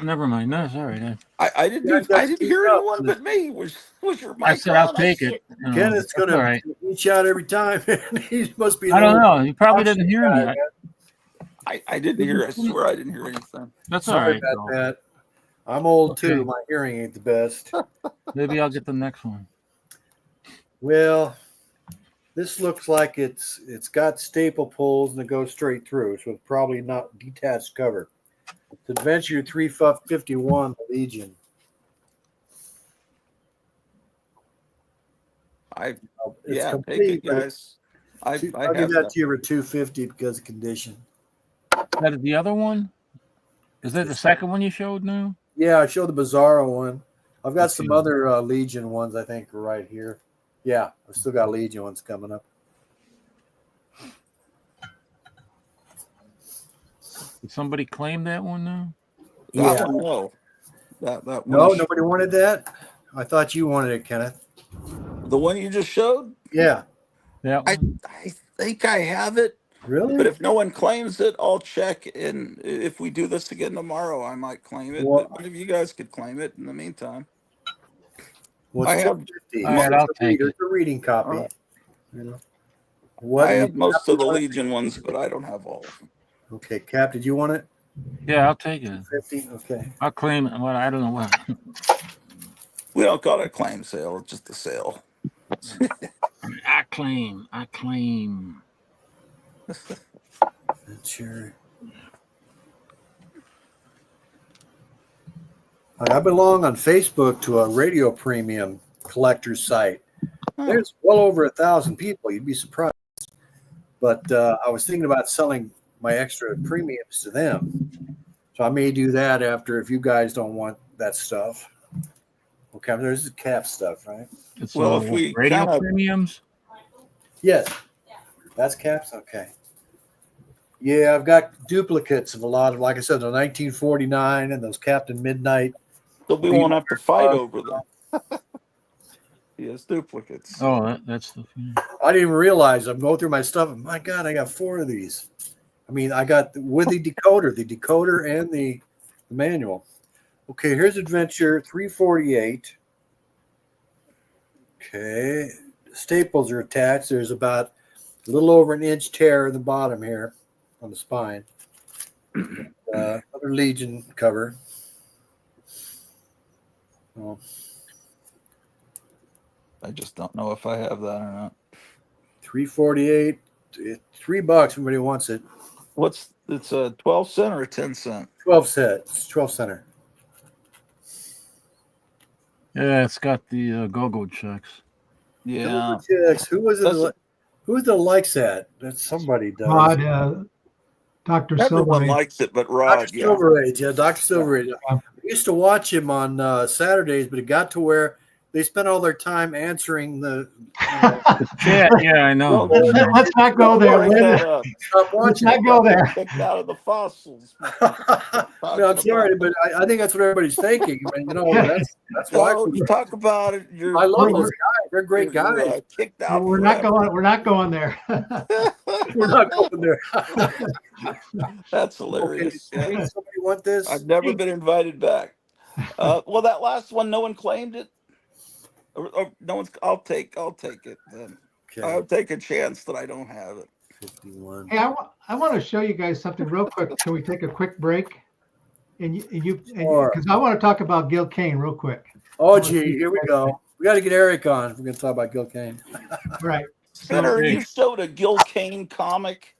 Never mind. That's all right. I didn't hear anyone but me. Was your mic I said I'll on? take it. Kenneth's That's going all right. to reach out every time. He must be. I don't know. You probably didn't hear me. I didn't hear. I swear I didn't hear anything. That's all Sorry right. about that. I'm old too. Okay. My hearing ain't the best. Maybe I'll get the next one. Well, this looks like it's got staple pulls and it goes straight through, so it's probably not detached cover. It's Adventure 351 Legion. I It's yeah, take complete, it, guys. I I'll give have that that. to you for $250 because of condition. That is the other one? Is that the second one you showed now? Yeah, I showed the Bizarro one. I've got some Okay. other Legion ones, I think, right here. Yeah, I've still got Legion ones coming up. Did somebody claim that one now? That Yeah. one, no. That one. No, nobody wanted that? I thought you wanted it, Kenneth. The one you just showed? Yeah. That I one? think I have it. Really? But if no one claims it, I'll check. And if we do this again tomorrow, I might claim it. Well- But one of you guys could claim it in the meantime. Well, I it's have- $250. All right, I'll take it. It's a reading copy. All right. You know. What I you have most of the want? Legion ones, but I don't have all of them. Okay, Cap, did you want it? Yeah, I'll take it. 50. Okay. I'll claim it. Well, I don't know what. We don't call it a claim sale. It's just a sale. I claim. I claim. Sure. I belong on Facebook to a radio premium collector's site. There's well over 1,000 people. You'd be surprised. But I was thinking about selling my extra premiums to them. So I may do that after if you guys don't want that stuff. Okay, there's the Cap stuff, right? It's Well, if we radio kinda- premiums. Yes. That's Caps? Okay. Yeah, I've got duplicates of a lot of, like I said, the 1949 and those Captain Midnight. So we won't have to fight over them. He has duplicates. Oh, that's the thing. I didn't even realize I'm going through my stuff. And my God, I got 4 of these. I mean, I got with the decoder and the manual. Okay, here's Adventure 348. Okay, staples are attached. There's about a little over an inch tear in the bottom here on the spine. Other Legion cover. Oh. I just don't know if I have that or not. 348. $3. Everybody wants it. It's a 12 cent or a 10 cent? 12 sets. 12 center. Yeah, it's got the go-go checks. Yeah. Chicks. Who was it? That's- Who the likes that? That somebody does. Rod, Dr. Everyone Silverman. likes it, but Rod, Dr. yeah. Silver Age, yeah, Dr. Silver Age. Yeah. I used to watch him on Saturdays, but it got to where they spent all their time answering the. Yeah, I know. Well, Let's not go there. Bring that up. Stop Let's watching. not go there. Kicked out of the fossils. No, I'm sorry, but I think that's what everybody's thinking. I mean, that's why. No, you talk about it. I love those guys. They're great you're, guys. kicked out. We're not going. We're not going there. We're not going there. That's Okay, hilarious. Yeah. somebody want this? I've never been invited back. Well, that last one, no one claimed it. Or no one's. I'll take it then. Okay, I'll take a chance that I don't have it. 51. Hey, I want to show you guys something real quick. Can we take a quick break? And Sure. because I want to talk about Gil Kane real quick. Oh, gee, here we go. We got to get Eric on if we're going to talk about Gil Kane. Right. Senator, Okay. you showed a Gil Kane comic.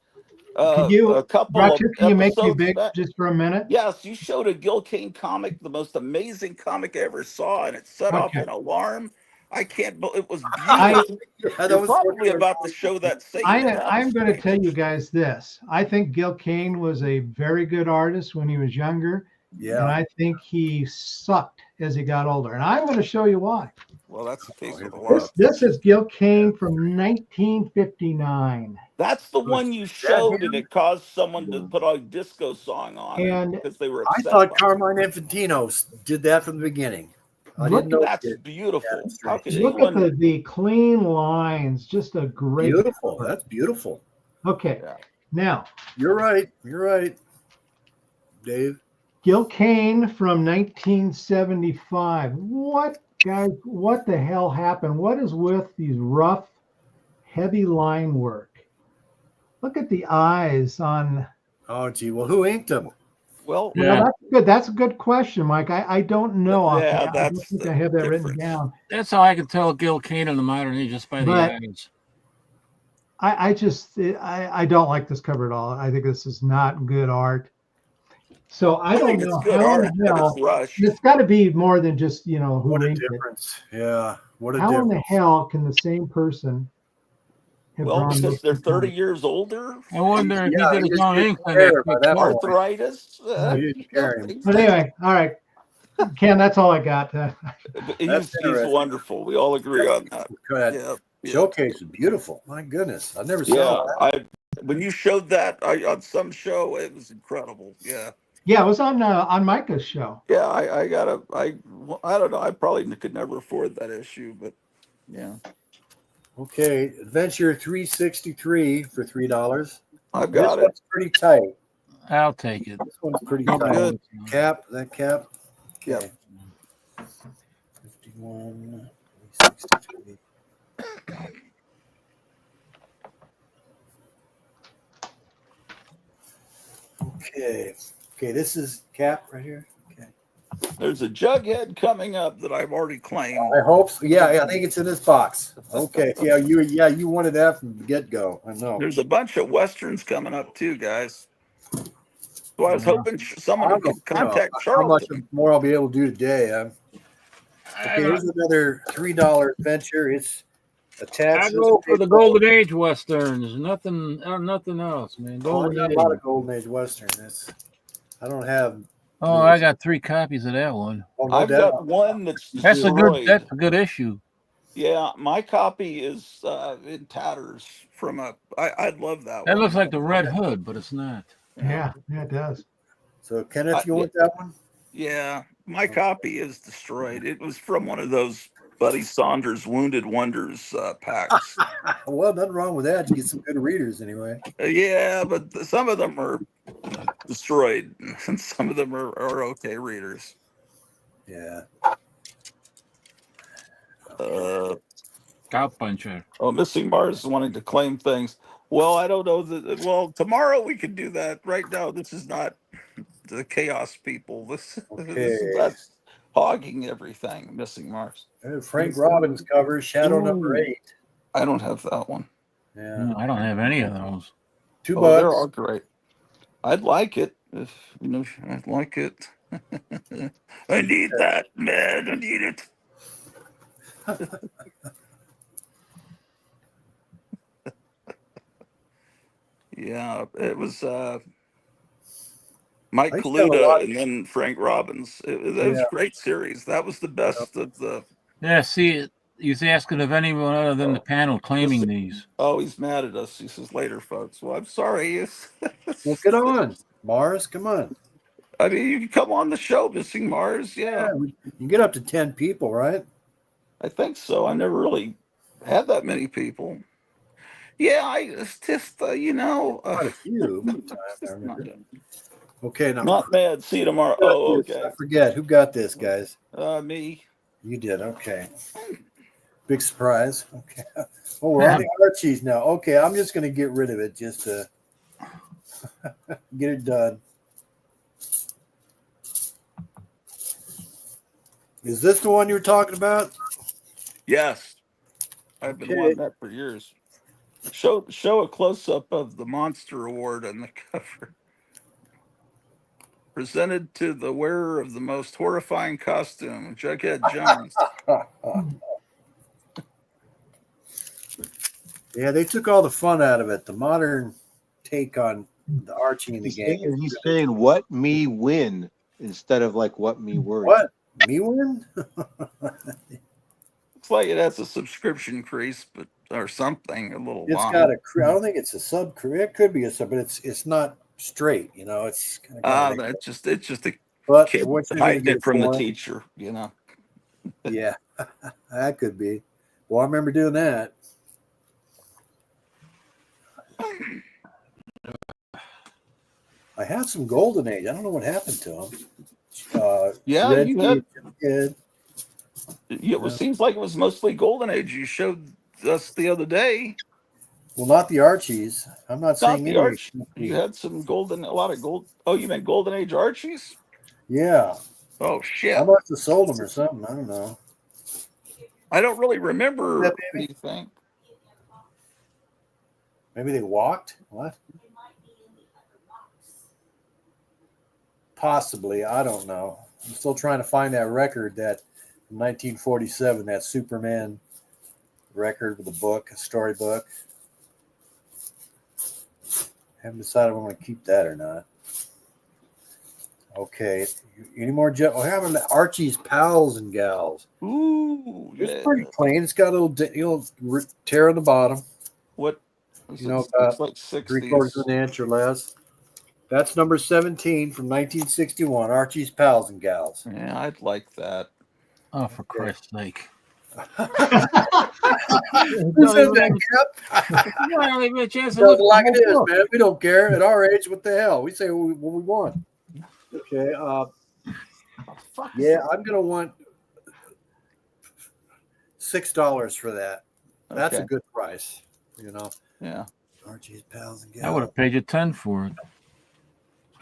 Could you, A couple Roger, of can you make me episodes big back. just for a minute? Yes, you showed a Gil Kane comic, the most amazing comic I ever saw, and it set off Okay. an alarm. I can't believe it was I- beautiful. Yeah, that You're was probably about to show that same. I'm going to tell you guys this. I think Gil Kane was a very good artist when he was younger, and Yeah. I think he sucked as he got older. And I'm going to show you why. Well, that's the case with a lot. This is Gil Kane from 1959. That's the one you showed, and it caused someone to put a disco song on it And because they were I upset. thought by it. Carmine Infantino did that from the beginning. I Look didn't know That's it. beautiful. Yeah, that's How could Look at anyone? the clean lines. Just a great. Beautiful. That's beautiful. Okay. Yeah. Now, You're right. You're right, Dave. Gil Kane from 1975. What, guys, what the hell happened? What is with these rough, heavy line work? Look at the eyes on. Oh, gee. Well, who inked him? Well, Yeah. Well, that's good. That's a good question, Mike. I don't know. Yeah, I don't that's think the I have that written difference. down. That's how I can tell Gil Kane in the modern age just by the But- eyes. I don't like this cover at all. I think this is not good art. So I I don't think it's know good how in art, the but it's hell. rushed. It's got to be more than just who What a inked it. difference. Yeah. What a How in the difference. hell can the same person have Well, drawn because those they're two 30 comics? years older, I wonder if he Yeah, did he his just own didn't ink on that care by picture. that point. arthritis, He didn't care anymore. But anyway, all right, Ken, that's all I got. But That's he's interesting. wonderful. We all agree on that. That Yeah, yeah, showcase is beautiful. My goodness. I never saw yeah. that. When you showed that on some show, it was incredible. Yeah, Yeah, it was on Micah's show. yeah. I don't know. I probably could never afford that issue, but yeah, Okay. Adventure 363 for $3. I've This got it. one's pretty tight. I'll take it. This one's pretty Nobody tight. Good. wants to. Cap, that cap. Yep. Okay. 51, 363. Okay. Okay, this is cap right here. Okay. There's a Jughead coming up that I've already claimed. I hope so. Yeah, I think it's in this box. Okay. You wanted that from the get-go. I know. There's a bunch of westerns coming up too, guys. So I was Yeah. hoping I someone don't know, could contact how much Charlton. more I'll be able to do today. I Okay, here's another $3 adventure. It's attached. to this go for the paper. Golden Age westerns. Nothing else, man. Oh, I Golden got Age. a lot of Golden Age Western. I don't have. Oh, I got 3 copies of that one. Oh, no I've doubt. got one that's That's destroyed. that's a good issue. Yeah, my copy is in tatters from I'd love that That one. looks like the Red Hood, but it's not. Yeah, it does. So, Kenneth, you Yeah. want that one? Yeah, my copy is destroyed. It was from one of those Buddy Saunders Wounded Wonders packs. Well, nothing wrong with that. You get some good readers anyway. Yeah, but some of them are destroyed, and some of them are okay readers. Yeah. Cow puncher. Oh, Missing Mars is wanting to claim things. Well, I don't know that. Well, tomorrow we can do that. Right now, this is not the Chaos People. This is us hogging everything. Missing Mars. Frank Robbins cover Shadow number 8. I don't have that one. Yeah. No, I don't have any of those. $2. Oh, they're all great. I'd like it if I'd like it. I need that, man. I need it. Yeah, it was Mike I used to have a lot Kaluta and then Frank Robbins. It was a great series. That was the best of the. Yeah, see, he's asking if anyone other than the panel claiming these. Oh, he's mad at us. He says later, folks. Well, I'm sorry. Well, get on, Mars. Come on. I mean, you can come on the show, Missing Mars. Yeah, You can get up to 10 people, right? I think so. I never really had that many people. Yeah, it's just Quite a few. One time, I remember. Okay, now not mad. See you tomorrow. Oh, okay. I forget who got this, guys. Me. You did. Okay. Big surprise. Okay. Oh, we're on the Archies now. Okay, I'm just going to get rid of it just to get it done. Is this the one you were talking about? Yes, I've been wanting that for years. Show a close up of the Monster Award on the cover. Presented to the wearer of the most horrifying costume, Jughead Jones. Yeah, they took all the fun out of it. The modern take on the Archie in the game. He's saying "what me win" instead of like "what me worry." What? Me win? Looks like it has a subscription crease, but or something a little It's long. got a. I don't think it's a sub. It could be a sub, but it's not straight. It's kind of. It's just a But kid what you're hiding gonna it from the for? teacher. Yeah, that could be. Well, I remember doing that. I had some Golden Age. I don't know what happened to them. Yeah, you had. It Seems like it was mostly Golden Age. You showed us the other day. Well, not the Archies. I'm not Not saying the any. Arch. You had a lot of gold. Oh, you meant Golden Age Archies? Yeah. Oh shit! I must have sold them or something. I don't know. I don't really remember anything. Maybe they walked. What? Possibly, I don't know. I'm still trying to find that record that from 1947, that Superman record with a book, a storybook. Haven't decided if I'm going to keep that or not. Okay. Any more? Oh, having Archie's Pals and Gals. Ooh, It's yeah. pretty plain. It's got a little tear on the bottom. What? You know, It's like three-quarters of 60s. an inch or less. That's number 17 from 1961. Archie's Pals and Gals. Yeah, I'd like that. Oh, for Christ's sake! Who said that, Cap? You don't even have a chance to Tell look it like at it the is, book. man. We don't care. At our age, what the hell? We say what we want. Okay. Yeah, I'm gonna want $6 for that. That's a Okay. good price. You know. Yeah. Archie's Pals and I would Gals. have paid you 10 for it.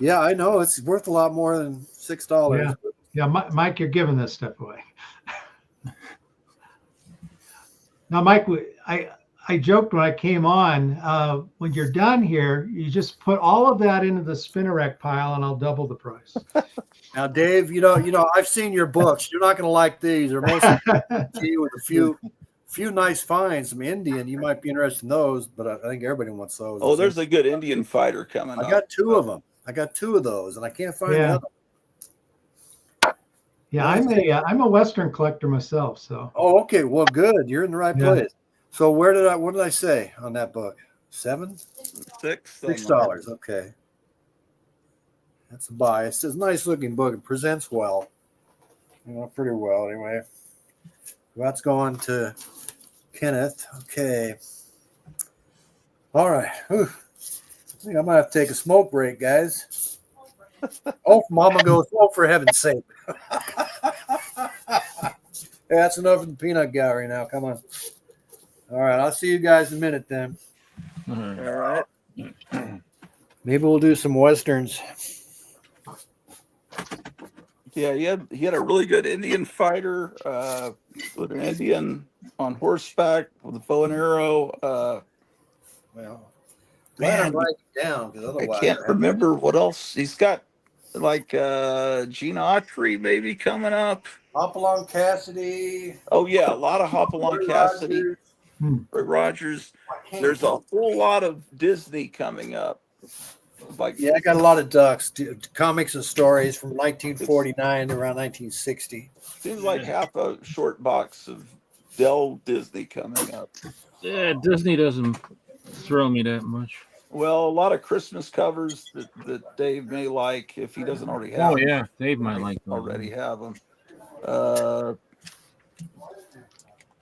Yeah, I know it's worth a lot more than $6. Yeah. Yeah, Mike, you're giving this stuff away. Now, Mike, I joked when I came on, when you're done here, you just put all of that into the spinnerack pile and I'll double the price. Now, Dave, you know, I've seen your books. You're not going to like these. They're mostly with a few nice finds. Some Indian, you might be interested in those, but I think everybody wants those. Oh, there's a good Indian fighter coming up. I got two of them. I got two of those, and I can't find the other. Yeah, I'm a Western collector myself. So. Oh, okay. Well, good. You're in the right place. So what did I say on that book? $6. Okay. That's a buy. It's a nice looking book. It presents well. You know, pretty well anyway. That's going to Kenneth. Okay. All right. Whew. I think I might have to take a smoke break, guys. Oh, Mama goes, oh, for heaven's sake. That's enough of the peanut gallery now. Come on. All right. I'll see you guys in a minute then. All right. Maybe we'll do some Westerns. Yeah, he had a really good Indian fighter with an Indian on horseback with a bow and arrow. Well, Man, write it down because I otherwise can't remember what else he's got. Like Gina Autry maybe coming up. Hopalong Cassidy. Oh yeah, a lot of Hopalong Cassidy. Roy Rogers. There's a whole lot of Disney coming up. Like, yeah, I got a lot of ducks, comics and stories from 1949 to around 1960. Seems like half a short box of Dell Disney coming up. Yeah, Disney doesn't thrill me that much. Well, a lot of Christmas covers that Dave may like if he doesn't already have. Oh them. yeah, Dave might like those. Already have them.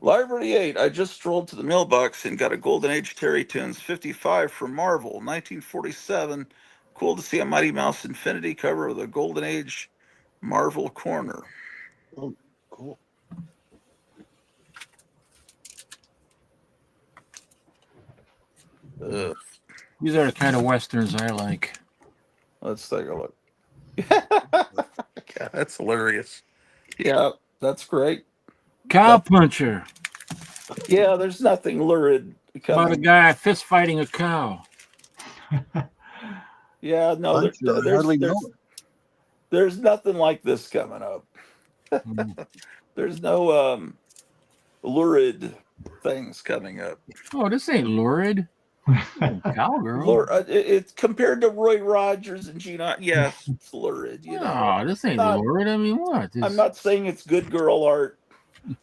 Library 8. I just strolled to the mailbox and got a Golden Age Terry Toons 55 from Marvel, 1947. Cool to see a Mighty Mouse Infinity cover with a Golden Age Marvel corner. Oh, cool. These are the kind of Westerns I like. Let's take a look. God, that's hilarious. Yeah, that's great. Cowpuncher. Yeah, there's nothing lurid About a guy fist fighting a cow. Yeah, no, there's nothing like this coming up. There's no lurid things coming up. Oh, this ain't lurid. Cowgirl. It's compared to Roy Rogers and Gina. Yes, it's lurid. You know, this ain't lurid. I mean, what? I'm not saying it's good girl art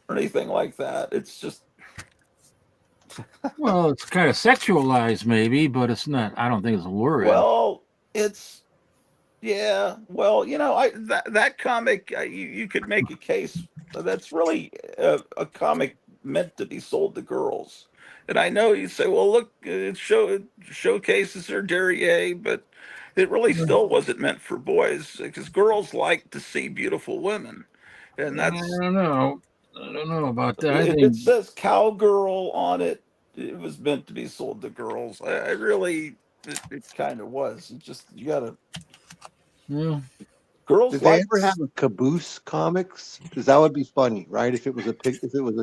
or anything like that. It's just. Well, it's kind of sexualized, maybe, but it's not. I don't think it's lurid. Well, it's. Yeah, well, you know, that comic, you could make a case that's really a comic meant to be sold to girls. And I know you say, well, look, it showcases her derriere, but it really still wasn't meant for boys because girls like to see beautiful women. And that's. I don't know about that. If it says cowgirl on it, it was meant to be sold to girls. I really, it kind of was. It just, you got to. Yeah. Girls. Did they ever have a Caboose comics? Because that would be funny, right? If it was a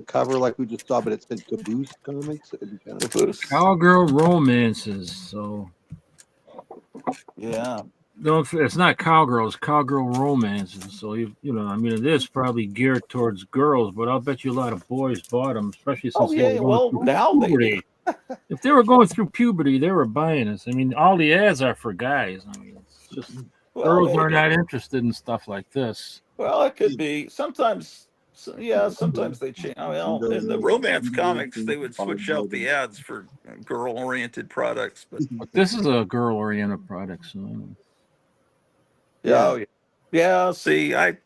cover like we just saw, but it said Caboose comics, it would be kind of Cowgirl romances. So. Yeah. it's not cowgirl, it's cowgirl romances. So I mean, it is probably geared towards girls, but I'll bet you a lot of boys bought them, especially Oh since they were yeah, going well through now they do. puberty. If they were going through puberty, they were buying this. I mean, all the ads are for guys. I mean, it's just Well, girls are maybe. not interested in stuff like this. Well, it could be. Sometimes, yeah, sometimes they change. Well, in the romance comics, they would switch out the ads for girl-oriented products. But But this is a girl-oriented product, so yeah, oh, yeah, yeah. See, I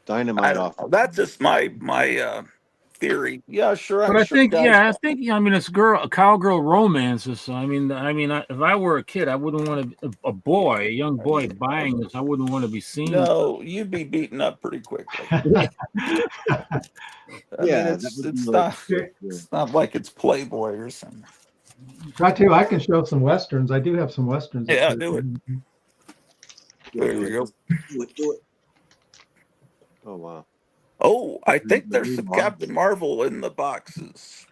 Dynamite don't off. know. That's just my theory. Yeah, sure. I'm But I sure think, guys. I mean, it's cowgirl romances. So if I were a kid, I wouldn't want to, a young boy buying this. I wouldn't want to be seen. No, you'd be beaten up pretty quickly. I mean, it's not like it's Playboy or something. Try to. I can show some westerns. I do have some westerns. Yeah, do it. There you go. Do it. Oh wow. Oh, I think there's some Captain Marvel in the boxes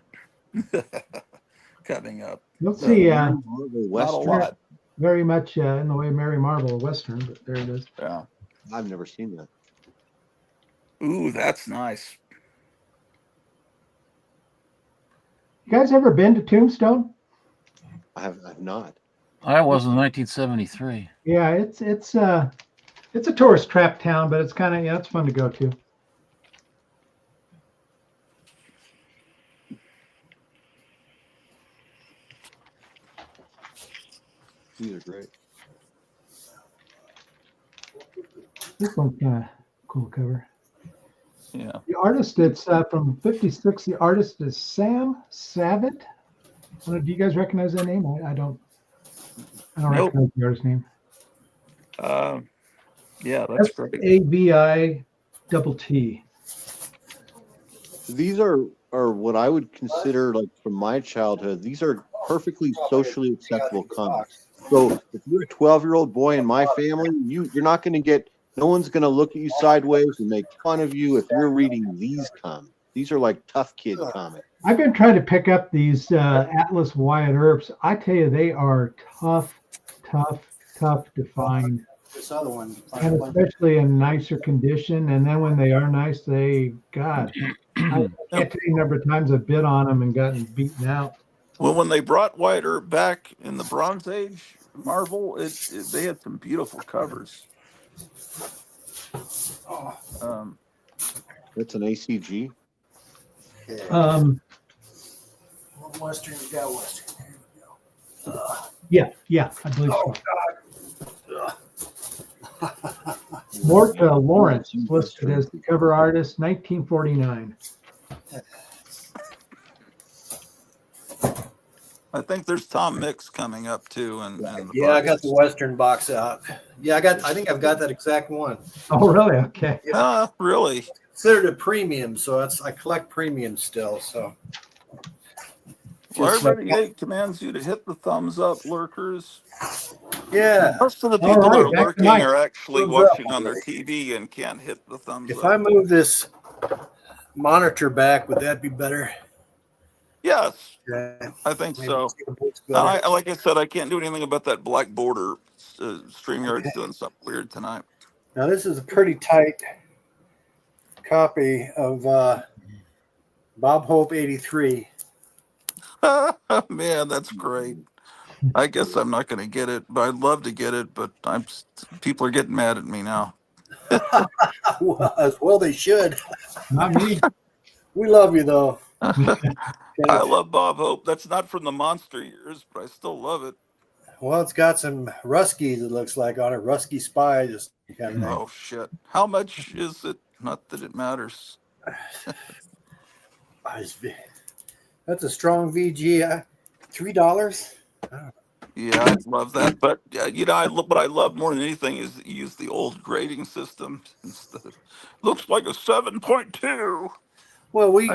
coming up. You'll see. Not a lot. Very much in the way of Mary Marvel, a western, but there it is. Yeah. I've never seen that. Ooh, that's nice. You guys ever been to Tombstone? I've not. I was in 1973. Yeah, it's a tourist trap town, but it's kind of it's fun to go to. These are great. This one's kind of cool cover. Yeah. The artist, it's from '56. The artist is Sam Savitt. Do you guys recognize that name? I don't Nope. recognize the artist name. Yeah, that's great. Savitt. These are what I would consider, like, from my childhood, these are perfectly socially acceptable comics. So if you're a 12-year-old boy in my family, you're not going to get, no one's going to look at you sideways and make fun of you if you're reading these comics. These are like tough kid comics. I've been trying to pick up these Atlas Wyatt Earps. I tell you, they are tough to find. This other one. And especially in nicer condition. And then when they are nice, God, I can't tell you the number of times I've bid on them and gotten beaten out. Well, when they brought Wyatt Earp back in the Bronze Age Marvel, they had some beautiful covers. That's an ACG. Western, you got Western. There you go. Yeah, I believe so. Mort Lawrence is listed as the cover artist, 1949. I think there's Tom Mix coming up too, and Yeah, I got the Western box out. Yeah, I think I've got that exact one. Oh, really? Okay. Really? Considered a premium, so I collect premium still. So. Well, everybody commands you to hit the thumbs up, lurkers. Yeah. Most of the people that are lurking are actually Thumbs watching up. on their TV and can't hit the thumbs up. If I move this monitor back, would that be better? Yes, Yeah. I think Maybe so. see the books better. Like I said, I can't do anything about that black border. StreamYard's doing something weird tonight. Now this is a pretty tight copy of Bob Hope 83. Man, that's great. I guess I'm not going to get it, but I'd love to get it. But people are getting mad at me now. Well, they should. Not me. We love you though. I love Bob Hope. That's not from the monster years, but I still love it. Well, it's got some Ruskies, it looks like, on it. Rusky Spy, just kind of thing. Oh, shit. How much is it? Not that it matters. That's a strong VG. $3? Yeah, I love that. But, what I love more than anything is that you use the old grading system instead of, looks like a 7.2. Well, we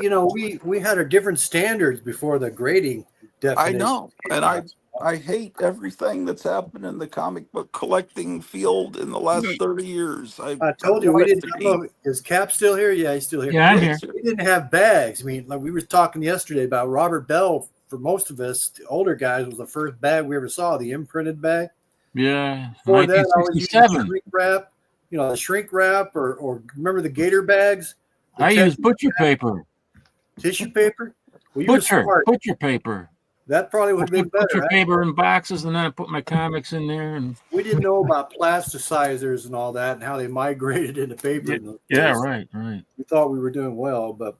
had our different standards before the grading definition. I know. And I hate everything that's happened in the comic book collecting field in the last 30 years. I told you we didn't have is Cap still here? Yeah, he's still here. Yeah, I'm here. We didn't have bags. I mean, like we were talking yesterday about Robert Bell. For most of us, the older guys, was the first bag we ever saw, the imprinted bag. Yeah, Before that, I was using 1967. shrink wrap. You know, the shrink wrap, or remember the Gator bags? The I use Texas butcher paper. tissue paper. Well, you were smart. Butcher paper. That probably would I have been put butcher better. paper in boxes, and then I put my comics in there. And We didn't know about plasticizers and all that, and how they migrated into paper. yeah, In those yeah, days. right. We thought we were doing well, but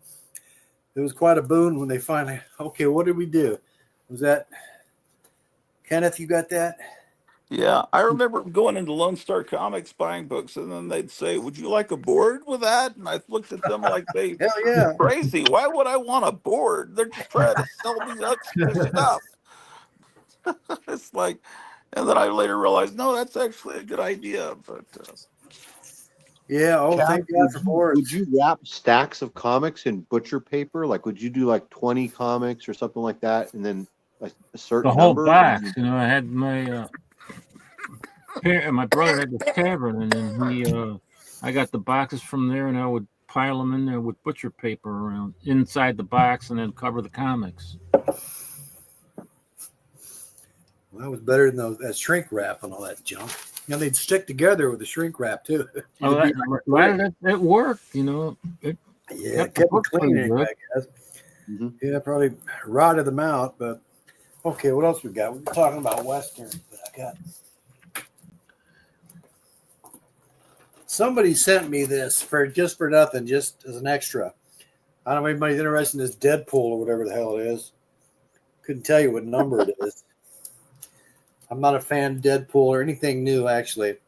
it was quite a boon when they finally. Okay, what did we do? Was that Kenneth? You got that? Yeah, I remember going into Lone Star Comics buying books, and then they'd say, "Would you like a board with that?" And I looked at them like they Hell yeah! crazy. Why would I want a board? They're just trying to sell me extra stuff. It's like, and then I later realized, no, that's actually a good idea. But Yeah. Oh, Cal, thank God for would boards. you wrap stacks of comics in butcher paper? Like, would you do like 20 comics or something like that, and then a certain The whole number? box. You know, I had my my brother had this tavern, and then I got the boxes from there, and I would pile them in there with butcher paper around inside the box, and then cover the comics. Well, that was better than that shrink wrap and all that junk. You know, they'd stick together with the shrink wrap too. Oh, that worked. You know, it Yeah, kept the kept it book clean, pretty good. I guess. Mhm. Yeah, probably rotted them out. But okay, what else we got? We're talking about Western, but I got somebody sent me this for nothing, just as an extra. I don't know if anybody's interested in this Deadpool or whatever the hell it is. Couldn't tell you what number it is. I'm not a fan of Deadpool or anything new, actually.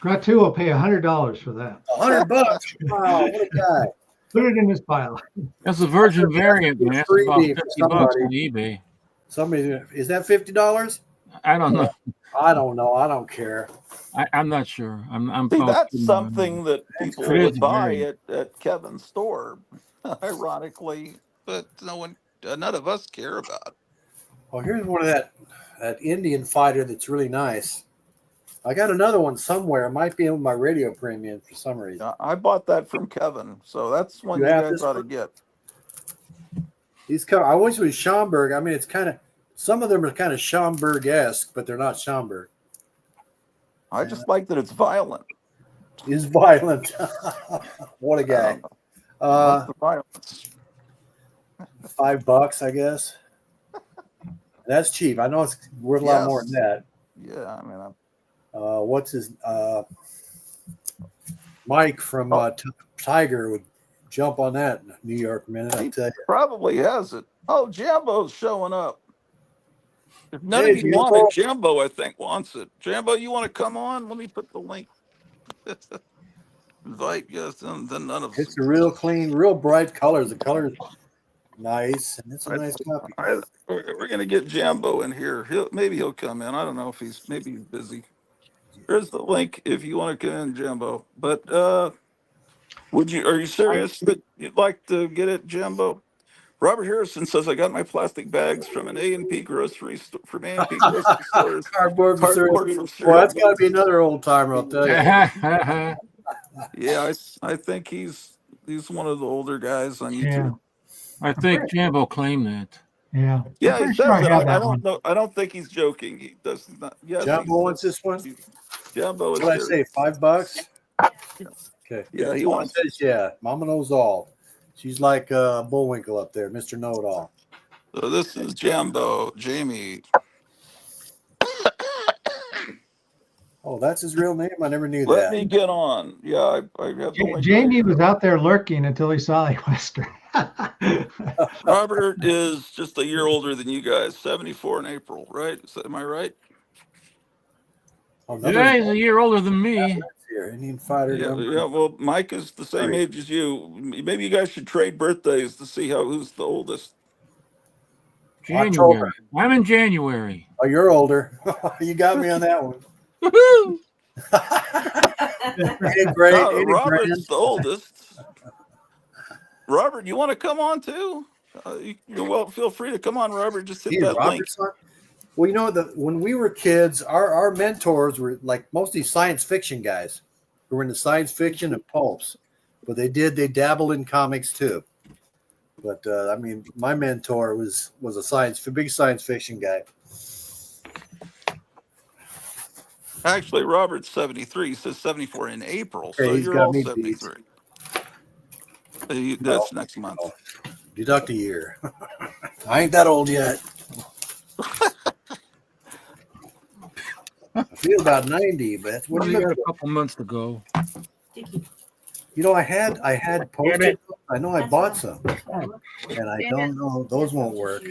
Gratu will pay $100 for that. $100. Wow, what a guy. Put it in his pile. That's a Virgin variant, man. That's about Freebie for $50 somebody. on eBay. Somebody, is that $50? I don't know. I don't know. I don't care. I'm not sure. I'm see, about that's to, something that people crazy, would buy very. at Kevin's store, ironically, but none of us care about. Oh, here's one of that Indian fighter that's really nice. I got another one somewhere. It might be in my radio premium for some reason. I bought that from Kevin, so that's one You you have guys this ought to one? get. I wish it was Schomburg. I mean, it's kind of, some of them are kind of Schomburg-esque, but they're not Schomburg. I just like that it's violent. He's violent. What a guy. The violence. $5, I guess. That's cheap. I know it's worth a lot more than that. Yeah, I mean, What's his Mike from Tiger would jump on that New York minute. I he tell you, probably has it. Oh, Jambo's showing up. If none Hey, of you want it, Jambo, I think, wants it. Jambo, you want to come on? Let me put the link. Invite, yes, then none of us. it's a real clean, real bright colors. The colors nice, and it's a nice copy. We're gonna get Jambo in here. Maybe he'll come in. I don't know if he's busy. Here's the link if you want to come in, Jambo. But are you serious that you'd like to get it, Jambo? Robert Harrison says I got my plastic bags from an A&P grocery store stores. Cardboard for Cardboard cereal. for cereal. Well, that's got to be another old timer, I'll tell you. Yeah, I think he's one of the older guys on YouTube. I think Jambo claimed that. Yeah. Yeah, I'm he pretty says sure I it. have I that don't one. know. I don't think he's joking. He does not. Yes, Jumbo wants this one. Jambo is What did I say? $5? Okay. Yeah, he Mama wants. says, yeah. Mama knows all. She's like Bullwinkle up there, Mr. Know-It-All. So this is Jambo, Jamie. Oh, that's his real name? I never knew Let that. me get on. Yeah, I have the link. Jamie was out there lurking until he saw a Western. Robert is just a year older than you guys, 74 in April, right? Am I right? Oh, Yeah, he's a year older than me. Here, Indian fighter Yeah, number. yeah. Well, Mike is the same age as you. Maybe you guys should trade birthdays to see who's the oldest. January. October. I'm in January. Oh, you're older. You got me on that one. Woohoo! Ain't it great? Ain't it Robert's grand? the oldest. Robert, you want to come on too? Well, feel free to come on, Robert. Just hit Gee, that link. Robert's on? Well, you know, when we were kids, our mentors were like mostly science fiction guys who were into science fiction and pulps. But they dabbled in comics too. But I mean, my mentor was a big science fiction guy. Actually, Robert's 73. He says 74 in April. Okay, So he's you're got all me beat. 73. Well, That's next month. deduct a year. I ain't that old yet. I feel about 90, but that's what Well, you you got look a for. couple months to go. You know, I had posted. I know I bought some, Oh, and I don't know. Those won't work.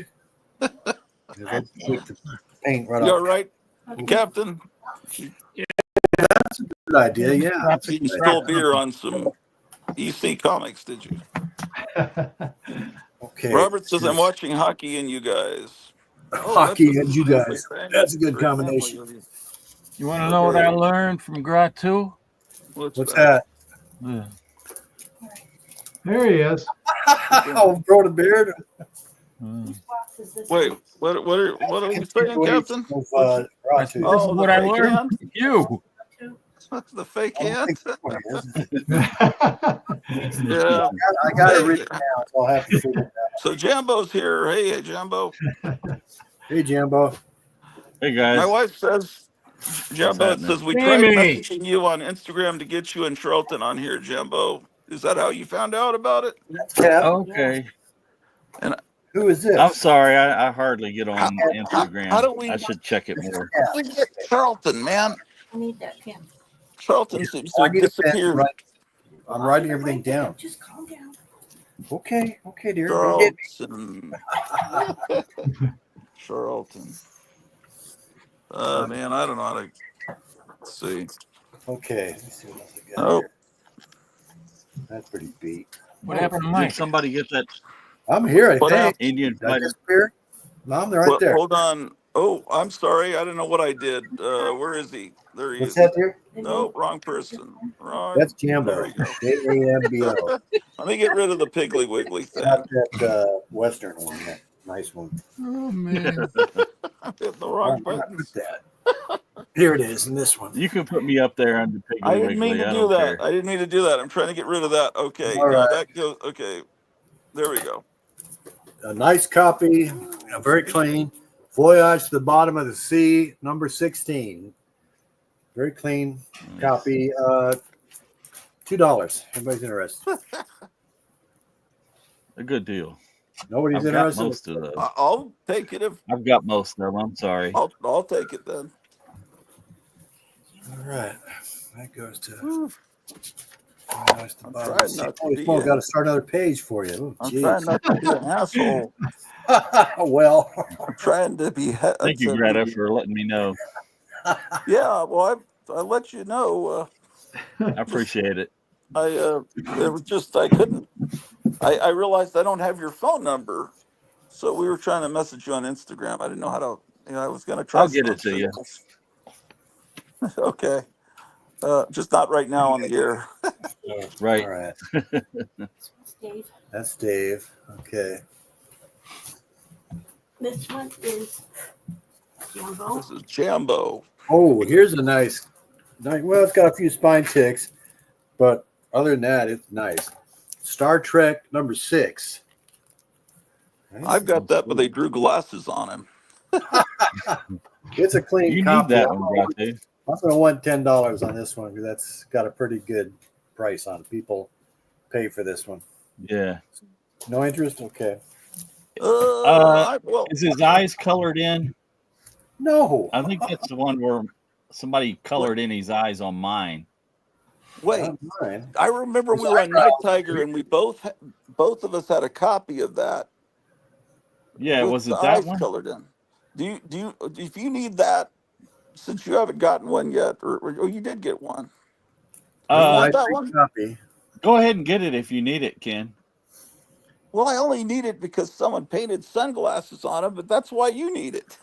They'll take the paint right You all off. right, Captain? That's a good idea. Yeah. That's a You good stole idea. beer on some EC comics, did you? Okay. Robert says, I'm watching hockey and you guys. Hockey that's a and you family guys. thing. That's a good Very family combination. of you. You want to know what I Okay. learned from Gratu? What's that? Yeah. There he is. Oh, grow a beard. Wait, what are we saying, Captain? Of, I Gratu. said, this Oh, is the what I fake learned hand? from you. The fake I don't hand? think this one is. Yeah. I got it Hey, written down, so I'll have to figure it out. so Jambo's here. Hey, Jambo. Hey, Jambo. Hey guys, My wife says, Jambo, it happening? says, we tried Jamie. messaging you on Instagram to get you and Charlton on here, Jambo. Is that how you found out about it? That's Cap. Okay, Who is this? I'm sorry. I hardly get How, on how Instagram. do we I should check it more. how do we get Charlton, man? I need that pen. Charlton seems to I have need a pen. disappeared. I'm writing everything down. Just calm down. Okay, dear. Don't hit Charlton. Charlton. Man, I don't know how to see. me. Okay. Let's see what else I got Oh, here. That's pretty beat. What happened to Did Mike? somebody get that I'm here, I What think. happened? Indian Did I fighter? disappear? No, I'm right there. Hold on. Oh, I'm sorry. I don't know what I did. Where is he? There he What's is. that, dear? No, wrong person. Wrong. That's There Jambo. we go. Jambo. Let me get rid of the Piggly Wiggly thing. Not that Western one. That nice one. Oh, man. I hit the wrong Where did I buttons. put that? Here it is in this one. You can put me up there under Piggly I Wiggly. didn't mean to I do don't that. care. I didn't mean to do that. I'm trying to get rid of that. Okay. All Now right. that goes. Okay. There we go. A nice copy, very clean. Voyage to the Bottom of the Sea, number 16. Very clean copy. $2. Everybody's interested. A good deal. Nobody's I've got interested. most of those. I'll take it if I've got most of them. I'm sorry. I'll take it then. All right. That goes to. I'm trying not to be. Got to start another page for you. I'm trying not to be an asshole. Well, I'm trying to be. Thank you, Greta, for letting me know. Yeah, well, I let you know. I appreciate it. It was just I couldn't. I realized I don't have your phone number, so we were trying to message you on Instagram. I didn't know how to. I was going to try. I'll get it to you. Okay. Just not right now on the air. Right. all right. Dave, That's Dave. Okay. this one is Jambo. This is Jambo. Oh, here's a nice. Well, it's got a few spine ticks, but other than that, it's nice. Star Trek number 6. I've got that, but they drew glasses on him. It's a clean You copy. need that one, Greta. I'm going to want $10 on this one because that's got a pretty good price on it. People pay for this one. Yeah. No interest? Okay. Well, Is his eyes colored in? No. I think that's the one where somebody colored in his eyes on mine. wait. Not mine. I remember we were on Night Tiger, and we both of us had a copy of that. Yeah, with was it the that eyes one? colored in? Do you if you need that, since you haven't gotten one yet, or you did get one? Nice that one? copy. Go ahead and get it if you need it, Ken. Well, I only need it because someone painted sunglasses on them, but that's why you need it.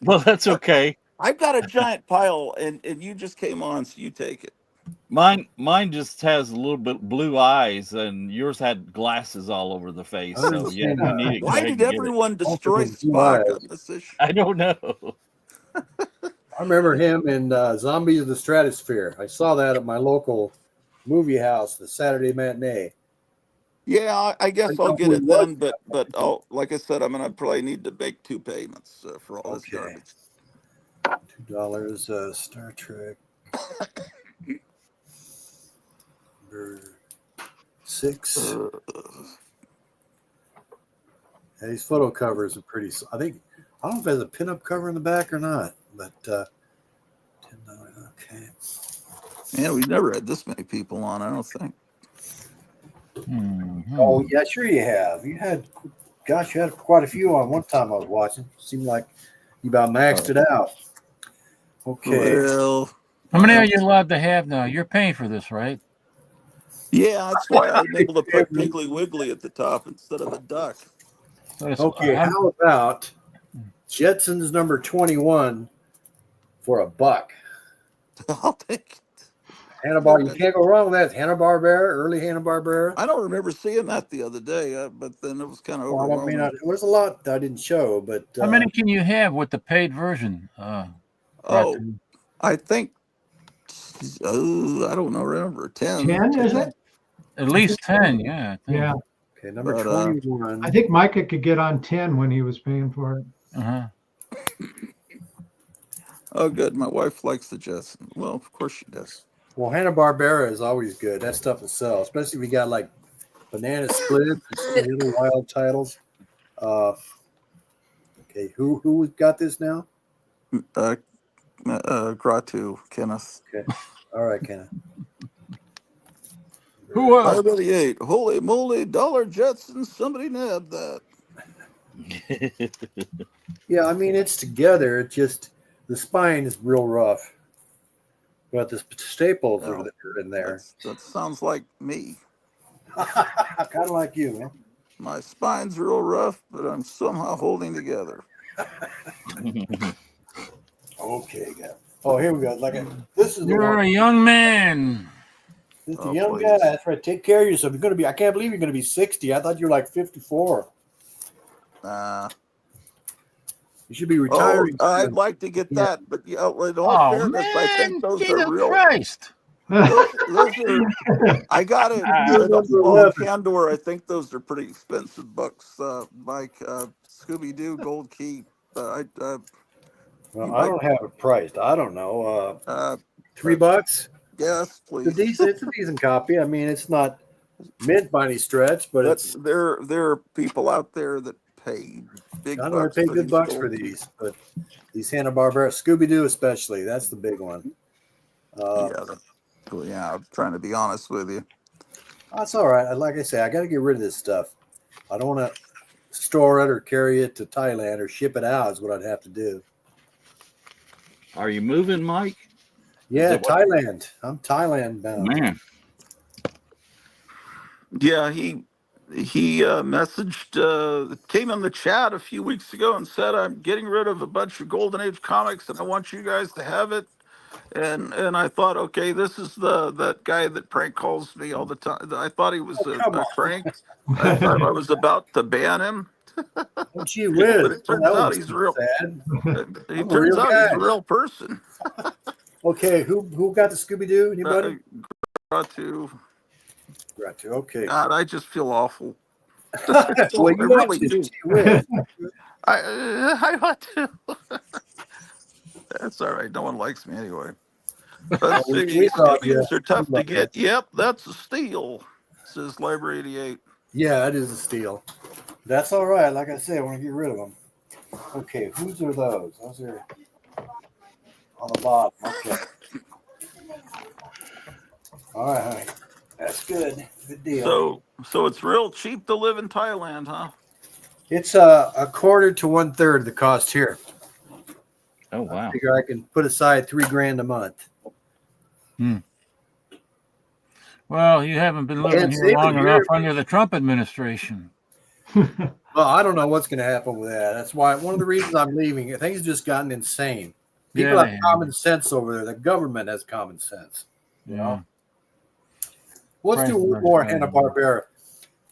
Well, that's okay. I've got a giant pile, and you just came on, so you take it. Mine just has a little bit blue eyes, and yours had glasses all over the face. So yeah, if you need it, go Why ahead did and get it. everyone destroy his blue Spock eyes. on this issue? I don't know. I remember him in Zombies of the Stratosphere. I saw that at my local movie house, the Saturday matinee. Yeah, I guess I I'll know get who it it then, was. but like I said, I'm gonna probably need to make 2 payments for all this Okay. garbage. Star Trek. Number 6. Yeah, these photo covers are pretty. I don't know if there's a pinup cover in the back or not, but $10. Okay. Yeah, we've never had this many people on, I don't think. Mhm. Oh yeah, sure you have. You had quite a few on one time I was watching. Seemed like you about maxed it out. Okay. Well, How many are you allowed to have now? You're paying for this, right? yeah, that's why I'm able to put Piggly Wiggly at the top instead of a duck. So it's, Okay, how about Jetsons number 21 for $1? I'll take it. Hanna-Barbera, you can't go wrong with that. Hanna-Barbera, early Hanna-Barbera. I don't remember seeing that the other day, but then it was kind of Well, I overwhelming. mean, there's a lot that I didn't show, but how many can you have with the paid version? I think. I don't know. Remember 10? 10, is it? At least 10, yeah. Yeah. Okay, number But, 21. I think Micah could get on 10 when he was paying for it. Uh-huh. Oh, good. My wife likes the Jetsons. Well, of course she does. Well, Hanna-Barbera is always good. That stuff will sell, especially if you got like Banana Splits and little wild titles. Okay, who got this now? Gratu, Kenneth. Okay, all right, Kenneth. Who else? 588. Holy moly, dollar Jetsons. Somebody nabbed that. Yeah, I mean it's together. It just the spine is real rough, but the staples are in there. That sounds like me. Kind of like you, man. My spine's real rough, but I'm somehow holding together. Okay, guys. Oh, here we go. This is You're a young man. This is a young guy. That's right. Take care of yourself. You're gonna be. I can't believe you're gonna be 60. I thought you were like 54. You should be retiring. I'd like to get that, but in all fairness, I think those are real. Christ. Those are. I got it on Candor. I think those are pretty expensive books, Mike. Scooby Doo, Gold Key. Well, I don't have it priced. I don't know. $3? Yes, please. It's a decent copy. I mean, it's not mint by any stretch, but there are people out there that pay big bucks. I know they pay good bucks for these, but these Hanna-Barbera, Scooby-Doo especially, that's the big one. Yeah, I'm trying to be honest with you. That's all right. Like I say, I got to get rid of this stuff. I don't want to store it or carry it to Thailand or ship it out is what I'd have to do. Are you moving, Mike? Yeah, Thailand. I'm Thailand bound. Man. Yeah, he messaged, came in the chat a few weeks ago and said, I'm getting rid of a bunch of Golden Age comics and I want you guys to have it. And I thought, okay, this is that guy that prank calls me all the time. I thought he was a crank. I thought I was about to ban him. Oh, gee whiz. But it turns out he's real. Sad. He turns out he's a real person. Okay, who got the Scooby-Doo? Anybody? Gratu. Okay. God, I just feel awful. Well, you really do. I want to. That's all right. No one likes me anyway. Let's see. Scoobies are tough to get. Yep, that's a steal, says Library 88. Yeah, it is a steal. That's all right. Like I said, I want to get rid of them. Okay, whose are those? Those are on the bottom. Okay. All right, honey. That's good. Good deal. So it's real cheap to live in Thailand, huh? It's a quarter to 1/3 the cost here. Oh wow! I figure I can put aside $3,000 a month. Well, you haven't been living here long enough under the Trump administration. Well, I don't know what's going to happen with that. That's why one of the reasons I'm leaving. Things have just gotten insane. People have common sense over there. The government has common sense. You know. Let's do one more Hanna-Barbera.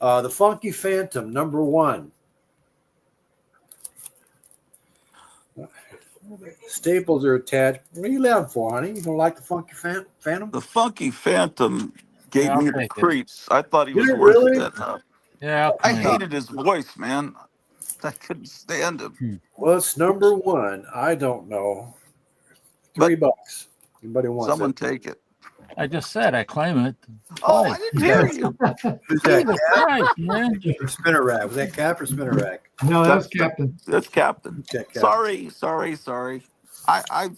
The Funky Phantom, number 1. Staples are attached. What are you laughing for, honey? You don't like the Funky Phantom? The Funky Phantom gave me the creeps. I thought he was worth it. Yeah, I hated his voice, man. I couldn't stand him. Well, it's number 1. I don't know. $3. Anybody wants Someone it? take it. I just said I claim it. Oh, I didn't hear you. Who's that? Jesus Christ, man. Or spinner rack? Was that Cap or spinner rack? No, that was Captain. That's Captain. Okay, Cap. Sorry. I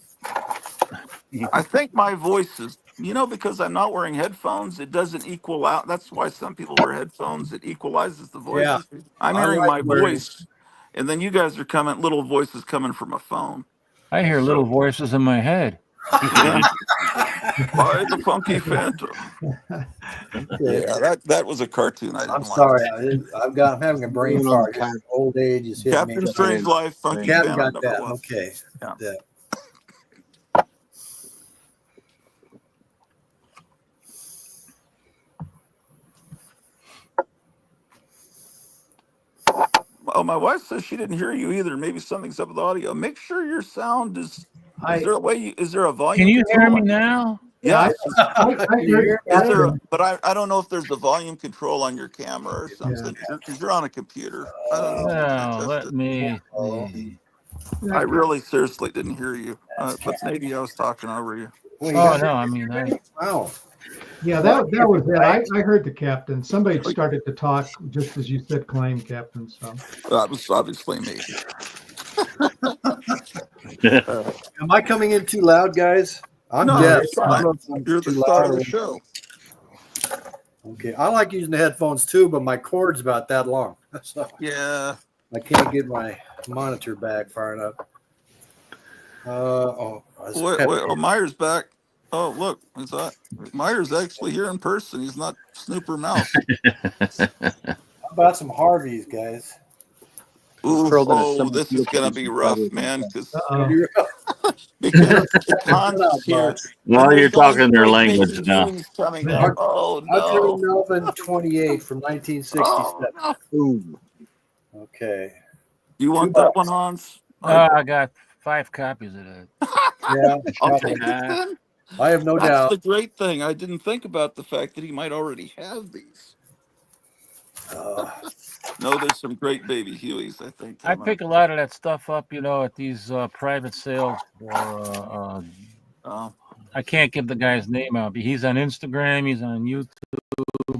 think my voice is, because I'm not wearing headphones, it doesn't equal out. That's why some people wear headphones. It equalizes the Yeah, voices. I'm I hearing like my wearing- voice, and then you guys are little voices coming from a phone. I hear little voices in my head. Yeah. By the Funky Phantom. Yeah, that was a cartoon I didn't I'm like. sorry. I'm having a brain fart. Old age is hitting me. Captain Strange Life, Funky Captain Phantom got that. #1. Okay. Yeah. Yeah. Oh, my wife says she didn't hear you either. Maybe something's up with the audio. Make sure your sound is. Is there a volume? Can you hear control? me now? Yes. Can you hear me? But I don't know if there's a volume control on your camera or something. Because you're on a computer. I don't know. Well, let me see. I really seriously didn't hear you. But maybe I was talking over you. Oh no, I mean Wow. Yeah, that was it. I heard the captain. Somebody started to talk just as you said claim, Captain. So That was obviously me. Am I coming in too loud, guys? I'm No, deaf. you're fine. You're the star of the show. Okay, I like using the headphones too, but my cord's about that long, so Yeah. I can't get my monitor back far enough. Wait, Meyer's back. Oh, look, is that Meyer's actually here in person? He's not Snooper Mouse. How about some Harveys, guys? Ooh, this is gonna be rough, man. Because Hans is here. Well, you're talking their language now. Coming up. Oh Audrey no. Melvin 28 from 1967. Oh, no. Okay. You want that one, Hans? I got 5 copies of that. Yeah. I'll take it then. I have no That's doubt. the great thing. I didn't think about the fact that he might already have these. No, there's some great baby Hueys, I think. I pick a lot of that stuff up, at these private sales. Or I can't give the guy's name out, but he's on Instagram, he's on YouTube,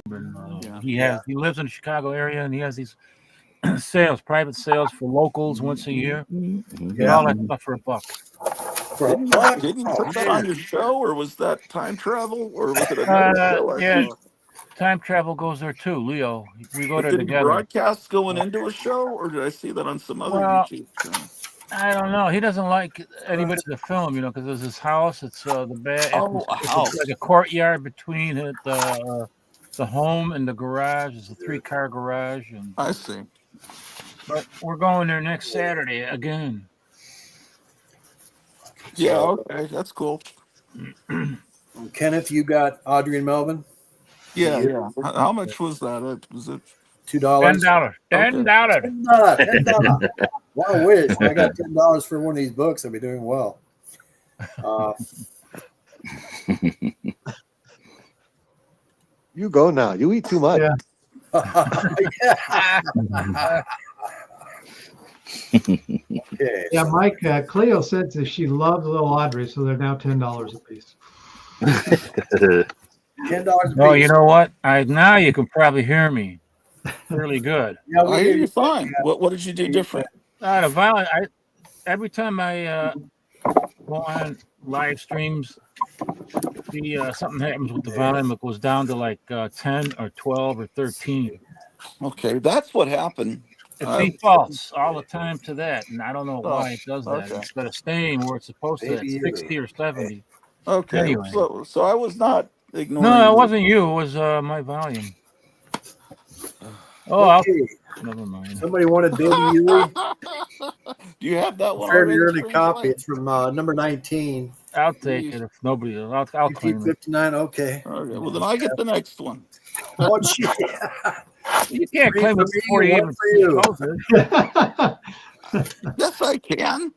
and he lives in the Chicago area, and he has these private sales for locals once a year. Get all that stuff for $1. Didn't you put that on your show, or was that time travel, or was it another show? Saw? Time travel goes there too, Leo. We go there Did together. Broadcast going into a show, or did I see that on some other YouTube channel? I don't know. He doesn't like anybody to film, because it's his house. It's the bed. It's like a courtyard between it, the home and the garage. It's a 3-car garage. And I see. But we're going there next Saturday again. Yeah, okay, that's cool. Kenneth, you got Audrey and Melvin? Yeah. How much was that? Was it $2? $10. $10. Well, I wish I got $10 for one of these books. I'd be doing well. You go now. You eat too much. Okay. yeah, Mike, Cleo said that she loves little Audrey, so they're now $10 a piece. $10 a piece. Oh, you know what? Now you can probably hear me really good. Yeah, I hear you fine. What did you do different? The volume. Every time I go on live streams, something happens with the volume. It goes down to like 10 or 12 or 13. Okay, that's what happened. It defaults all the time to that, and I don't know why it does that. Okay. Instead of staying where it's supposed to, at 60 or 70. Okay, Anyway. so I was not ignoring. No, it you. wasn't you. It was my volume. Oh, Okay. never mind. Somebody wanted Baby Huey? Do you have that one? Fairly already, early Strange copy. Light? It's from number 19. I'll take it if nobody. I'll claim it. 59. Okay. Okay, well then I get the next one. Oh, shit. You can't claim it before you even for you. post it. Yes, I can.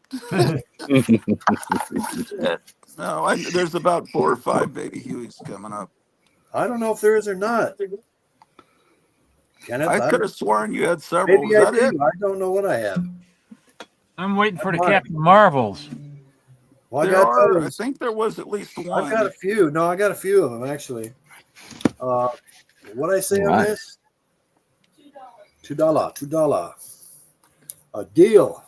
No, there's about 4 or 5 baby Hueys coming up. I don't know if there is or not. Kenneth, I could have sworn you had several. maybe Was I that do. it? I don't know what I have. I'm waiting for the Captain Marvels. Well, I There got are. I those. think there was at least I've got a one. few. No, I got a few of them actually. What I say All on right. this? $2. A deal.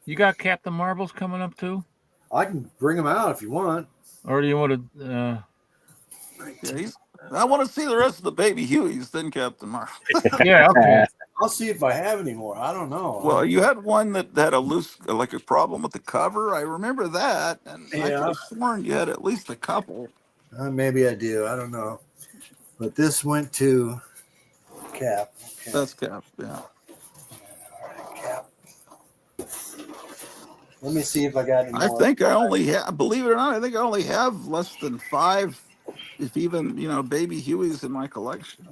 You got Captain Marbles coming up too, I can bring them out if you want. or do you want to? Yeah, I want to see the rest of the baby Hueys, then Captain Marvel. Yeah, okay. I'll see if I have any more. I don't know. Well, you had one that had a loose, like a problem with the cover. I remember that, and I could Yeah, have sworn you had at least a couple. maybe I do. I don't know. But this went to Cap. Okay. That's Cap. Yeah. All right, Cap. Let me see if I got any I more. think I only have, believe it or not, I think I only have less than 5, if even, baby Hueys in my collection.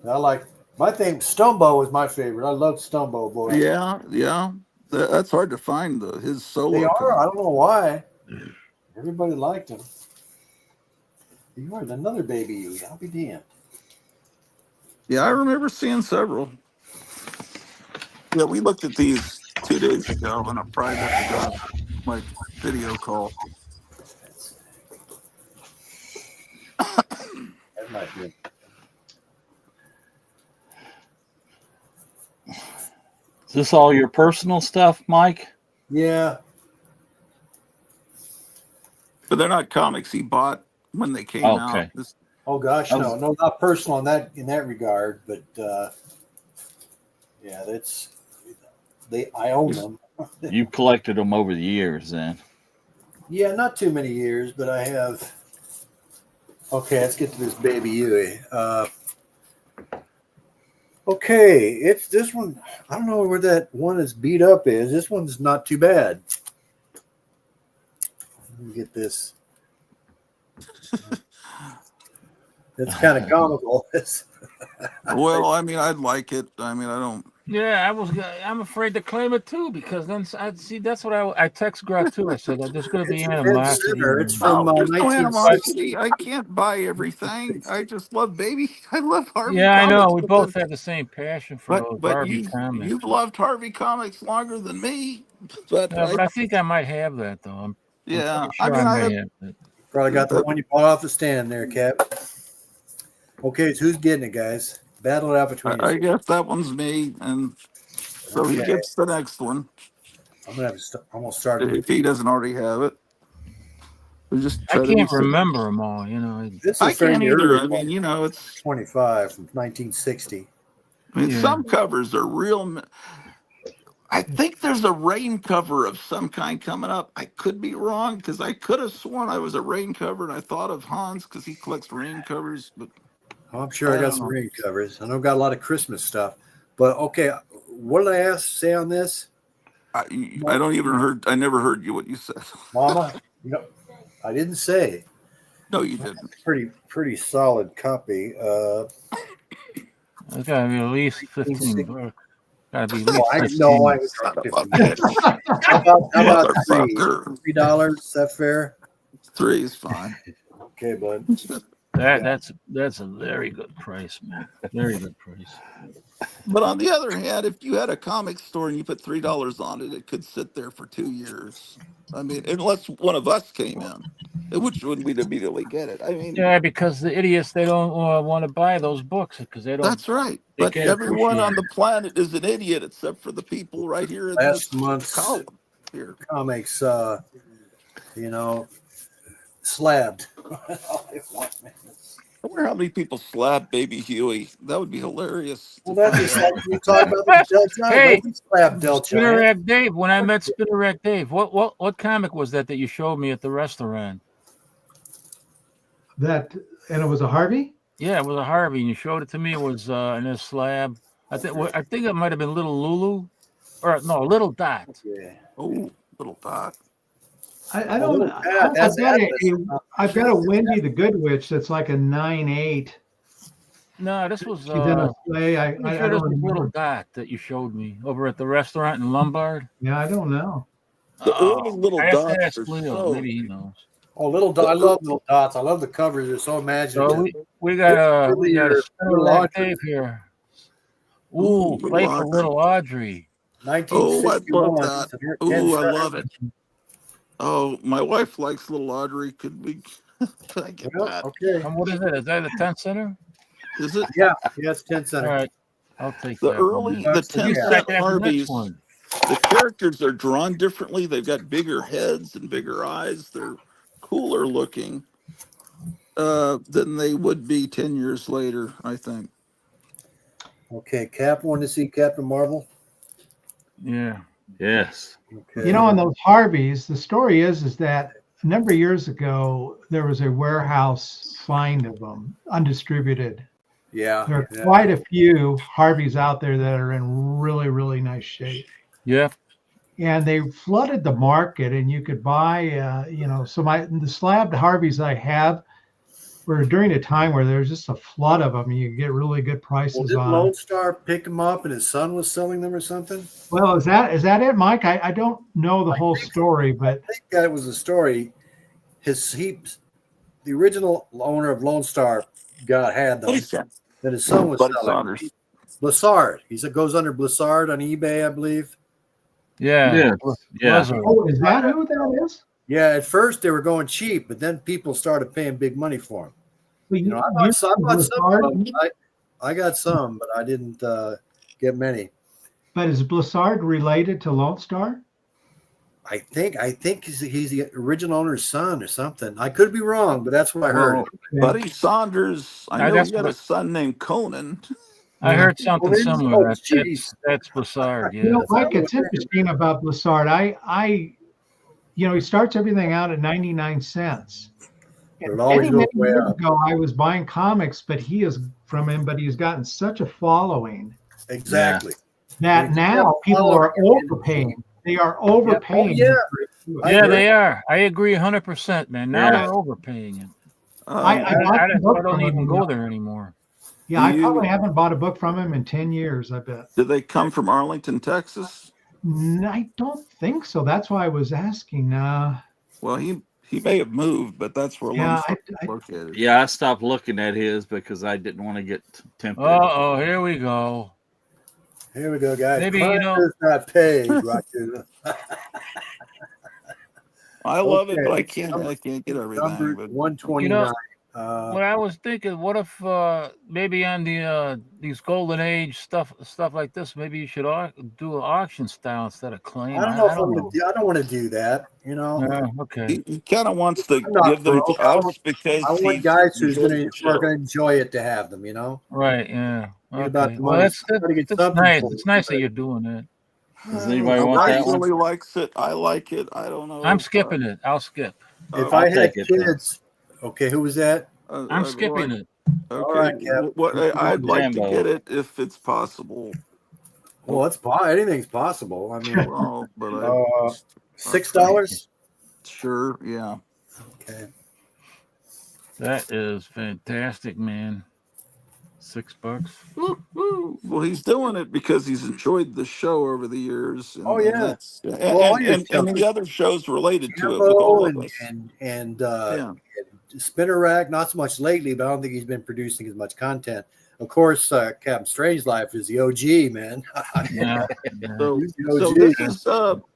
I like my thing. Stumbo is my favorite. I love Stumbo, boy. Yeah, yeah. That's hard to find his solo. They are. comic. I don't know why. Everybody liked him. You are another baby you. I'll be damned. Yeah, I remember seeing several. Yeah, we looked at these 2 days ago on a private video call. That might be. Is this all your personal stuff, Mike? Yeah. But they're not comics he bought when they came out. Okay. Oh gosh, no, not personal in that regard, but yeah, I own them. You've collected them over the years, then. Yeah, not too many years, but I have. Okay, let's get to this baby Yui. Okay, it's this one. I don't know where that one is beat up is. This one's not too bad. Let me get this. It's kind of comical. Well, I mean, I'd like it. I mean, I don't. Yeah, I'm afraid to claim it too because then I see that's what I text Gruff too. I said that there's going to be animosity. It's from There's no 1960. animosity. I can't buy everything. I just love baby. I love Harvey. Yeah, I know. comics, We but both then- have the same passion for those But Barbie comics. you've loved Harvey comics longer than me. But, Yeah, but I think I might have that though. I'm yeah, pretty sure I may have it. Probably got the one you bought off the stand there, Cap. Okay, so who's getting it, guys? Battle it out between you. I guess that one's me, and so he Okay. gets the next one I'm gonna have to. I'm gonna start. if he doesn't already have it. We just I try to can't be- remember them all. You know. This is I fairly can't either. early I mean, one. it's. 25 from 1960. I mean, Yeah. some covers are real. I think there's a rain cover of some kind coming up. I could be wrong because I could have sworn I was a rain cover, and I thought of Hans because he collects rain covers. But Oh, I'm sure I I got don't some know. rain covers. I know I've got a lot of Christmas stuff. But okay, what did I say on this, I don't even heard. I never heard you what you said. Mama? No, I didn't say. No, you didn't. Pretty solid copy. It's got to be at least 15 bucks. Got to be at least Well, I 15. know I was Son of a 50. bitch. How about Motherfucker. $3? Is that fair? 3 is fine. Okay, bud. That's a very good price, man. Very good price. But on the other hand, if you had a comic store and you put $3 on it, it could sit there for 2 years. I mean, unless one of us came in, which would we'd immediately get it. I mean, Yeah, because the idiots they don't want to buy those books because they don't. that's right. They But can't everyone appreciate on the planet is an idiot except for the people right here in Last this month's column here. comics, slabbed. I wonder how many people slap Baby Huey. That would be hilarious. Well, that's just like we talk about the Del Giant. Hey, Nobody slapped Del Spinner Giant. Rack Dave. When I met Spinner Rack Dave, what comic was that you showed me at the restaurant? And it was a Harvey? Yeah, it was a Harvey, and you showed it to me. It was in a slab. I think it might have been Little Lulu, or no, Little Dot. Yeah. Oh, little dot. I don't know. That's I've got a Wendy the Good Witch that's like a 9/8. No, this was. She's in a sleigh. I I'm sure this don't was Little remember. Dot that you showed me over at the restaurant in Lombard. Yeah, I don't know. The early little I have to dots ask are Leo. so. Maybe he knows. Oh, little dot. I love little dots. I love the covers. They're so imaginative. So we got a Earlier, Spinner Little Rack Audrey. Dave here. Ooh, Ooh, Little play for Audrey. Little Audrey. Oh, I love 1961. that. Severe- Ooh, I Ted love it. Oh, my wife likes little Audrey. Could I get Well, that? okay. And what is it? Is that a 10 center? Is it Yeah, it's 10 All center. right. I'll take the that one. early, the Bucks, 10 You yeah. said I cent could have the next Harveys? one. The characters are drawn differently. They've got bigger heads and bigger eyes. They're cooler looking than they would be 10 years later, I think. Okay, Cap wanted to see Captain Marvel. Yeah. Yes. Okay. You know, on those Harveys, the story is that a number of years ago there was a warehouse find of them, undistributed. Yeah. There are yeah. quite a few Harveys out there that are in really, really nice shape. Yeah. And they flooded the market, and you could buy, so the slabbed Harveys I have were during a time where there was just a flood of them. And you could get really good Well, prices did on them. Lone Star pick him up and his son was selling them or something? Well, is that it, Mike? I don't know the whole story, but I think that was the story. The original owner of Lone Star had them. Then his son was Buddy selling. Saunders. Blissard. Goes under Blissard on eBay, I believe. Yeah. Yeah. Yeah. Blizzard. oh, is that who that is? Yeah, at first they were going cheap, but then people started paying big money for them. Well, You know, I bought some of them. I got some, but I didn't get many. But is Blissard related to Lone Star? I think he's the original owner's son or something. I could be wrong, but that's what I heard. Well, Buddy Saunders, I know that's he had what- a son named Conan. I heard something Well, similar. oh, geez. That's Broussard. You know, Yeah. Mike, it's interesting about Blissard. He starts everything out at 99 cents. But it always Many goes way years up. ago, I was buying comics, but he's gotten such a following Exactly. that now people are overpaying. They are overpaying. yeah. Yeah, they are. I agree 100%, man. Now Yeah. they're overpaying it. I don't even go there anymore. Yeah, I Do you- probably haven't bought a book from him in 10 years, I bet. Did they come from Arlington, Texas? I don't think so. That's why I was asking. Well, he may have moved, but that's where Yeah, Lone Star is located. Yeah, I stopped looking at his because I didn't want to get tempted. Uh-oh, here we go. Here we go, guys. Maybe, Crime does not pay, Roger. I love it, Okay. but I can't get everything. Number But 129. What I was thinking, what if maybe on these golden age stuff like this, maybe you should do an auction style instead of claim. I don't know if I don't want to do that. You know, okay. he kind of wants to I'm not give them broke. to us because I want he's guys who are enjoyed going the to show. enjoy it to have them. You know, Right, yeah. Think about Okay. the Well, money. that's Try to get something nice. for It's it. nice that you're doing that. Does anybody My want wife that one? really likes it. I like it. I don't know. I'm skipping it. I'll skip. If Uh, I I'll had take it, then. kids, okay, who was that? I'm skipping it. Okay. All right, Kev. I'd like to Rambo. get it if it's possible. Well, anything's possible. I mean, Well, but $6. sure, yeah. Okay. That is fantastic, man. $6. Well, he's doing it because he's enjoyed the show over the years. And, Oh, yeah. that's- Well, all your and stuff the is- other shows related to it with all of us. and Yeah. Spinner Rack, not so much lately, but I don't think he's been producing as much content. Of course, Captain Strangelove is the OG, man. Yeah. So, He's the so OG. this is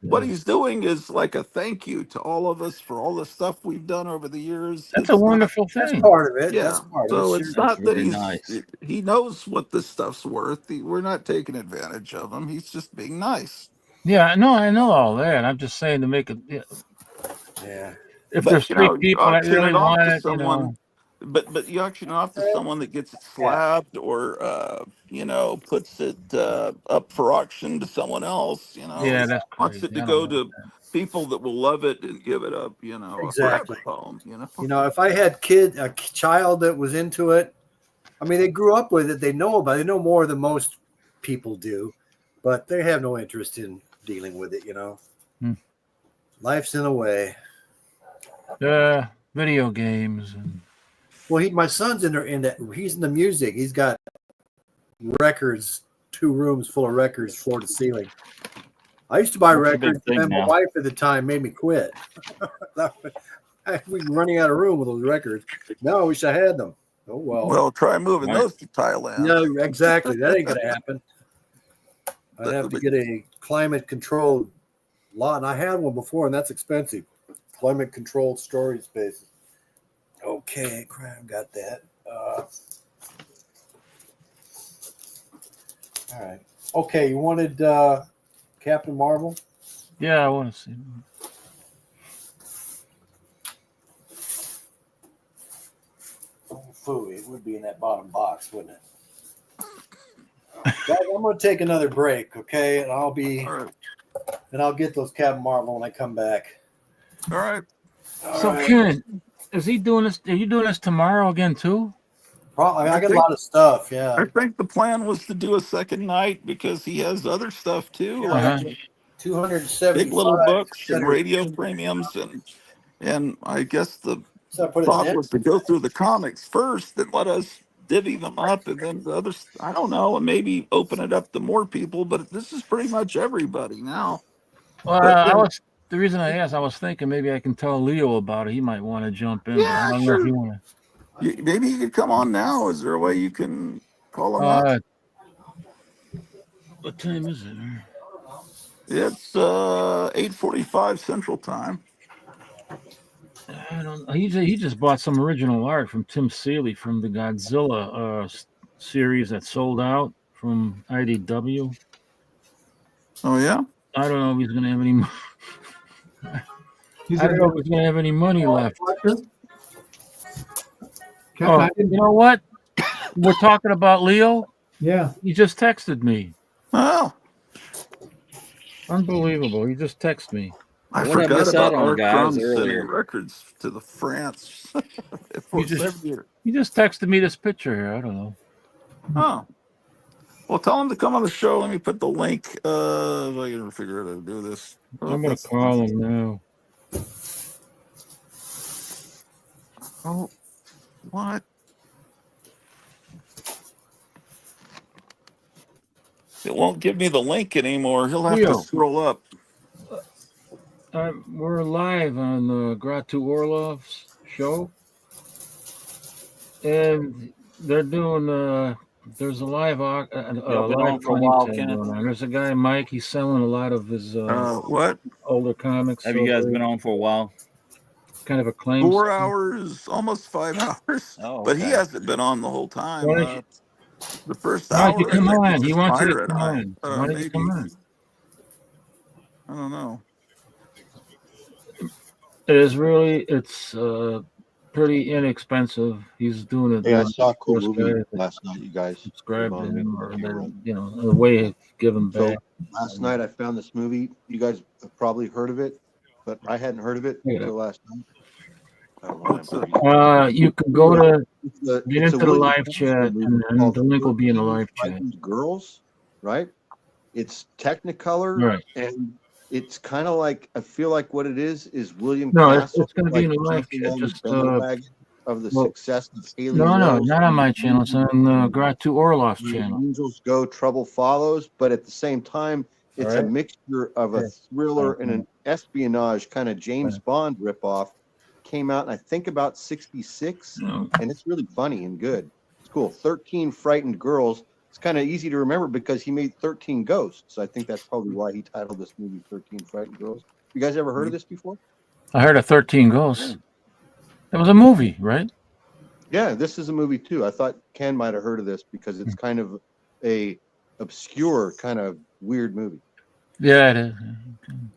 what he's doing is like a thank you to all of us for all the stuff we've done over the years. That's It's a not- wonderful That's thing. part of it. Yeah. That's part So of it. it's Sure. not that really he's nice. he knows what this stuff's worth. We're not taking advantage of him. He's just being nice. Yeah, I know all that. I'm just saying to make it. Yeah. If But, there's you three know, people that auction really it off want to it, someone, but you auction off to someone that gets it slabbed or puts it up for auction to someone else. Yeah, that's wants crazy. it to I go don't to people that will love it and give it up. Exactly. A forever home. You know, if I had a child that was into it, I mean, they grew up with it. They know about it. They know more than most people do, but they have no interest in dealing with it, you know. Life's in a way. video games. And, Well, my son's he's in the music. He's got records, 2 rooms full of records, floor to ceiling. I used to buy That's a big records, thing and my now. wife at the time made me quit. We were running out of room with those records. Now I wish I had them. Oh well. Well, try moving Right. those to Thailand. No, exactly. That ain't gonna happen. I'd have to get a climate controlled lot, and I had one before, and that's expensive. deployment controlled storage spaces. Okay, crap, got that. All right. Okay, you wanted Captain Marvel? Yeah, I want to see. Food. It would be in that bottom box, wouldn't it? Guys, I'm going to take another break, okay? And All right. I'll get those Captain Marvel when I come back. All right. So Ken, is he doing this? Are you doing this tomorrow again too? Probably. I got a lot of stuff. Yeah. I think the plan was to do a second night because he has other stuff too, Yeah, like 275. big little books and radio premiums, and I guess the So I put it thought in. was to go through the comics first and let us divvy them up, and then the others. I don't know, and maybe open it up to more people. But this is pretty much everybody now. Well, But, the reason I asked, I was thinking maybe I can tell Leo about it. He might want to jump in. But I yeah, don't know if sure. you want to. Maybe you could come on now. Is there a way you can call him up? What time is it? It's 8:45 Central Time. I don't. He just bought some original art from Tim Seeley from the Godzilla series that sold out from IDW. Oh yeah. I don't know if he's gonna have any. I don't know if he's gonna have any money left. Oh, you know what? We're talking about Leo. Yeah. He just texted me. Oh, unbelievable! He just texted me. I What I forgot miss out about on, Art guys, Crumb earlier. sending records to the France. He just texted me this picture here. I don't know. Oh. Well, tell him to come on the show. Let me put the link. If I can figure out how to do this. I'm gonna call him now. Oh, what? It won't give me the link anymore. He'll have to scroll up. We're live on the Gratu Orloff's show, and they're doing. There's a live Y'all been on for a while, Kenneth? going on. There's a guy, Mike. He's selling a lot of his what older comics. Have you guys been on for a while? Kind of a claim. 4 hours, almost 5 hours. Oh, but he okay. hasn't been on the whole time. The first Why hour. don't you come I think, on? was He just wants you to Myra and come I. on. Why don't you come on? I don't know. It is really. It's pretty inexpensive. He's doing it. Hey, I saw a cool movie last night. You guys subscribe to him, or a way of giving back. So last night I found this movie. You guys have probably heard of it, but I hadn't heard of it until last night. You can go to get into the William live Castle chat, movie and called the link will be in the 13 live chat. Frightened Girls, right? It's Technicolor, Right. and it's kind of like, I feel like what it is William No, Castle. it's going to be in the live chat. Just of the success of Haley no, Mills. not on my channel. It's on Gratu Orloff's channel. Angels Go, Trouble Follows, but at the same time, it's a mixture of a thriller and an espionage kind of James Bond ripoff. Came out, I think, about 66, and it's really funny and good. It's cool. 13 Frightened Girls. It's kind of easy to remember because he made 13 Ghosts. I think that's probably why he titled this movie 13 Frightened Girls. You guys ever heard of this before? I heard of 13 Ghosts. It was a movie, right? Yeah, this is a movie too. I thought Ken might have heard of this because it's kind of a obscure, kind of weird movie. Yeah, it is.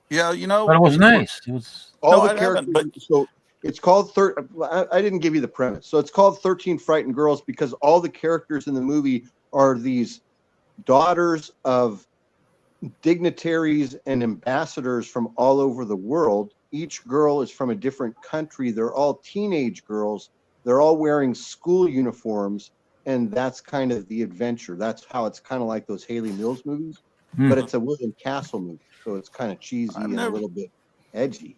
Yeah, but it was nice. It was all the characters. So it's called I didn't give you the premise. So it's called 13 Frightened Girls because all the characters in the movie are these daughters of dignitaries and ambassadors from all over the world. Each girl is from a different country. They're all teenage girls. They're all wearing school uniforms, and that's kind of the adventure. That's how it's kind of like those Haley Mills movies, but it's a William Castle movie, so it's kind of cheesy and a little bit edgy.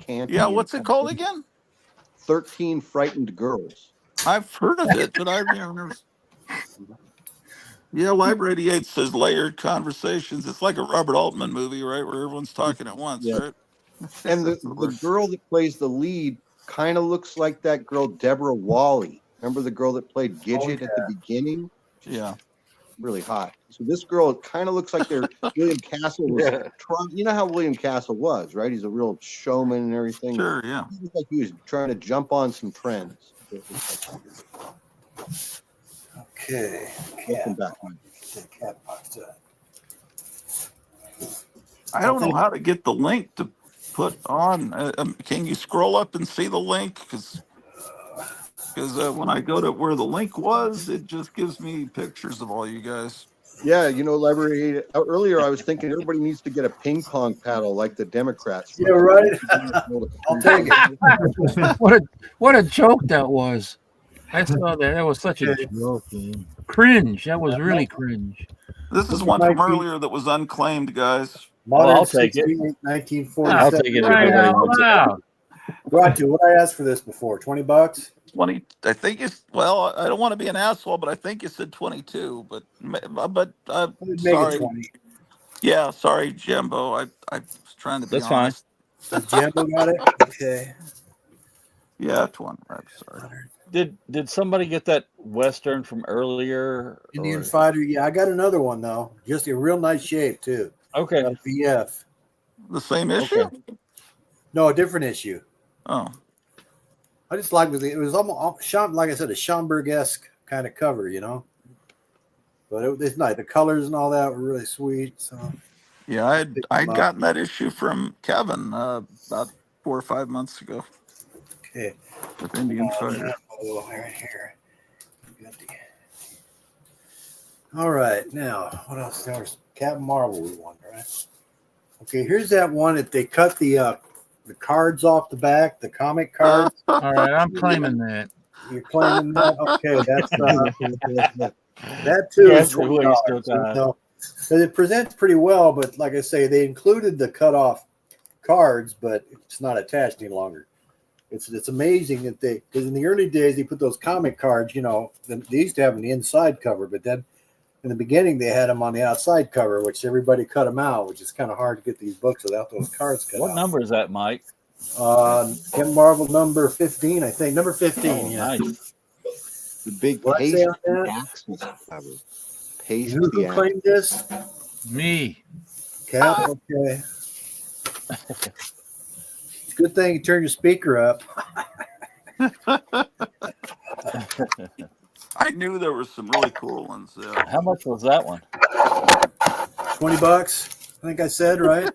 Yeah, what's it called again? 13 Frightened Girls. I've heard of it, but I've never. Yeah, Library 88 says layered conversations. It's like a Robert Altman movie, right, where everyone's talking at once, right? And the girl that plays the lead kind of looks like that girl Deborah Wally. Remember the girl that played Gidget at the beginning? Yeah. really hot. So this girl kind of looks like William Castle was trying. You know how William Castle was, right? He's a real showman and everything. Sure, yeah. He looked like he was trying to jump on some trends. Okay. Welcome back, Mike. Cat box up. I don't know how to get the link to put on. Can you scroll up and see the link? Because when I go to where the link was, it just gives me pictures of all you guys. Yeah, Library. Earlier, I was thinking everybody needs to get a ping pong paddle like the Democrats. Yeah, right. I'll take it. What a joke that was. I saw that. That was such a joke. Man. Cringe. That was really cringe. This is one from earlier that was unclaimed, guys. Modern I'll take it. 1947. I'll take it. Right Everybody out wants it. loud. Brought to you. What I asked for this before? $20. 20. I think it's, well, I don't want to be an asshole, but I think you said 22. But Make it sorry. 20. Yeah, sorry, Jimbo. I was trying to be That's fine. honest. Has Jimbo got it? Okay. Yeah, 20. I'm sorry. Did somebody get that Western from earlier? Indian or- Fighter. Yeah, I got another one though. Just in real nice shape too. Okay. VF. The same issue? No, a different issue. Oh. I just like it was almost like I said, a Schomburg-esque kind of cover, But it's nice. The colors and all that were really sweet. So Yeah, I'd gotten that issue from Kevin about 4 or 5 months ago. okay. With Indian Fighter. Oh, right here. All right, now what else? There's Captain Marvel we won, right? Okay, here's that one that they cut the cards off the back, the comic cards. All right, I'm claiming that. You're claiming that? Okay, that's that too is Yes, we waste your time. So it presents pretty well, but like I say, they included the cut-off cards, but it's not attached any longer. It's amazing that because in the early days they put those comic cards, they used to have an inside cover, but then in the beginning they had them on the outside cover, which everybody cut them out, which is kind of hard to get these books without those cards cut out. What number is that, Mike? Captain Marvel number 15, I think. Number 15, Oh, yeah. nice. The big What I say on paste the that? axis cover. Paste Who the axis. claimed this? Me. Cap, okay. It's a good thing you turn your speaker up. I knew there were some really cool ones. Yeah. How much was that one? $20, I think I said, right?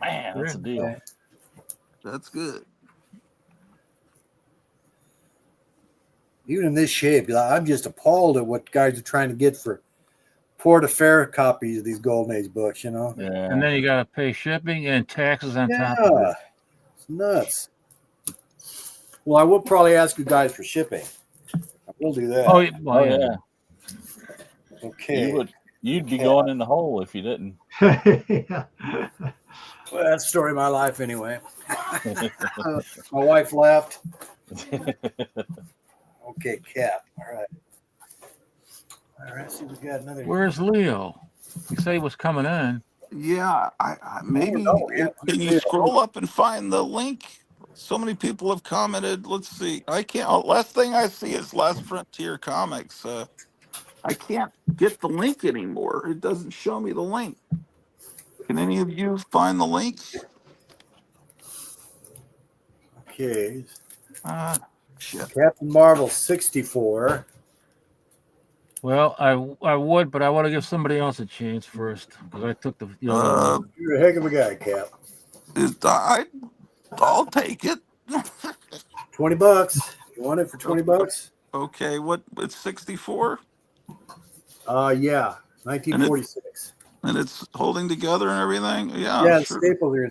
Man, that's a deal. That's good. Even in this shape, I'm just appalled at what guys are trying to get for port-a-fair copies of these Golden Age books, Yeah. And then you got to pay shipping and taxes on top of Yeah, it. it's nuts. Well, I will probably ask you guys for shipping. I will do that. Oh, Oh well, yeah. Okay. You'd be going in the hole if you didn't. Yeah. Well, that's the story of my life anyway. My wife laughed. Okay, Cap. All right. All right, see, we got another. Where's Leo? You say he was coming in. Yeah, I maybe no, yeah. can you scroll up and find the link? So many people have commented. Let's see. I can't. Last thing I see is Last Frontier Comics. I can't get the link anymore. It doesn't show me the link. Can any of you find the link? Okay. Shit. Captain Marvel 64. Well, I would, but I want to give somebody else a chance first because I took the. You're a heck of a guy, Cap. I'll take it. $20. You want it for $20? Okay, what? It's 64, Yeah, 1946. and it's holding together and everything. Yeah, Yeah, the sure. staple there.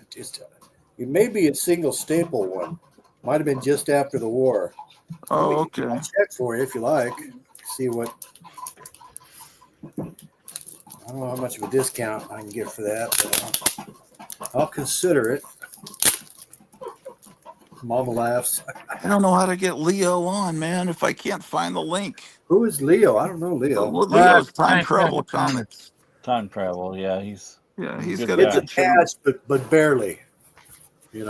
It may be a single staple one. Might have been just after the war. Oh, okay. I'll check for you if you like. See what. I don't know how much of a discount I can get for that, but I'll consider it. Mama laughs. I don't know how to get Leo on, man. If I can't find the link. Who is Leo? I don't know Leo. Well, Leo's Time Time Travel Travel Comics. Time travel. Yeah, he's He's Good got It's a guy. good channel. attached, but barely. It's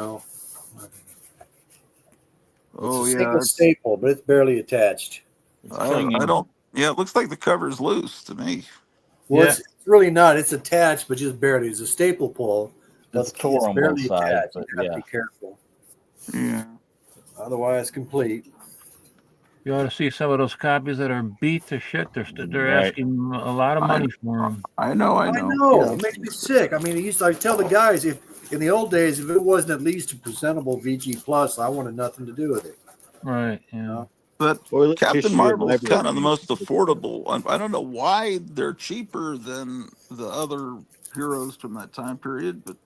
Oh a yeah, single staple, but it's barely attached. it's I clinging. don't. Yeah, it looks like the cover's loose to me. Well, Yeah. it's really not. It's attached, but just barely. It's a staple pull, but It's tore it's on both barely sides, attached. but You have to yeah. be careful. Yeah. Otherwise, complete. You ought to see some of those copies that are beat to shit. They're Right. asking a lot of money for them. I know. I know. It makes me sick. I mean, I tell the guys, if in the old days, if it wasn't at least a presentable VG Plus, I wanted nothing to do with it. Right. Yeah. But Toilet Captain tissue and Marvel's library kind of the use. most affordable. I don't know why they're cheaper than the other heroes from that time period, but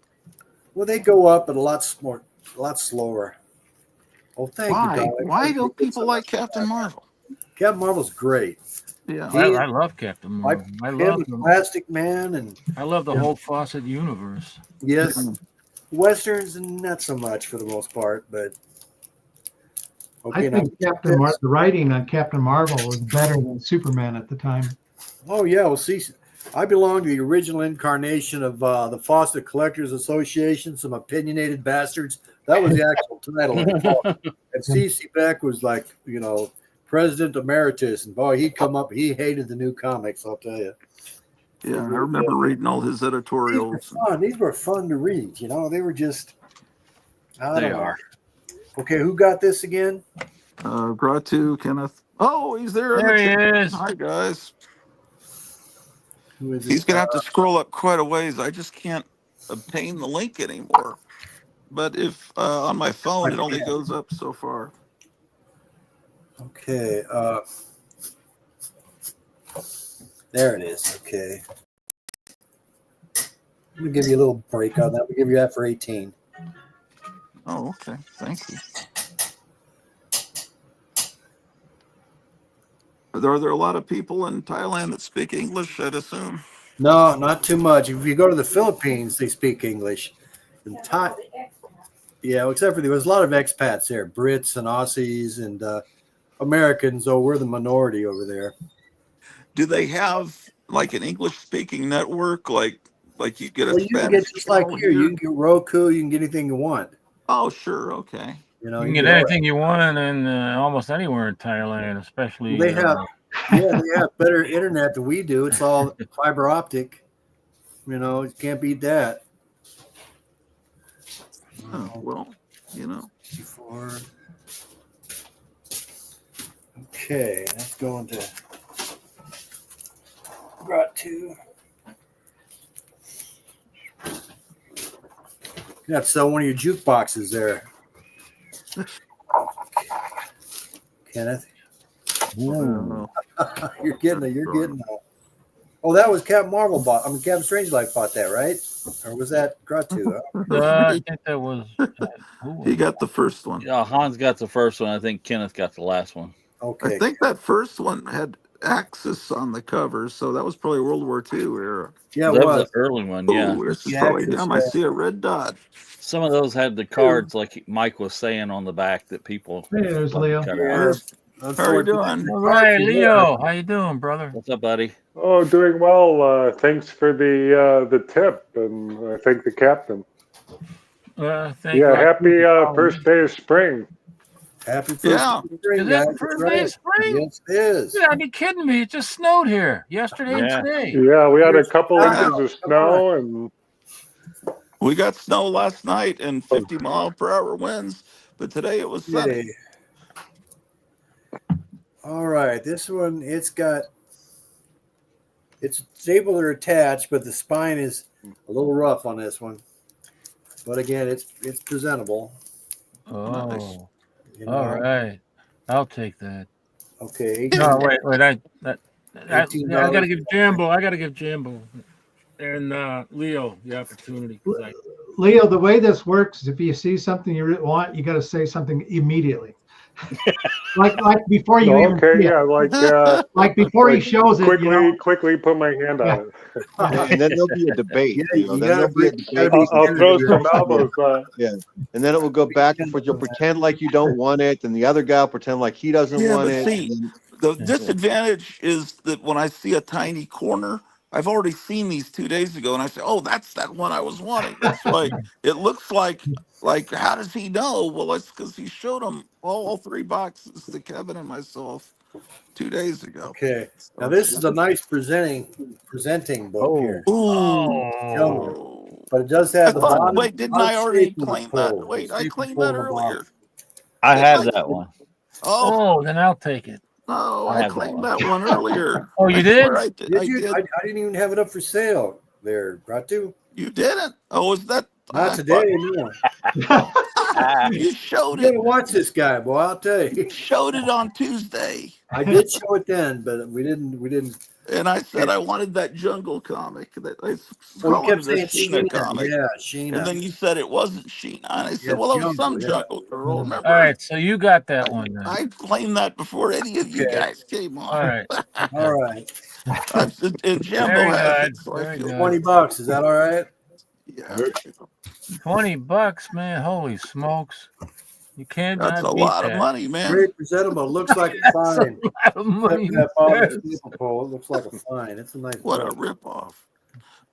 Well, they go up at a lot slower. Oh, thank you, why? Dolly. Why don't Thank you people so like much for Captain that. Marvel? Captain Marvel's great. Yeah. I love Captain Marvel. I Him love and them. Plastic Man, and I love the whole Fawcett universe. yes, westerns and not so much for the most part, but I think the writing on Captain Marvel was better than Superman at the time. Oh yeah, well, see, I belong to the original incarnation of the Fawcett Collectors Association, some opinionated bastards. That was the actual title of it. And C.C. Beck was like, President Emeritus, and boy, he'd come up. He hated the new comics, I'll tell you. Yeah, I remember reading all his editorials. These were fun to read. They were just. They are. Okay, who got this again? Gratu, Kenneth. Oh, he's there. There he is. Hi, guys. Who is He's going to have to scroll up quite a ways. I just can't obtain the link anymore. But if on my phone, it only goes up so far. Okay. There it is. Okay. Let me give you a little break on that. We'll give you that for 18. Oh, okay. Thank you. Are there a lot of people in Thailand that speak English, I'd assume? No, not too much. If you go to the Philippines, they speak English. In Thai, yeah, except for there's a lot of expats there, Brits and Aussies and Americans. Oh, we're the minority over there. Do they have like an English-speaking network, like you get a Well, you can Spanish get just like channel here. You can get Roku. You can get anything you want. Oh, sure. Okay. You can get anything you want in almost anywhere in Thailand, especially. They have, they have better internet than we do. It's all fiber optic. You can't beat that. Oh, well, Before. Okay, let's go into Grot 2. You have to sell one of your jukeboxes there. Kenneth. You're getting it. Oh, that was Captain Marvel bought. Captain Strangelove bought that, right? Or was that Grot 2? I think that was. He got the first one. Yeah, Hans got the first one. I think Kenneth got the last one. Okay. I think that first one had Axis on the cover, so that was probably World War II era. Yeah, that was the early one. Yeah. Ooh, this is probably him. I see a red dot. Some of those had the cards, like Mike was saying on the back, that people. Hey, there's Leo. How are you doing? All right, Leo. How you doing, brother? What's up, buddy? Oh, doing well. Thanks for the tip, and I thank the captain. Thank you. Happy first day of spring. Happy first day of spring, Is guys. it first day of spring? Yes, it is. You gotta be kidding me. It just snowed here yesterday and today. Yeah, we had a couple inches of snow, and we got snow last night and 50-mile-per-hour winds, but today it was sunny. All right, this one, it's able to attach, but the spine is a little rough on this one. But again, it's presentable. Oh, nice. All right. I'll take that. Okay. No, wait. I gotta give Jambo and Leo the opportunity. Leo, the way this works is if you see something you want, you got to say something immediately. like before you even see it. Like before he shows it. Quickly put my hand on it. And then there'll be a debate. I'll throw some elbows. Yeah, and then it will go back and forth. You'll pretend like you don't want it, and the other guy will pretend like he doesn't want it. The disadvantage is that when I see a tiny corner, I've already seen these 2 days ago, and I say, "Oh, that's that one I was wanting." That's like it looks like how does he know? Well, it's because he showed them all 3 boxes to Kevin and myself. 2 days ago. Okay. Now this is a nice presenting book here. Ooh. But it does I have the thought, bottom. wait, didn't I already staples claim pulled. that? Wait, I Staples claimed pulled that on the bottom. earlier. I Didn't have that one. Oh, then I'll take it. no, I I have that claimed one. that one earlier. Oh, you I did? swear I did. Did I you? did. I didn't even have it up for sale there, Ratu. You didn't? Oh, is that? Not I today, thought- no. You showed You it. gotta watch this guy, boy. I'll tell you. You showed it on Tuesday. I did show it then, but we didn't. And I said I wanted that jungle comic. That I Well, you calling kept it a saying Sheena Sheena. comic. Yeah, And Sheena. then you said it wasn't Sheena. And I said, Yes, well, it was some jungle, yeah. jungle girl. Remember? All right, so you got that one then. I claimed that before any of you Okay. guys came on. All right. All right. And Jimbo Very has good. it, so I Very feel good. $20. Is that all right? yeah. $20, man. Holy smokes. You can't That's a not beat lot of that. money, man. Very presentable. Looks like a That's fine. a lot of money. Except for that bottom Yes. staple pole, it looks like a fine. It's a nice What a book. ripoff.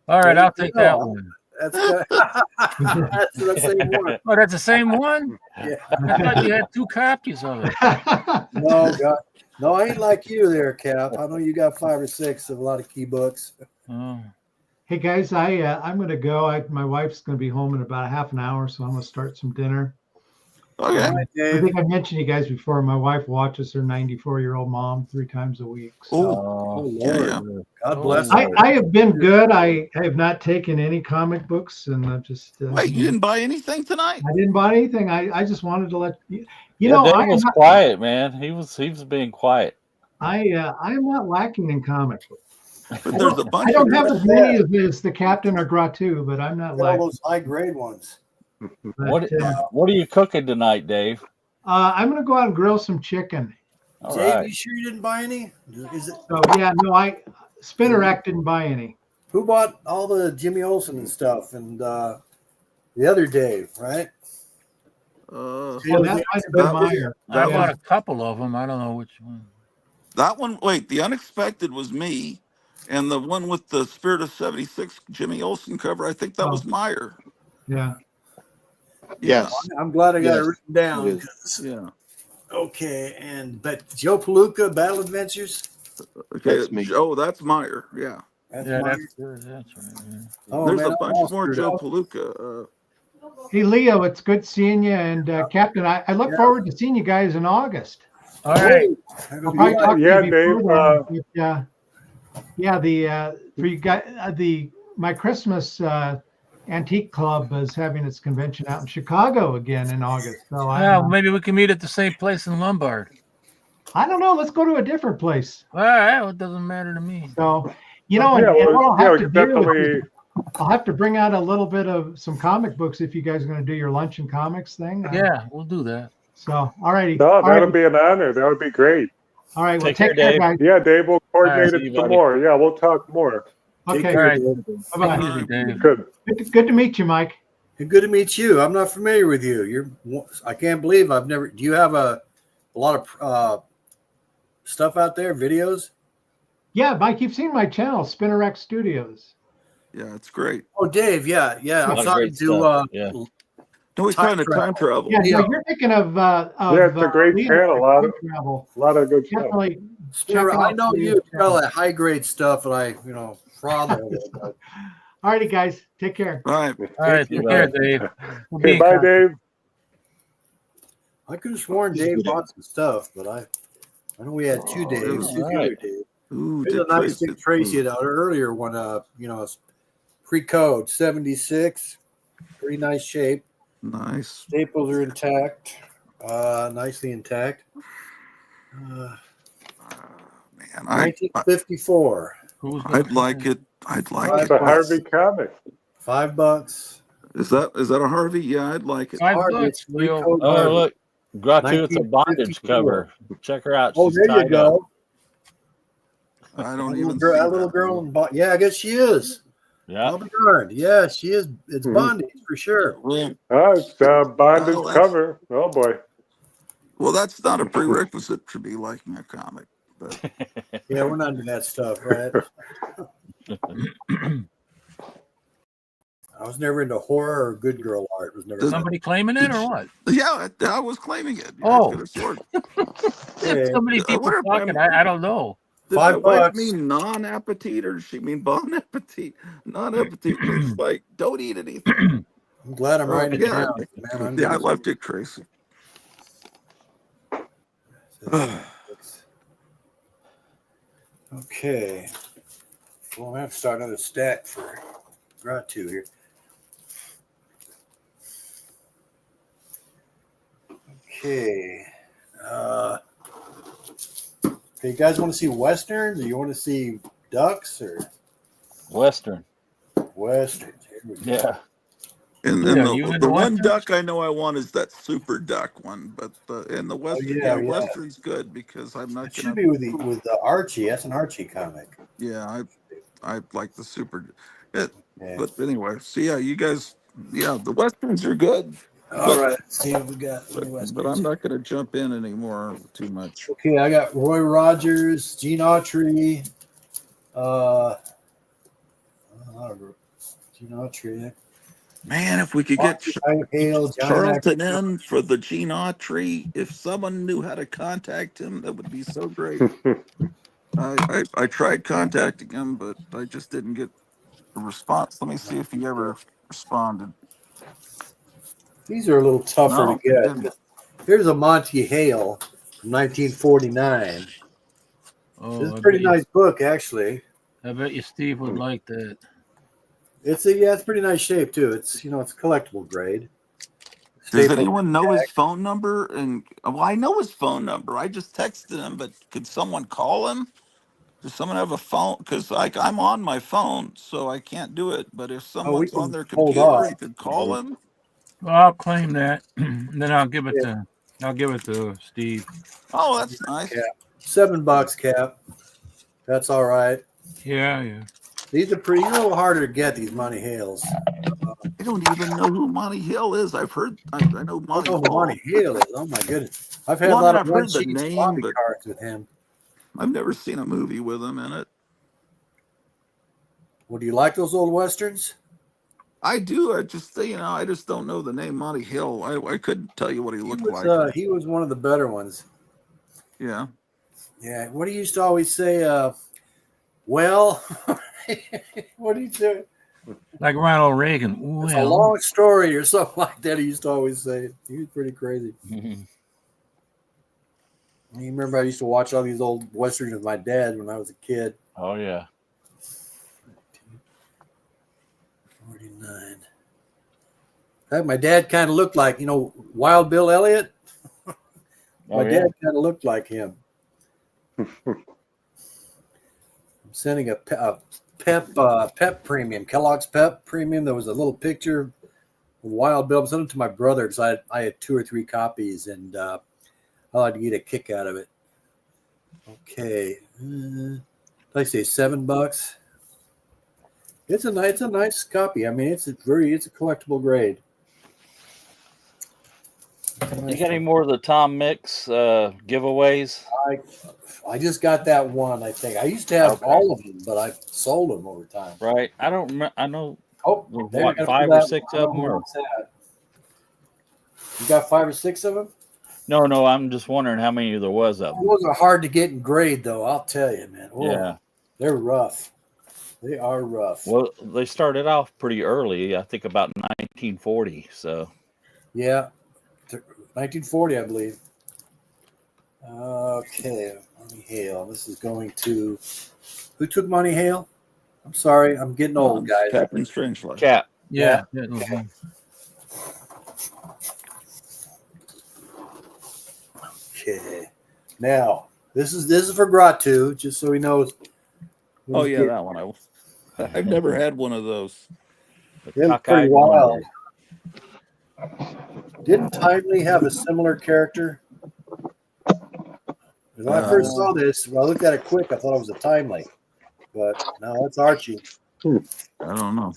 All right, There I'll you take go. that one. That's good. That's the same one. Oh, that's the same one? Yeah. I thought you had 2 copies of it. No, God. No, I ain't like you there, Cap. I know you got 5 or 6 of a lot of key books. Oh. Hey guys, I'm going to go. My wife's going to be home in about a half an hour, so I'm going to start some dinner. Okay. All right, I Dave. think I mentioned you guys before. My wife watches her 94-year-old mom 3 times a week. So. Oh, Lord. Yeah. God bless I, her. I have been good. I have not taken any comic books, and I've just Wait, you didn't buy anything tonight? I didn't buy anything. I just wanted to let you Yeah, know. Dave I am was not, quiet, man. He was being quiet. I am not lacking in comic books. But there's a I bunch don't of have as many as the Captain or Gratu, but I'm not Get all lacking. those high grade ones. What But, What are you cooking tonight, Dave? I'm going to go out and grill some chicken. All Dave, right. you sure you didn't buy any? Is it So yeah, no, Spinnerack didn't buy any. who bought all the Jimmy Olsen and stuff and the other Dave, right? Oh, that might have been that was- Meyer. I Yeah. bought a couple of them. I don't know which one. That one, wait, the unexpected was me. And the one with the Spirit of 76 Jimmy Olsen cover, I think that Oh. was Meyer. Yeah. Yes. I'm glad I got Yes, it written down. it is. 'Cause- Yeah. Okay, but Joe Palooka, Battle Adventures. Okay. That's me. Oh, that's Meyer. Yeah. That's Yeah, mine. that's right. Yeah. Oh, There's man, a I'm bunch all more screwed Joe up. Palooka. Hey Leo, it's good seeing you, and Captain. I look forward to seeing you guys in August. All right. I'll probably talk to Yeah, you Dave. before then, but, yeah, for you guys, my Christmas antique club is having its convention out in Chicago again in August. So Well, maybe we can meet at the same place in Lombard. I don't know. Let's go to a different place. All right, well, it doesn't matter to me. So, and what I'll yeah, have we to could do definitely. is I'll have to bring out a little bit of some comic books if you guys are going to do your lunch and comics thing. Yeah, we'll do that. So, all righty. No, All that'll right. be an honor. That would be great. All right. Well, Take care, take care, Dave. guys. Yeah, Dave, we'll coordinate All right, see it you, some buddy. more. Yeah, we'll talk more. Take Okay. care, All right. Dave. Bye-bye. Easy, Dave. Good. Good to meet you, Mike. Good to meet you. I'm not familiar with you. I can't believe I've never. Do you have a lot of stuff out there? Videos? Yeah, Mike, you've seen my channel, Spinnerack Studios. Yeah, it's great. Oh, Dave. Yeah. A lot I'm of talking great to. stuff. Yeah. No, he's trying to time travel. Yeah, Yeah. no, you're thinking of Yeah, it's a great Leo channel. A Travel. lot of good stuff. Definitely. Spinner, check it I out. know you sell that high grade stuff, and I, fraud all of it. All righty, guys. Take care. All right. All right, you, take care, bud. Dave. We'll be Okay, in bye, contact. Dave. I could have sworn Dave bought some stuff, but I know we had 2 Daves. Who's the other Dave? Ooh, There's a Dick nice Tracy. Dick Tracy out earlier one. Pre-code 76, pretty nice shape. Nice. Staples are intact, nicely intact. Man, 1954. I'd like it. I'd like It's it. a Harvey comic. $5. Is that a Harvey? Yeah, I'd like it. $5 Harvey, bucks, it's Leo Leo. Oh, Harvey. look. Gratu, it's a bondage 1954. cover. Check her out. Oh, She's there you tied up. go. I don't That even girl, see that little that. girl. Yeah, I guess she is. Yeah. I'll be darned. Yeah, she is. It's bondage for sure. Well, It's a bondage Oh, that's- cover. Oh, boy. well, that's not a prerequisite to be liking a comic. But Yeah, we're not into that stuff, right? I was never into horror or good girl art. Was never. Does- Somebody claiming it or what? Yeah, I was claiming it. Yeah, Oh. it's got a sword. Okay. So many I people wonder if talking. I don't know. Did my $5. wife mean non-appetit or does she mean bon appetit? Non-appetit means like don't eat anything. I'm glad I'm writing it Yeah, down. Man, I'm yeah, I gonna- left it, Tracy. Okay. Well, I'm gonna have to start another stack for Gratu here. Okay. Okay, you guys want to see westerns, or you want to see ducks, or Western. westerns? Here we go. Yeah. And Yeah, then you the into one Westerns? duck I know I want is that super duck one, but and the Western, yeah, yeah, yeah. Western's good because I'm not It should gonna. be with Archie. That's an Archie comic. Yeah, I like the super. It, Yeah. But anyway, so yeah, you guys, yeah, the Westerns are good. All but, right. Let's see what we got. in the but westerns. I'm not gonna jump in anymore too much. Okay, I got Roy Rogers, Gene Autry, I don't know, Gene Autry. Man, if we could get Hale, Charlton in for the Gene Autry, if someone knew how to contact him, that would be so great. I tried contacting him, but I just didn't get a response. Let me see if he ever responded. These are a little tougher No, to he get. didn't. Here's a Monty Hale from 1949. Oh, This is a pretty nice book, actually. I bet you Steve would like that. It's pretty nice shape too. It's it's collectible grade. Does Staple anyone know tag. his phone number? And well, I know his phone number. I just texted him, but could someone call him? Does someone have a phone? Because I'm on my phone, so I can't do it. But if Oh, we someone's on can their hold computer, off. I could call him. Well, I'll claim that, and then I'll give it to Steve. Oh, that's nice. Cap. $7, Cap. That's all right. Yeah. These are pretty. A little harder to get these Monty Hales. I don't even know who Monty Hill is. I've heard. I know I Monty don't know who Hall. Monty Hale is. Oh my goodness! I've had Well, a lot I mean, of I've one heard the sheets name, lobby but cards with him. I've never seen a movie with him in it. Well, do you like those old westerns? I do. I just don't know the name Monty Hill. I couldn't tell you what he looked like. He was one of the better ones. Yeah. Yeah. What do you used to always say? Well, what do you say? Like Ronald Reagan. It's a Well, long story or something like that. He used to always say. He was pretty crazy. You remember I used to watch all these old westerns with my dad when I was a kid. Oh yeah. 49. My dad kind of looked like, Wild Bill Elliott. My dad kind of looked like him. I'm sending a Pep Premium, Kellogg's Pep Premium. There was a little picture of Wild Bill. I'm sending it to my brother because I had 2 or 3 copies, and I like to get a kick out of it. Okay. Did I say $7? It's a nice copy. I mean, it's a collectible grade. You got any more of the Tom Mix giveaways? I just got that one. I think I used to have all of them, but I sold them over time. Right. I don't remember. I know. Oh, What, 5 or 6 of them? Or? You got 5 or 6 of them? No. I'm just wondering how many there was of them. Those are hard to get in grade, though. I'll tell you, man. Oh, Yeah. They're rough. They are rough. Well, they started off pretty early. I think about 1940. So. Yeah, 1940, I believe. Okay, Monty Hale. This is going to. Who took Monty Hale? I'm sorry, I'm getting old, guys. Captain Strangefly. Cap. Yeah. Okay. Now, this is for Gratu, just so he knows. Oh yeah, that one. I've never had one of those. They're pretty wild. Didn't Timely have a similar character? When I first saw this, when I looked at it quick, I thought it was a Timely, but no, it's Archie. I don't know.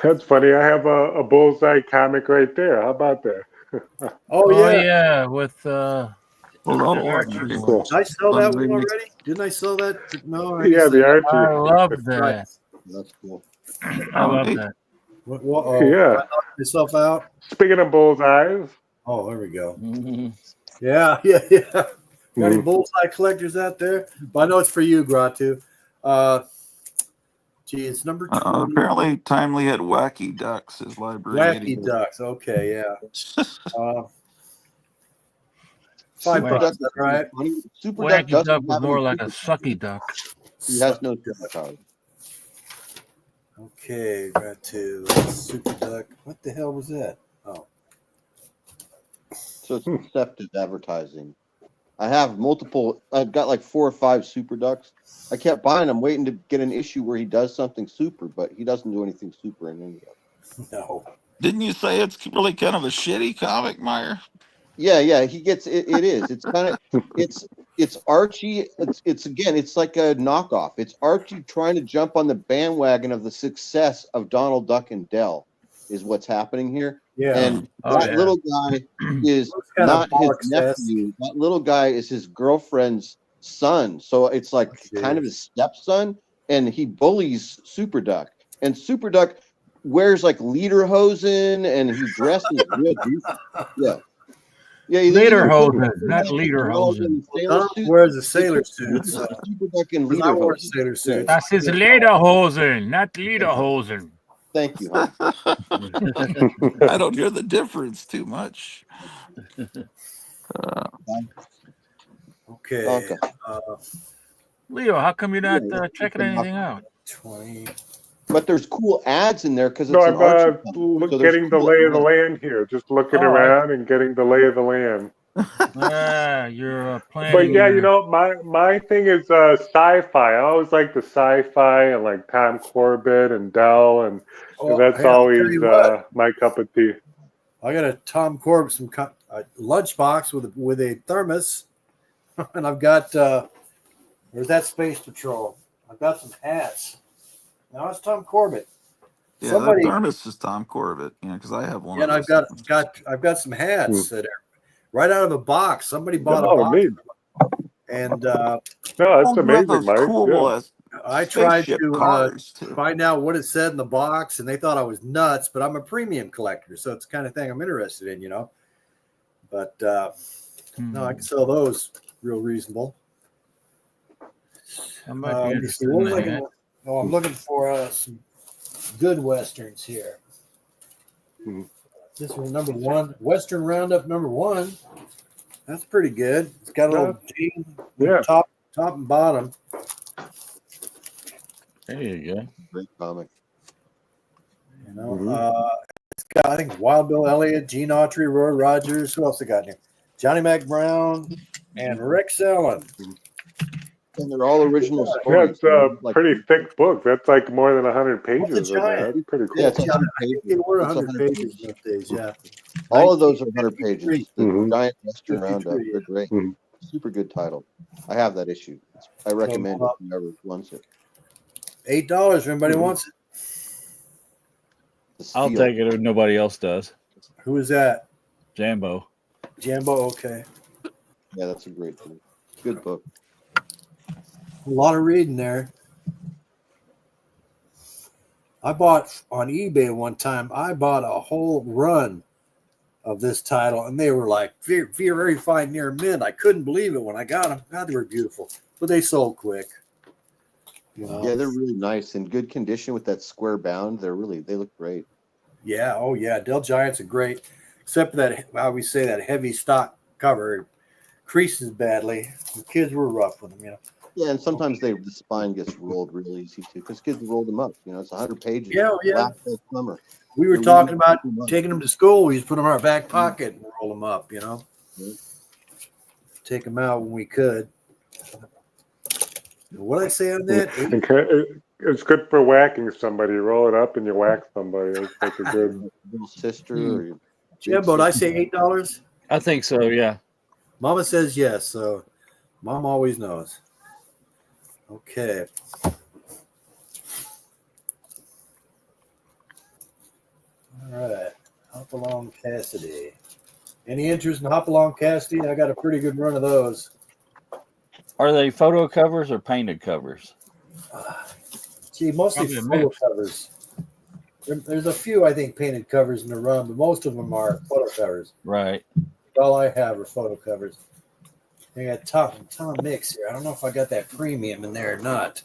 That's funny. I have a Bullseye comic right there. How about that? Oh yeah, with Hold on. Did I sell that one already? Didn't I sell that? No. Yeah, the Archie. I love that. That's cool. I love neat. that. Oh, Yeah. I knocked myself out. Speaking of bullseyes, Oh, there we go. Mhm. Yeah. Got any Mhm. bullseye collectors out there? Well, I know it's for you, Gratu. Gee, it's number 20. Apparently, Timely had Wacky Ducks, his library. Wacky Ducks. Okay, yeah. $5, Super Wacky- Duck is that right? funny. Super Duck Wacky doesn't Duck was have more any like a superpowers. sucky duck. He has no superpowers. Okay, got to Super Duck. What the hell was that? Oh, So it's deceptive advertising. I have multiple. I've got like 4 or 5 Super Ducks. I kept buying them, waiting to get an issue where he does something super, but he doesn't do anything super in any of them. no. Didn't you say it's really kind of a shitty comic, Meyer? Yeah, he gets it. It is. It's kind of it's Archie. It's again. It's like a knockoff. It's Archie trying to jump on the bandwagon of the success of Donald Duck and Dell, is what's happening here. Yeah. And Oh, that yeah. little guy is Looks kind of not his bollocks-esque. nephew. That little guy is his girlfriend's son. So it's like Okay. kind of his stepson, and he bullies Super Duck. And Super Duck wears like lederhosen, and he dresses real goofy. Yeah. Yeah, Lederhosen, not lederhosen. Tom wears a sailor suit. So. Super Duck and 'Cause I wore lederhosen. sailor suits. Das ist Lederhosen, not Lederhosen. Thank you, hon. I don't hear the difference too much. Okay. Okay. Leo, how come you're not checking anything out? 20. But there's cool ads in there because it's no, an I'm Archie comic. So there's getting the cool lay of the ads. land here. Just looking Oh, around and getting the lay of the land. You're planning. But yeah, you know, my thing is sci-fi. I always like the sci-fi and like Tom Corbett and Dell, and that's hey, I'll tell always you what. my cup of tea. I got a Tom Corbett a lunchbox with a thermos, and I've got there's that Space Patrol. I've got some hats. Now it's Tom Corbett. Yeah, Somebody, that thermos is Tom Corbett. Because I have one. and of I've those I've got some hats that are right out of the box. Somebody bought a Oh, box, neat. and No, that's those amazing, Mike. cool Yeah. I tried spaceship to cars too. find out what it said in the box, and they thought I was nuts. But I'm a premium collector, so it's the kind of thing I'm interested in, you know. But no, I can sell those real reasonable. I might be Let me interested see. What in was I that. gonna- Oh, I'm looking for some good westerns here. This was number 1, Western Roundup number 1. That's pretty good. It's got a little jean, Yeah. top and bottom. There you go. Great comic. You know, it's got, I think, Wild Bill Elliott, Gene Autry, Roy Rogers. Who else they got in here? Johnny Mac Brown and Rex Allen. And they're all original Yeah, stories. it's a Like, pretty thick book. That's like more than 100 pages in there. giant. That's pretty cool. yeah, it's Yeah, 100 I think pages. they were It's 100 pages those days, yeah. All of those are 100 pages. The Mhm. Giant Western Roundup. 53, They're great. Mhm. Super good title. I have that issue. I recommend it to whoever wants it. $8 if anybody wants it. The I'll Steel. take it if nobody else does. Who is that? Jambo. Jambo, okay. Yeah, that's a great book. Good book. A lot of reading there. I bought on eBay one time, I bought a whole run of this title, and they were like very fine near mint. I couldn't believe it when I got them. God, they were beautiful, but they sold quick. You know? Yeah, they're really nice in good condition with that square bound. They look great. Yeah, oh yeah, Dell Giants are great, except for that, how we say, that heavy stock cover. It creases badly. The kids were rough with them, you know. Yeah, and sometimes the spine gets rolled real easy too, because kids roll them up. You know, it's 100 pages. Yeah, yeah. Last whole summer. We were They're talking really about much. taking them to school. We just put them in our back pocket and roll them up, you know. Yeah. Take them out when we could. What did I say on that? It's good for whacking somebody. You roll it up and you whack somebody. It's like a good Little sister or your Jimbo, did I say $8? I think so, yeah. Mama says yes, so Mom always knows. Okay. All right. Hopalong Cassidy. Any interest in Hopalong Cassidy? I got a pretty good run of those. Are they photo covers or painted covers? See, mostly Probably a photo mix. covers. There's a few, I think, painted covers in the run, but most of them are photo covers. Right. All I have are photo covers. I got ton mix here. I don't know if I got that premium in there or not.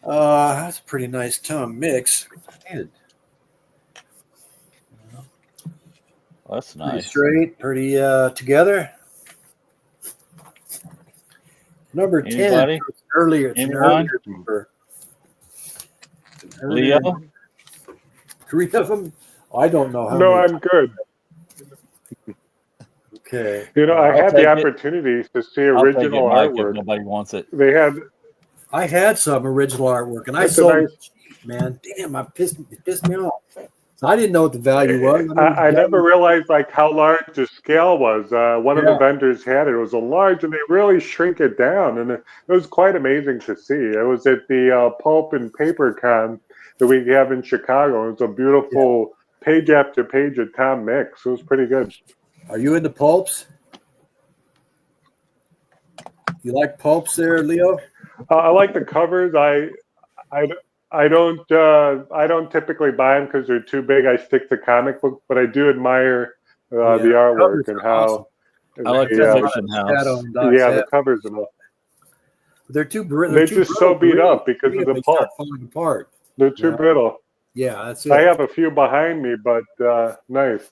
That's a pretty nice ton mix. Painted. Well, that's Pretty nice. straight, pretty together. Number 10. Anybody? It's earlier. It's an Anyone? earlier number. It's an Leo? earlier- 3 of them. I don't know how No, many. I'm good. Okay. You know, I I'll had the take it. opportunity to see I'll take it, original Mike, if artwork. nobody wants it. They had I had some original artwork, and I That's a sold nice- it cheap, man. Damn, it pissed me off. So I didn't know what the value was. I never realized like how large the scale was. One of the Yeah. vendors had it. It was a large, and they really shrink it down, and it was quite amazing to see. It was at the Pulp and Paper Con that we have in Chicago. It was a beautiful page after page of Tom Mix. It was pretty good. Are you into pulps? You like pulps there, Leo? I like the covers. I don't typically buy them because they're too big. I stick to comic book, but I do admire the artwork covers and are how awesome. I like they, the Fiction House. Shadow and Doc's yeah, the Head. covers and all. They're too They're just so beat up because of the they pulp. start falling apart. They're too Yeah. brittle. Yeah, that's it. I have a few behind me, but nice.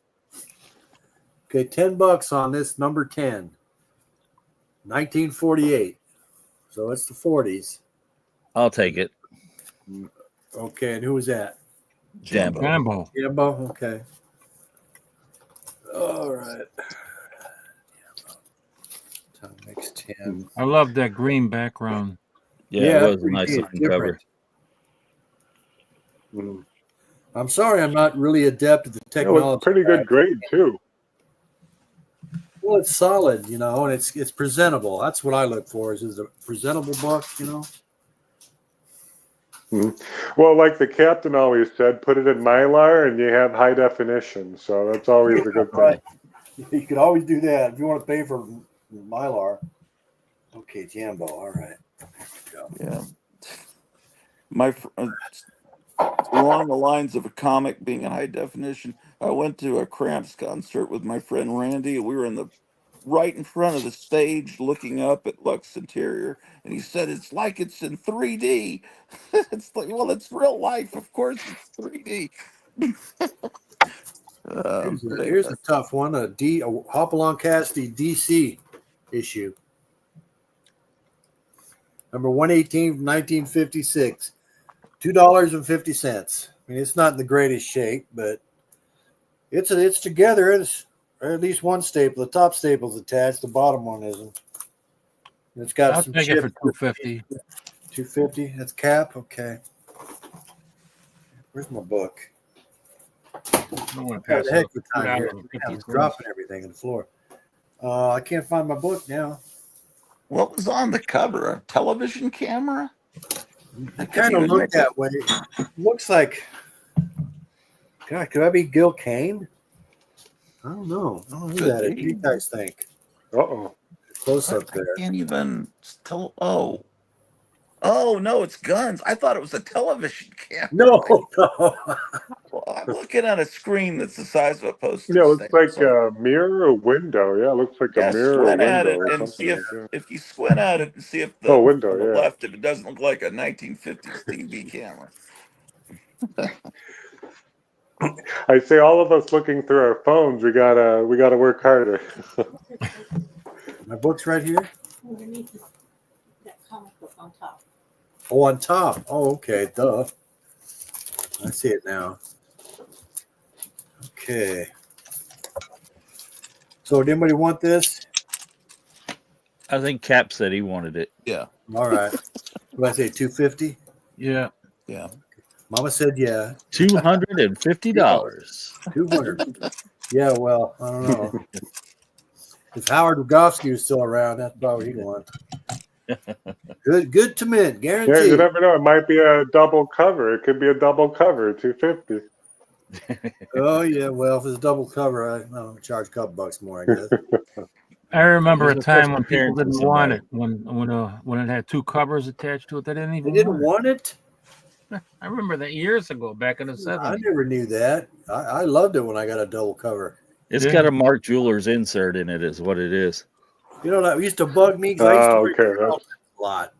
Okay, $10 on this number 10. 1948. So it's the 40s. I'll take it. Okay, and who was that? Jambo. Jambo. Jambo? Okay. All right. Tom Mix 10. I love that green background. Yeah, it was a pretty nice neat, looking cover. different. I'm sorry I'm not really adept at the It technology. was pretty good grade too. Well, it's solid, you know, and it's presentable. That's what I look for is a presentable book, you know. Well, like the captain always said, put it in Mylar and you have high definition. So that's always a good thing. Right. You could always do that if you want to pay for Mylar. Okay, Jambo. All right. Yeah. Along the lines of a comic being in high definition, I went to a Cramps concert with my friend Randy. We were right in front of the stage looking up at Lux Interior, and he said, it's like it's in 3D. It's like, well, it's real life. Of course it's 3D. Here's a tough one. A Hopalong Cassidy DC issue. Number 118 from 1956. $2.50. I mean, it's not in the greatest shape, but it's together. It's at least one staple. The top staple's attached. The bottom one isn't. And it's got I'll some take it for chips. $2.50. $2.50. That's cap. Okay. Where's my book? I don't want to Had pass a heck it of a time here. I was dropping everything on the floor. I can't find my book now. What was on the cover? A television camera? I kind of look that way. It looks like, God, could I be Gil Kane? I don't know. I don't know who that is. What do you guys think? Uh-oh. Close up there. I can't even tell. Oh, no, it's guns. I thought it was a television camera. No. Well, I'm looking at a screen that's the size of a postage Yeah, it looks stamp. like a mirror or window. Yeah, it looks like a mirror or Squint at window it or and see something like that. if you squint at it and see if Oh, window, on the yeah. left, if it doesn't look like a 1950s TV camera. I say all of us looking through our phones, we gotta work harder. My book's right here. Underneath that comic book on top. Oh, on top. Oh, okay. Duh. I see it now. Okay. So, did anybody want this? I think Cap said he wanted it. Yeah. All right. What did I say? $2.50? Yeah. Yeah. Mama said yeah. $250. 200. Yeah, well, I don't know. If Howard Rogowski was still around, that's about what he'd want. Good to mint, Yeah, guaranteed. you never know. It might be a double cover. It could be a double cover, $250. Oh yeah, well, if it's a double cover, I don't charge a couple bucks more, I guess. I remember a You're time just when people comparing to didn't want somebody. it when it had two covers attached to it. They didn't They even didn't want want it. it. I remember that years ago, back in the I 70s. never knew that. I loved it when I got a double cover. It's Yeah. got a Mark Jewelers insert in it, is what it is. You know, that used to bug me because I used to read Okay. journals a lot.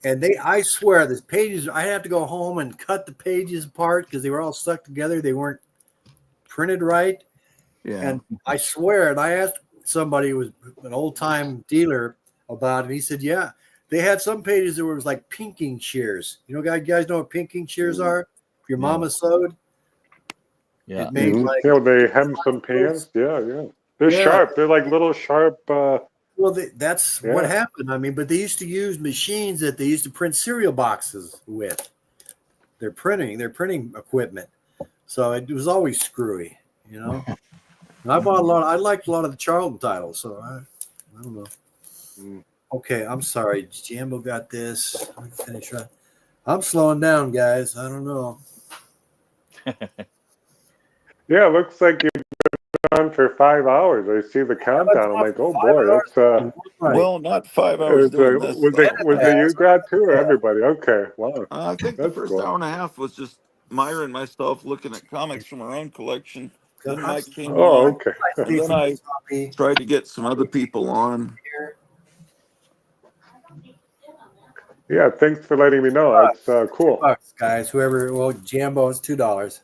And I swear, these pages, I have to go home and cut the pages apart because they were all stuck together. They weren't printed right. Yeah. And I swear, and I asked somebody who was an old time dealer about it. And he said, yeah, they had some pages that was like pinking shears. You guys know what pinking shears are? If your mama sewed, Yeah. it made like, they hem some pants. Yeah. They're yeah. sharp. They're like little sharp. Well, that's what Yeah. happened. I mean, but they used to use machines that they used to print cereal boxes with. Their printing equipment. So it was always screwy, And I bought a lot. I liked a lot of the Charlton titles. So I don't know. Okay, I'm sorry. Jambo got this. Let me finish right. I'm slowing down, guys. I don't know. Yeah, it looks like you've been on for 5 hours. I see the countdown. I'm like, oh boy, that's Well, not 5 hours doing this. was but it you, Brad, too, or everybody? Okay, wow. I think the That's first cool. hour and a half was just Myra and myself looking at comics from our own collection. Then Mike came Oh, on, okay. and then I tried to get some other people on. Yeah, thanks for letting me know. That's cool. $2, guys. Whoever, Jambo is $2.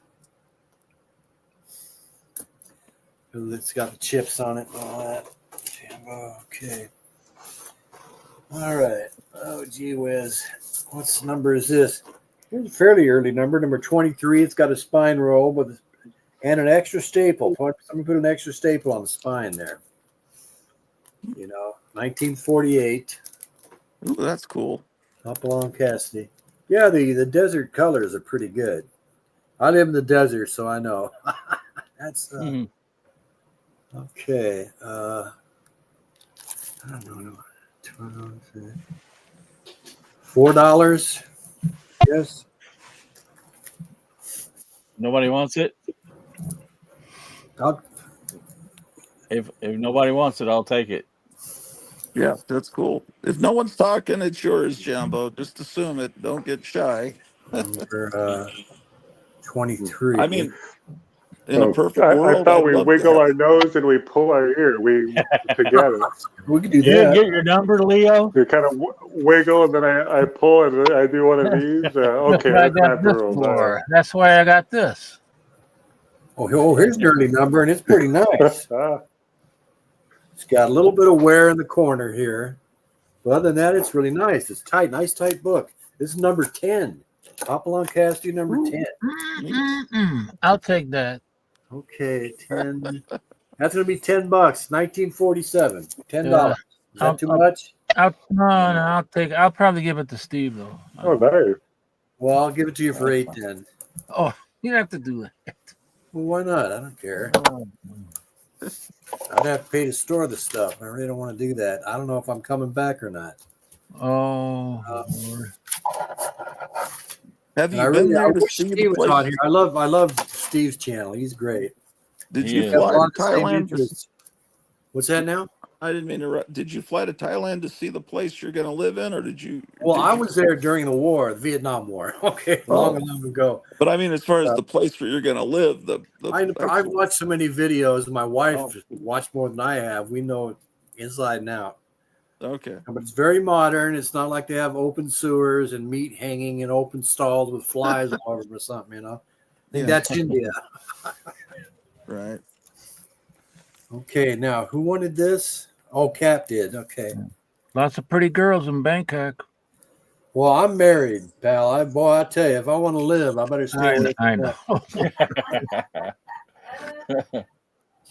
It's got the chips on it and all that. Jambo, okay. All right. Oh, gee whiz. What number is this? Here's a fairly early number 23. It's got a spine roll and an extra staple. Somebody put an extra staple on the spine there. 1948. Ooh, that's cool. Hopalong Cassidy. Yeah, the desert colors are pretty good. I live in the desert, so I know. That's okay. I don't know. $4. Yes. Nobody wants it. If nobody wants it, I'll take it. Yeah, that's cool. If no one's talking, it's yours, Jambo. Just assume it. Don't get shy. Number 23. I mean, in a perfect I world, thought I'd we love wiggle to our nose and we pull our ear. We together. We could do You didn't that. get your number, Leo? You kind of wiggle and then I pull and I do one of these. Okay, I that's got not the this rules. for. That's why I got this. Oh, here's an early number, and it's pretty nice. It's got a little bit of wear in the corner here. But other than that, it's really nice. It's tight, nice tight book. This is number 10. Hopalong Cassidy, number 10. I'll take that. Okay, 10. That's going to be $10. 1947. $10. Is that too much? I'll probably give it to Steve though. Oh, nice. Well, I'll give it to you for $8.10. Oh, you have to do that. Well, why not? I don't care. I'd have to pay to store the stuff. I really don't want to do that. I don't know if I'm coming back or not. Oh, Lord. Have you been there to see the Steve was on place? here. I love Steve's channel. He's great. Did He you is. fly to Lots of same Thailand? interests. What's that now? I didn't mean to interrupt. Did you fly to Thailand to see the place you're going to live in, or did you? Well, did I you- was there during the war, the Vietnam War. Okay, long ago. But I mean, as far as the place where you're going to live, I've watched so many videos. My wife Oh. watched more than I have. We know it inside and out. Okay. But it's very modern. It's not like they have open sewers and meat hanging in open stalls with flies all over them or something, I think that's India. Right. Okay, now who wanted this? Oh, Cap did. Okay. Lots of pretty girls in Bangkok. Well, I'm married, pal. I tell you, if I want to live, I better stay away. I know.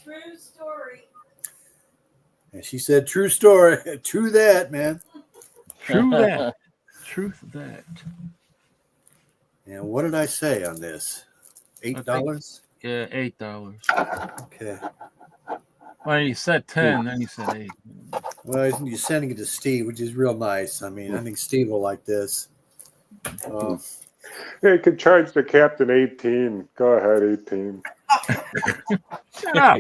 True story. And she said, "True story, true that, man." True that. Truth that. And what did I say on this? $8? Yeah, $8. Okay. Well, you said 10, then you said 8. Well, you're sending it to Steve, which is real nice. I mean, I think Steve will like this. Yeah, you could charge the captain 18. Go ahead, 18. Shut up.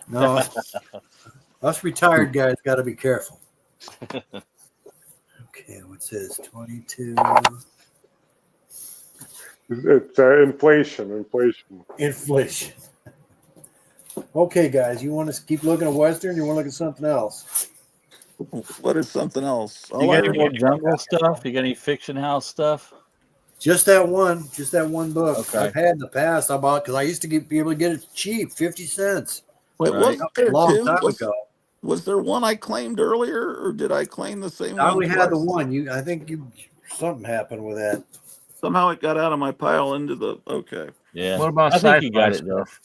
No. Us retired guys got to be careful. Okay, what's this? 22. It's inflation. Inflation. Okay, guys, you want to keep looking at Western? You want to look at something else? What is something else? You All got I any more remember, jungle stuff? You got any fiction house stuff? Just that one book. Okay. I've had in the past. I bought because I used to be able to get it cheap, 50 cents. wait, Right. wasn't there A long two? time ago. Was there one I claimed earlier, or did I claim the same I one only had the twice? one. I think something happened with that. Somehow it got out of my pile into the okay. Yeah. What about I think you sci-fi got it though. stuff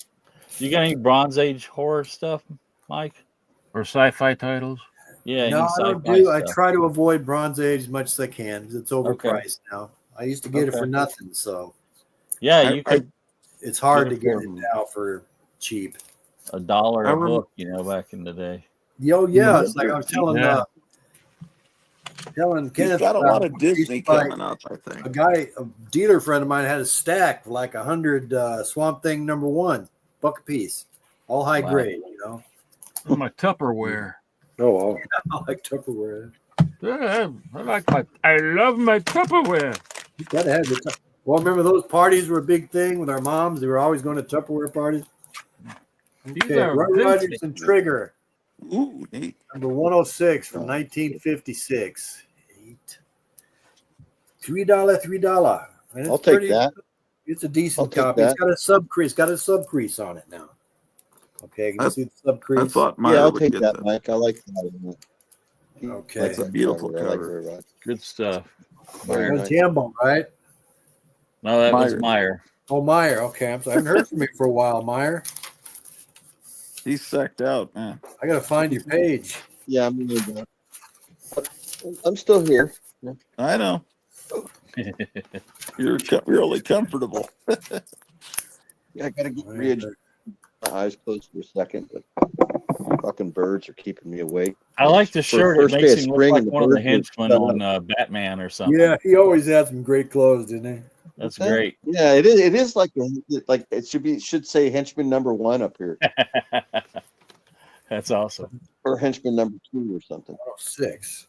You got any Bronze Age horror stuff, Mike? or sci-fi titles? Yeah, No, any I don't sci-fi do. I stuff. try to avoid Bronze Age as much as I can because it's Okay. overpriced now. I used to get it for Okay. nothing, so Yeah, I- you could it's hard Get to it get for- it now for cheap. $1 I a rem- book, back in the day. Yo, yeah, it's like I was telling Yeah. telling He's Kenneth got a about lot of it. I used Disney to buy- coming up, I think. a dealer friend of mine had a stack of like 100 Swamp Thing #1, buck a piece, all high Wow. grade. Oh, my Tupperware. Oh, wow. I like Tupperware. Yeah, I love my Tupperware. You gotta have your Well, remember those parties were a big thing with our moms. They were always going to Tupperware parties. These Okay, are Roy vintage. Rogers and Trigger, Ooh, neat. number 106 from 1956. $3. And I'll take that. It's a decent I'll take copy. It's that. got a subcrease. Got a subcrease on it now. Okay, can you see the I subcrease? thought Myra Yeah, I'll would take get that, that. Mike. I like that. Okay. That's a beautiful I like cover. Roy Rogers. Good stuff. Very That's nice. Jambo, right? No, that was Meyer. Meyer. Oh, Meyer. Okay, I haven't heard from you for a while, Meyer. He's sacked out, man. I gotta find your page. Yeah, I'm still here. I know. You're really comfortable. Yeah, I gotta get readjusted. My eyes closed for a second, but fucking birds are keeping me awake. I like the shirt. It First day makes of him look spring like and the one of the birds are henchmen set on up. Batman or something. Yeah, he always had some great clothes, didn't he? That's Okay. great. Yeah, it is. It is like it should say henchman #1 up here That's awesome. or henchman #2 or something. 106.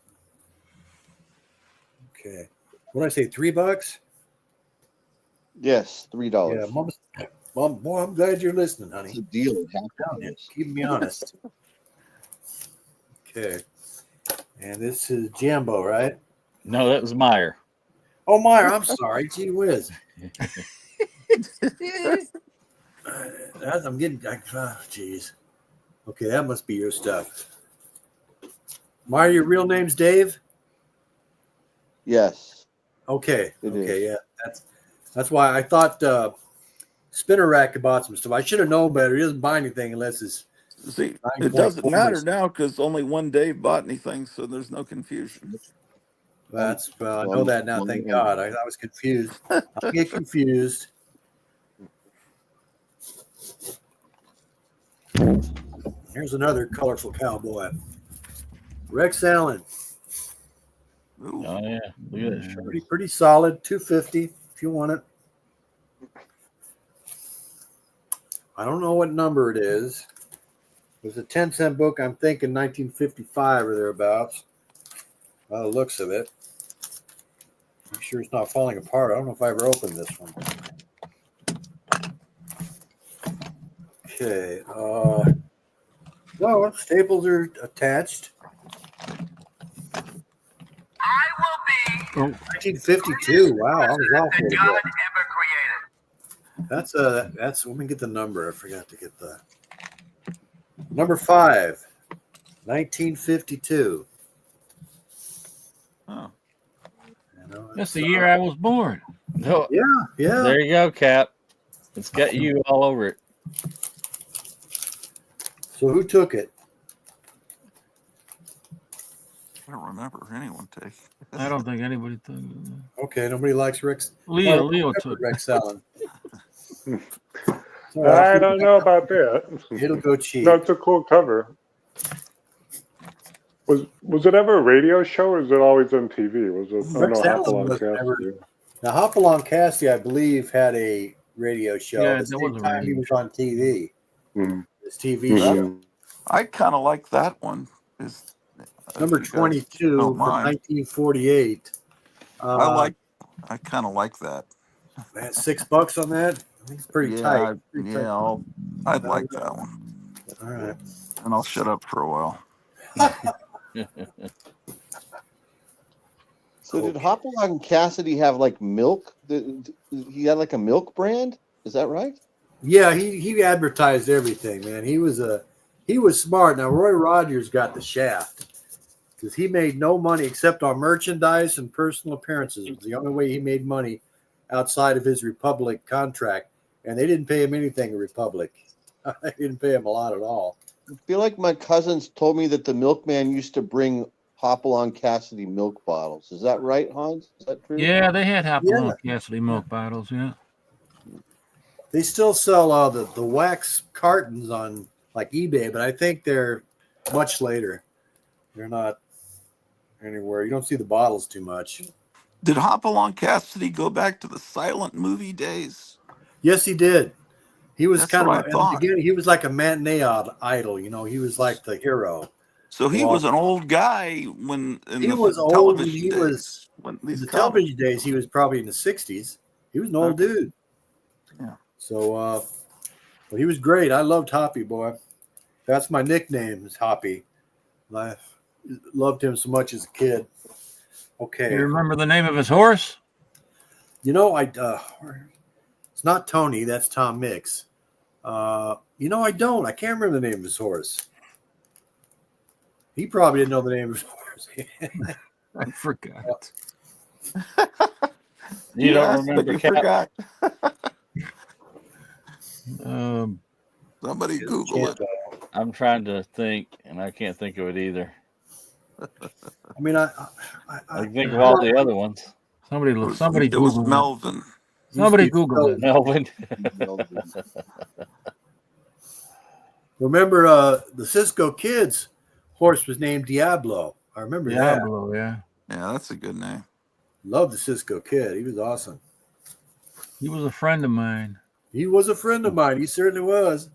Okay. What did I say? $3? Yes, $3. Yeah, Mom, boy, I'm glad you're listening, honey. It's a deal. It happens. Down there, keeping me honest. Okay. And this is Jambo, right? No, that was Meyer. Oh, Meyer, I'm sorry. Gee whiz. I'm getting, jeez. Okay, that must be your stuff. Meyer, your real name's Dave? Yes. Okay. It Okay, is. yeah. That's why I thought Spinner Rack bought some stuff. I should have known better. He doesn't buy anything unless it's See, 9.4 it doesn't matter or now because only one Dave bought anything, so there's no confusion. I know that now. Thank God. I was confused. I get confused. Here's another colorful cowboy. Rex Allen. Ooh. Oh yeah, look at that shirt. Pretty solid. $250 if you want it. I don't know what number it is. It was a 10-cent book. I'm thinking 1955 or thereabouts. By the looks of it. I'm sure it's not falling apart. I don't know if I ever opened this one. Okay. No, staples are attached. I will be 1952. Wow, I was off a that little God bit. ever created. That's let me get the number. I forgot to get the number 5. 1952. Oh. That's the year I was born. No, Yeah. there you go, Cap. It's got you all over it. So who took it? I don't remember anyone take. I don't think anybody took it. Okay, nobody likes Rex. Leo took it. Rex Allen. I don't know about that. It'll go cheap. No, it's a cool cover. Was it ever a radio show or is it always on TV? Was it? Rex Allen Hopalong was never- Cassidy. Now Hopalong Cassidy, I believe, had a radio show. Yeah, At the there same was a time he radio was on TV. Mhm. His TV show. Mhm. I kind of like that one. Is Number if you guys 22 don't from mind, 1948. I kind of like that. Man, $6 on that. I think it's pretty tight. Pretty tight. I'd like that one, All right. and I'll shut up for a while. So did Hopalong Cassidy have like milk? He had like a milk brand? Is that right? Yeah, he advertised everything, man. He was smart. Now Roy Rogers got the shaft because he made no money except on merchandise and personal appearances. It was the only way he made money outside of his Republic contract, and they didn't pay him anything in Republic. They didn't pay him a lot at all. I feel like my cousins told me that the milkman used to bring Hopalong Cassidy milk bottles. Is that right, Hans? Is that true? Yeah, they had Hopalong Cassidy milk bottles. Yeah. They still sell the wax cartons on like eBay, but I think they're much later. They're not anywhere. You don't see the bottles too much. Did Hopalong Cassidy go back to the silent movie days? Yes, he did. He was That's kind what of I thought. he was like a matinee idol. You know, he was like the hero. So he was an old guy when He was old when he was in the television days. He was probably in the 60s. He was an old dude. Yeah. So, but he was great. I loved Hoppy, boy. That's my nickname is Hoppy. I loved him so much as a kid. Okay. You remember the name of his horse? You know, it's not Tony. That's Tom Mix. You know, I don't. I can't remember the name of his horse. He probably didn't know the name of his horse. I forgot. You don't remember? You forgot. Somebody Google it. I'm trying to think, and I can't think of it either. I mean, I think of all the other ones. Somebody It was Google it. Melvin. Somebody Google it. Melvin. Remember the Cisco Kid's horse was named Diablo. I remember Diablo, yeah. Yeah, that's a good name. Love the Cisco Kid. He was awesome. He was a friend of mine. He was a friend of mine. He certainly was.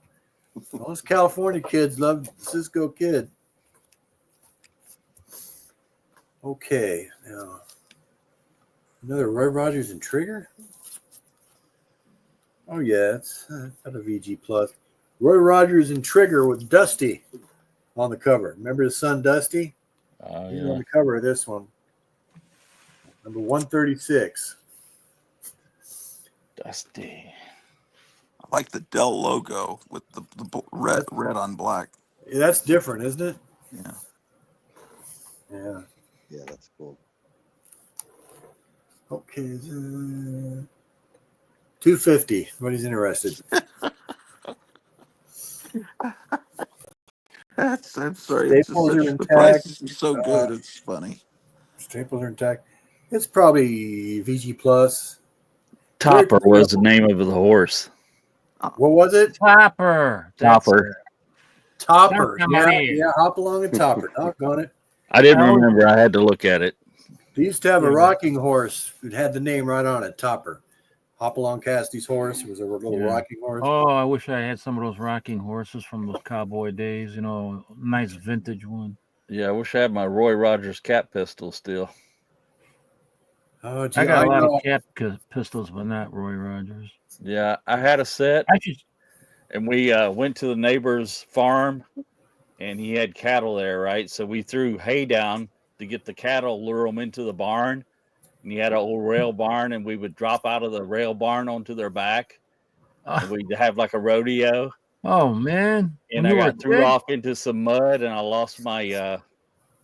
All us California kids loved the Cisco Kid. Okay, now another Roy Rogers and Trigger. Oh yeah, it's not a VG Plus. Roy Rogers and Trigger with Dusty on the cover. Remember his son Dusty? Oh He's yeah. on the cover of this one. Number 136. Dusty. I like the Dell logo with the red on black. Yeah, that's different, isn't it? Yeah. Yeah. Yeah, that's cool. Okay. 250. Everybody's interested. I'm sorry. Staples are The intact. prices are so good. It's funny. Staples are intact. It's probably VG Plus. Topper was the name of the horse. What was it? Topper. Topper. Topper. Yeah, hop along and Topper. Doggone it. I didn't remember. I had to look at it. They used to have a rocking horse that had the name right on it, Topper. Hopalong Cassidy's horse was a little rocking horse. Oh, I wish I had some of those rocking horses from those cowboy days. You know, nice vintage one. Yeah, I wish I had my Roy Rogers cat pistol still. Oh, gee, I got a lot of cat pistols, but not Roy Rogers. Yeah, I had a set, and we went to the neighbor's farm, and he had cattle there, right? So we threw hay down to get the cattle, lure them into the barn. And he had an old rail barn, and we would drop out of the rail barn onto their back. And we'd have like a rodeo. Oh, man. And I got threw off into some mud, and I lost my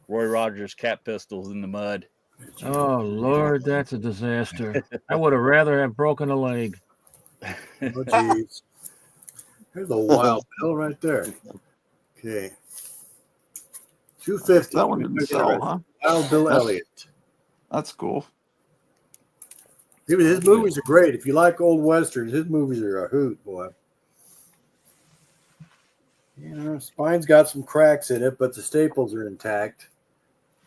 Roy Rogers cat pistols in the mud. Oh, Lord, that's a disaster. I would have rather have broken a leg. Oh, jeez. There's a wild bill right there. Okay. 250. That one didn't sell, huh? Wild Bill Elliott. That's cool. His movies are great. If you like old westerns, his movies are a hoot, boy. You know, spine's got some cracks in it, but the staples are intact.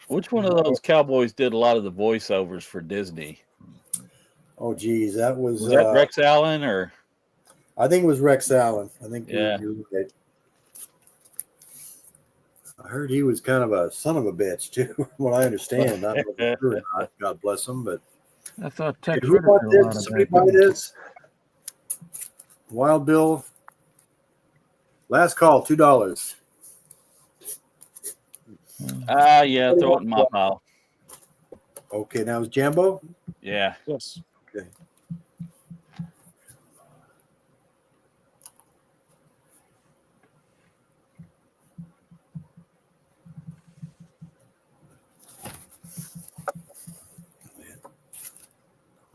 Which one of those cowboys did a lot of the voiceovers for Disney? Oh, geez, that was that Rex Allen or? I think it was Rex Allen. I think yeah. you're right. I heard he was kind of a son of a bitch too, from what I understand. I don't know if it's true or not. God bless him, but I thought okay, Tex who Ritter bought did a this? lot of Somebody that. buy this? Wild Bill. Last call, $2. Yeah, throw it in my pile. Okay, now is Jambo? Yeah. Yes. Okay.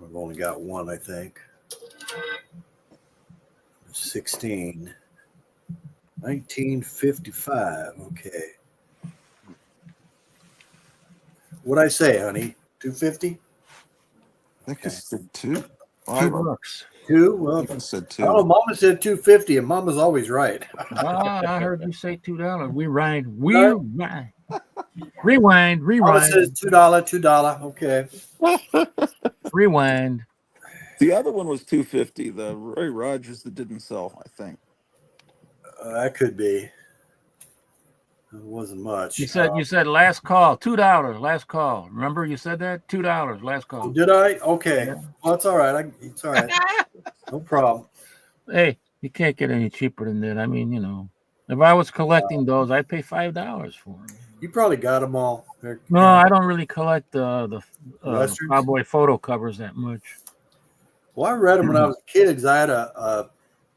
I've only got one, I think. 16. 1955. Okay. What'd I say, honey? 250? I think I said two. $2. Two? Well, I think I said I don't know. two. Mama said 250, and Mama's always right. I heard you say $2. We rewind. Mama says $2. Okay. Rewind. The other one was 250. The Roy Rogers that didn't sell, I think. That could be. It wasn't much. You said last call, $2. Last call. Remember you said that? $2. Last call. Did I? Okay. Yeah. Well, it's all right. It's all right. No problem. Hey, you can't get any cheaper than that. I mean, you know, if I was collecting those, I'd pay $5 for them. You probably got them all. No, I don't really collect the Westerns? cowboy photo covers that much. Well, I read them when I was a kid because I had a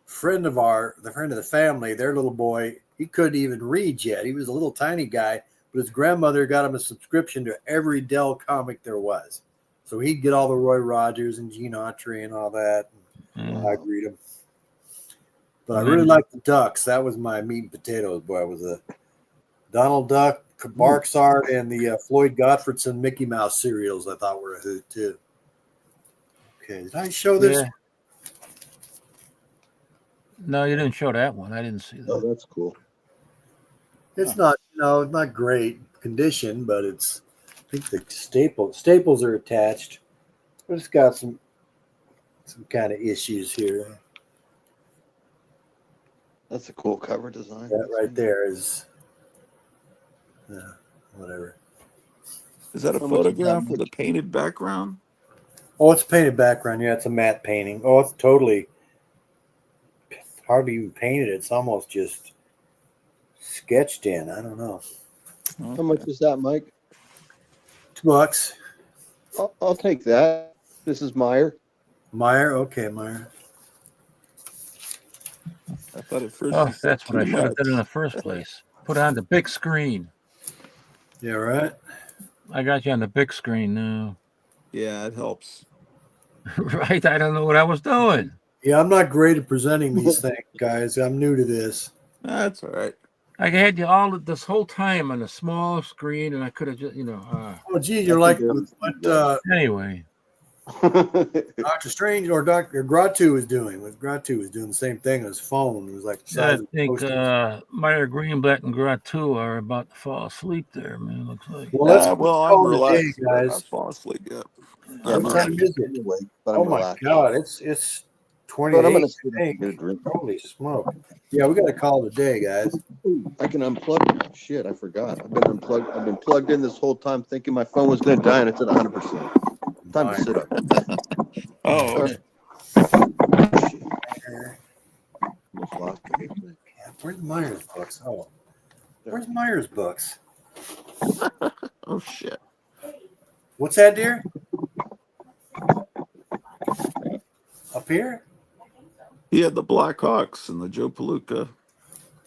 friend of the friend of the family, their little boy, he couldn't even read yet. He was a little tiny guy, but his grandmother got him a subscription to every Dell comic there was. So he'd get all the Roy Rogers and Gene Autry and all that. I'd read them. But I really liked the Ducks. That was my meat and potatoes, boy. It was a Donald Duck, Barks art, and the Floyd Gottfredson Mickey Mouse serials I thought were a hoot, too. Okay, did I show this? Yeah. No, you didn't show that one. I didn't see that. Oh, that's cool. It's not, not great condition, but it's, I think the staples are attached. But it's got some kind of issues here. That's a cool cover design. That right there is, whatever. Is that a photograph with a painted background? Oh, it's a painted background. Yeah, it's a matte painting. Oh, it's totally hardly even painted. It's almost just sketched in. I don't know. How much is that, Mike? $2. I'll take that. This is Meyer. Meyer? Okay, Meyer. I thought at first. Oh, that's what I should have done in the first place. Put it on the big screen. Yeah, right. I got you on the big screen now. Yeah, it helps. Right? I don't know what I was doing. Yeah, I'm not great at presenting these things, guys. I'm new to this. That's all right. I had you all this whole time on a small screen, and I could have just, Oh, gee, you're like what anyway. Dr. Strange or Dr. Gratu was doing. Gratu was doing the same thing on his phone. It was like the I size of think posters. Meyer Greenblatt and Gratu are about to fall asleep there, man. Looks like. Well, let's I'm call it a day, relaxed. I'm not guys. falling asleep yet. What time is it? Anyway, but Oh I'm my relaxed. God, it's But I'm 28. gonna sit up and get a drink. Holy smoke! Yeah, we got to call it a day, guys. Ooh, I can unplug. Shit, I forgot. I've been unplugged. I've been plugged in this whole time, thinking my phone was going to die, and it's at 100%. Time to sit up. Oh, okay. Almost lost it. Where's Myers' books? Oh, where's Myers' books? Oh shit. What's that, dear? Up here? He had the Black Hawks and the Joe Palooka.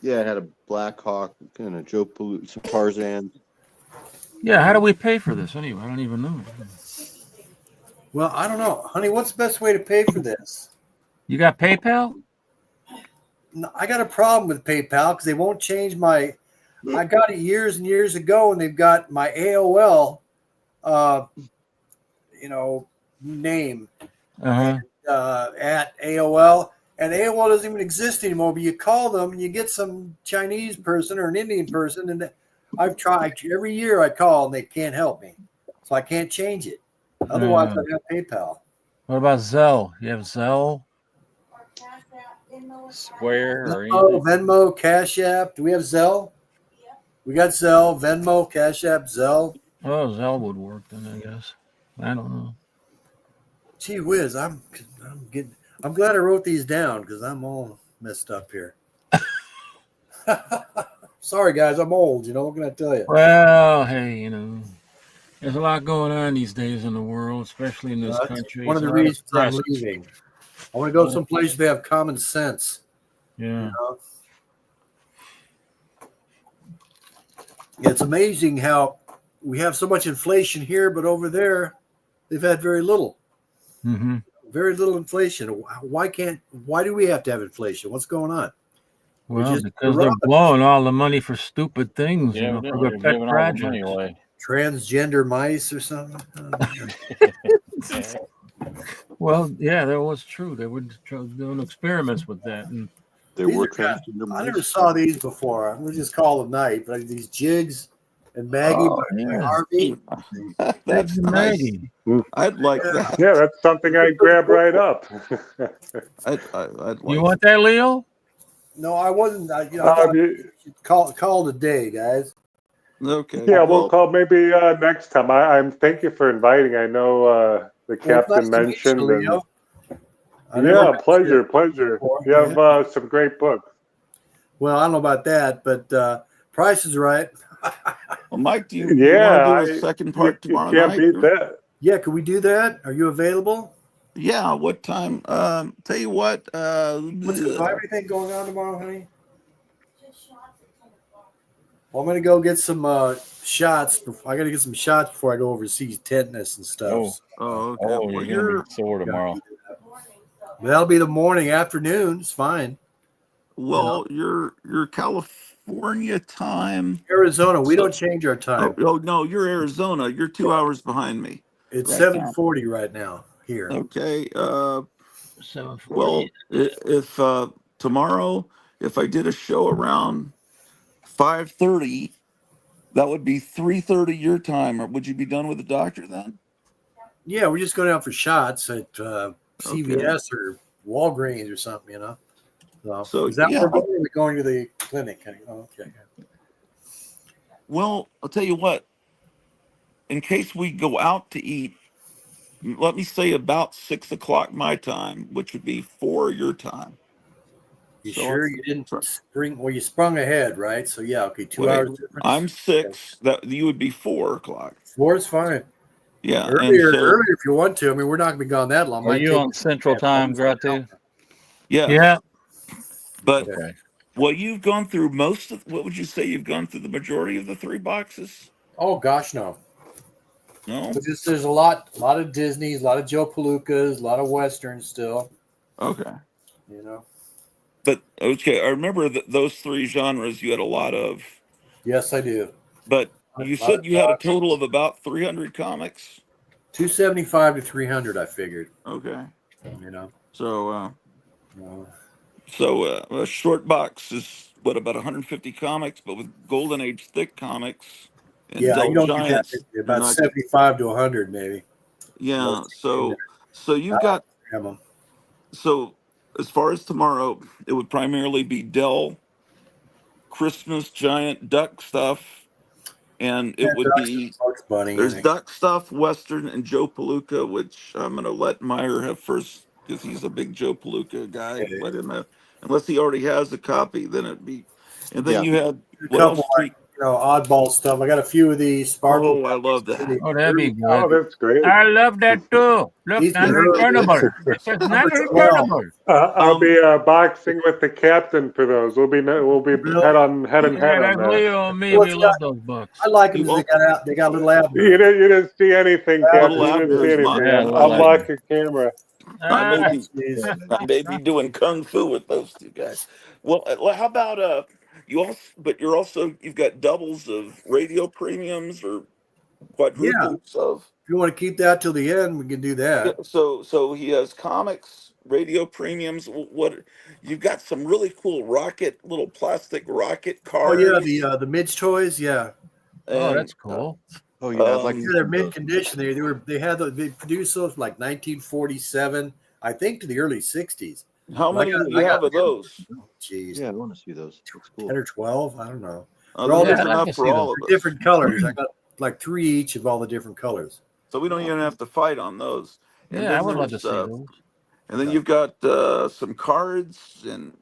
Yeah, I had a Black Hawk and a Joe Palooka, some Tarzan. Yeah, how do we pay for this anyway? I don't even know. Well, I don't know, honey. What's the best way to pay for this? You got PayPal? No, I got a problem with PayPal because they won't change my. I got it years and years ago, and they've got my AOL, name at AOL, and AOL doesn't even exist anymore. But you call them, and you get some Chinese person or an Indian person, and I've tried every year. I call, and they can't help me, so I can't change it. Otherwise, I'd have PayPal. What about Zelle? You have Zelle? Square or Venmo, anything? Venmo, Cash App. Do we have Zelle? We got Zelle, Venmo, Cash App, Zelle. Oh, Zelle would work then, I guess. I don't know. Gee whiz, I'm glad I wrote these down because I'm all messed up here. Sorry, guys, I'm old. What can I tell you? Well, hey, there's a lot going on these days in the world, especially in this country. One of the reasons I'm leaving. I want to go someplace where they have common sense. Yeah. It's amazing how we have so much inflation here, but over there, they've had very little. Mm-hmm. Very little inflation. Why do we have to have inflation? What's going on? Well, because they're blowing all the money for stupid things, Yeah, for their pet projects. Away. Transgender mice or something. Well, yeah, that was true. They were doing experiments with that, and there were transgender mice. I never saw these before. We'll just call them night, but these Jigs and Maggie by Harvey. That's nice. I'd like that. Yeah, that's something I'd grab right up. I'd like you want that, Leo? No, I wasn't. Call it a day, guys. Okay. Yeah, we'll call maybe next time. I'm thank you for inviting. I know the captain mentioned. Yeah, pleasure. You have some great books. Well, I don't know about that, but Price is Right. Well, Mike, do you want to do a second part tomorrow can't night? Beat that. Yeah, can we do that? Are you available? Yeah, what time? Tell you what. Do I have anything going on tomorrow, honey? Well, I'm gonna go get some shots. I gotta get some shots before I go overseas, tetanus and stuff. Okay. Well, you're gonna be sore tomorrow. That'll be the morning, afternoon. It's fine. Well, your California time. Arizona. We don't change our time. Oh no, you're Arizona. You're 2 hours behind me. It's 7:40 right now here. Okay. 7:40. Well, if tomorrow, if I did a show around 5:30, that would be 3:30 your time. Or would you be done with the doctor then? Yeah, we're just going out for shots at CVS or Walgreens or something, So is that where we're going to the clinic? Okay. Well, I'll tell you what. In case we go out to eat, let me say about 6 o'clock my time, which would be 4 your time. You sure you didn't spring? Well, you sprung ahead, right? So yeah, okay, 2 hours difference. I'm 6. That you would be 4 o'clock. 4 is fine. Yeah, earlier if you want to. I mean, we're not going to be gone that long. Are you on Central Time, Gratu? Yeah. But you've gone through most of. What would you say you've gone through the majority of the 3 boxes? Oh gosh, no. No. But there's a lot of Disney's, a lot of Joe Palookas, a lot of Westerns still. Okay. But okay, I remember those 3 genres you had a lot of. Yes, I do. But you said you had a total of about 300 comics. 275 to 300, I figured. Okay. So. So a short box is about 150 comics, but with Golden Age thick comics. And yeah, you don't Giants, get that, about 75 to 100 maybe. Yeah. So you've got. So as far as tomorrow, it would primarily be Dell, Christmas Giant Duck stuff. And it would be there's Duck stuff, Western, and Joe Palooka, which I'm going to let Meyer have first because he's a big Joe Palooka guy. Okay. Let him have, unless he already has a copy, then it'd be. And then you had a couple oddball stuff. I got a few of these Sparkle. Oh, I love that. Oh, that'd be good. Oh, that's great. I love that too. Look, non-returnable. It says non-returnable. I'll be boxing with the captain for those. We'll be head and head on that. Leo and me, we love those books. I like them. They got little abs. You didn't see anything, captain. You didn't see anything. Unlock your camera. I may be doing kung fu with those 2 guys. Well, how about you've got doubles of radio premiums or quadruples of. If you want to keep that till the end, we can do that. Yeah, so he has comics, radio premiums. What you've got some really cool little plastic rocket cars. Oh yeah, the Midge toys, yeah. Oh, that's cool. Oh yeah, they're mid condition. They produced those like 1947, I think, to the early 60s. How many do you have of those? Jeez. Yeah, I want to see those. That's cool. 10 or 12, I don't know. They're all there's different, enough for all of us. different colors. I got like 3 each of all the different colors. So we don't even have to fight on those. And Yeah, I then would love to there's, see those. and then you've got some cards and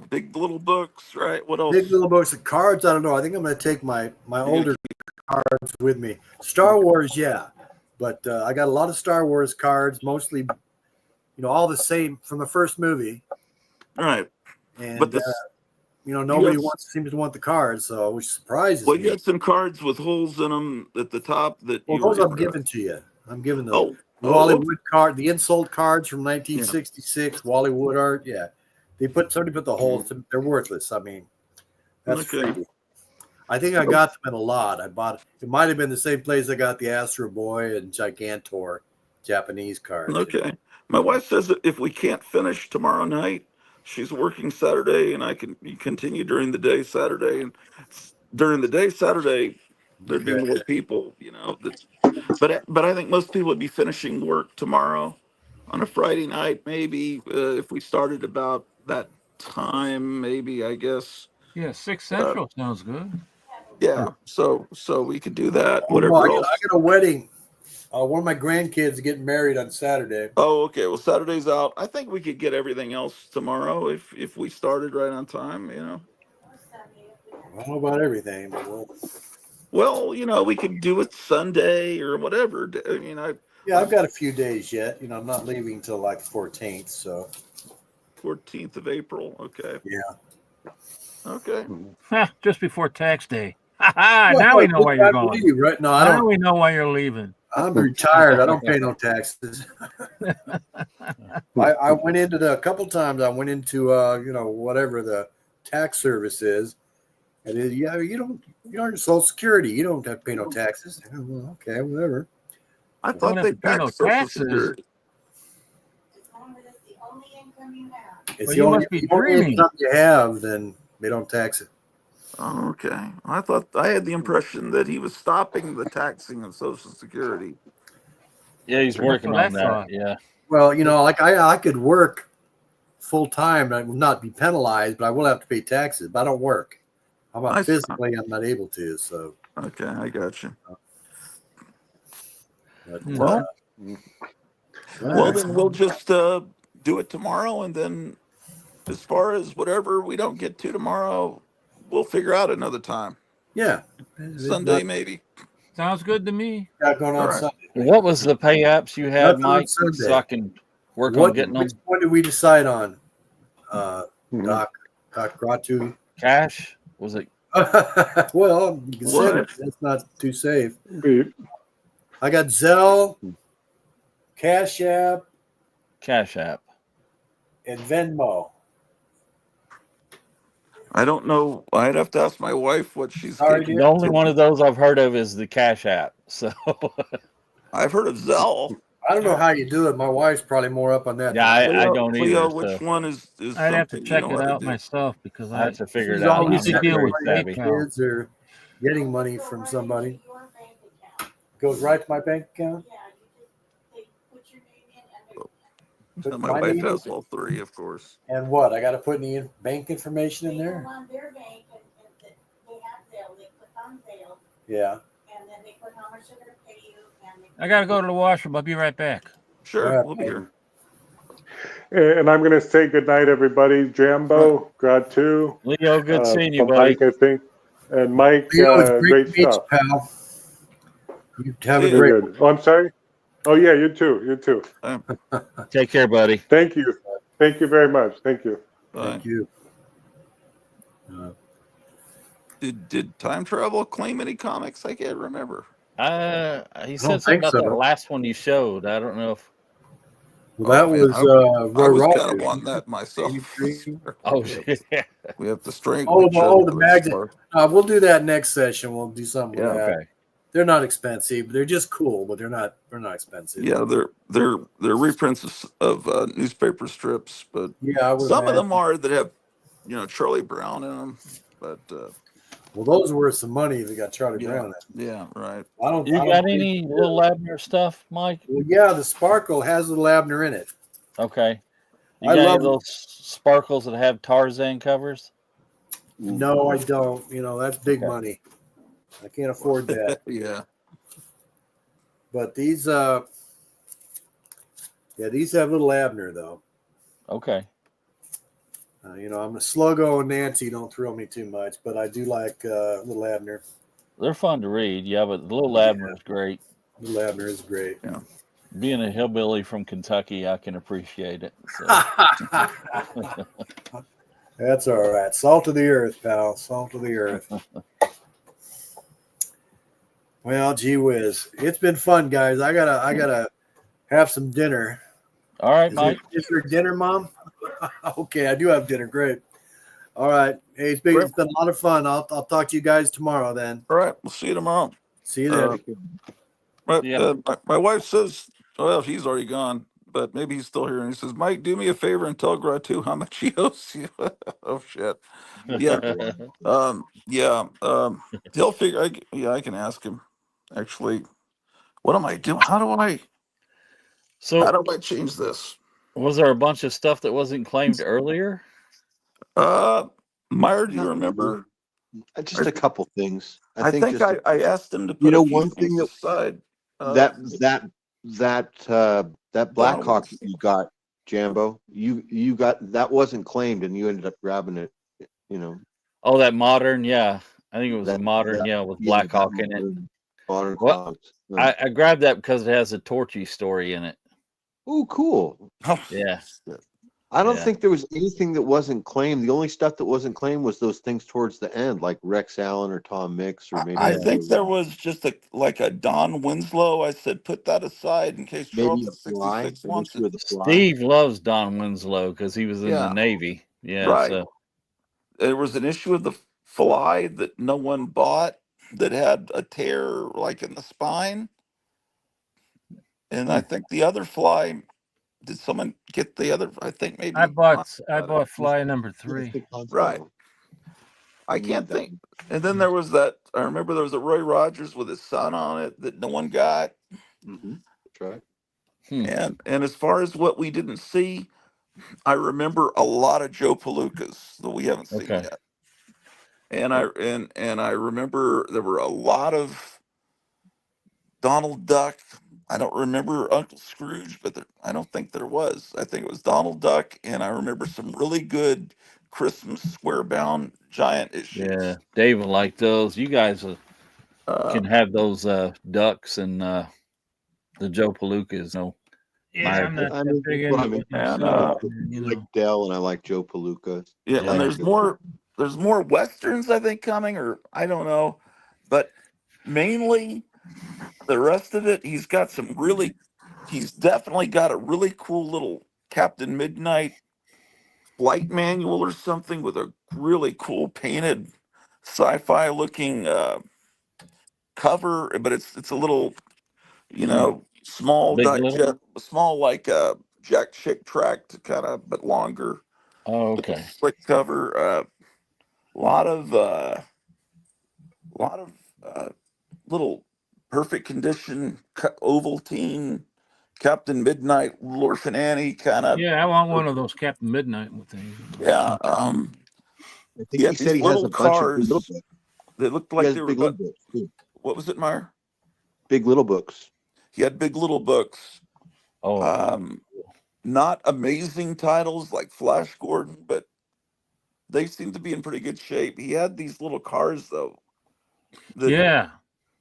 big little books, right? What else? Big little books of cards. I don't know. I think I'm going to take my older cards with me. Star Wars, yeah, but I got a lot of Star Wars cards, mostly, all the same from the first movie. All right, And but this, nobody seems to want the cards, so which surprises well, me. you got some cards with holes in them at the top that Well, you were those I'm gonna- giving to you. I'm giving the Oh, Wally okay. Wood card, the insult cards from 1966, Wally Wood art. Yeah, somebody put the holes. They're worthless. I mean, that's Okay. free. I think I got them in a lot. It might have been the same place I got the Astro Boy and Gigantor Japanese cards. Okay. My wife says that if we can't finish tomorrow night, she's working Saturday, and I can continue during the day Saturday, and during the day Saturday there'd be more people, but I think most people would be finishing work tomorrow on a Friday night, maybe if we started about that time, maybe I guess. Yeah, 6 Central sounds good. Yeah, so we could do that. Oh, no, Whatever I else. got a wedding. One of my grandkids is getting married on Saturday. Oh, okay. Well, Saturday's out. I think we could get everything else tomorrow if we started right on time. I don't know about everything, but Well, we could do it Sunday or whatever. I mean, I've got a few days yet. I'm not leaving until like 14th, so 14th of April. Okay. Yeah. Okay. Just before tax day. Now we know why you're going. Leave, right? No, now we know why you're leaving. I'm retired. I don't pay no taxes. I went into a couple times. I went into whatever the tax service is, and you're Social Security. You don't have to pay no taxes. Well, okay, whatever. I thought they pay no taxed Social taxes. Security. It's the only income you have, then they don't tax it. Oh, okay. I had the impression that he was stopping the taxing of Social Security. Yeah, he's working on that. Yeah. Well, like I could work full time. I will not be penalized, but I will have to pay taxes. But I don't work. I'm not physically. I'm not able to. So. Okay, I got you. But, well, then we'll just do it tomorrow, and then as far as whatever we don't get to tomorrow, we'll figure out another time. Yeah. Sunday, maybe. Sounds good to me. Got going on Sunday. What was the pay apps you had, Mike? So I can work on getting them. What did we decide on? Doc Gratu. Cash? Was it? Well, you can send it. That's not too safe. I got Zelle, Cash App, and Venmo. I don't know. I'd have to ask my wife what she's. The only one of those I've heard of is the Cash App. So I've heard of Zelle. I don't know how you do it. My wife's probably more up on that. Yeah, I don't either. Leo, which one is I'd have to check it out myself because I have to figure it out. I used to deal with kids are getting money from somebody. Goes right to my bank account. My wife has all three, of course. And what? I got to put any bank information in there? Yeah. And then they put how much they're going to pay you. I got to go to the washroom. I'll be right back. Sure, we'll be here. And I'm going to say good night, everybody. Jambo, Gratu. Leo, good seeing you, buddy. Mike, I think. And Mike, Leo, great stuff. Pal. You have a great good. Oh, I'm sorry? Oh, yeah, you too. You too. Take care, buddy. Thank you. Thank you very much. Thank you. Thank you. Did Time Travel claim any comics? I can't remember. He said something about the last one you showed. I don't know if. Well, that was I was kind of on that myself. Oh, yeah. We have to strength. The magnet. We'll do that next session. We'll do something with that. Okay. They're not expensive. They're just cool, but they're not expensive. Yeah, they're reprints of newspaper strips, but yeah, some of them are that have Charlie Brown in them. But well, those were some money if they got Charlie Brown in it. Yeah, right. You got any little Abner stuff, Mike? Well, yeah, the Sparkle has little Abner in it. Okay. You got any little sparkles that have Tarzan covers? No, I don't. You know, that's big money. I can't afford that. Yeah. But these these have little Abner though. Okay. You know, I'm a Sluggo and Nancy don't thrill me too much, but I do like little Abner. They're fun to read. Yeah, but the Little Abner is great. Little Abner is great. Yeah. Being a hillbilly from Kentucky, I can appreciate it. So. That's all right. Salt of the earth, pal. Salt of the earth. Well, gee whiz. It's been fun, guys. I gotta have some dinner. All right, Mike. Is there dinner, Mom? Okay, I do have dinner. Great. All right. Hey, it's been a lot of fun. I'll talk to you guys tomorrow then. All right. We'll see you tomorrow. See you then. My wife says, well, he's already gone, but maybe he's still here. And he says, Mike, do me a favor and tell Gratu how much he owes you. Oh, shit. Yeah. He'll figure. I can ask him. Actually, what am I doing? How do I change this? Was there a bunch of stuff that wasn't claimed earlier? Meyer, do you remember? Just a couple things. I think I asked him to put a few things aside. That Blackhawk that you got, Jambo, you got that wasn't claimed, and you ended up grabbing it. You know. Oh, that modern, yeah. I think it was a modern, with Blackhawk in it. Modern comics. I grabbed that because it has a Torchy story in it. Oh, cool. Yeah. I don't think there was anything that wasn't claimed. The only stuff that wasn't claimed was those things towards the end, like Rex Allen or Tom Mix, or maybe. I think there was just a Don Winslow. I said put that aside in case Charles at 66 wants it. Steve loves Don Winslow because he was in the Navy. Yeah, right. So there was an issue of the Fly that no one bought that had a tear like in the spine, and I think the other Fly. Did someone get the other? I think maybe I bought Fly number 3. Right. I can't think. And then there was that. I remember there was a Roy Rogers with his son on it that no one got. Mm-hmm. That's right. And as far as what we didn't see, I remember a lot of Joe Palookas that we haven't seen yet. And I remember there were a lot of Donald Duck. I don't remember Uncle Scrooge, but I don't think there was. I think it was Donald Duck, and I remember some really good Christmas square-bound giant issues. Yeah, Dave will like those. You guys can have those ducks and the Joe Palookas. No, yeah, I'm not that big into you like Dell, and I like Joe Palooka. Yeah, and there's more westerns I think coming, or I don't know, but mainly. The rest of it, he's definitely got a really cool little Captain Midnight flight manual or something with a really cool painted sci-fi looking cover, but it's a little, small small like Jack Chick tracked kind of, but longer. Oh, okay. Slick cover, a lot of little perfect condition Ovaltine Captain Midnight Orphan Annie kind of. Yeah, I want one of those Captain Midnight things. Yeah. I think he said he has a bunch of big little books. They looked like they were big books. What was it, Meyer? Big Little Books. He had Big Little Books. Oh. Not amazing titles like Flash Gordon, but they seem to be in pretty good shape. He had these little cars though.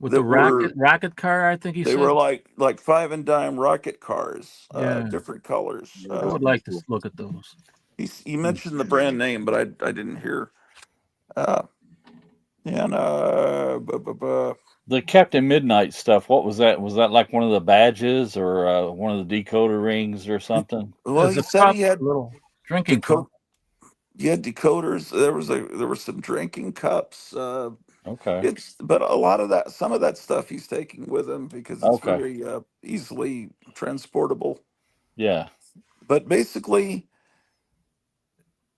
With the rocket car, I think he said. They were like 5 and dime rocket cars, different colors. I would like to look at those. He mentioned the brand name, but I didn't hear. The Captain Midnight stuff. What was that? Was that like one of the badges or one of the decoder rings or something? Well, he said he had little drinking cup. You had decoders. There were some drinking cups. Okay. But a lot of that, some of that stuff he's taking with him because it's very easily transportable. Yeah. But basically,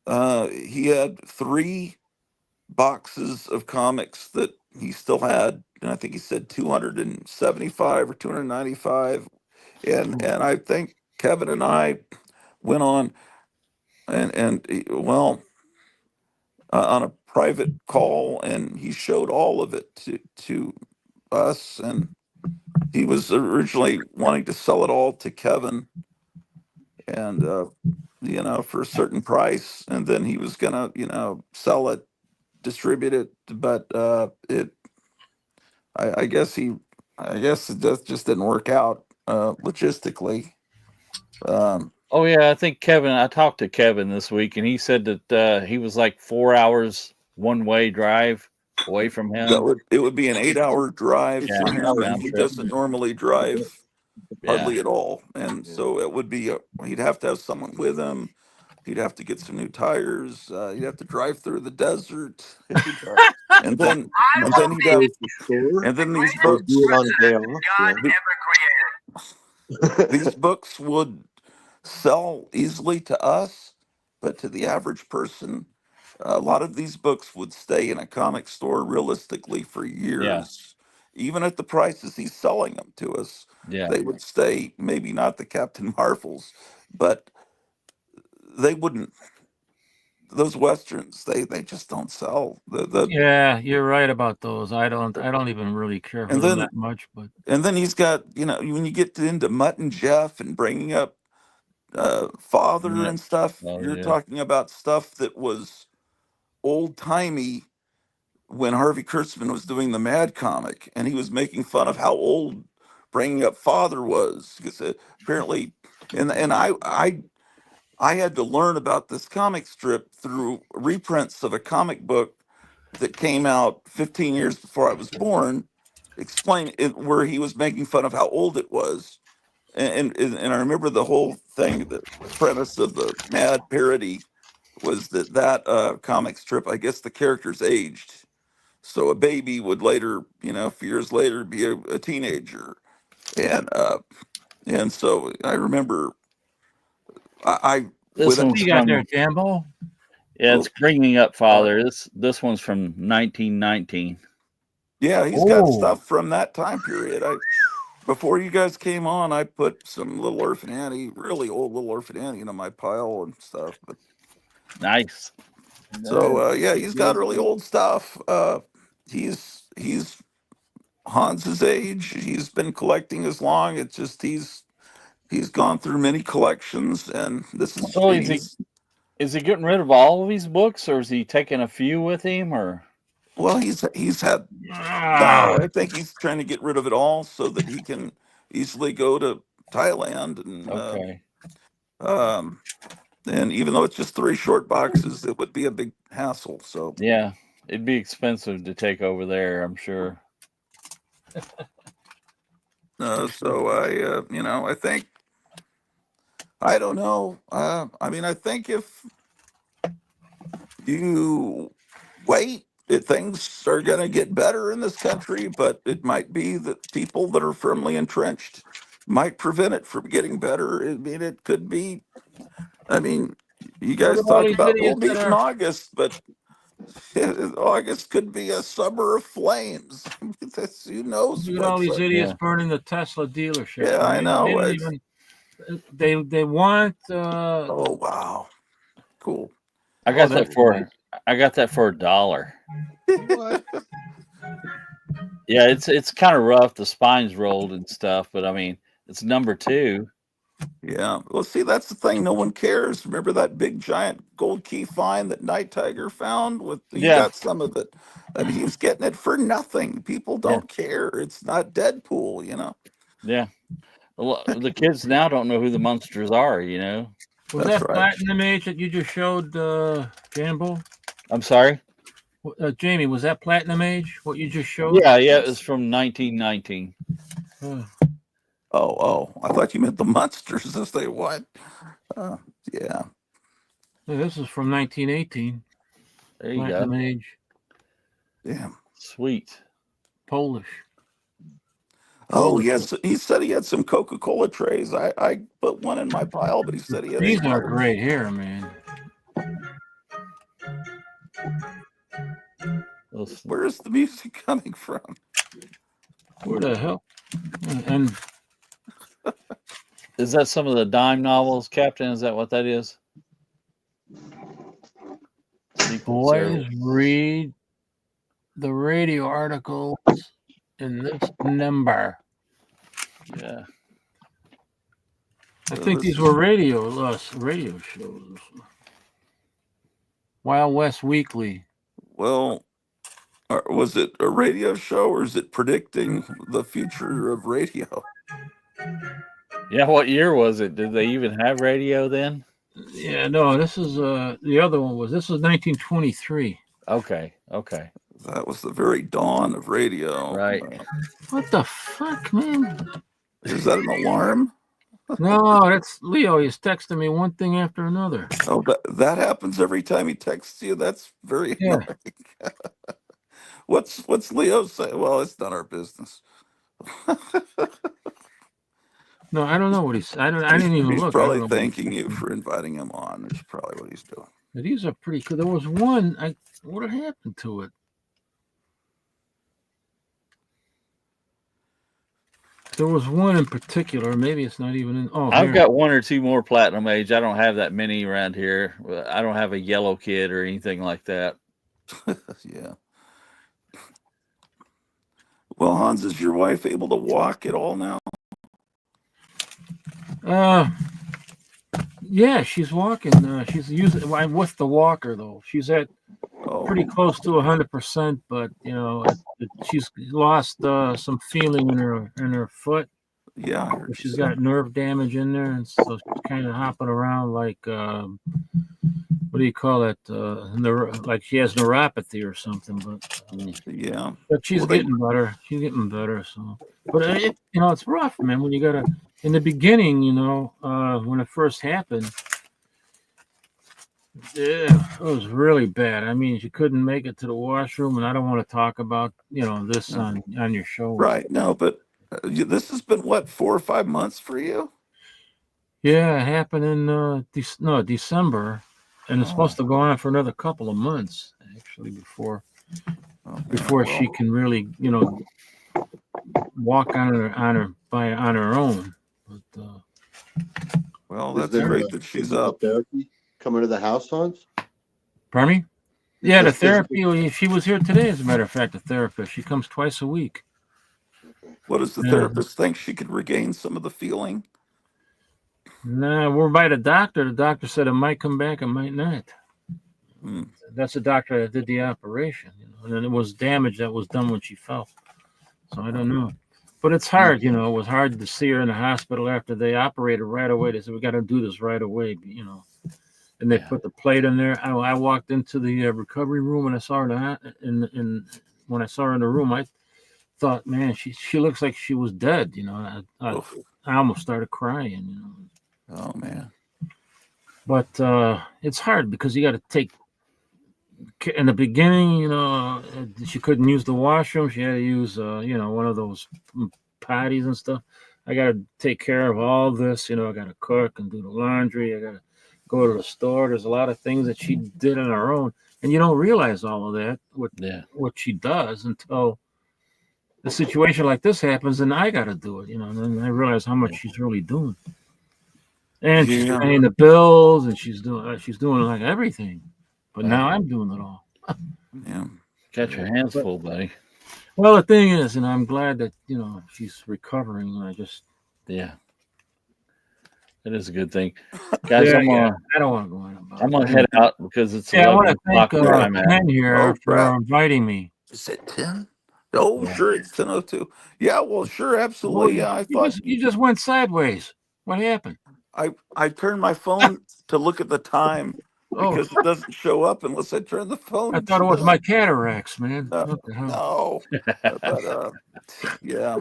he had 3 boxes of comics that he still had, and I think he said 275 or 295, and I think Kevin and I went on, and on a private call, and he showed all of it to us. And he was originally wanting to sell it all to Kevin, and for a certain price, and then he was gonna sell it, distribute it, but I guess it just didn't work out logistically. Oh yeah, I think Kevin. I talked to Kevin this week, and he said that he was like 4 hours one way drive away from him. It would be an 8-hour drive Yeah, for him, and round he trip. doesn't normally drive Yeah, hardly at all. And so it would be he'd have to have someone with him. He'd have to get some new tires. He'd have to drive through the desert, and then and then he'd have and then these Or books do it on a day off. Yeah. these books would sell easily to us, but to the average person, a lot of these books would stay in a comic store realistically for yeah, years. Even at the prices he's selling them to us, yeah. they would stay, maybe not the Captain Marvels, but they wouldn't. Those westerns, they just don't sell. Yeah, you're right about those. I don't even really care for And them then that much, but and then he's got, when you get into Mutt and Jeff and bringing up Father Yeah. and stuff, Oh you're yeah. talking about stuff that was old timey when Harvey Kurtzman was doing the Mad comic, and he was making fun of how old bringing up Father was, because apparently, and I had to learn about this comic strip through reprints of a comic book that came out 15 years before I was born, explain it, where he was making fun of how old it was. And I remember the whole thing, the premise of the Mad parody was that comic strip, I guess the characters aged. So a baby would later, a few years later, be a teenager. And so I remember I This with what it. do one's you got from there, Jambo? yeah, Oh, it's bringing up Father. This one's from 1919. yeah, he's got Oh, stuff from that time period. Before you guys came on, I put some Little Orphan Annie, really old Little Orphan Annie, into my pile and stuff. But Nice. so yeah, he's got really old stuff. He's Hans's age. He's been collecting as long. It's just he's gone through many collections, and this is So he's is he getting rid of all of these books, or is he taking a few with him, or? well, he's had ah, no. I think he's trying to get rid of it all so that he can easily go to Thailand Okay. um, and even though it's just 3 short boxes, it would be a big hassle. So Yeah, it'd be expensive to take over there, I'm sure. so I think I don't know. I mean, I think if you wait, things are going to get better in this country, but it might be that people that are firmly entrenched might prevent it from getting better. I mean, it could be. I mean, you look guys at all talk these about we'll idiots that meet in are August, but August could be a summer of flames. Who knows look at all what's these up? idiots Yeah. burning the Tesla dealerships, Yeah, I man. They know. don't It's even they want oh wow, cool. I oh got that's that nice. for $1. What? Yeah, it's kind of rough. The spine's rolled and stuff, but I mean, it's number 2. Yeah. Well, see, that's the thing. No one cares. Remember that big giant gold key find that Night Tiger found? You Yeah, got some of it. I mean, he was getting it for nothing. People yeah, don't care. It's not Deadpool. yeah. The kids now don't know who the monsters are. Was That's that right. Platinum Age that you just showed, Jambo? I'm sorry. Jamie, was that Platinum Age? What you just showed? Yeah, it was from 1919. Uh, Oh, I thought you meant the monsters. As they what? Yeah. this is from 1918. There you Platinum go. Age, Yeah. Sweet. Polish. Oh, Polish. yes. He said he had some Coca-Cola trays. I put one in my pile, but he said he had These 8 are others. great here, man. Where's the music coming from? Where the hell? And Is that some of the dime novels, Captain? Is that what that is? Secret Boys, Service. read the radio articles in this number. Yeah. I think these were radio shows. Wild West Weekly. Well, was it a radio show or is it predicting the future of radio? Yeah, what year was it? Did they even have radio then? Yeah, no, this is the other one this was 1923. Okay. That was the very dawn of radio. Right. What the fuck, man? Is that an alarm? No, that's Leo. He's texting me one thing after another. Oh, that happens every time he texts you. That's very annoying. What's Leo say? Well, it's not our business. No, I don't know what he's. I didn't even he's look. Probably thanking you for inviting him on. Is probably what he's doing. But these are pretty cool. There was one. What happened to it? There was one in particular. Maybe it's not even in. Oh, I've got one or two more Platinum Age. I don't have that many around here. I don't have a yellow kid or anything like that. Yeah. Well, Hans, is your wife able to walk at all now? Yeah, she's walking. She's using with the walker though. She's at pretty close to 100%, but you know, she's lost some feeling in her foot. Yeah, she's got nerve damage in there, and so she's kind of hopping around like what do you call it? Like she has neuropathy or something. But yeah, but she's getting better. She's getting better. So, but it's rough, man. When you gotta in the beginning, when it first happened. Yeah, it was really bad. I mean, she couldn't make it to the washroom, and I don't want to talk about this on your show. Right? No, but this has been what 4 or 5 months for you? Yeah, it happened in December, and it's supposed to go on for another couple of months actually before she can really walk on her own. But well, that's great that she's up. Therapy coming to the house, Hans? Pardon me? Yeah, the therapy. She was here today, as a matter of fact. The therapist. She comes twice a week. What does the therapist think? She could regain some of the feeling? No, we're by the doctor. The doctor said it might come back, it might not. That's the doctor that did the operation, and then it was damage that was done when she fell. So I don't know. But it's hard, it was hard to see her in the hospital after they operated right away. They said, we got to do this right away, And they put the plate in there. I walked into the recovery room and I saw her when I saw her in the room, I thought, man, she looks like she was dead. I almost started crying. Oh man! But it's hard because you got to take. In the beginning, she couldn't use the washroom. She had to use, one of those potties and stuff. I got to take care of all this. I got to cook and do the laundry. I got to go to the store. There's a lot of things that she did on her own, and you don't realize all of that what she does until a situation like this happens, and I got to do it. And then I realize how much she's really doing, and she's paying the bills, and she's doing like everything. But now I'm doing it all. Yeah, got your hands full, buddy. Well, the thing is, and I'm glad that she's recovering. And it is a good thing, guys. I don't want to go on about. I'm gonna head out because it's. I want to thank Ken here for inviting me. Is it 10? Oh, sure, it's 10:02. Yeah, well, sure, absolutely. Yeah, I thought you just went sideways. What happened? I turned my phone to look at the time. Because it doesn't show up unless I turn the phone. I thought it was my cataracts, man. No. But, yeah.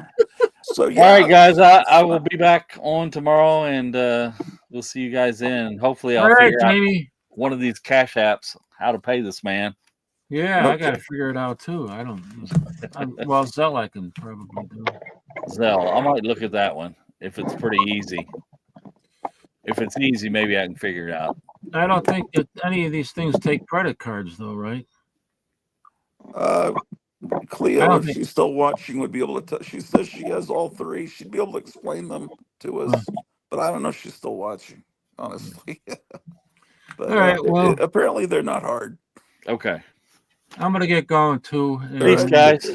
So, all right, guys, I will be back on tomorrow, and we'll see you guys then. Hopefully, I'll figure out one of these cash apps how to pay this man. Yeah, I got to figure it out too. I don't. Well, Zelle I can probably do. Zelle, I might look at that one if it's pretty easy. If it's easy, maybe I can figure it out. I don't think that any of these things take credit cards, though, right? Cleo, if she's still watching, would be able to. She says she has all three. She'd be able to explain them to us, but I don't know if she's still watching, honestly. But all right, well, apparently they're not hard. Okay. I'm gonna get going too. Peace, guys.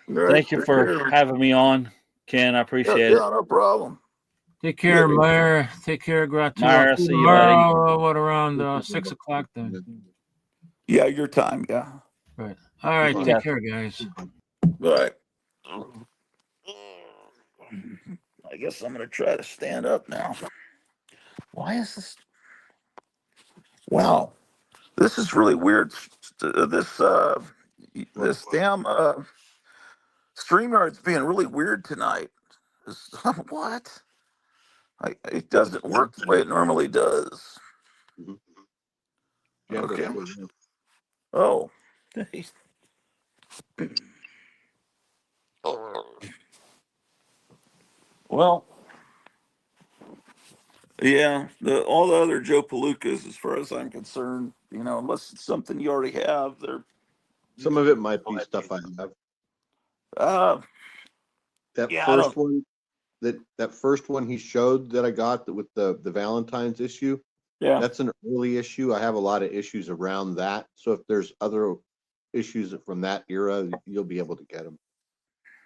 All right, Thank you take for care. having me on, Ken. I appreciate Yeah, it. no problem. Take care, Yeah. Meyer. Take care, Gratu. I'll Myra, see you see you, buddy. tomorrow. What around 6 o'clock then? Yeah, your time. Yeah. Right. All right. Bye. Take care, guys. All right. I guess I'm gonna try to stand up now. Why is this? Wow, this is really weird. This damn StreamYard's being really weird tonight. What? It doesn't work the way it normally does. Okay. Oh. Well, yeah. All the other Joe Palookas, as far as I'm concerned, unless it's something you already have, they're. Some of it might be stuff I have. Uh, That yeah, I first don't. one, that first one he showed that I got with the Valentine's issue, Yeah. that's an early issue. I have a lot of issues around that. So if there's other issues from that era, you'll be able to get them.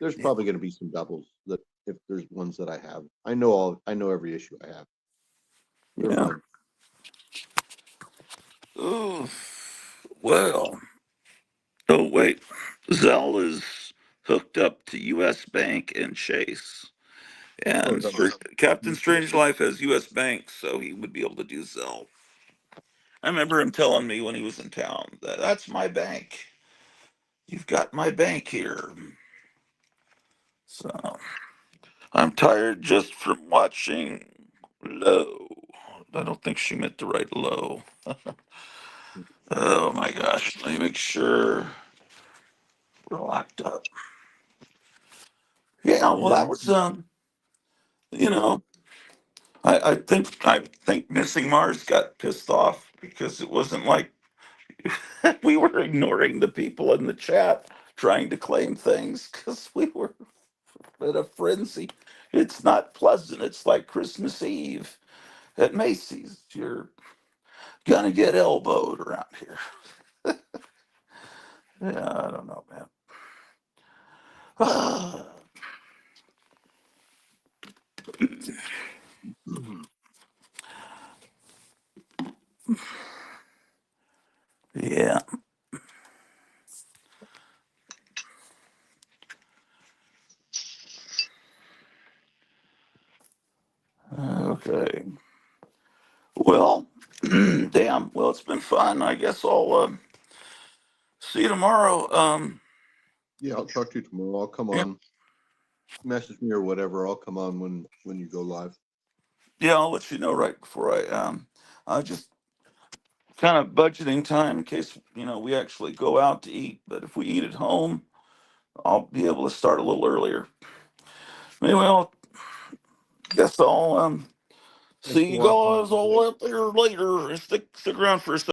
There's probably going to be some doubles that if there's ones that I have. I know every issue I have. They're Yeah. fun. Oh, well. Oh, wait. Zell is hooked up to U.S. Bank and Chase. And Captain Strangelove has U.S. Bank, so he would be able to do Zell. I remember him telling me when he was in town that's my bank. You've got my bank here. So I'm tired just from watching Low. I don't think she meant to write low. Oh my gosh. Let me make sure we're locked up. Yeah, well that was you know, I think Missing Mars got pissed off because it wasn't like we were ignoring the people in the chat trying to claim things because we were in a frenzy. It's not pleasant. It's like Christmas Eve at Macy's. You're gonna get elbowed around here. Yeah, I don't know, man. Yeah. Okay. Well, damn. Well, it's been fun. I guess I'll see you tomorrow. Yeah, I'll talk to you tomorrow. I'll come Yeah, on. Message me or whatever. I'll come on when you go live. yeah. I'll let you know right before I just kind of budgeting time in case we actually go out to eat. But if we eat at home, I'll be able to start a little earlier. Anyway, I guess I'll Thanks see for you watching. guys all out there later. Stick around for a second.